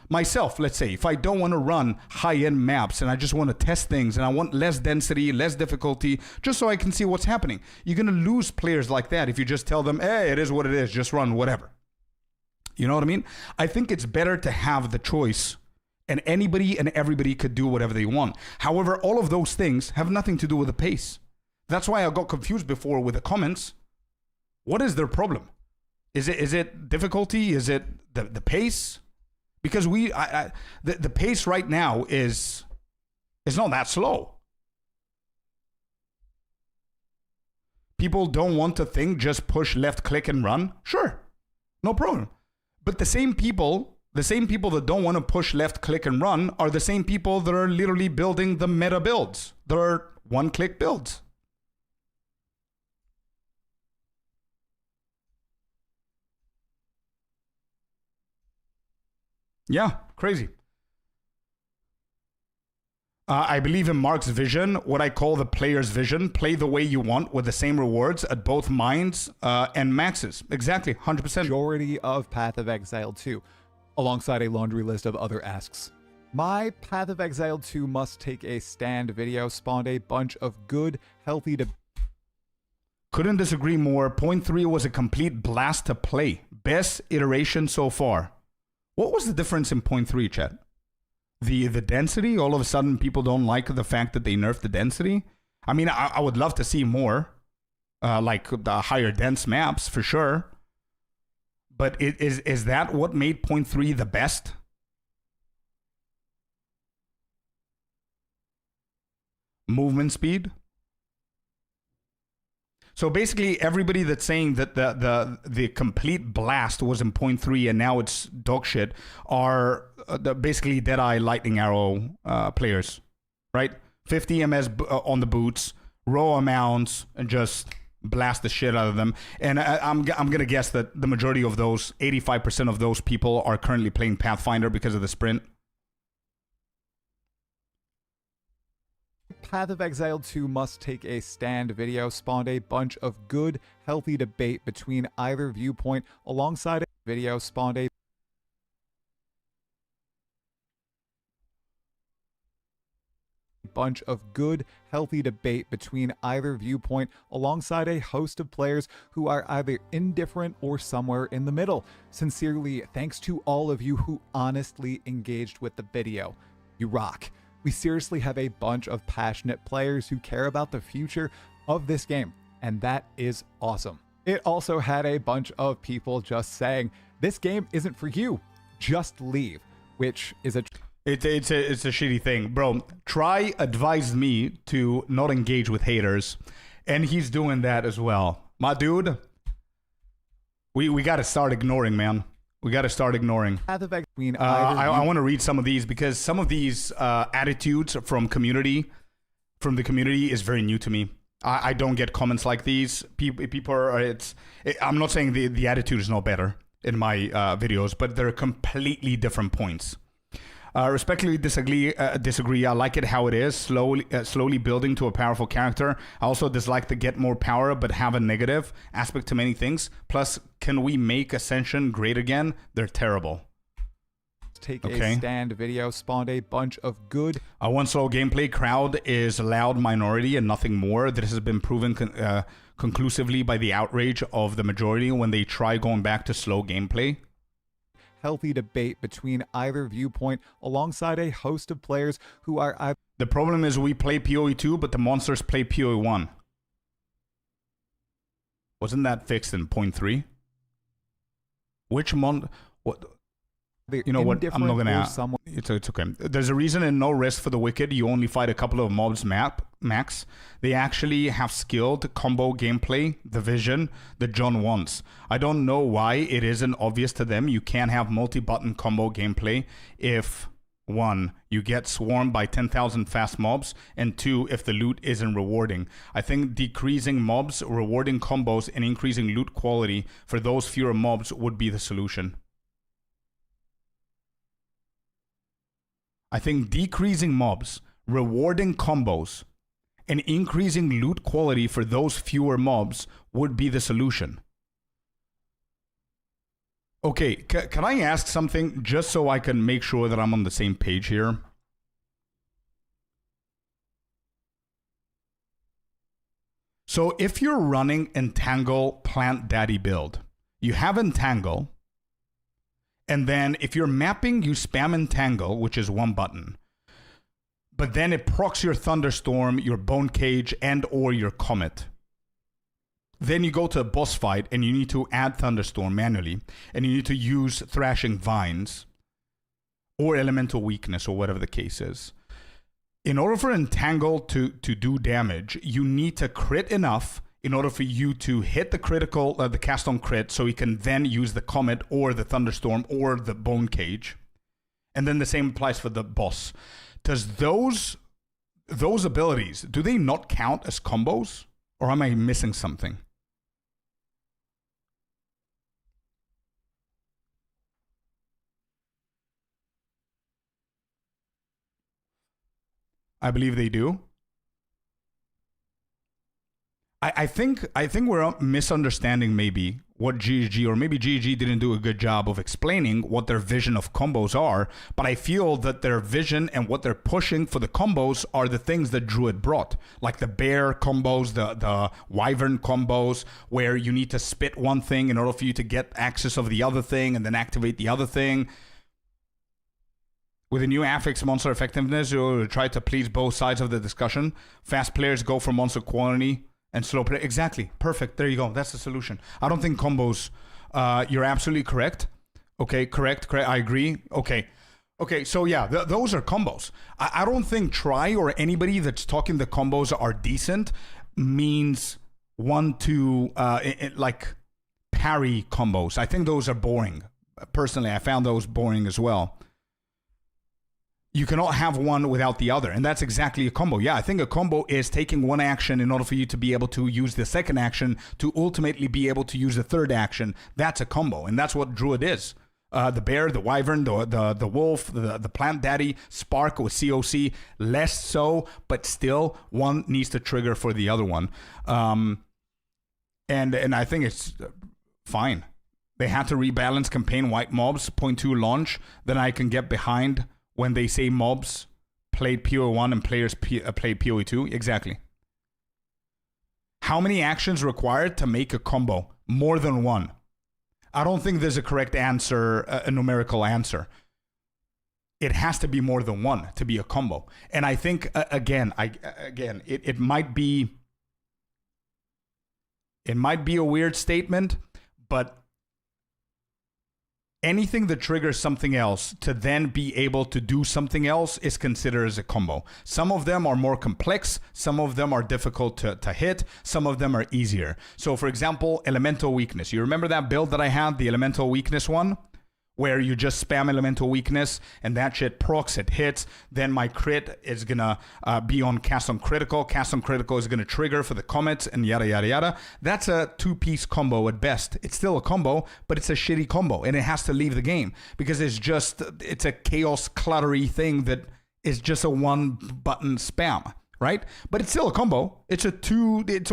myself, let's say. If I don't want to run high-end maps and I just want to test things and I want less density, less difficulty, just so I can see what's happening. You're going to lose players like that if you just tell them, hey, it is what it is, just run whatever. You know what I mean? I think it's better to have the choice and anybody and everybody could do whatever they want. However, all of those things have nothing to do with the pace. That's why I got confused before with the comments. What is their problem? Is it difficulty? Is it the pace? Because the pace right now is not that slow. People don't want to think, just push left click and run. Sure, no problem. But the same people that don't want to push left click and run are the same people that are literally building the meta builds. There are one-click builds. Yeah, crazy. I believe in Mark's vision, what I call the player's vision. Play the way you want with the same rewards at both mines and maxes. Exactly, 100%. Majority of Path of Exile 2. alongside a laundry list of other asks. My Path of Exile 2 must take a stand video spawned a bunch of good, healthy Couldn't disagree more. Point 3 was a complete blast to play. Best iteration so far. What was the difference in point 3, chat? The density? All of a sudden people don't like the fact that they nerfed the density? I mean, I would love to see more. Like the higher dense maps, for sure. But is that what made point 3 the best? Movement speed? So basically, everybody that's saying that the complete blast was in point 3 and now it's dog shit are basically Deadeye Lightning Arrow players, right? 50 ms on the boots, row amounts, and just blast the shit out of them. And I'm gonna guess that the majority of those, 85% of those people, are currently playing Pathfinder because of the sprint. Path of Exile 2 must take a stand video spawned a bunch of good, healthy debate between either viewpoint alongside a video spawned a bunch of good, healthy debate between either viewpoint alongside a host of players who are either indifferent or somewhere in the middle. Sincerely, thanks to all of you who honestly engaged with the video. You rock. We seriously have a bunch of passionate players who care about the future of this game, and that is awesome. It also had a bunch of people just saying, this game isn't for you, just leave, which is a... It's a shitty thing. Bro, Try advised me to not engage with haters, and he's doing that as well. My dude, we gotta start ignoring, man. We got to start ignoring. I want to read some of these because some of these attitudes from the community is very new to me. I don't get comments like these. People are, I'm not saying the attitude is no better in my videos, but they're completely different points. Respectfully disagree. I like it how it is, slowly building to a powerful character. I also dislike the get more power, but have a negative aspect to many things. Plus, can we make Ascension great again? They're terrible. Take a stand video spawned a bunch of good. One slow gameplay crowd is a loud minority and nothing more. This has been proven conclusively by the outrage of the majority when they try going back to slow gameplay. Healthy debate between either viewpoint alongside a host of players who are... The problem is we play PoE 2, but the monsters play PoE 1. Wasn't that fixed in point 3? Which what? You know what? I'm not gonna. It's okay. There's a reason in No Rest for the Wicked you only fight a couple of mobs max. They actually have skilled combo gameplay, the vision that John wants. I don't know why it isn't obvious to them you can't have multi-button combo gameplay if 1, you get swarmed by 10,000 fast mobs, and 2, if the loot isn't rewarding. I think decreasing mobs, rewarding combos, and increasing loot quality for those fewer mobs would be the solution. I think decreasing mobs, rewarding combos, and increasing loot quality for those fewer mobs would be the solution. Okay, can I ask something just so I can make sure that I'm on the same page here? So if you're running Entangle Plant Daddy build, you have Entangle, and then if you're mapping, you spam Entangle, which is 1 button. But then it procs your Thunderstorm, your Bone Cage, and or your Comet. Then you go to a boss fight and you need to add Thunderstorm manually. And you need to use Thrashing Vines or Elemental Weakness or whatever the case is. In order for Entangle to do damage, you need to crit enough in order for you to hit the critical, the cast on crit, so you can then use the Comet or the Thunderstorm or the Bone Cage. And then the same applies for the boss. Does those abilities, do they not count as combos? Or am I missing something? I believe they do. I think we're misunderstanding maybe what GG, or maybe GG didn't do a good job of explaining what their vision of combos are, but I feel that their vision and what they're pushing for the combos are the things that Druid brought, like the bear combos, the wyvern combos, where you need to spit one thing in order for you to get access of the other thing and then activate the other thing. With the new affix monster effectiveness, you'll try to please both sides of the discussion. Fast players go for monster quality, and slow play. Exactly. Perfect. There you go. That's the solution. I don't think combos. You're absolutely correct. Okay. Correct. I agree. Okay. So yeah, those are combos. I don't think Try or anybody that's talking the combos are decent means want to like parry combos. I think those are boring. Personally, I found those boring as well. You cannot have one without the other. And that's exactly a combo. Yeah, I think a combo is taking one action in order for you to be able to use the second action to ultimately be able to use the third action. That's a combo. And that's what Druid is. The bear, the wyvern, the wolf, the plant daddy, spark with COC, less so, but still one needs to trigger for the other one. And I think it's fine. They had to rebalance campaign white mobs, 0.2 launch. Then I can get behind when they say mobs played PoE1 and players played PoE2. Exactly. How many actions required to make a combo? More than one. I don't think there's a correct answer, a numerical answer. It has to be more than one to be a combo. And I think, it might be a weird statement, but anything that triggers something else to then be able to do something else is considered as a combo. Some of them are more complex. Some of them are difficult to hit. Some of them are easier. So for example, elemental weakness. You remember that build that I had, the elemental weakness one? Where you just spam elemental weakness and that shit procs, it hits. Then my crit is gonna be on cast on critical. Cast on critical is gonna trigger for the comets and yada yada yada. That's a two-piece combo at best. It's still a combo, but it's a shitty combo and it has to leave the game because it's a chaos cluttery thing that is just a one-button spam. Right? But it's still a combo. It's a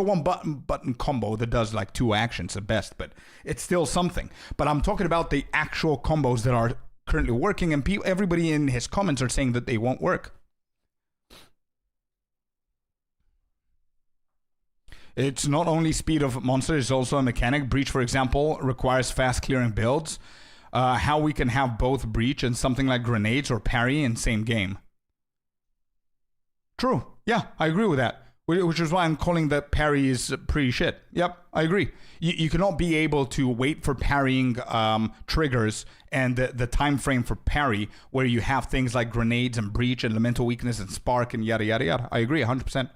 one button combo that does like two actions at best, but it's still something. But I'm talking about the actual combos that are currently working, and everybody in his comments are saying that they won't work. It's not only speed of monsters, it's also a mechanic. Breach, for example, requires fast clearing builds. How we can have both breach and something like grenades or parry in same game. True. Yeah, I agree with that. Which is why I'm calling that parry is pretty shit. Yep, I agree. You cannot be able to wait for parrying triggers and the time frame for parry where you have things like grenades and breach and elemental weakness and spark and yada yada yada. I agree 100%.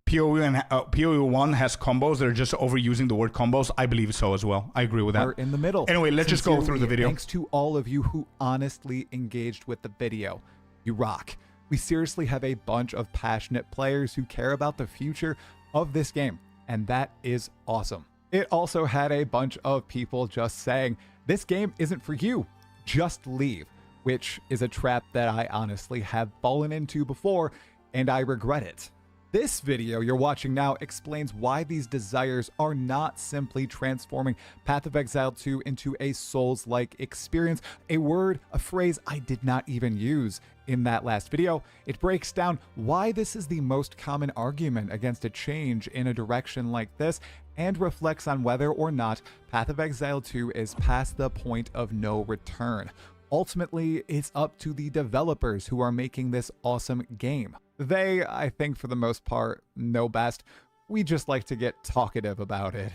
PoE1 has combos that are just overusing the word combos. I believe so as well. I agree with that. We're in the middle. Anyway, let's just go through the video. Thanks to all of you who honestly engaged with the video. You rock. We seriously have a bunch of passionate players who care about the future of this game, and that is awesome. It also had a bunch of people just saying, this game isn't for you, just leave, which is a trap that I honestly have fallen into before, and I regret it. This video you're watching now explains why these desires are not simply transforming Path of Exile 2 into a Souls-like experience, a word, a phrase I did not even use in that last video. It breaks down why this is the most common argument against a change in a direction like this, and reflects on whether or not Path of Exile 2 is past the point of no return. Ultimately, it's up to the developers who are making this awesome game. They, I think for the most part, know best. We just like to get talkative about it.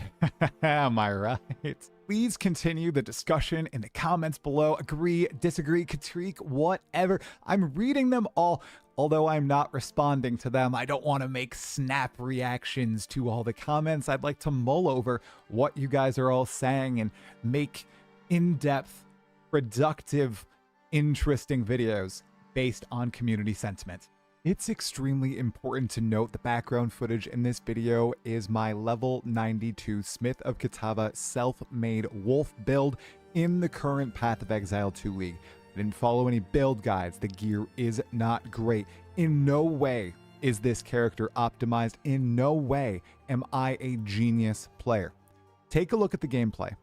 Am I right? Please continue the discussion in the comments below. Agree, disagree, critique, whatever. I'm reading them all, although I'm not responding to them. I don't want to make snap reactions to all the comments. I'd like to mull over what you guys are all saying and make in-depth, productive, interesting videos based on community sentiment. It's extremely important to note the background footage in this video is my level 92 Smith of Kitava self-made wolf build in the current Path of Exile 2 League. didn't follow any build guides. The gear is not great. In no way is this character optimized. In no way am I a genius player. Take a look at the gameplay.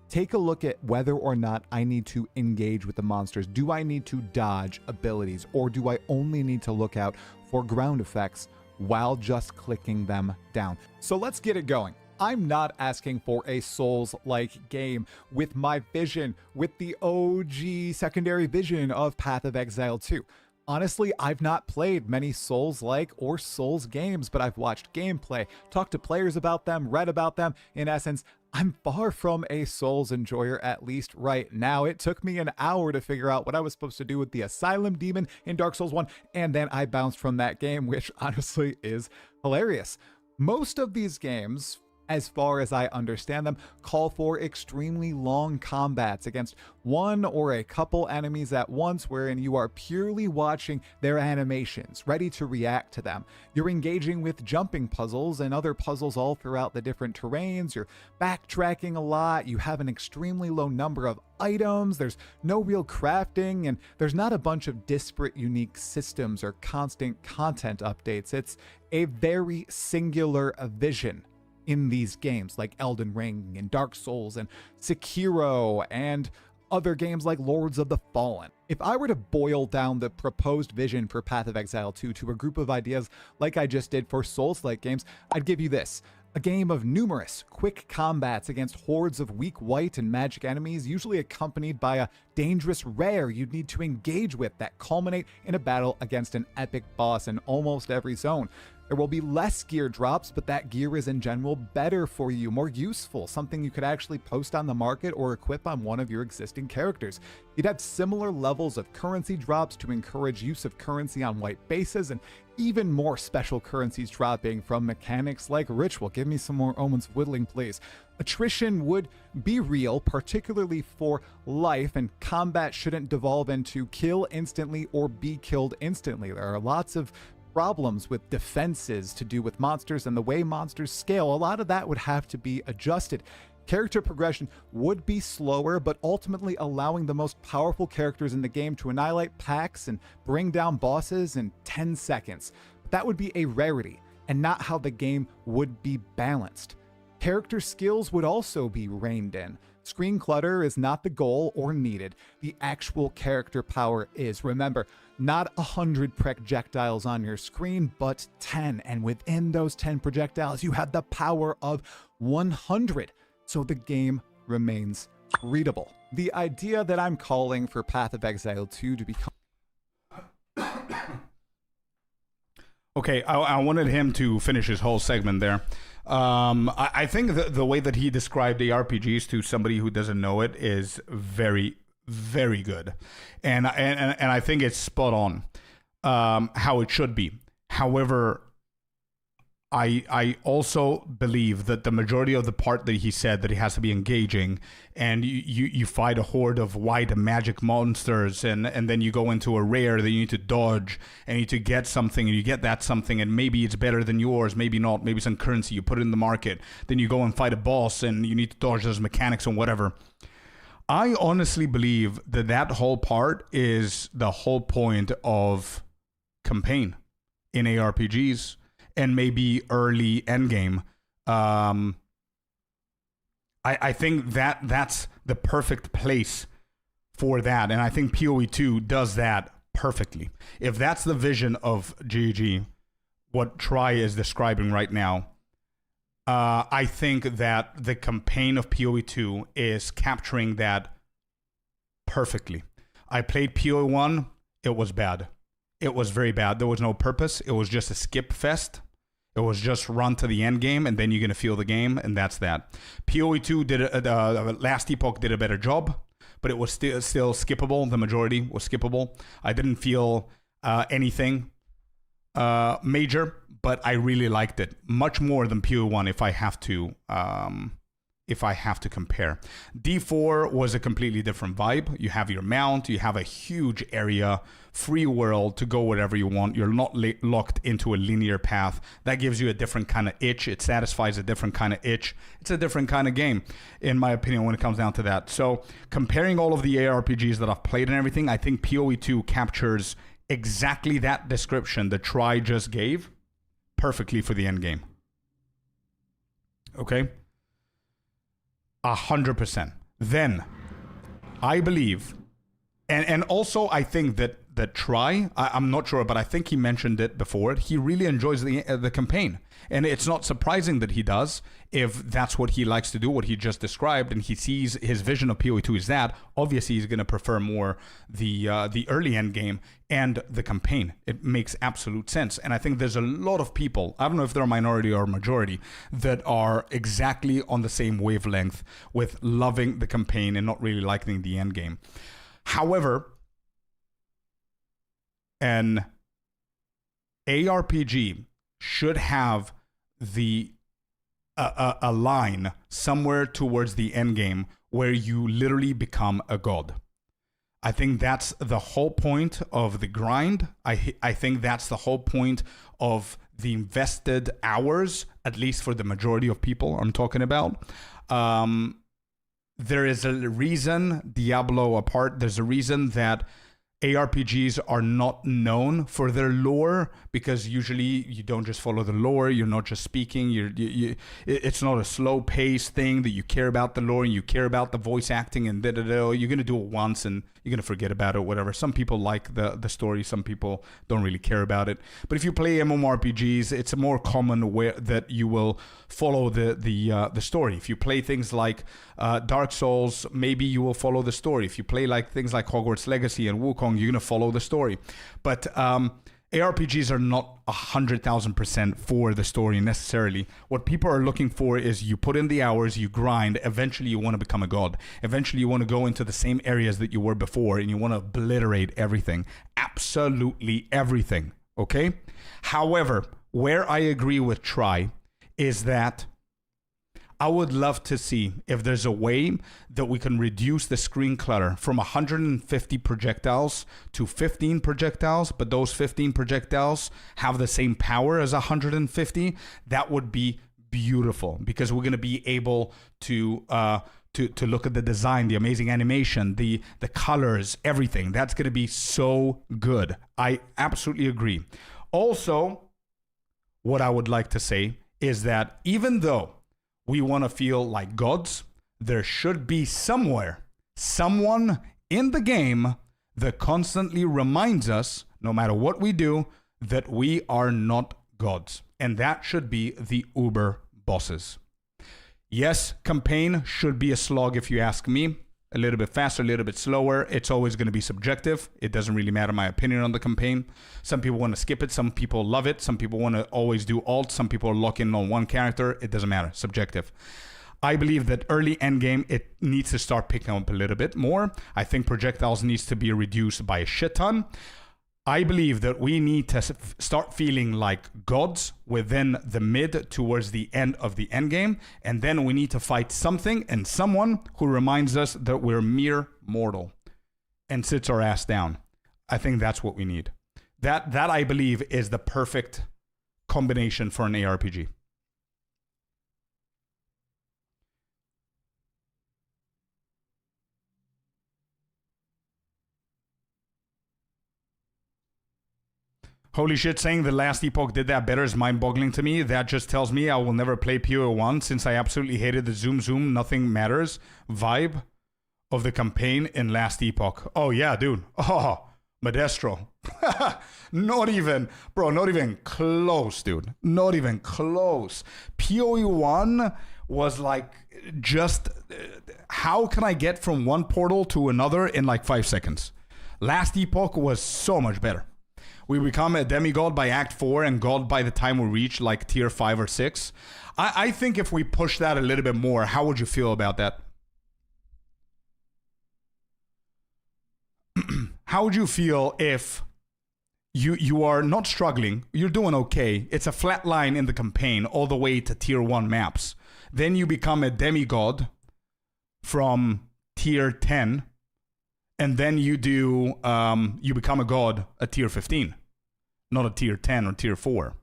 Take a look at whether or not I need to engage with the monsters. Do I need to dodge abilities, or do I only need to look out for ground effects while just clicking them down? So let's get it going. I'm not asking for a Souls-like game with my vision, with the OG secondary vision of Path of Exile 2. Honestly, I've not played many Souls-like or Souls games, but I've watched gameplay, talked to players about them, read about them. In essence, I'm far from a Souls enjoyer, at least right now. It took me an hour to figure out what I was supposed to do with the Asylum Demon in Dark Souls 1, and then I bounced from that game, which honestly is hilarious. Most of these games, as far as I understand them, call for extremely long combats against one or a couple enemies at once, wherein you are purely watching their animations, ready to react to them. You're engaging with jumping puzzles and other puzzles all throughout the different terrains. You're backtracking a lot. You have an extremely low number of items. There's no real crafting, and there's not a bunch of disparate, unique systems or constant content updates. It's a very singular vision in these games like Elden Ring and Dark Souls and Sekiro and other games like Lords of the Fallen. If I were to boil down the proposed vision for Path of Exile 2 to a group of ideas like I just did for Souls-like games, I'd give you this. A game of numerous, quick combats against hordes of weak white and magic enemies, usually accompanied by a dangerous rare you'd need to engage with that culminate in a battle against an epic boss in almost every zone. There will be less gear drops, but that gear is in general better for you, more useful, something you could actually post on the market or equip on one of your existing characters. You'd have similar levels of currency drops to encourage use of currency on white bases, and even more special currencies dropping from mechanics like ritual. Give me some more Omens of Whittling, please. Attrition would be real, particularly for life, and combat shouldn't devolve into kill instantly or be killed instantly. There are lots of problems with defenses to do with monsters and the way monsters scale. A lot of that would have to be adjusted. Character progression would be slower, but ultimately allowing the most powerful characters in the game to annihilate packs and bring down bosses in 10 seconds. That would be a rarity and not how the game would be balanced. Character skills would also be reined in. Screen clutter is not the goal or needed. The actual character power is. Remember, not 100 projectiles on your screen, but 10. And within those 10 projectiles, you have the power of 100. So the game remains readable. The idea that I'm calling for Path of Exile 2 to become... Okay, I wanted him to finish his whole segment there. I think the way that he described the RPGs to somebody who doesn't know it is very, very good, and I think it's spot on how it should be. However, I also believe that the majority of the part that he said that it has to be engaging, and you fight a horde of white magic monsters, and then you go into a rare that you need to dodge, and you need to get something, and you get that something, and maybe it's better than yours, maybe not, maybe some currency, you put it in the market, then you go and fight a boss, and you need to dodge those mechanics and whatever. I honestly believe that that whole part is the whole point of campaign in ARPGs, and maybe early endgame. I think that's the perfect place for that, and I think PoE 2 does that perfectly. If that's the vision of GG, what Try is describing right now, I think that the campaign of PoE 2 is capturing that perfectly. I played PoE 1, it was bad. It was very bad. There was no purpose. It was just a skip fest. It was just run to the end game, and then you're going to feel the game, and that's that. PoE 2 did Last Epoch did a better job, but it was still skippable. The majority was skippable. I didn't feel anything major, but I really liked it. Much more than PoE 1, if I have to if I have to compare. D4 was a completely different vibe. You have your mount, you have a huge area, free world to go wherever you want. You're not locked into a linear path. That gives you a different kind of itch. It satisfies a different kind of itch. It's a different kind of game, in my opinion, when it comes down to that. So comparing all of the ARPGs that I've played and everything, I think PoE 2 captures exactly that description that Try just gave perfectly for the end game. Okay? 100%. Then, I believe, and also I think that Try, I'm not sure, but I think he mentioned it before, he really enjoys the campaign. And it's not surprising that he does, if that's what he likes to do, what he just described, and he sees his vision of PoE 2 is that. Obviously, he's going to prefer more the early end game and the campaign. It makes absolute sense. And I think there's a lot of people, I don't know if they're a minority or a majority, that are exactly on the same wavelength with loving the campaign and not really liking the end game. However, an ARPG should have a line somewhere towards the end game where you literally become a god. I think that's the whole point of the grind. I think that's the whole point of the invested hours, at least for the majority of people I'm talking about. There is a reason, Diablo apart, there's a reason that ARPGs are not known for their lore, because usually you don't just follow the lore, you're not just speaking, it's not a slow paced thing that you care about the lore and you care about the voice acting and you're going to do it once and you're going to forget about it, whatever. Some people like the story, some people don't really care about it. But if you play MMORPGs, it's more common that you will follow the story. If you play things like Dark Souls, maybe you will follow the story. If you play like things like Hogwarts Legacy and Wukong, you're going to follow the story. But ARPGs are not 100,000% for the story necessarily. What people are looking for is you put in the hours, you grind, eventually you want to become a god. Eventually you want to go into the same areas that you were before and you want to obliterate everything. Absolutely everything, okay? However, where I agree with Try is that I would love to see if there's a way that we can reduce the screen clutter from 150 projectiles to 15 projectiles, but those 15 projectiles have the same power as 150. That would be beautiful, because we're going to be able to look at the design, the amazing animation, the colors, everything. That's going to be so good. I absolutely agree. Also, what I would like to say is that even though we want to feel like gods, there should be someone in the game that constantly reminds us, no matter what we do, that we are not gods. And that should be the Uber bosses. Yes, campaign should be a slog if you ask me. A little bit faster, a little bit slower. It's always going to be subjective. It doesn't really matter my opinion on the campaign. Some people want to skip it. Some people love it. Some people want to always do alt. Some people are locked in on one character. It doesn't matter. Subjective. I believe that early endgame, it needs to start picking up a little bit more. I think projectiles needs to be reduced by a shit ton. I believe that we need to start feeling like gods within the mid towards the end of the end game. And then we need to fight something and someone who reminds us that we're mere mortal and sits our ass down. I think that's what we need. That I believe is the perfect combination for an ARPG. Holy shit, saying the last epoch did that better is mind-boggling to me. That just tells me I will never play PoE1 since I absolutely hated the zoom, nothing matters vibe of the campaign in last epoch. Oh yeah, dude. Oh, Modestro. Not even close, dude. Not even close. PoE1 was like just, how can I get from one portal to another in like 5 seconds? Last epoch was so much better. We become a demigod by Act 4 and god by the time we reach like tier 5 or 6. I think if we push that a little bit more, how would you feel about that? How would you feel if you are not struggling, you're doing okay, it's a flat line in the campaign all the way to tier 1 maps. Then you become a demigod from tier 10, and then you do you become a god at tier 15, not a tier 10 or tier 4.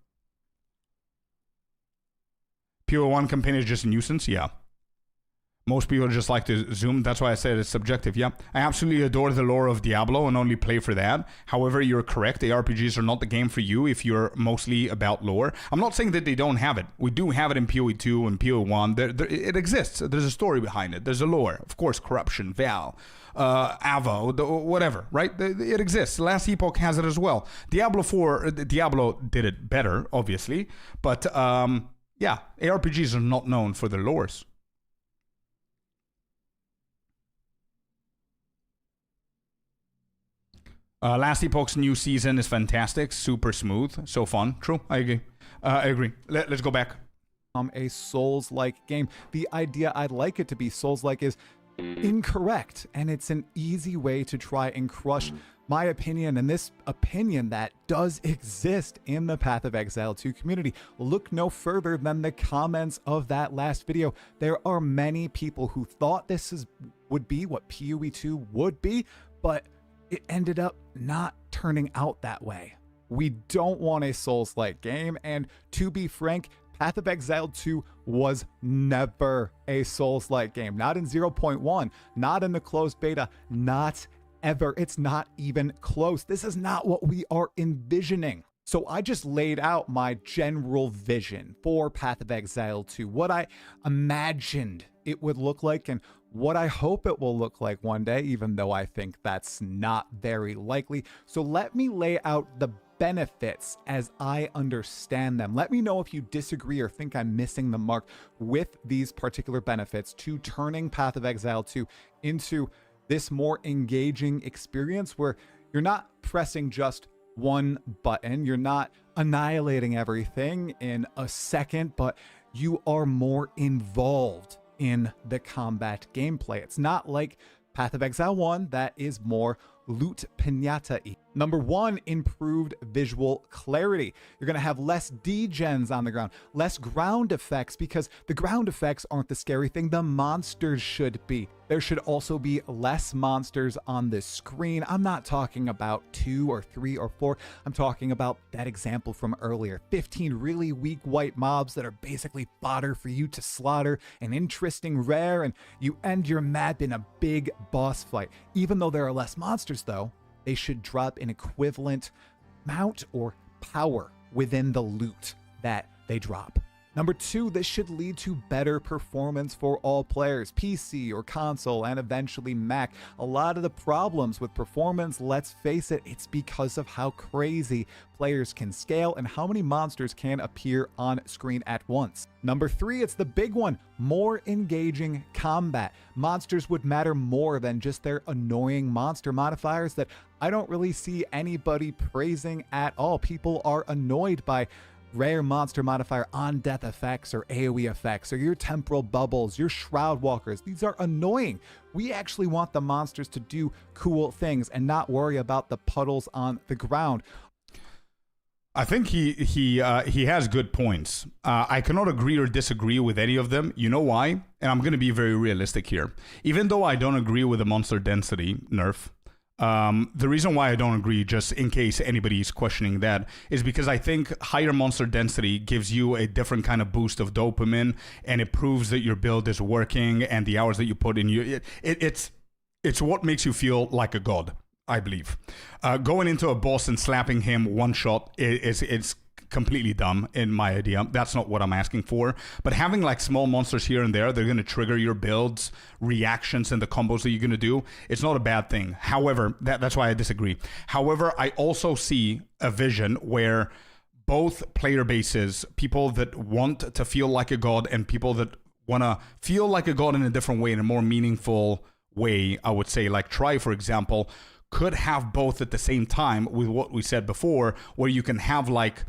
Pure 1 campaign is just a nuisance, yeah. Most people just like to zoom. That's why I said it's subjective. Yeah, I absolutely adore the lore of Diablo and only play for that. However, you're correct. ARPGs are not the game for you if you're mostly about lore. I'm not saying that they don't have it. We do have it in PoE 2 and PoE 1. It exists. There's a story behind it. There's a lore. Of course, Corruption, Val, Avo, whatever, right? It exists. Last Epoch has it as well. Diablo 4, Diablo did it better, obviously. But yeah, ARPGs are not known for their lores. Last Epoch's new season is fantastic, super smooth, so fun. True, I agree. I agree. Let's go back. A Souls-like game. The idea I'd like it to be Souls-like is incorrect, and it's an easy way to try and crush my opinion and this opinion that does exist in the Path of Exile 2 community. Look no further than the comments of that last video. There are many people who thought this would be what PoE 2 would be, but it ended up not turning out that way. We don't want a Souls-like game, and to be frank, Path of Exile 2 was never a Souls-like game. Not in 0.1, not in the closed beta, not ever. It's not even close. This is not what we are envisioning. So I just laid out my general vision for Path of Exile 2, what I imagined it would look like and what I hope it will look like one day, even though I think that's not very likely. So let me lay out the benefits as I understand them. Let me know if you disagree or think I'm missing the mark with these particular benefits to turning Path of Exile 2 into this more engaging experience where you're not pressing just one button, you're not annihilating everything in a second, but you are more involved in the combat gameplay. It's not like Path of Exile 1 that is more loot pinata-y. Number 1, improved visual clarity. You're going to have less degens on the ground, less ground effects, because the ground effects aren't the scary thing. The monsters should be. There should also be less monsters on the screen. I'm not talking about 2 or 3 or 4. I'm talking about that example from earlier. 15 really weak white mobs that are basically fodder for you to slaughter, an interesting rare, and you end your map in a big boss fight. Even though there are less monsters though, they should drop an equivalent amount or power within the loot that they drop. Number 2, this should lead to better performance for all players, PC or console, and eventually Mac. A lot of the problems with performance, let's face it, it's because of how crazy players can scale and how many monsters can appear on screen at once. Number 3, it's the big one, more engaging combat. Monsters would matter more than just their annoying monster modifiers that I don't really see anybody praising at all. People are annoyed by rare monster modifier on death effects or AoE effects or your temporal bubbles, your shroud walkers. These are annoying. We actually want the monsters to do cool things and not worry about the puddles on the ground. I think he has good points. I cannot agree or disagree with any of them. You know why? And I'm going to be very realistic here. Even though I don't agree with the monster density nerf, the reason why I don't agree, just in case anybody is questioning that, is because I think higher monster density gives you a different kind of boost of dopamine, and it proves that your build is working, and the hours that you put in, it's what makes you feel like a god, I believe. Going into a boss and slapping him one shot is completely dumb in my idea. That's not what I'm asking for. But having like small monsters here and there, they're going to trigger your builds, reactions, and the combos that you're going to do. It's not a bad thing. However, that's why I disagree. However, I also see a vision where both player bases, people that want to feel like a god and people that want to feel like a god in a different way, in a more meaningful way, I would say, like Try, for example, could have both at the same time with what we said before, where you can have like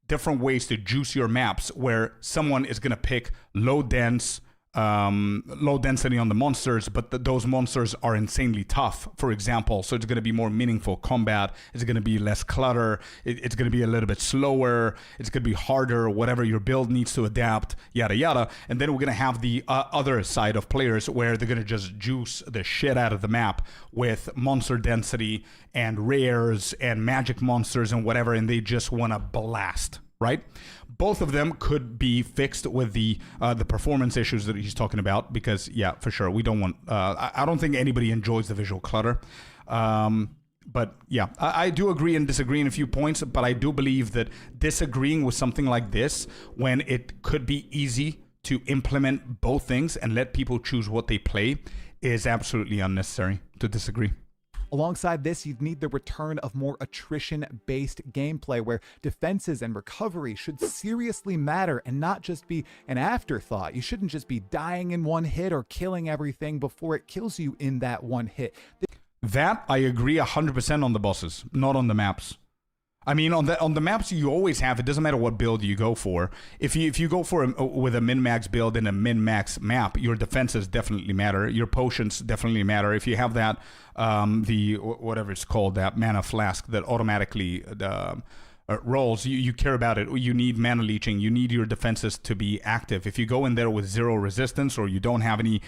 different ways to juice your maps, where someone is going to pick low dense low density on the monsters, but those monsters are insanely tough, for example. So it's going to be more meaningful combat. It's going to be less clutter. It's going to be a little bit slower. It's going to be harder, whatever your build needs to adapt, yada, yada. And then we're going to have the other side of players where they're going to just juice the shit out of the map with monster density and rares and magic monsters and whatever, and they just want to blast, right? Both of them could be fixed with the performance issues that he's talking about, because yeah, for sure, we don't want. I don't think anybody enjoys the visual clutter. But yeah, I do agree and disagree in a few points. But I do believe that disagreeing with something like this, when it could be easy to implement both things and let people choose what they play, is absolutely unnecessary to disagree. Alongside this, you'd need the return of more attrition-based gameplay where defenses and recovery should seriously matter and not just be an afterthought. You shouldn't just be dying in one hit or killing everything before it kills you in that one hit. That I agree 100% on the bosses, not on the maps. I mean, on the maps you always have. It doesn't matter what build you go for. If you go for with a min-max build in a min-max map, your defenses definitely matter. Your potions definitely matter. If you have that the whatever it's called, that mana flask that automatically rolls, you care about it. You need mana leeching. You need your defenses to be active. If you go in there with zero resistance, or you don't have any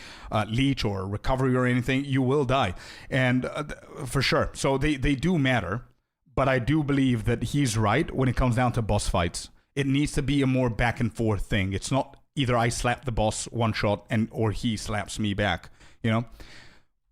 leech or recovery or anything, you will die, and for sure. So they do matter. But I do believe that he's right when it comes down to boss fights. It needs to be a more back and forth thing. It's not either I slap the boss one shot or he slaps me back, you know?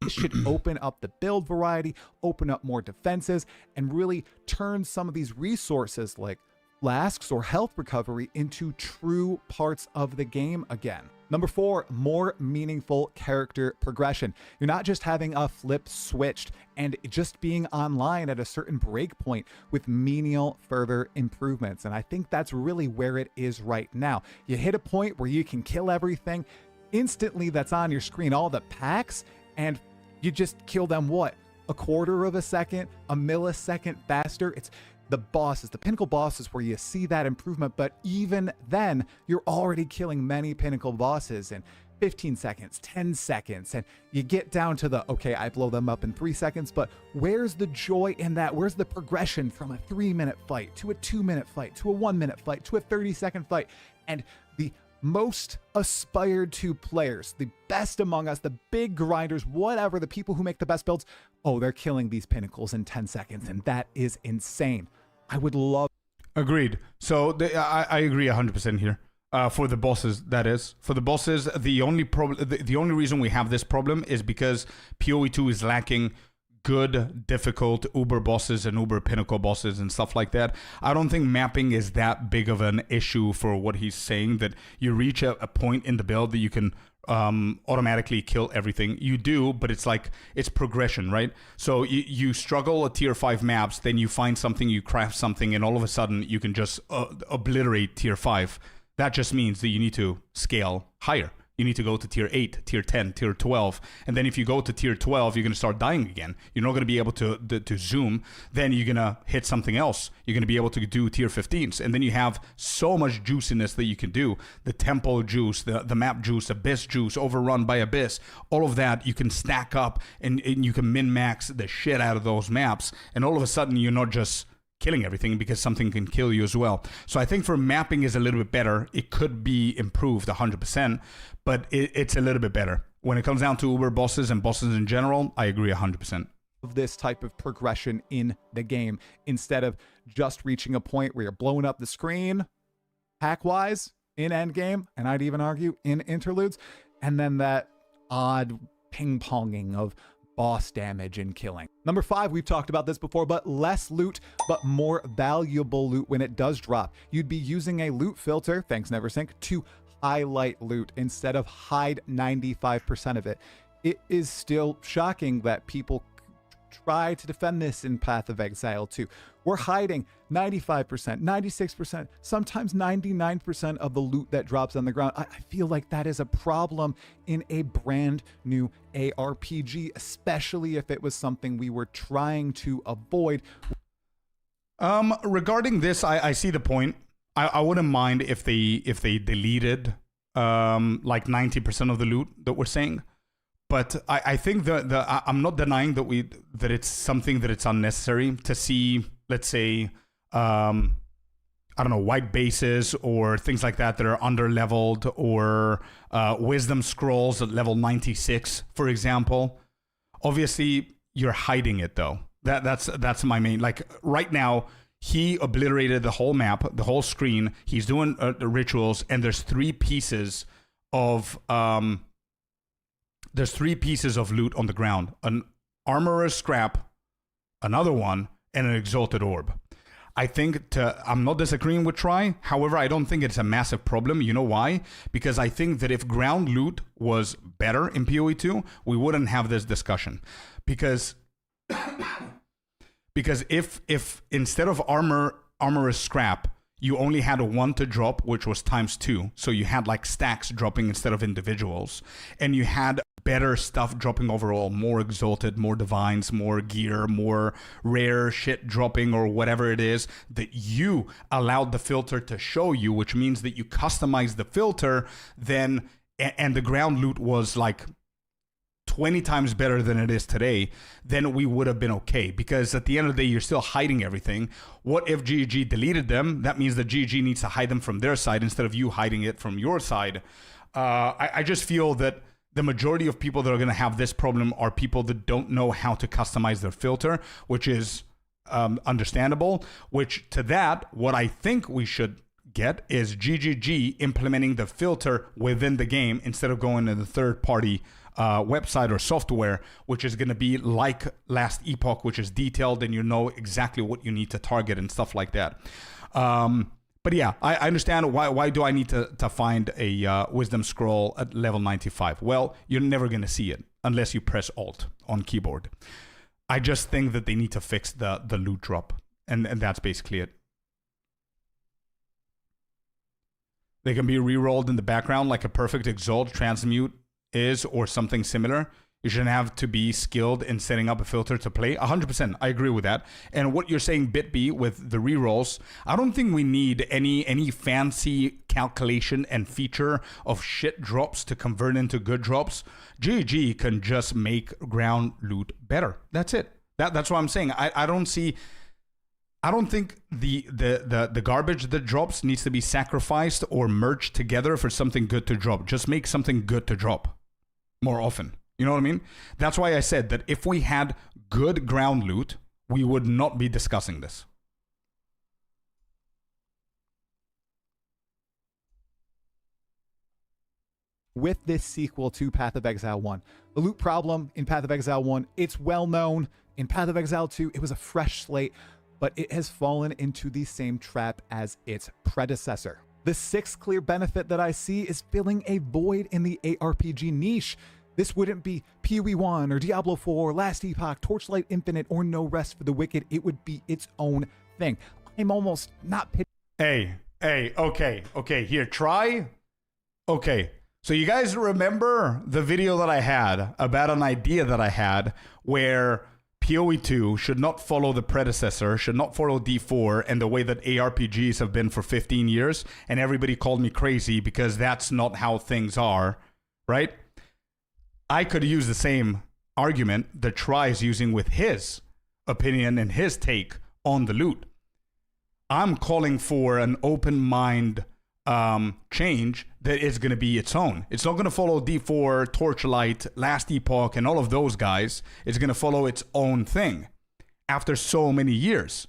It should open up the build variety, open up more defenses, and really turn some of these resources like flasks or health recovery into true parts of the game again. Number 4, more meaningful character progression. You're not just having a flip switched and just being online at a certain breakpoint with menial further improvements. And I think that's really where it is right now. You hit a point where you can kill everything instantly that's on your screen, all the packs, and you just kill them, what, a quarter of a second, a millisecond faster? It's the bosses, the pinnacle bosses, where you see that improvement, but even then, you're already killing many pinnacle bosses in 15 seconds, 10 seconds, and you get down to the, okay, I blow them up in 3 seconds, but where's the joy in that? Where's the progression from a 3-minute fight to a 2-minute fight to a 1-minute fight to a 30-second fight? And the most aspired to players, the best among us, the big grinders, whatever, the people who make the best builds, oh, they're killing these pinnacles in 10 seconds, and that is insane. I would love. Agreed. So I agree 100% here. For the bosses, that is. For the bosses, the only reason we have this problem is because PoE2 is lacking good, difficult Uber bosses and Uber pinnacle bosses and stuff like that. I don't think mapping is that big of an issue for what he's saying, that you reach a point in the build that you can automatically kill everything. You do, but it's like, it's progression, right? So you struggle at tier 5 maps, then you find something, you craft something, and all of a sudden you can just obliterate tier 5. That just means that you need to scale higher. You need to go to tier 8, tier 10, tier 12. And then if you go to tier 12, you're going to start dying again. You're not going to be able to zoom. Then you're going to hit something else. You're going to be able to do tier 15s. And then you have so much juiciness that you can do. The temple juice, the map juice, abyss juice, overrun by abyss. All of that you can stack up, and you can min-max the shit out of those maps. And all of a sudden you're not just killing everything, because something can kill you as well. So I think for mapping is a little bit better. It could be improved 100%, but it's a little bit better. When it comes down to Uber bosses and bosses in general, I agree 100%. Of this type of progression in the game, instead of just reaching a point where you're blowing up the screen hack-wise in endgame, and I'd even argue in interludes, and then that odd ping-ponging of boss damage and killing. Number 5, we've talked about this before, but less loot, but more valuable loot when it does drop. You'd be using a loot filter, thanks Neversink, to highlight loot instead of hide 95% of it. It is still shocking that people try to defend this in Path of Exile 2. We're hiding 95%, 96%, sometimes 99% of the loot that drops on the ground. I feel like that is a problem in a brand new ARPG, especially if it was something we were trying to avoid. Regarding this, I see the point. I wouldn't mind if they deleted like 90% of the loot that we're saying. But I think I'm not denying that it's something that it's unnecessary to see, let's say, I don't know, white bases or things like that are under leveled, or wisdom scrolls at level 96, for example. Obviously, you're hiding it though. That's my main, like right now, he obliterated the whole map, the whole screen. He's doing the rituals, and there's three pieces of loot on the ground: an armorer's scrap, another one, and an exalted orb. I think I'm not disagreeing with Try. However, I don't think it's a massive problem. You know why? Because I think that if ground loot was better in PoE 2, we wouldn't have this discussion. Because if instead of armorer's scrap, you only had a 1 to drop, which was ×2. So you had like stacks dropping instead of individuals. And you had better stuff dropping overall, more exalted, more divines, more gear, more rare shit dropping, or whatever it is that you allowed the filter to show you, which means that you customize the filter, then, and the ground loot was like 20 times better than it is today, then we would have been okay. Because at the end of the day, you're still hiding everything. What if GG deleted them? That means that GG needs to hide them from their side instead of you hiding it from your side. I just feel that the majority of people that are going to have this problem are people that don't know how to customize their filter, which is understandable. Which to that, what I think we should get is GGG implementing the filter within the game instead of going to the third-party website or software, which is going to be like Last Epoch, which is detailed and you know exactly what you need to target and stuff like that. But yeah, I understand why do I need to find a wisdom scroll at level 95? Well, you're never going to see it unless you press Alt on keyboard. I just think that they need to fix the loot drop, and that's basically it. They can be re-rolled in the background like a perfect exalt transmute is, or something similar. You shouldn't have to be skilled in setting up a filter to play. 100%, I agree with that. And what you're saying, BitB, with the rerolls, I don't think we need any fancy calculation and feature of shit drops to convert into good drops. GG can just make ground loot better. That's it. That's what I'm saying. I don't think the garbage that drops needs to be sacrificed or merged together for something good to drop. Just make something good to drop more often. You know what I mean? That's why I said that if we had good ground loot, we would not be discussing this. With this sequel to Path of Exile 1, the loot problem in Path of Exile 1, it's well known. In Path of Exile 2, it was a fresh slate, but it has fallen into the same trap as its predecessor. The sixth clear benefit that I see is filling a void in the ARPG niche. This wouldn't be PoE 1 or Diablo 4, Last Epoch, Torchlight Infinite, or No Rest for the Wicked. It would be its own thing. I'm almost not Hey, okay, here, try. Okay, so you guys remember the video that I had about an idea that I had where PoE 2 should not follow the predecessor, should not follow D4 and the way that ARPGs have been for 15 years, and everybody called me crazy because that's not how things are, right? I could use the same argument that Try is using with his opinion and his take on the loot. I'm calling for an open mind change that is going to be its own. It's not going to follow D4, Torchlight, Last Epoch, and all of those guys. It's going to follow its own thing after so many years.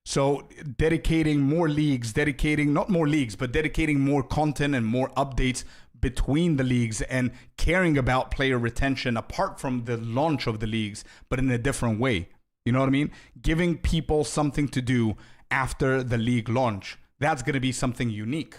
So dedicating more leagues, not more leagues, but dedicating more content and more updates between the leagues and caring about player retention apart from the launch of the leagues, but in a different way. You know what I mean? Giving people something to do after the league launch. That's going to be something unique.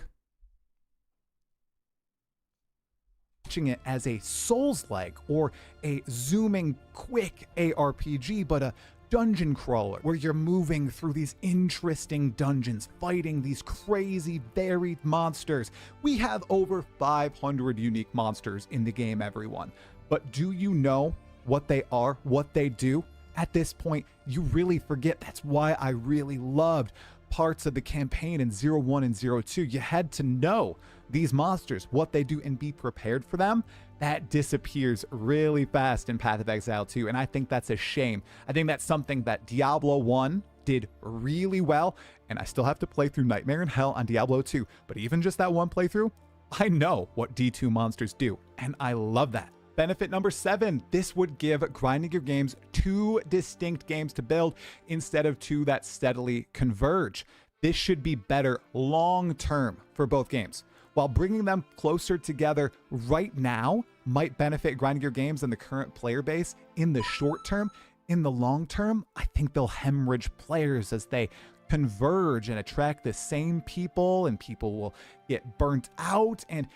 Watching it as a Souls-like or a zooming quick ARPG, but a dungeon crawler where you're moving through these interesting dungeons, fighting these crazy varied monsters. We have over 500 unique monsters in the game, everyone. But do you know what they are, what they do? At this point, you really forget. That's why I really loved parts of the campaign in 0-1 and 0-2. You had to know these monsters, what they do, and be prepared for them, that disappears really fast in Path of Exile 2. And I think that's a shame. I think that's something that Diablo 1 did really well. And I still have to play through Nightmare in Hell on Diablo 2. But even just that one playthrough, I know what D2 monsters do. And I love that. Benefit number 7, this would give grinding your games 2 distinct games to build instead of 2 that steadily converge. This should be better long term for both games. While bringing them closer together right now might benefit grinding your games and the current player base in the short term, in the long term, I think they'll hemorrhage players as they converge and attract the same people, and people will get burnt out. And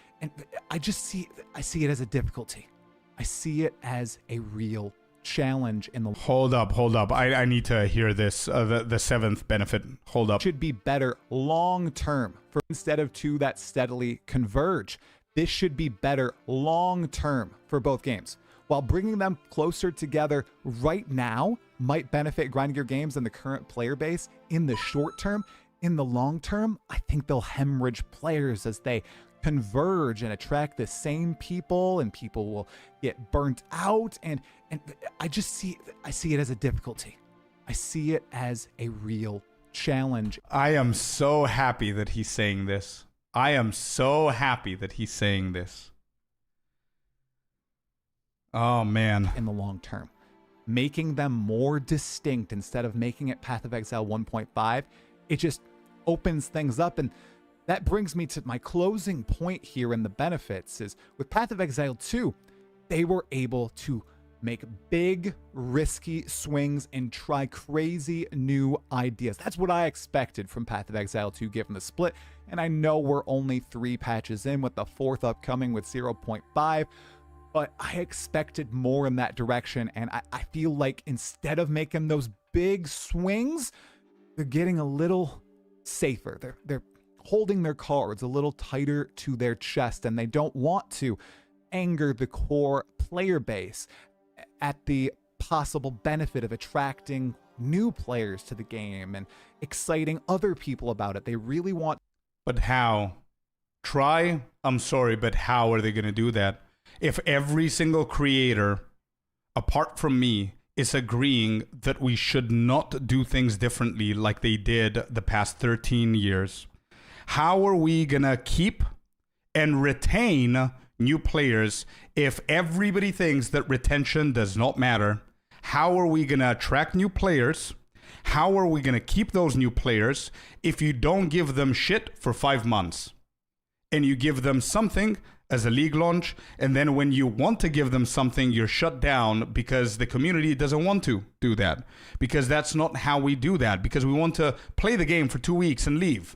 I see it as a difficulty. I see it as a real challenge in the Hold up. I need to hear this. The 7th benefit. Hold up. Should be better long term for instead of 2 that steadily converge. This should be better long term for both games. While bringing them closer together right now might benefit grinding your games and the current player base in the short term, in the long term, I think they'll hemorrhage players as they converge and attract the same people, and people will get burnt out. And I see it as a difficulty. I see it as a real challenge. I am so happy that he's saying this. Oh, man. In the long term, making them more distinct instead of making it Path of Exile 1.5, it just opens things up. And that brings me to my closing point here in the benefits is with Path of Exile 2, they were able to make big, risky swings and try crazy new ideas. That's what I expected from Path of Exile 2 given the split. And I know we're only 3 patches in with the 4th upcoming with 0.5, but I expected more in that direction. And I feel like instead of making those big swings, they're getting a little safer. They're holding their cards a little tighter to their chest, and they don't want to anger the core player base at the possible benefit of attracting new players to the game and exciting other people about it. They really want. But how? I'm sorry, but how are they going to do that? If every single creator, apart from me, is agreeing that we should not do things differently like they did the past 13 years, how are we going to keep and retain new players if everybody thinks that retention does not matter? How are we going to attract new players? How are we going to keep those new players if you don't give them shit for 5 months and you give them something as a league launch, and then when you want to give them something, you're shut down because the community doesn't want to do that? Because that's not how we do that, because we want to play the game for 2 weeks and leave.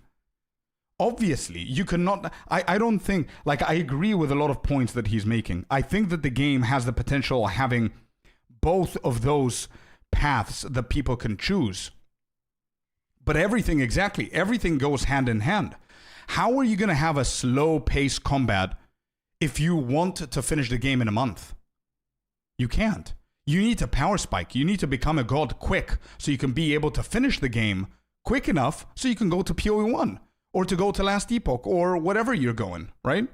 Obviously, you cannot. I don't think, like, I agree with a lot of points that he's making. I think that the game has the potential of having both of those paths that people can choose. But everything goes hand in hand. How are you going to have a slow pace combat if you want to finish the game in a month? You can't. You need to power spike. You need to become a god quick so you can be able to finish the game quick enough so you can go to PoE 1 or to go to Last Epoch or whatever you're going, right?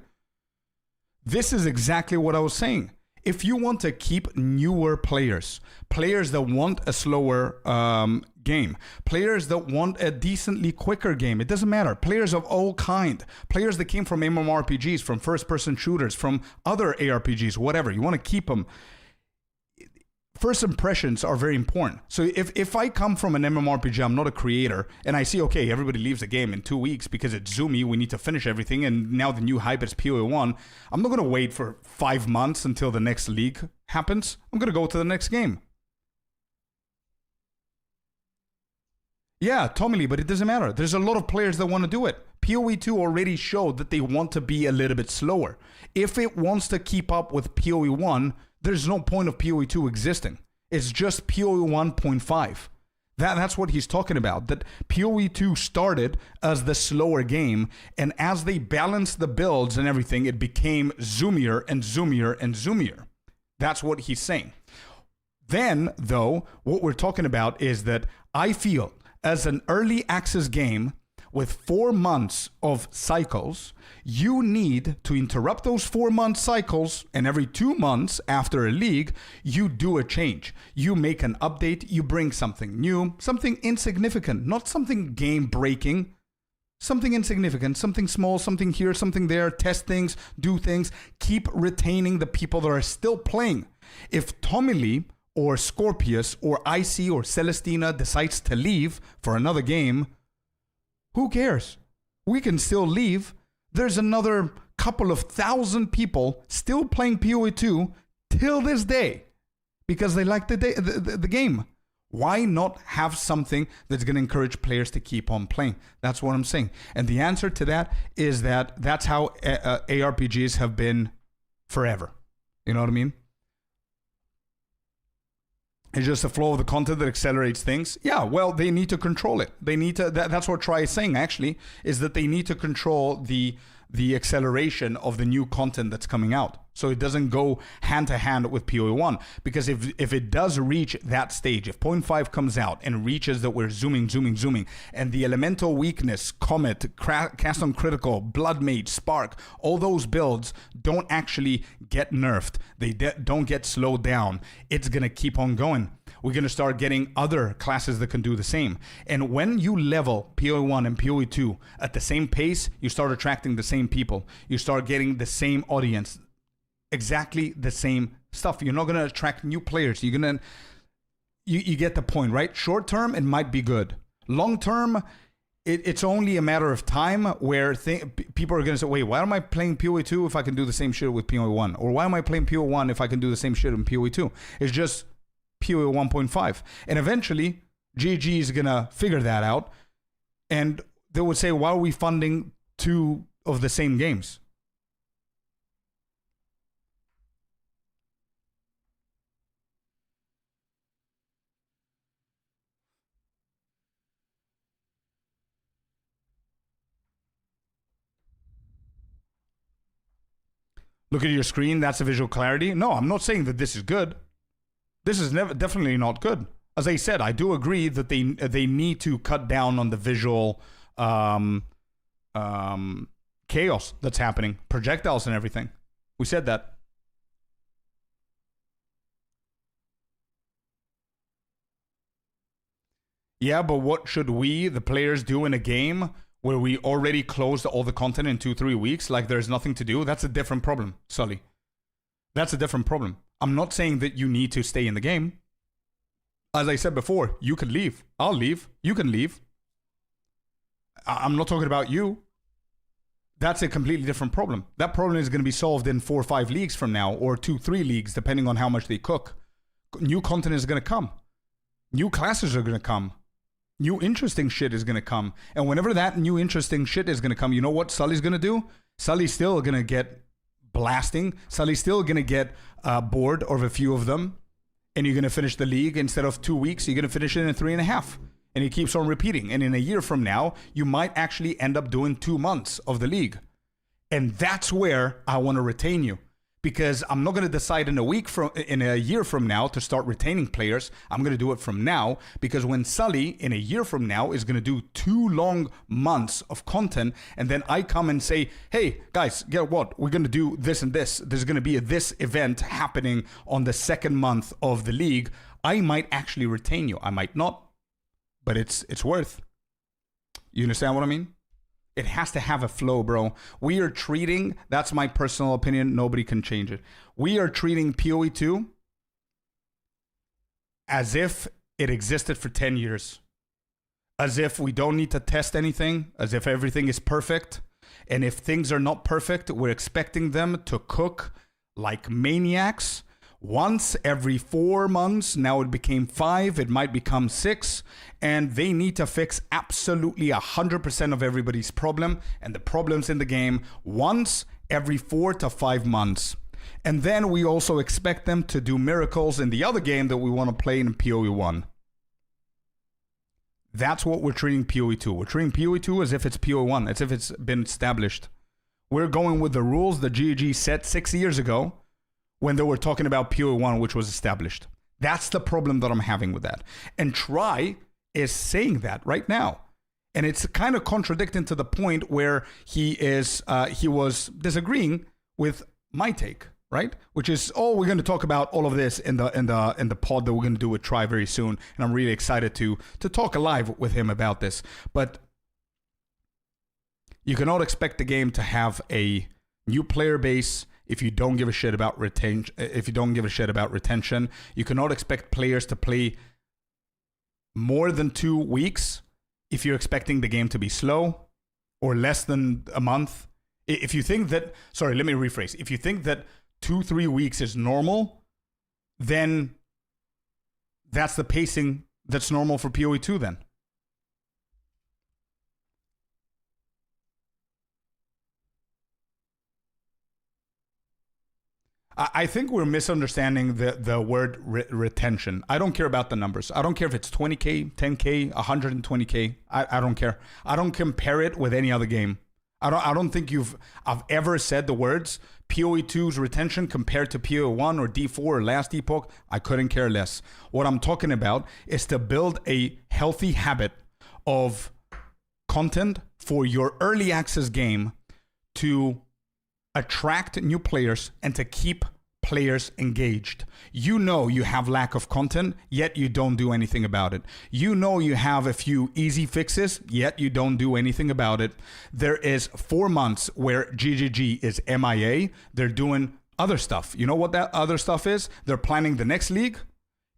This is exactly what I was saying. If you want to keep newer players that want a slower game, players that want a decently quicker game, it doesn't matter. Players of all kind, players that came from MMORPGs, from first-person shooters, from other ARPGs, whatever. You want to keep them. First impressions are very important. So if I come from an MMORPG, I'm not a creator, and I see, okay, everybody leaves the game in 2 weeks because it's zoomy, we need to finish everything, and now the new hype is PoE 1, I'm not going to wait for 5 months until the next league happens. I'm going to go to the next game. Yeah, Tommy Lee, but it doesn't matter. There's a lot of players that want to do it. PoE 2 already showed that they want to be a little bit slower. If it wants to keep up with PoE 1, there's no point of PoE 2 existing. It's just PoE 1.5. That's what he's talking about. That PoE 2 started as the slower game, and as they balanced the builds and everything, it became zoomier and zoomier and zoomier. That's what he's saying. Then, though, what we're talking about is that I feel as an early access game, with 4 months of cycles, you need to interrupt those 4-month cycles, and every 2 months after a league, you do a change. You make an update, you bring something new, something insignificant, not something game breaking, something insignificant, something small, something here, something there, test things, do things, keep retaining the people that are still playing. If Tommy Lee or Scorpius or Icy or Celestina decides to leave for another game, who cares? We can still leave. There's another couple of thousand people still playing PoE 2 till this day because they like the game. Why not have something that's going to encourage players to keep on playing? That's what I'm saying. And the answer to that is that that's how ARPGs have been forever. You know what I mean? It's just the flow of the content that accelerates things. Yeah, well, they need to control it. They need to. That's what Try is saying, actually, is that they need to control the acceleration of the new content that's coming out. So it doesn't go hand to hand with PoE 1. Because if it does reach that stage, if 0.5 comes out and reaches that we're zooming, and the elemental weakness, Comet, Cast on Critical, Blood Mage, Spark, all those builds don't actually get nerfed. They don't get slowed down. It's going to keep on going. We're going to start getting other classes that can do the same. And when you level PoE 1 and PoE 2 at the same pace, you start attracting the same people. You start getting the same audience. Exactly the same stuff. You're not going to attract new players. You're going to... You get the point, right? Short term, it might be good. Long term, it's only a matter of time where people are going to say, wait, why am I playing PoE 2 if I can do the same shit with PoE 1? Or why am I playing PoE 1 if I can do the same shit in PoE 2? It's just PoE 1.5. And eventually, GG is going to figure that out. And they would say, why are we funding 2 of the same games? Look at your screen, that's a visual clarity. No, I'm not saying that this is good. This is definitely not good. As I said, I do agree that they need to cut down on the visual chaos that's happening, projectiles and everything. We said that. Yeah, but what should we, the players, do in a game where we already closed all the content in 2-3 weeks, like there's nothing to do? That's a different problem, Sully. That's a different problem. I'm not saying that you need to stay in the game. As I said before, you can leave. I'll leave. You can leave. I'm not talking about you. That's a completely different problem. That problem is going to be solved in 4 or 5 leagues from now, or 2-3 leagues, depending on how much they cook. New content is going to come. New classes are going to come. New interesting shit is going to come. And whenever that new interesting shit is going to come, you know what Sully's going to do? Sully's still going to get blasting. Sully's still going to get bored of a few of them. And you're going to finish the league instead of 2 weeks. You're going to finish it in 3.5. And he keeps on repeating. And in a year from now, you might actually end up doing 2 months of the league. And that's where I want to retain you. Because I'm not going to decide in a year from now to start retaining players. I'm going to do it from now, because when Sully in a year from now is going to do 2 long months of content, and then I come and say, hey guys, get what? We're going to do this and this. There's going to be this event happening on the 2nd month of the league. I might actually retain you. I might not, but it's worth. You understand what I mean? It has to have a flow, bro. We are treating, that's my personal opinion, nobody can change it. We are treating PoE 2 as if it existed for 10 years. As if we don't need to test anything, as if everything is perfect. And if things are not perfect, we're expecting them to cook like maniacs. Once every 4 months, now it became 5, it might become 6, and they need to fix absolutely 100% of everybody's problem and the problems in the game once every 4 to 5 months. And then we also expect them to do miracles in the other game that we want to play in PoE 1. That's what we're treating PoE 2. We're treating PoE 2 as if it's PoE 1, as if it's been established. We're going with the rules that GOG set 6 years ago, when they were talking about PoE 1, which was established. That's the problem that I'm having with that. And Try is saying that right now. And it's kind of contradicting to the point where he was disagreeing with my take, right? Which is, we're going to talk about all of this in the pod that we're going to do with Try very soon, and I'm really excited to talk live with him about this. But you cannot expect the game to have a new player base if you don't give a shit about retention. If you don't give a shit about retention, you cannot expect players to play more than 2 weeks if you're expecting the game to be slow, or less than a month. If you think that, sorry, let me rephrase. If you think that 2-3 weeks is normal, then that's the pacing that's normal for PoE2 then. I think we're misunderstanding the word retention. I don't care about the numbers. I don't care if it's 20K, 10K, 120K. I don't care. I don't compare it with any other game. I don't think I've ever said the words PoE2's retention compared to PoE1 or D4 or Last Epoch. I couldn't care less. What I'm talking about is to build a healthy habit of content for your early access game to attract new players and to keep players engaged. You know you have lack of content, yet you don't do anything about it. You know you have a few easy fixes, yet you don't do anything about it. There is 4 months where GGG is MIA. They're doing other stuff. You know what that other stuff is? They're planning the next league,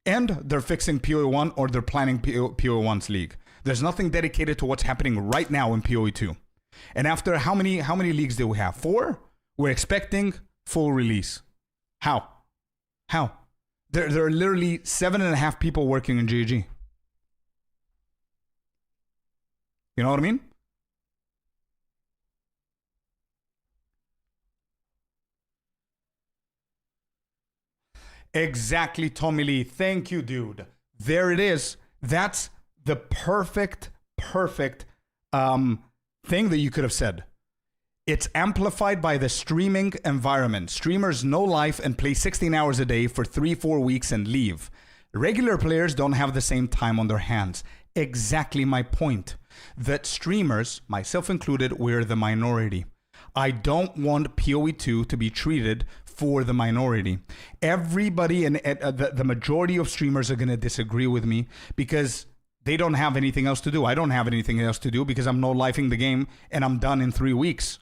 and they're fixing PoE1, or they're planning PoE1's league. There's nothing dedicated to what's happening right now in PoE2. And after how many leagues do we have? 4? We're expecting full release. How? There are literally 7.5 people working in GG. You know what I mean? Exactly, Tommy Lee. Thank you, dude. There it is. That's the perfect thing that you could have said. It's amplified by the streaming environment. Streamers know life and play 16 hours a day for 3-4 weeks and leave. Regular players don't have the same time on their hands. Exactly my point. That streamers, myself included, we're the minority. I don't want PoE2 to be treated for the minority. Everybody and the majority of streamers are going to disagree with me because they don't have anything else to do. I don't have anything else to do because I'm no lifing the game and I'm done in 3 weeks.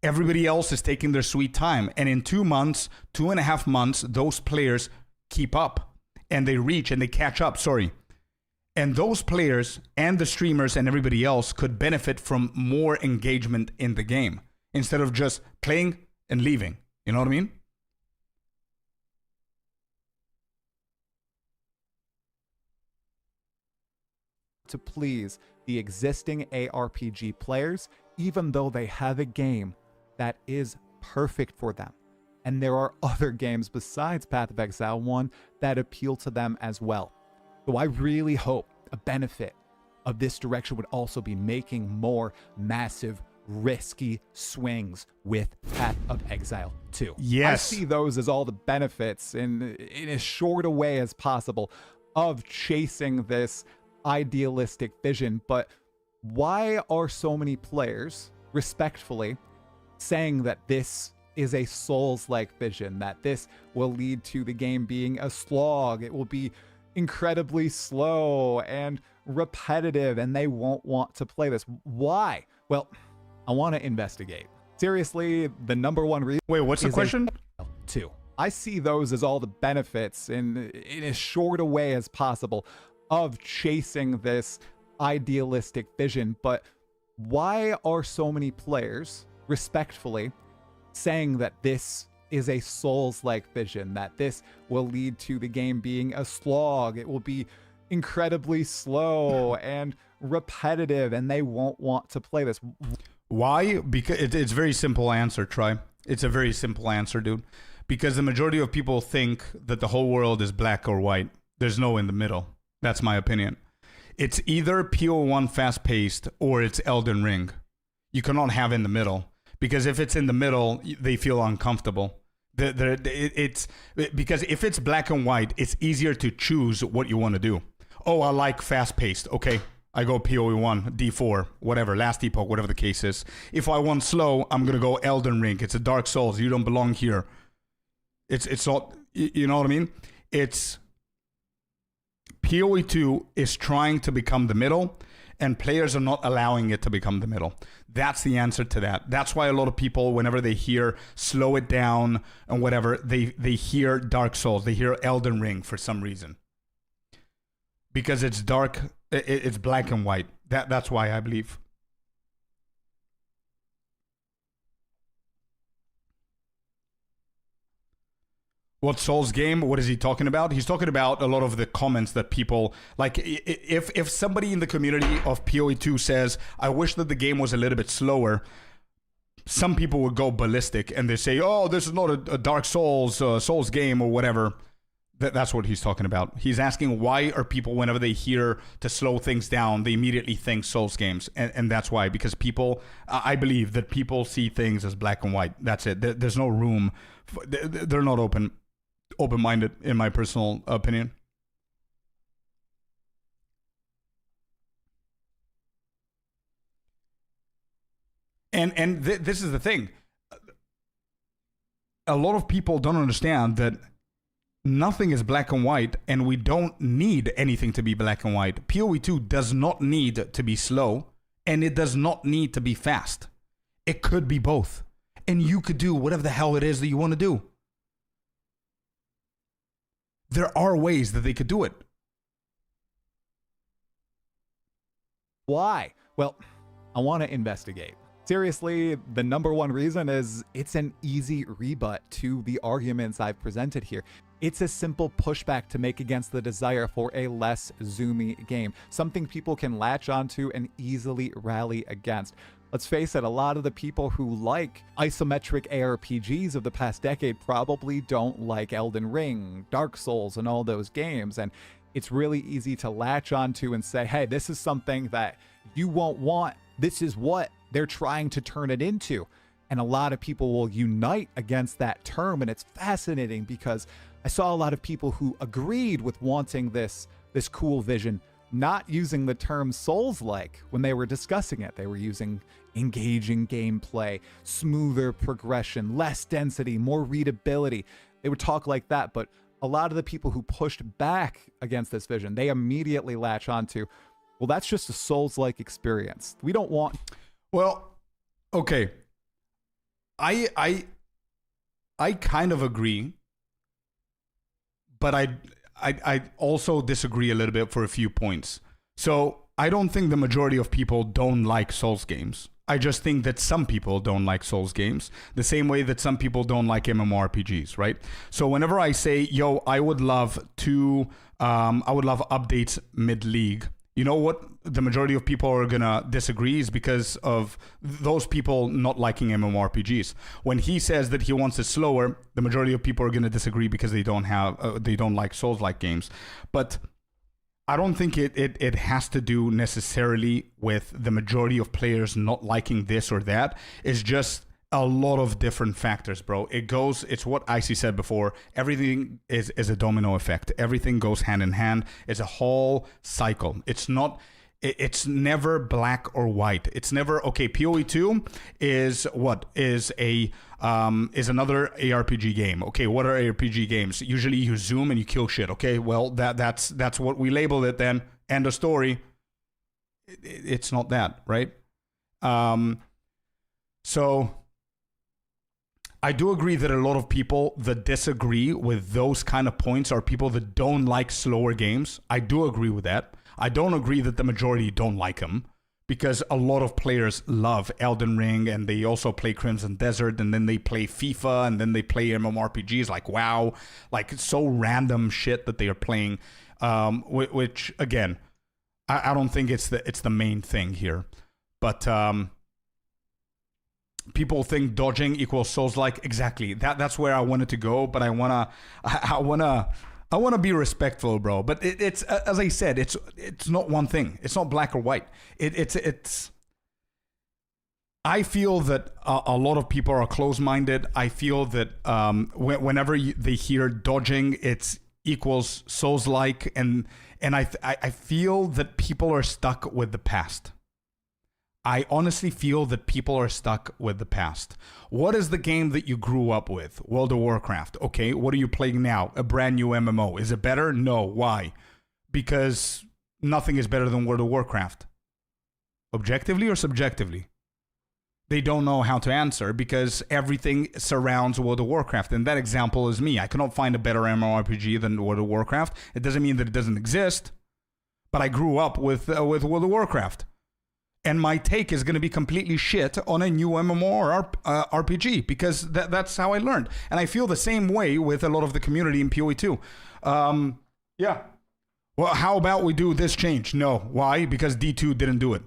Everybody else is taking their sweet time. And in 2 months, 2.5 months, those players keep up and they reach and they catch up. And those players and the streamers and everybody else could benefit from more engagement in the game instead of just playing and leaving. You know what I mean? To please the existing ARPG players, even though they have a game that is perfect for them. And there are other games besides Path of Exile 1 that appeal to them as well. So I really hope a benefit of this direction would also be making more massive, risky swings with Path of Exile 2. Yes. I see those as all the benefits in as short a way as possible of chasing this idealistic vision. But why are so many players, respectfully, saying that this is a Souls-like vision, that this will lead to the game being a slog, it will be incredibly slow and repetitive, and they won't want to play this? Why? Well, I want to investigate. Seriously, the number one reason... Wait, what's the question? 2. I see those as all the benefits in as short a way as possible of chasing this idealistic vision. But why are so many players, respectfully, saying that this is a Souls-like vision, that this will lead to the game being a slog, it will be incredibly slow and repetitive, and they won't want to play this? Why? Because it's a very simple answer, Try. It's a very simple answer, dude. Because the majority of people think that the whole world is black or white. There's no in the middle. That's my opinion. It's either PoE1 fast-paced or it's Elden Ring. You cannot have in the middle. Because if it's in the middle, they feel uncomfortable. It's because if it's black and white, it's easier to choose what you want to do. Oh, I like fast-paced. Okay, I go PoE1, D4, whatever, last epoch, whatever the case is. If I want slow, I'm going to go Elden Ring. It's a Dark Souls. You don't belong here. It's not, you know what I mean? It's PoE2 is trying to become the middle, and players are not allowing it to become the middle. That's the answer to that. That's why a lot of people, whenever they hear slow it down and whatever, they hear Dark Souls. They hear Elden Ring for some reason. Because it's dark, it's black and white. That's why I believe. What Souls game? What is he talking about? He's talking about a lot of the comments that people like. If somebody in the community of PoE2 says, "I wish that the game was a little bit slower," some people would go ballistic and they say, "Oh, this is not a Dark Souls Souls game or whatever." That's what he's talking about. He's asking why are people, whenever they hear to slow things down, they immediately think Souls games, and that's why, because people, I believe that people see things as black and white. That's it. There's no room. They're not open-minded, in my personal opinion. And this is the thing. A lot of people don't understand that nothing is black and white, and we don't need anything to be black and white. PoE2 does not need to be slow, and it does not need to be fast. It could be both. And you could do whatever the hell it is that you want to do. There are ways that they could do it. Why? Well, I want to investigate. Seriously, the number one reason is it's an easy rebut to the arguments I've presented here. It's a simple pushback to make against the desire for a less zoomy game, something people can latch onto and easily rally against. Let's face it, a lot of the people who like isometric ARPGs of the past decade probably don't like Elden Ring, Dark Souls, and all those games, and it's really easy to latch onto and say, hey, this is something that you won't want. This is what they're trying to turn it into. And a lot of people will unite against that term, and it's fascinating because I saw a lot of people who agreed with wanting this cool vision, not using the term Souls-like when they were discussing it. They were using engaging gameplay, smoother progression, less density, more readability. They would talk like that, but a lot of the people who pushed back against this vision, they immediately latch onto, well, that's just a Souls-like experience. We don't want... Well, okay. I kind of agree, but I also disagree a little bit for a few points. So I don't think the majority of people don't like Souls games. I just think that some people don't like Souls games, the same way that some people don't like MMORPGs, right? So whenever I say, yo, I would love updates mid-league, you know what the majority of people are gonna disagree is because of those people not liking MMORPGs. When he says that he wants it slower, the majority of people are gonna disagree because they don't like Souls-like games. But I don't think it has to do necessarily with the majority of players not liking this or that. It's just a lot of different factors, bro. It's what Icy said before. Everything is a domino effect. Everything goes hand in hand. It's a whole cycle. It's never black or white. It's never, okay, PoE2 is what? Is another ARPG game. Okay, what are ARPG games? Usually you zoom and you kill shit. Okay, well, that's what we label it then. End of story. It's not that, right? So I do agree that a lot of people that disagree with those kind of points are people that don't like slower games. I do agree with that. I don't agree that the majority don't like them, because a lot of players love Elden Ring, and they also play Crimson Desert, and then they play FIFA, and then they play MMORPGs like WoW, like it's so random shit that they are playing, which again, I don't think it's the main thing here, but people think dodging equals Souls-like. Exactly. That's where I wanted to go, but I wanna be respectful, bro. But it's as I said, it's not one thing. It's not black or white. It's. I feel that a lot of people are close-minded. I feel that whenever they hear dodging, it's equals Souls-like, and I feel that people are stuck with the past. I honestly feel that people are stuck with the past. What is the game that you grew up with? World of Warcraft. Okay, what are you playing now? A brand new MMO. Is it better? No. Why? Because nothing is better than World of Warcraft. Objectively or subjectively? They don't know how to answer because everything surrounds World of Warcraft. And that example is me. I cannot find a better MMORPG than World of Warcraft. It doesn't mean that it doesn't exist, but I grew up with World of Warcraft. And my take is going to be completely shit on a new MMO or RPG because that's how I learned. And I feel the same way with a lot of the community in PoE 2. Yeah. Well, how about we do this change? No. Why? Because D2 didn't do it.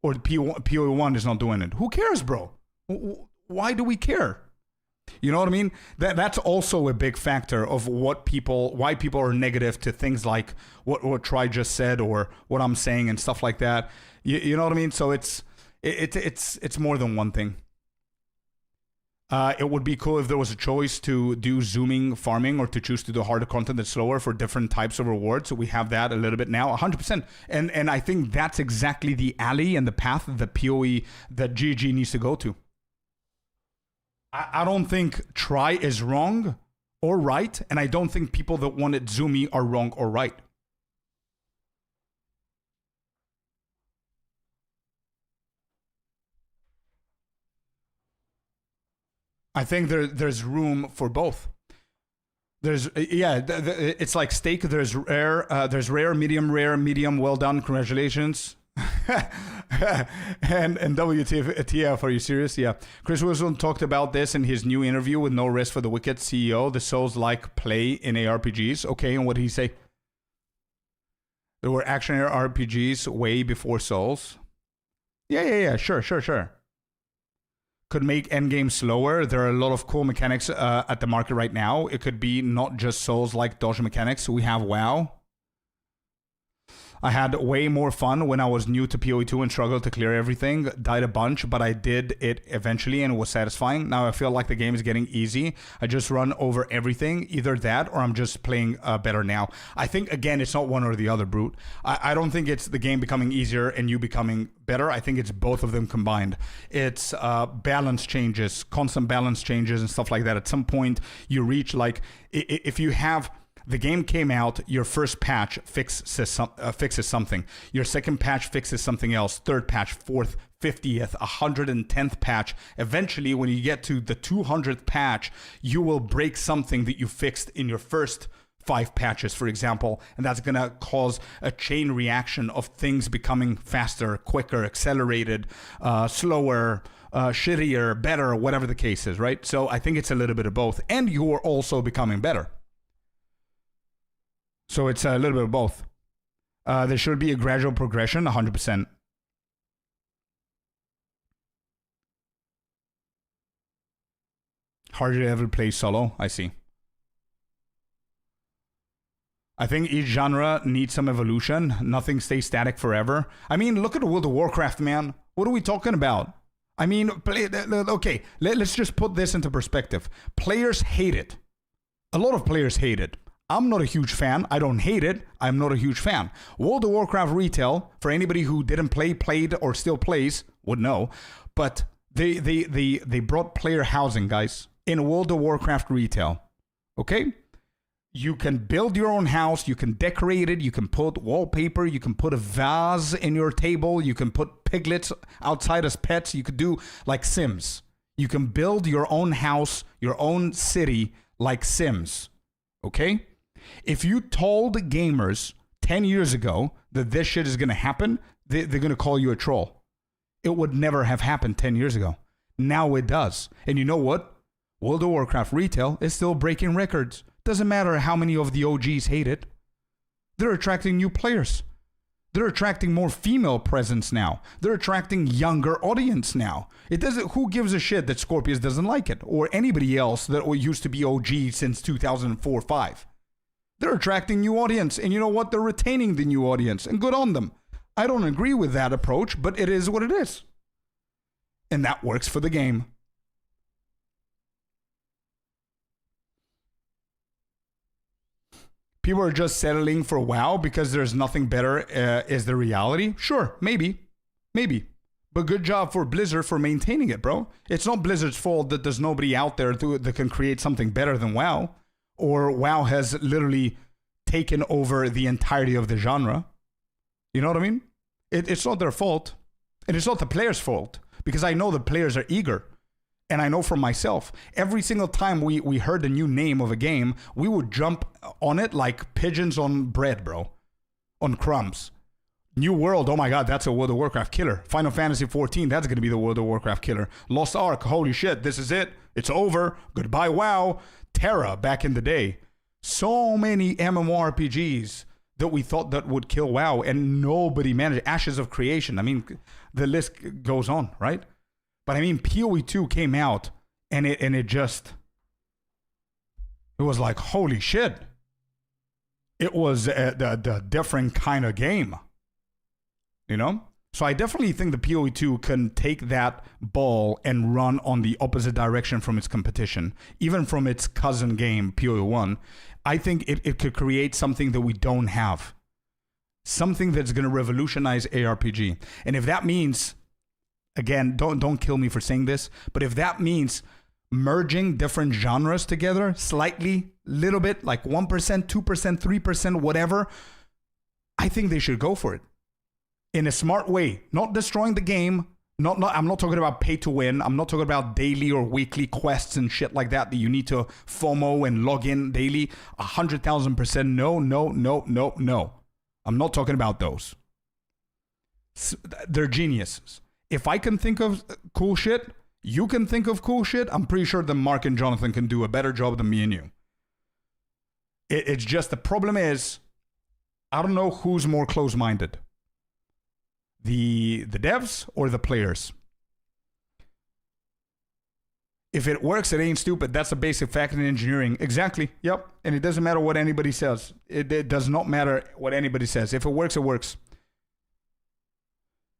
Or PoE 1 is not doing it. Who cares, bro? Why do we care? You know what I mean? That's also a big factor of why people are negative to things like what Tri just said or what I'm saying and stuff like that. You know what I mean? So it's more than one thing. It would be cool if there was a choice to do zooming farming or to choose to do harder content that's slower for different types of rewards. So we have that a little bit now, 100%. And I think that's exactly the alley and the path that PoE, that GG needs to go to. I don't think Tri is wrong or right, and I don't think people that want it zoomy are wrong or right. I think there's room for both. There's it's like steak. There's rare, medium, well done. Congratulations. and WTF, are you serious? Yeah. Chris Wilson talked about this in his new interview with No Rest for the Wicked CEO, the Souls-like play in ARPGs. Okay, and what did he say? There were action RPGs way before Souls. Yeah, sure. Could make endgame slower. There are a lot of cool mechanics at the market right now. It could be not just Souls-like dodge mechanics. We have WoW. I had way more fun when I was new to PoE 2 and struggled to clear everything. Died a bunch, but I did it eventually and it was satisfying. Now I feel like the game is getting easy. I just run over everything. Either that or I'm just playing better now. I think, again, it's not one or the other, Brute. I don't think it's the game becoming easier and you becoming better. I think it's both of them combined. It's balance changes, constant balance changes and stuff like that. At some point, you reach like, if you have... The game came out, your first patch fixes something. Your second patch fixes something else. Third patch, fourth, 50th, 110th patch. Eventually, when you get to the 200th patch, you will break something that you fixed in your first 5 patches, for example. And that's going to cause a chain reaction of things becoming faster, quicker, accelerated, slower, shittier, better, whatever the case is, right? So I think it's a little bit of both. And you are also becoming better. So it's a little bit of both. There should be a gradual progression, 100%. Harder to ever play solo, I see. I think each genre needs some evolution. Nothing stays static forever. I mean, look at World of Warcraft, man. What are we talking about? I mean, okay, let's just put this into perspective. Players hate it. A lot of players hate it. I'm not a huge fan. I don't hate it. I'm not a huge fan. World of Warcraft retail, for anybody who didn't play, played, or still plays, would know. But they brought player housing, guys, in World of Warcraft retail. Okay? You can build your own house. You can decorate it. You can put wallpaper. You can put a vase in your table. You can put piglets outside as pets. You could do like Sims. You can build your own house, your own city like Sims. Okay? If you told gamers 10 years ago that this shit is going to happen, they're going to call you a troll. It would never have happened 10 years ago. Now it does. And you know what? World of Warcraft retail is still breaking records. Doesn't matter how many of the OGs hate it. They're attracting new players. They're attracting more female presence now. They're attracting younger audience now. It doesn't. Who gives a shit that Scorpius doesn't like it, or anybody else that used to be OG since 2004-5? They're attracting new audience, and you know what? They're retaining the new audience, and good on them. I don't agree with that approach, but it is what it is, and that works for the game. people are just settling for WoW because there's nothing better is the reality. Sure, maybe. But good job for Blizzard for maintaining it, bro. It's not Blizzard's fault that there's nobody out there that can create something better than WoW. Or WoW has literally taken over the entirety of the genre. You know what I mean? It's not their fault. And it's not the players' fault. Because I know the players are eager. And I know for myself, every single time we heard a new name of a game, we would jump on it like pigeons on bread, bro. On crumbs. New World, oh my god, that's a World of Warcraft killer. Final Fantasy 14, that's going to be the World of Warcraft killer. Lost Ark, holy shit, this is it. It's over. Goodbye, WoW. Terra, back in the day. So many MMORPGs that we thought that would kill WoW, and nobody managed. Ashes of Creation, I mean, the list goes on, right? But I mean, PoE 2 came out, and it was like, holy shit. It was the different kind of game. You know? So I definitely think the PoE 2 can take that ball and run on the opposite direction from its competition. Even from its cousin game, PoE 1. I think it could create something that we don't have. Something that's going to revolutionize ARPG. And if that means, again, don't kill me for saying this, but if that means merging different genres together slightly, little bit, like 1%, 2%, 3%, whatever, I think they should go for it. In a smart way, not destroying the game. I'm not talking about pay to win. I'm not talking about daily or weekly quests and shit like that you need to FOMO and log in daily. 100,000% no. I'm not talking about those. They're geniuses. If I can think of cool shit, you can think of cool shit. I'm pretty sure that Mark and Jonathan can do a better job than me and you. It's just the problem is, I don't know who's more close-minded. The devs or the players. If it works, it ain't stupid. That's a basic fact in engineering. Exactly. Yep. And it doesn't matter what anybody says. It does not matter what anybody says. If it works, it works.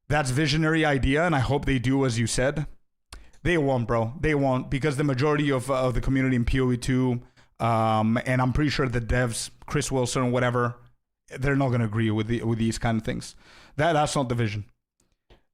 That's visionary idea, and I hope they do as you said. They won't, bro. They won't, because the majority of the community in PoE 2, and I'm pretty sure the devs, Chris Wilson, whatever, they're not going to agree with these kind of things. That's not the vision.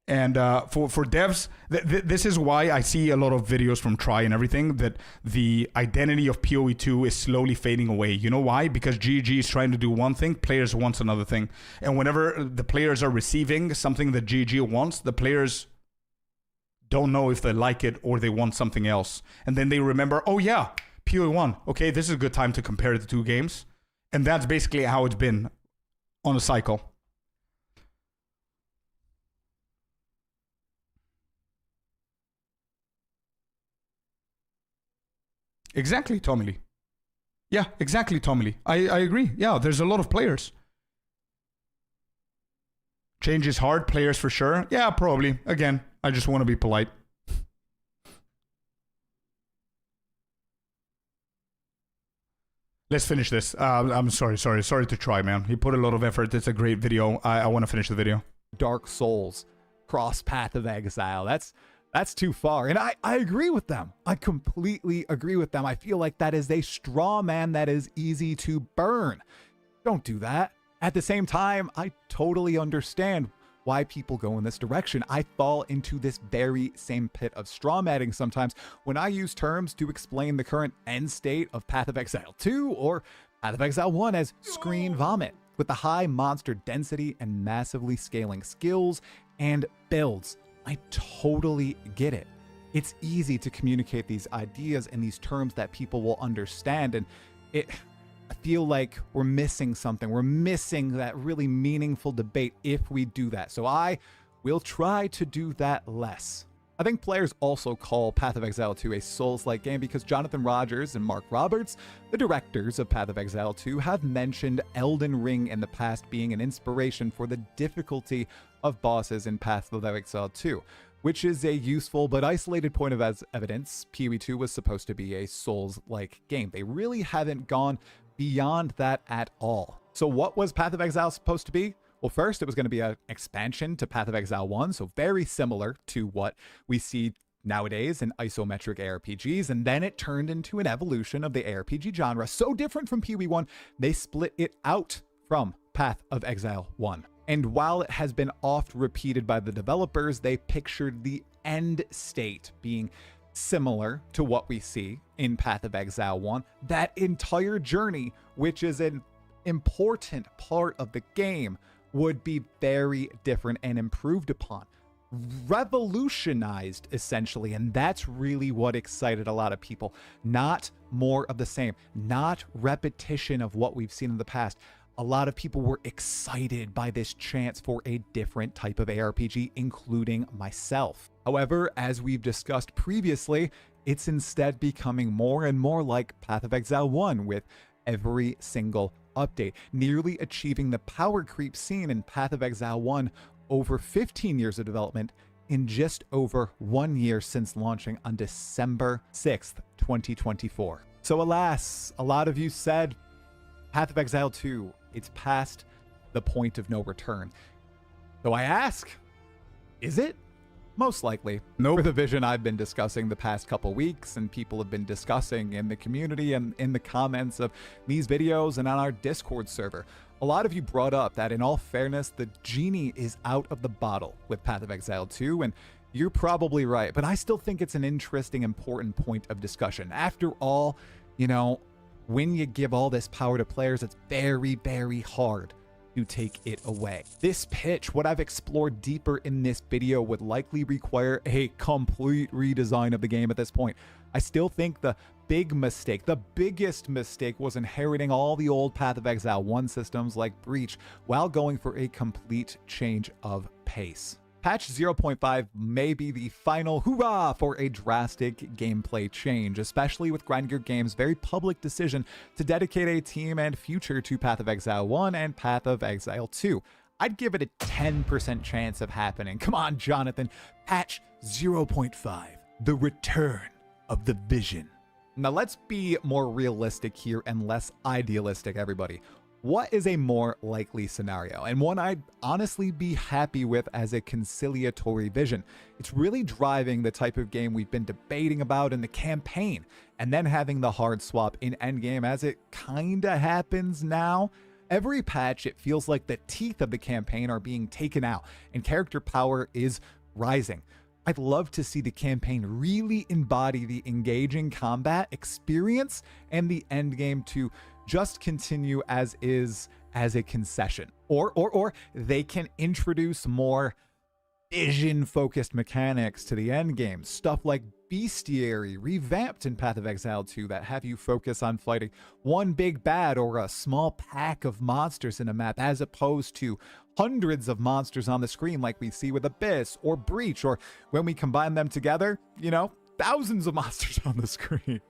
And for devs, this is why I see a lot of videos from Try and everything, that the identity of PoE 2 is slowly fading away. You know why? Because GG is trying to do one thing, players wants another thing. And whenever the players are receiving something that GG wants, the players don't know if they like it or they want something else. And then they remember, oh yeah, PoE 1. Okay, this is a good time to compare the two games. And that's basically how it's been on a cycle. Exactly, Tommy Lee. Yeah, exactly, Tommy Lee. I agree. Yeah, there's a lot of players. Change is hard, players for sure. Yeah, probably. Again, I just want to be polite. Let's finish this. I'm sorry to Try, man. He put a lot of effort. It's a great video. I want to finish the video. Dark Souls, cross Path of Exile. That's too far. And I agree with them. I completely agree with them. I feel like that is a straw man that is easy to burn. Don't do that. At the same time, I totally understand why people go in this direction. I fall into this very same pit of straw matting sometimes when I use terms to explain the current end state of Path of Exile 2 or Path of Exile 1 as screen vomit, with the high monster density and massively scaling skills and builds. I totally get it. It's easy to communicate these ideas in these terms that people will understand, and I feel like we're missing something. We're missing that really meaningful debate if we do that. So I will try to do that less. I think players also call Path of Exile 2 a Souls-like game because Jonathan Rogers and Mark Roberts, the directors of Path of Exile 2, have mentioned Elden Ring in the past being an inspiration for the difficulty of bosses in Path of Exile 2, which is a useful but isolated point of evidence. PoE 2 was supposed to be a Souls-like game. They really haven't gone beyond that at all. So what was Path of Exile supposed to be? Well, first, it was going to be an expansion to Path of Exile 1, so very similar to what we see nowadays in isometric ARPGs, and then it turned into an evolution of the ARPG genre. So different from PoE1, they split it out from Path of Exile 1. And while it has been oft repeated by the developers, they pictured the end state being similar to what we see in Path of Exile 1. That entire journey, which is an important part of the game, would be very different and improved upon. Revolutionized, essentially, and that's really what excited a lot of people. Not more of the same, not repetition of what we've seen in the past. A lot of people were excited by this chance for a different type of ARPG, including myself. However, as we've discussed previously, it's instead becoming more and more like Path of Exile 1 with every single update, nearly achieving the power creep seen in Path of Exile 1 over 15 years of development in just over 1 year since launching on December 6th, 2024. So alas, a lot of you said Path of Exile 2, it's past the point of no return. So I ask, is it? Most likely. Nope. For the vision I've been discussing the past couple weeks and people have been discussing in the community and in the comments of these videos and on our Discord server. A lot of you brought up that in all fairness, the genie is out of the bottle with Path of Exile 2, and you're probably right, but I still think it's an interesting, important point of discussion. After all, you know, when you give all this power to players, it's very, very hard to take it away. This pitch, what I've explored deeper in this video, would likely require a complete redesign of the game at this point. I still think the big mistake, the biggest mistake, was inheriting all the old Path of Exile 1 systems like Breach while going for a complete change of pace. Patch 0.5 may be the final hurrah for a drastic gameplay change, especially with Grind Gear Games' very public decision to dedicate a team and future to Path of Exile 1 and Path of Exile 2. I'd give it a 10% chance of happening. Come on, Jonathan. Patch 0.5, the return of the vision. Now let's be more realistic here and less idealistic, everybody. What is a more likely scenario, and one I'd honestly be happy with as a conciliatory vision? It's really driving the type of game we've been debating about in the campaign, and then having the hard swap in endgame as it kinda happens now. Every patch, it feels like the teeth of the campaign are being taken out, and character power is rising. I'd love to see the campaign really embody the engaging combat experience and the endgame to just continue as is as a concession. Or they can introduce more vision-focused mechanics to the endgame. Stuff like Bestiary, revamped in Path of Exile 2, that have you focus on fighting one big bad or a small pack of monsters in a map, as opposed to hundreds of monsters on the screen like we see with Abyss or Breach, or when we combine them together, you know, thousands of monsters on the screen.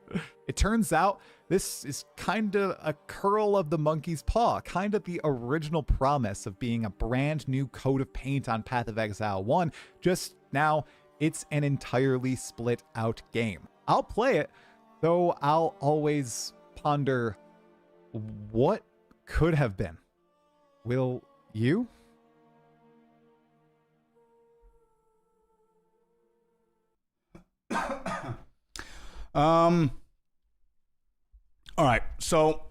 It turns out this is kind of a curl of the monkey's paw, kind of the original promise of being a brand new coat of paint on Path of Exile 1, just now it's an entirely split out game. I'll play it, though I'll always ponder what could have been. Will you? All right, so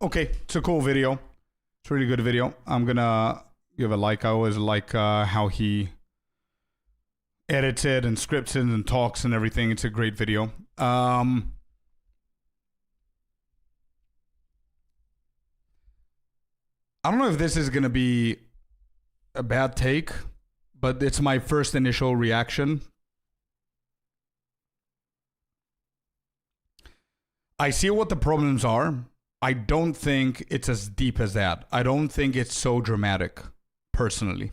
okay, it's a cool video. It's a really good video. I'm gonna give a like. I always like how he edits it and scripts it and talks and everything. It's a great video. I don't know if this is gonna be a bad take, but it's my first initial reaction. I see what the problems are. I don't think it's as deep as that. I don't think it's so dramatic, personally.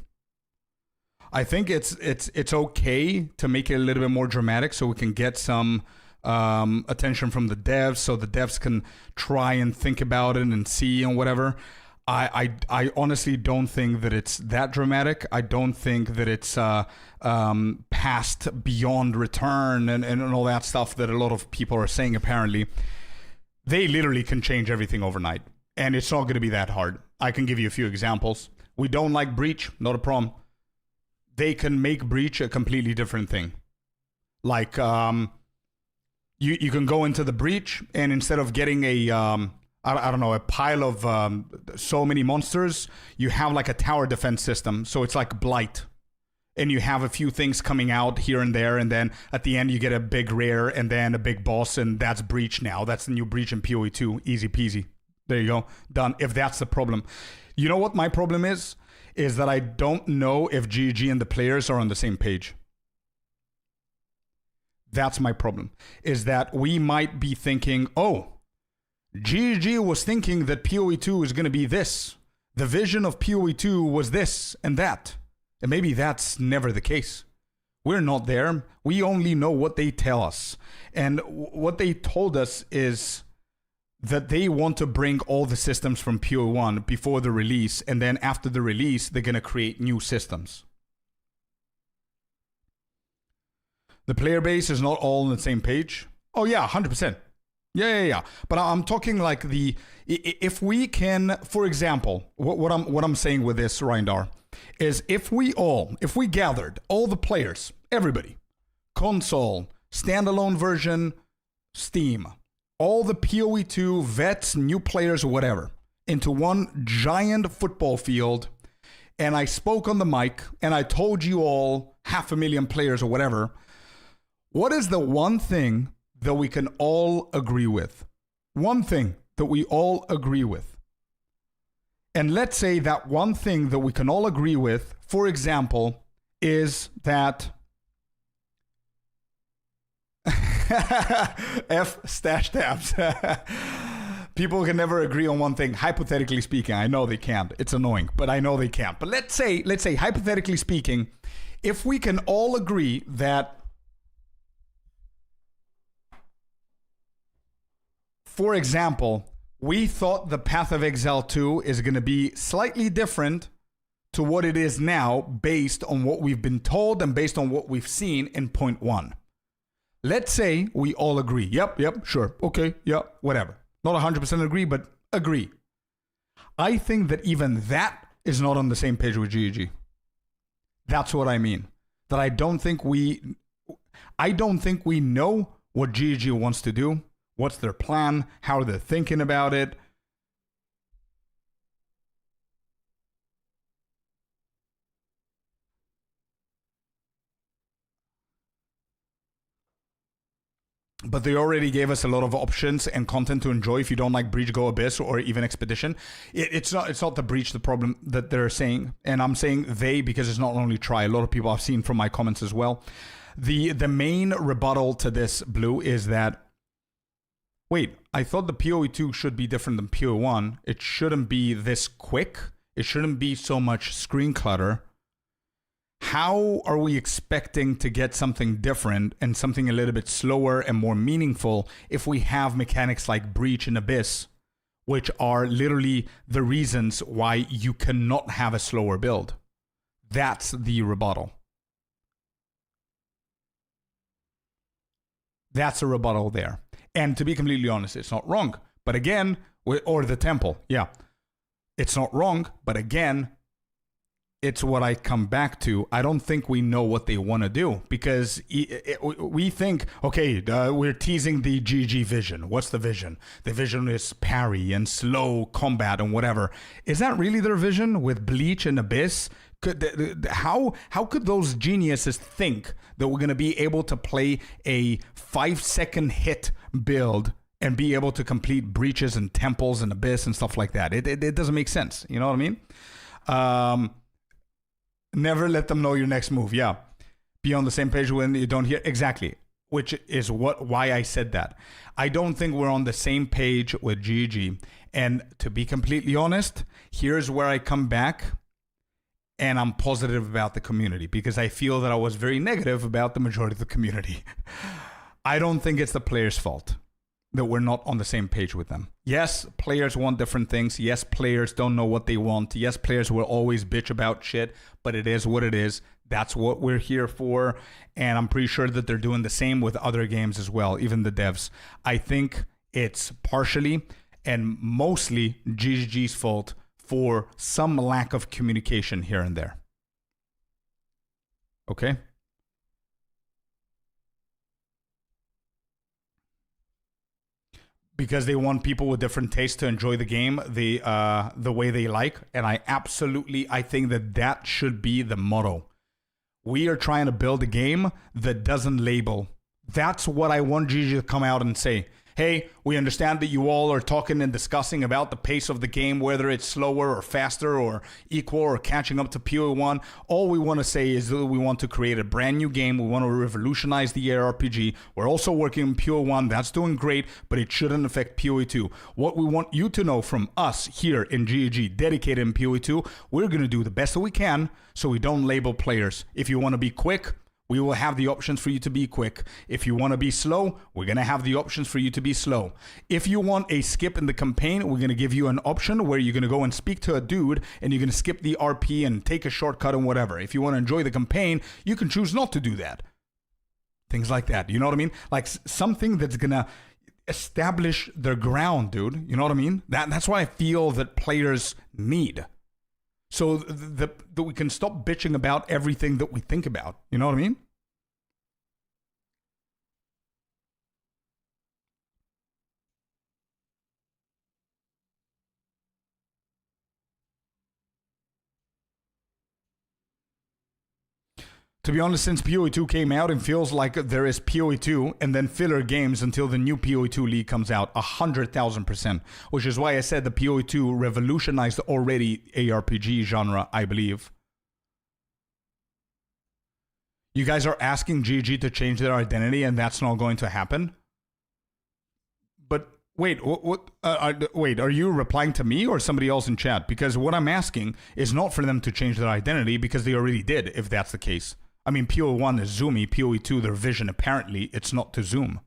I think it's okay to make it a little bit more dramatic so we can get some attention from the devs, so the devs can try and think about it and see and whatever. I honestly don't think that it's that dramatic. I don't think that it's past beyond return and all that stuff that a lot of people are saying apparently. They literally can change everything overnight, and it's not going to be that hard. I can give you a few examples. We don't like Breach, not a problem. They can make Breach a completely different thing. Like you can go into the breach, and instead of getting a I don't know, a pile of so many monsters, you have like a tower defense system. So it's like Blight. And you have a few things coming out here and there, and then at the end you get a big rare and then a big boss, and that's Breach now. That's the new Breach in PoE 2. Easy peasy. There you go. Done. If that's the problem. You know what my problem is? Is that I don't know if GG and the players are on the same page. That's my problem. Is that we might be thinking, oh, GG was thinking that PoE 2 is going to be this. The vision of PoE 2 was this and that. And maybe that's never the case. We're not there. We only know what they tell us. And what they told us is that they want to bring all the systems from PoE 1 before the release. And then after the release, they're going to create new systems. The player base is not all on the same page. Oh yeah, 100%. Yeah. But I'm talking like if we can, for example, what I'm saying with this, Reindar, is if we gathered all the players, everybody, console, standalone version, Steam, all the PoE 2 vets, new players, whatever, into one giant football field, and I spoke on the mic and I told you all 500,000 players or whatever, what is the one thing that we can all agree with? One thing that we all agree with. And let's say that one thing that we can all agree with, for example, is that F stash tabs. People can never agree on one thing. Hypothetically speaking, I know they can't. It's annoying, but I know they can't. But let's say hypothetically speaking, if we can all agree that, for example, we thought the Path of Exile 2 is going to be slightly different to what it is now based on what we've been told and based on what we've seen in point 1. Let's say we all agree. Yep, sure. Okay, yeah, whatever. Not 100% agree, but agree. I think that even that is not on the same page with GG. That's what I mean. That I don't think we know what GG wants to do. What's their plan? How are they thinking about it? But they already gave us a lot of options and content to enjoy if you don't like Breach, Go Abyss, or even Expedition. It's not the Breach the problem that they're saying. And I'm saying they because it's not only Try. A lot of people I've seen from my comments as well. The main rebuttal to this, Blue, is that wait, I thought the PoE 2 should be different than PoE 1. It shouldn't be this quick. It shouldn't be so much screen clutter. How are we expecting to get something different and something a little bit slower and more meaningful if we have mechanics like Breach and Abyss, which are literally the reasons why you cannot have a slower build? That's the rebuttal. That's a rebuttal there. And to be completely honest, it's not wrong. But again, or the temple, yeah. It's not wrong, but again, it's what I come back to. I don't think we know what they want to do because we think, okay, we're teasing the GG vision. What's the vision? The vision is parry and slow combat and whatever. Is that really their vision with Bleach and Abyss? How could those geniuses think that we're going to be able to play a 5-second hit build and be able to complete breaches and temples and Abyss and stuff like that? It doesn't make sense. You know what I mean? Never let them know your next move. Yeah. Be on the same page when you don't hear. Exactly. Which is why I said that. I don't think we're on the same page with GG. And to be completely honest, here's where I come back and I'm positive about the community because I feel that I was very negative about the majority of the community. I don't think it's the players' fault that we're not on the same page with them. Yes, players want different things. Yes, players don't know what they want. Yes, players will always bitch about shit, but it is what it is. That's what we're here for. And I'm pretty sure that they're doing the same with other games as well, even the devs. I think it's partially and mostly GG's fault for some lack of communication here and there. Okay? because they want people with different tastes to enjoy the game the way they like. And I think that should be the motto. We are trying to build a game that doesn't label. That's what I want GG to come out and say. Hey, we understand that you all are talking and discussing about the pace of the game, whether it's slower or faster or equal or catching up to PoE1. All we want to say is that we want to create a brand new game. We want to revolutionize the ARPG. We're also working on PoE1. That's doing great, but it shouldn't affect PoE2. What we want you to know from us here in GG, dedicated in PoE2, we're going to do the best that we can so we don't label players. If you want to be quick, we will have the options for you to be quick. If you want to be slow, we're going to have the options for you to be slow. If you want a skip in the campaign, we're going to give you an option where you're going to go and speak to a dude and you're going to skip the RP and take a shortcut and whatever. If you want to enjoy the campaign, you can choose not to do that. Things like that. You know what I mean? Like something that's going to establish their ground, dude. You know what I mean? That's what I feel that players need. So that we can stop bitching about everything that we think about. You know what I mean? To be honest, since PoE2 came out, it feels like there is PoE2 and then filler games until the new PoE2 League comes out, 100,000%. Which is why I said the PoE2 revolutionized already ARPG genre, I believe. You guys are asking GG to change their identity and that's not going to happen? But wait, wait, are you replying to me or somebody else in chat? Because what I'm asking is not for them to change their identity because they already did, if that's the case. I mean, PoE1 is zoomy, PoE2, their vision, apparently, it's not to zoom.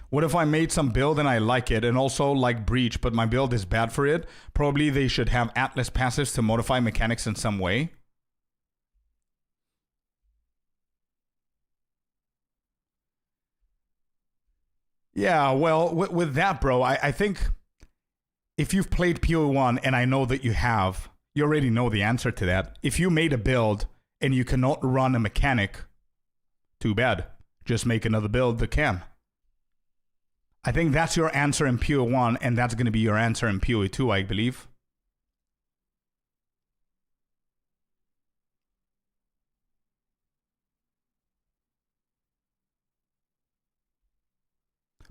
What if I made some build and I like it and also like Breach, but my build is bad for it? Probably they should have Atlas passives to modify mechanics in some way. Yeah, well, with that, bro, I think if you've played PoE1, and I know that you have, you already know the answer to that. If you made a build and you cannot run a mechanic, too bad. Just make another build that can. I think that's your answer in PoE1, and that's going to be your answer in PoE2, I believe.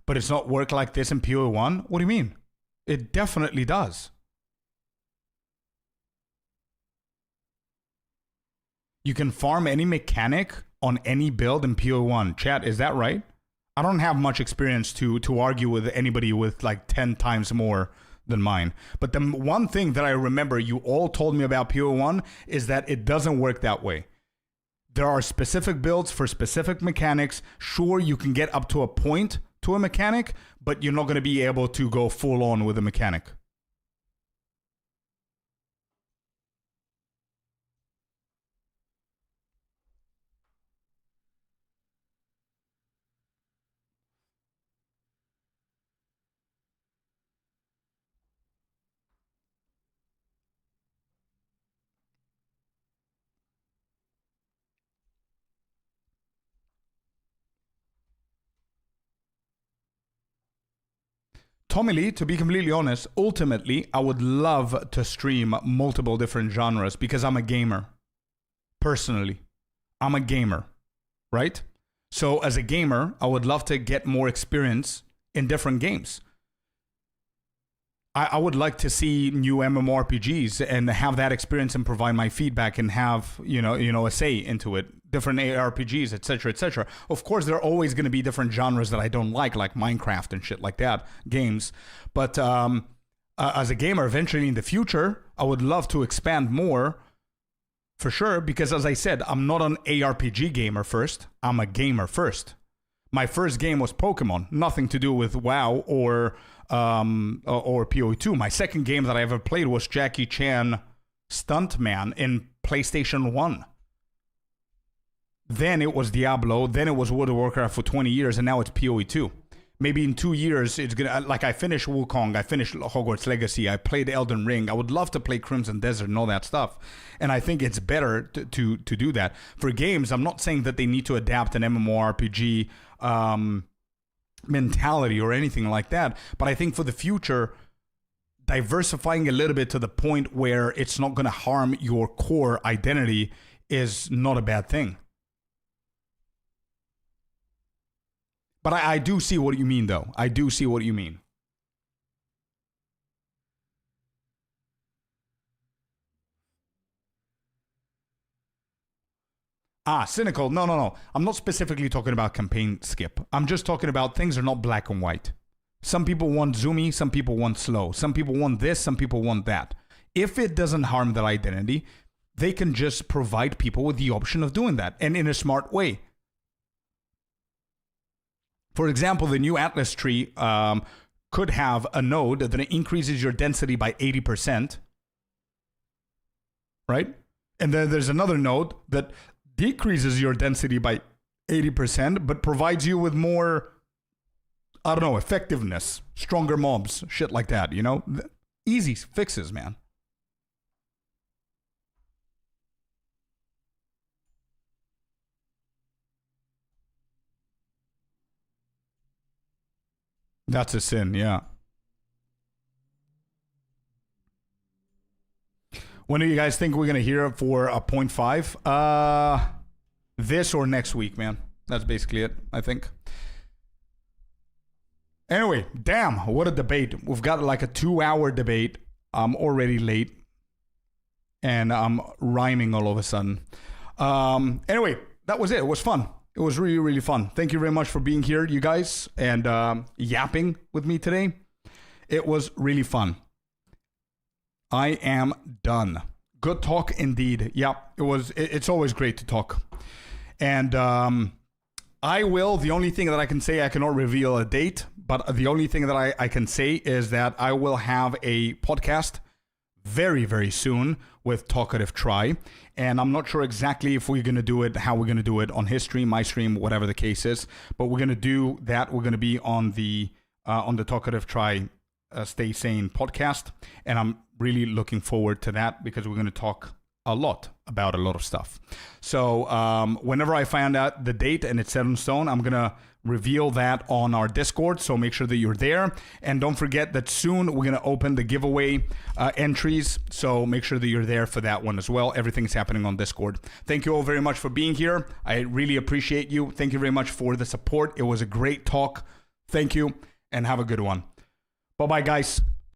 But it's not work like this in PoE1? What do you mean? It definitely does. You can farm any mechanic on any build in PoE1. Chat, is that right? I don't have much experience to argue with anybody with like 10 times more than mine. But the one thing that I remember you all told me about PoE1 is that it doesn't work that way. There are specific builds for specific mechanics. Sure, you can get up to a point to a mechanic, but you're not going to be able to go full on with a mechanic. Tommy Lee, to be completely honest, ultimately, I would love to stream multiple different genres because I'm a gamer. Personally, I'm a gamer, right? So as a gamer, I would love to get more experience in different games. I would like to see new MMORPGs and have that experience and provide my feedback and have, you know, a say into it. Different ARPGs, etc., etc. Of course, there are always going to be different genres that I don't like Minecraft and shit like that, games. But as a gamer, eventually in the future, I would love to expand more, for sure, because as I said, I'm not an ARPG gamer first. I'm a gamer first. My first game was Pokemon, nothing to do with WoW or PoE2. My second game that I ever played was Jackie Chan Stuntman in PlayStation 1. Then it was Diablo, then it was World of Warcraft for 20 years, and now it's PoE2. maybe in 2 years, it's going to, like I finished Wukong, I finished Hogwarts Legacy, I played Elden Ring. I would love to play Crimson Desert and all that stuff. And I think it's better to do that. For games, I'm not saying that they need to adapt an MMORPG mentality or anything like that. But I think for the future, diversifying a little bit to the point where it's not going to harm your core identity is not a bad thing. But I do see what you mean, though. I do see what you mean. Cynical. No. I'm not specifically talking about campaign skip. I'm just talking about things are not black and white. Some people want zoomy, some people want slow. Some people want this, some people want that. If it doesn't harm their identity, they can just provide people with the option of doing that, and in a smart way. For example, the new Atlas tree could have a node that increases your density by 80%, right? And then there's another node that decreases your density by 80%, but provides you with more, I don't know, effectiveness, stronger mobs, shit like that, you know? Easy fixes, man. That's a sin, yeah. When do you guys think we're going to hear for a 0.5? This or next week, man. That's basically it, I think. Anyway, damn, what a debate. We've got like a 2-hour debate. I'm already late. And I'm rhyming all of a sudden. Anyway, that was it. It was fun. It was really, really fun. Thank you very much for being here, you guys, and yapping with me today. It was really fun. I am done. Good talk indeed. Yeah, it's always great to talk. And the only thing that I can say, I cannot reveal a date, but the only thing that I can say is that I will have a podcast very, very soon with Talkative Try. And I'm not sure exactly if we're going to do it, how we're going to do it on his stream, my stream, whatever the case is. But we're going to do that. We're going to be on the Talkative Try Stay Sane podcast. And I'm really looking forward to that because we're going to talk a lot about a lot of stuff. So whenever I find out the date and it's set in stone, I'm going to reveal that on our Discord. So make sure that you're there. And don't forget that soon we're going to open the giveaway entries. So make sure that you're there for that one as well. Everything's happening on Discord. Thank you all very much for being here. I really appreciate you. Thank you very much for the support. It was a great talk. Thank you and have a good one. Bye-bye, guys.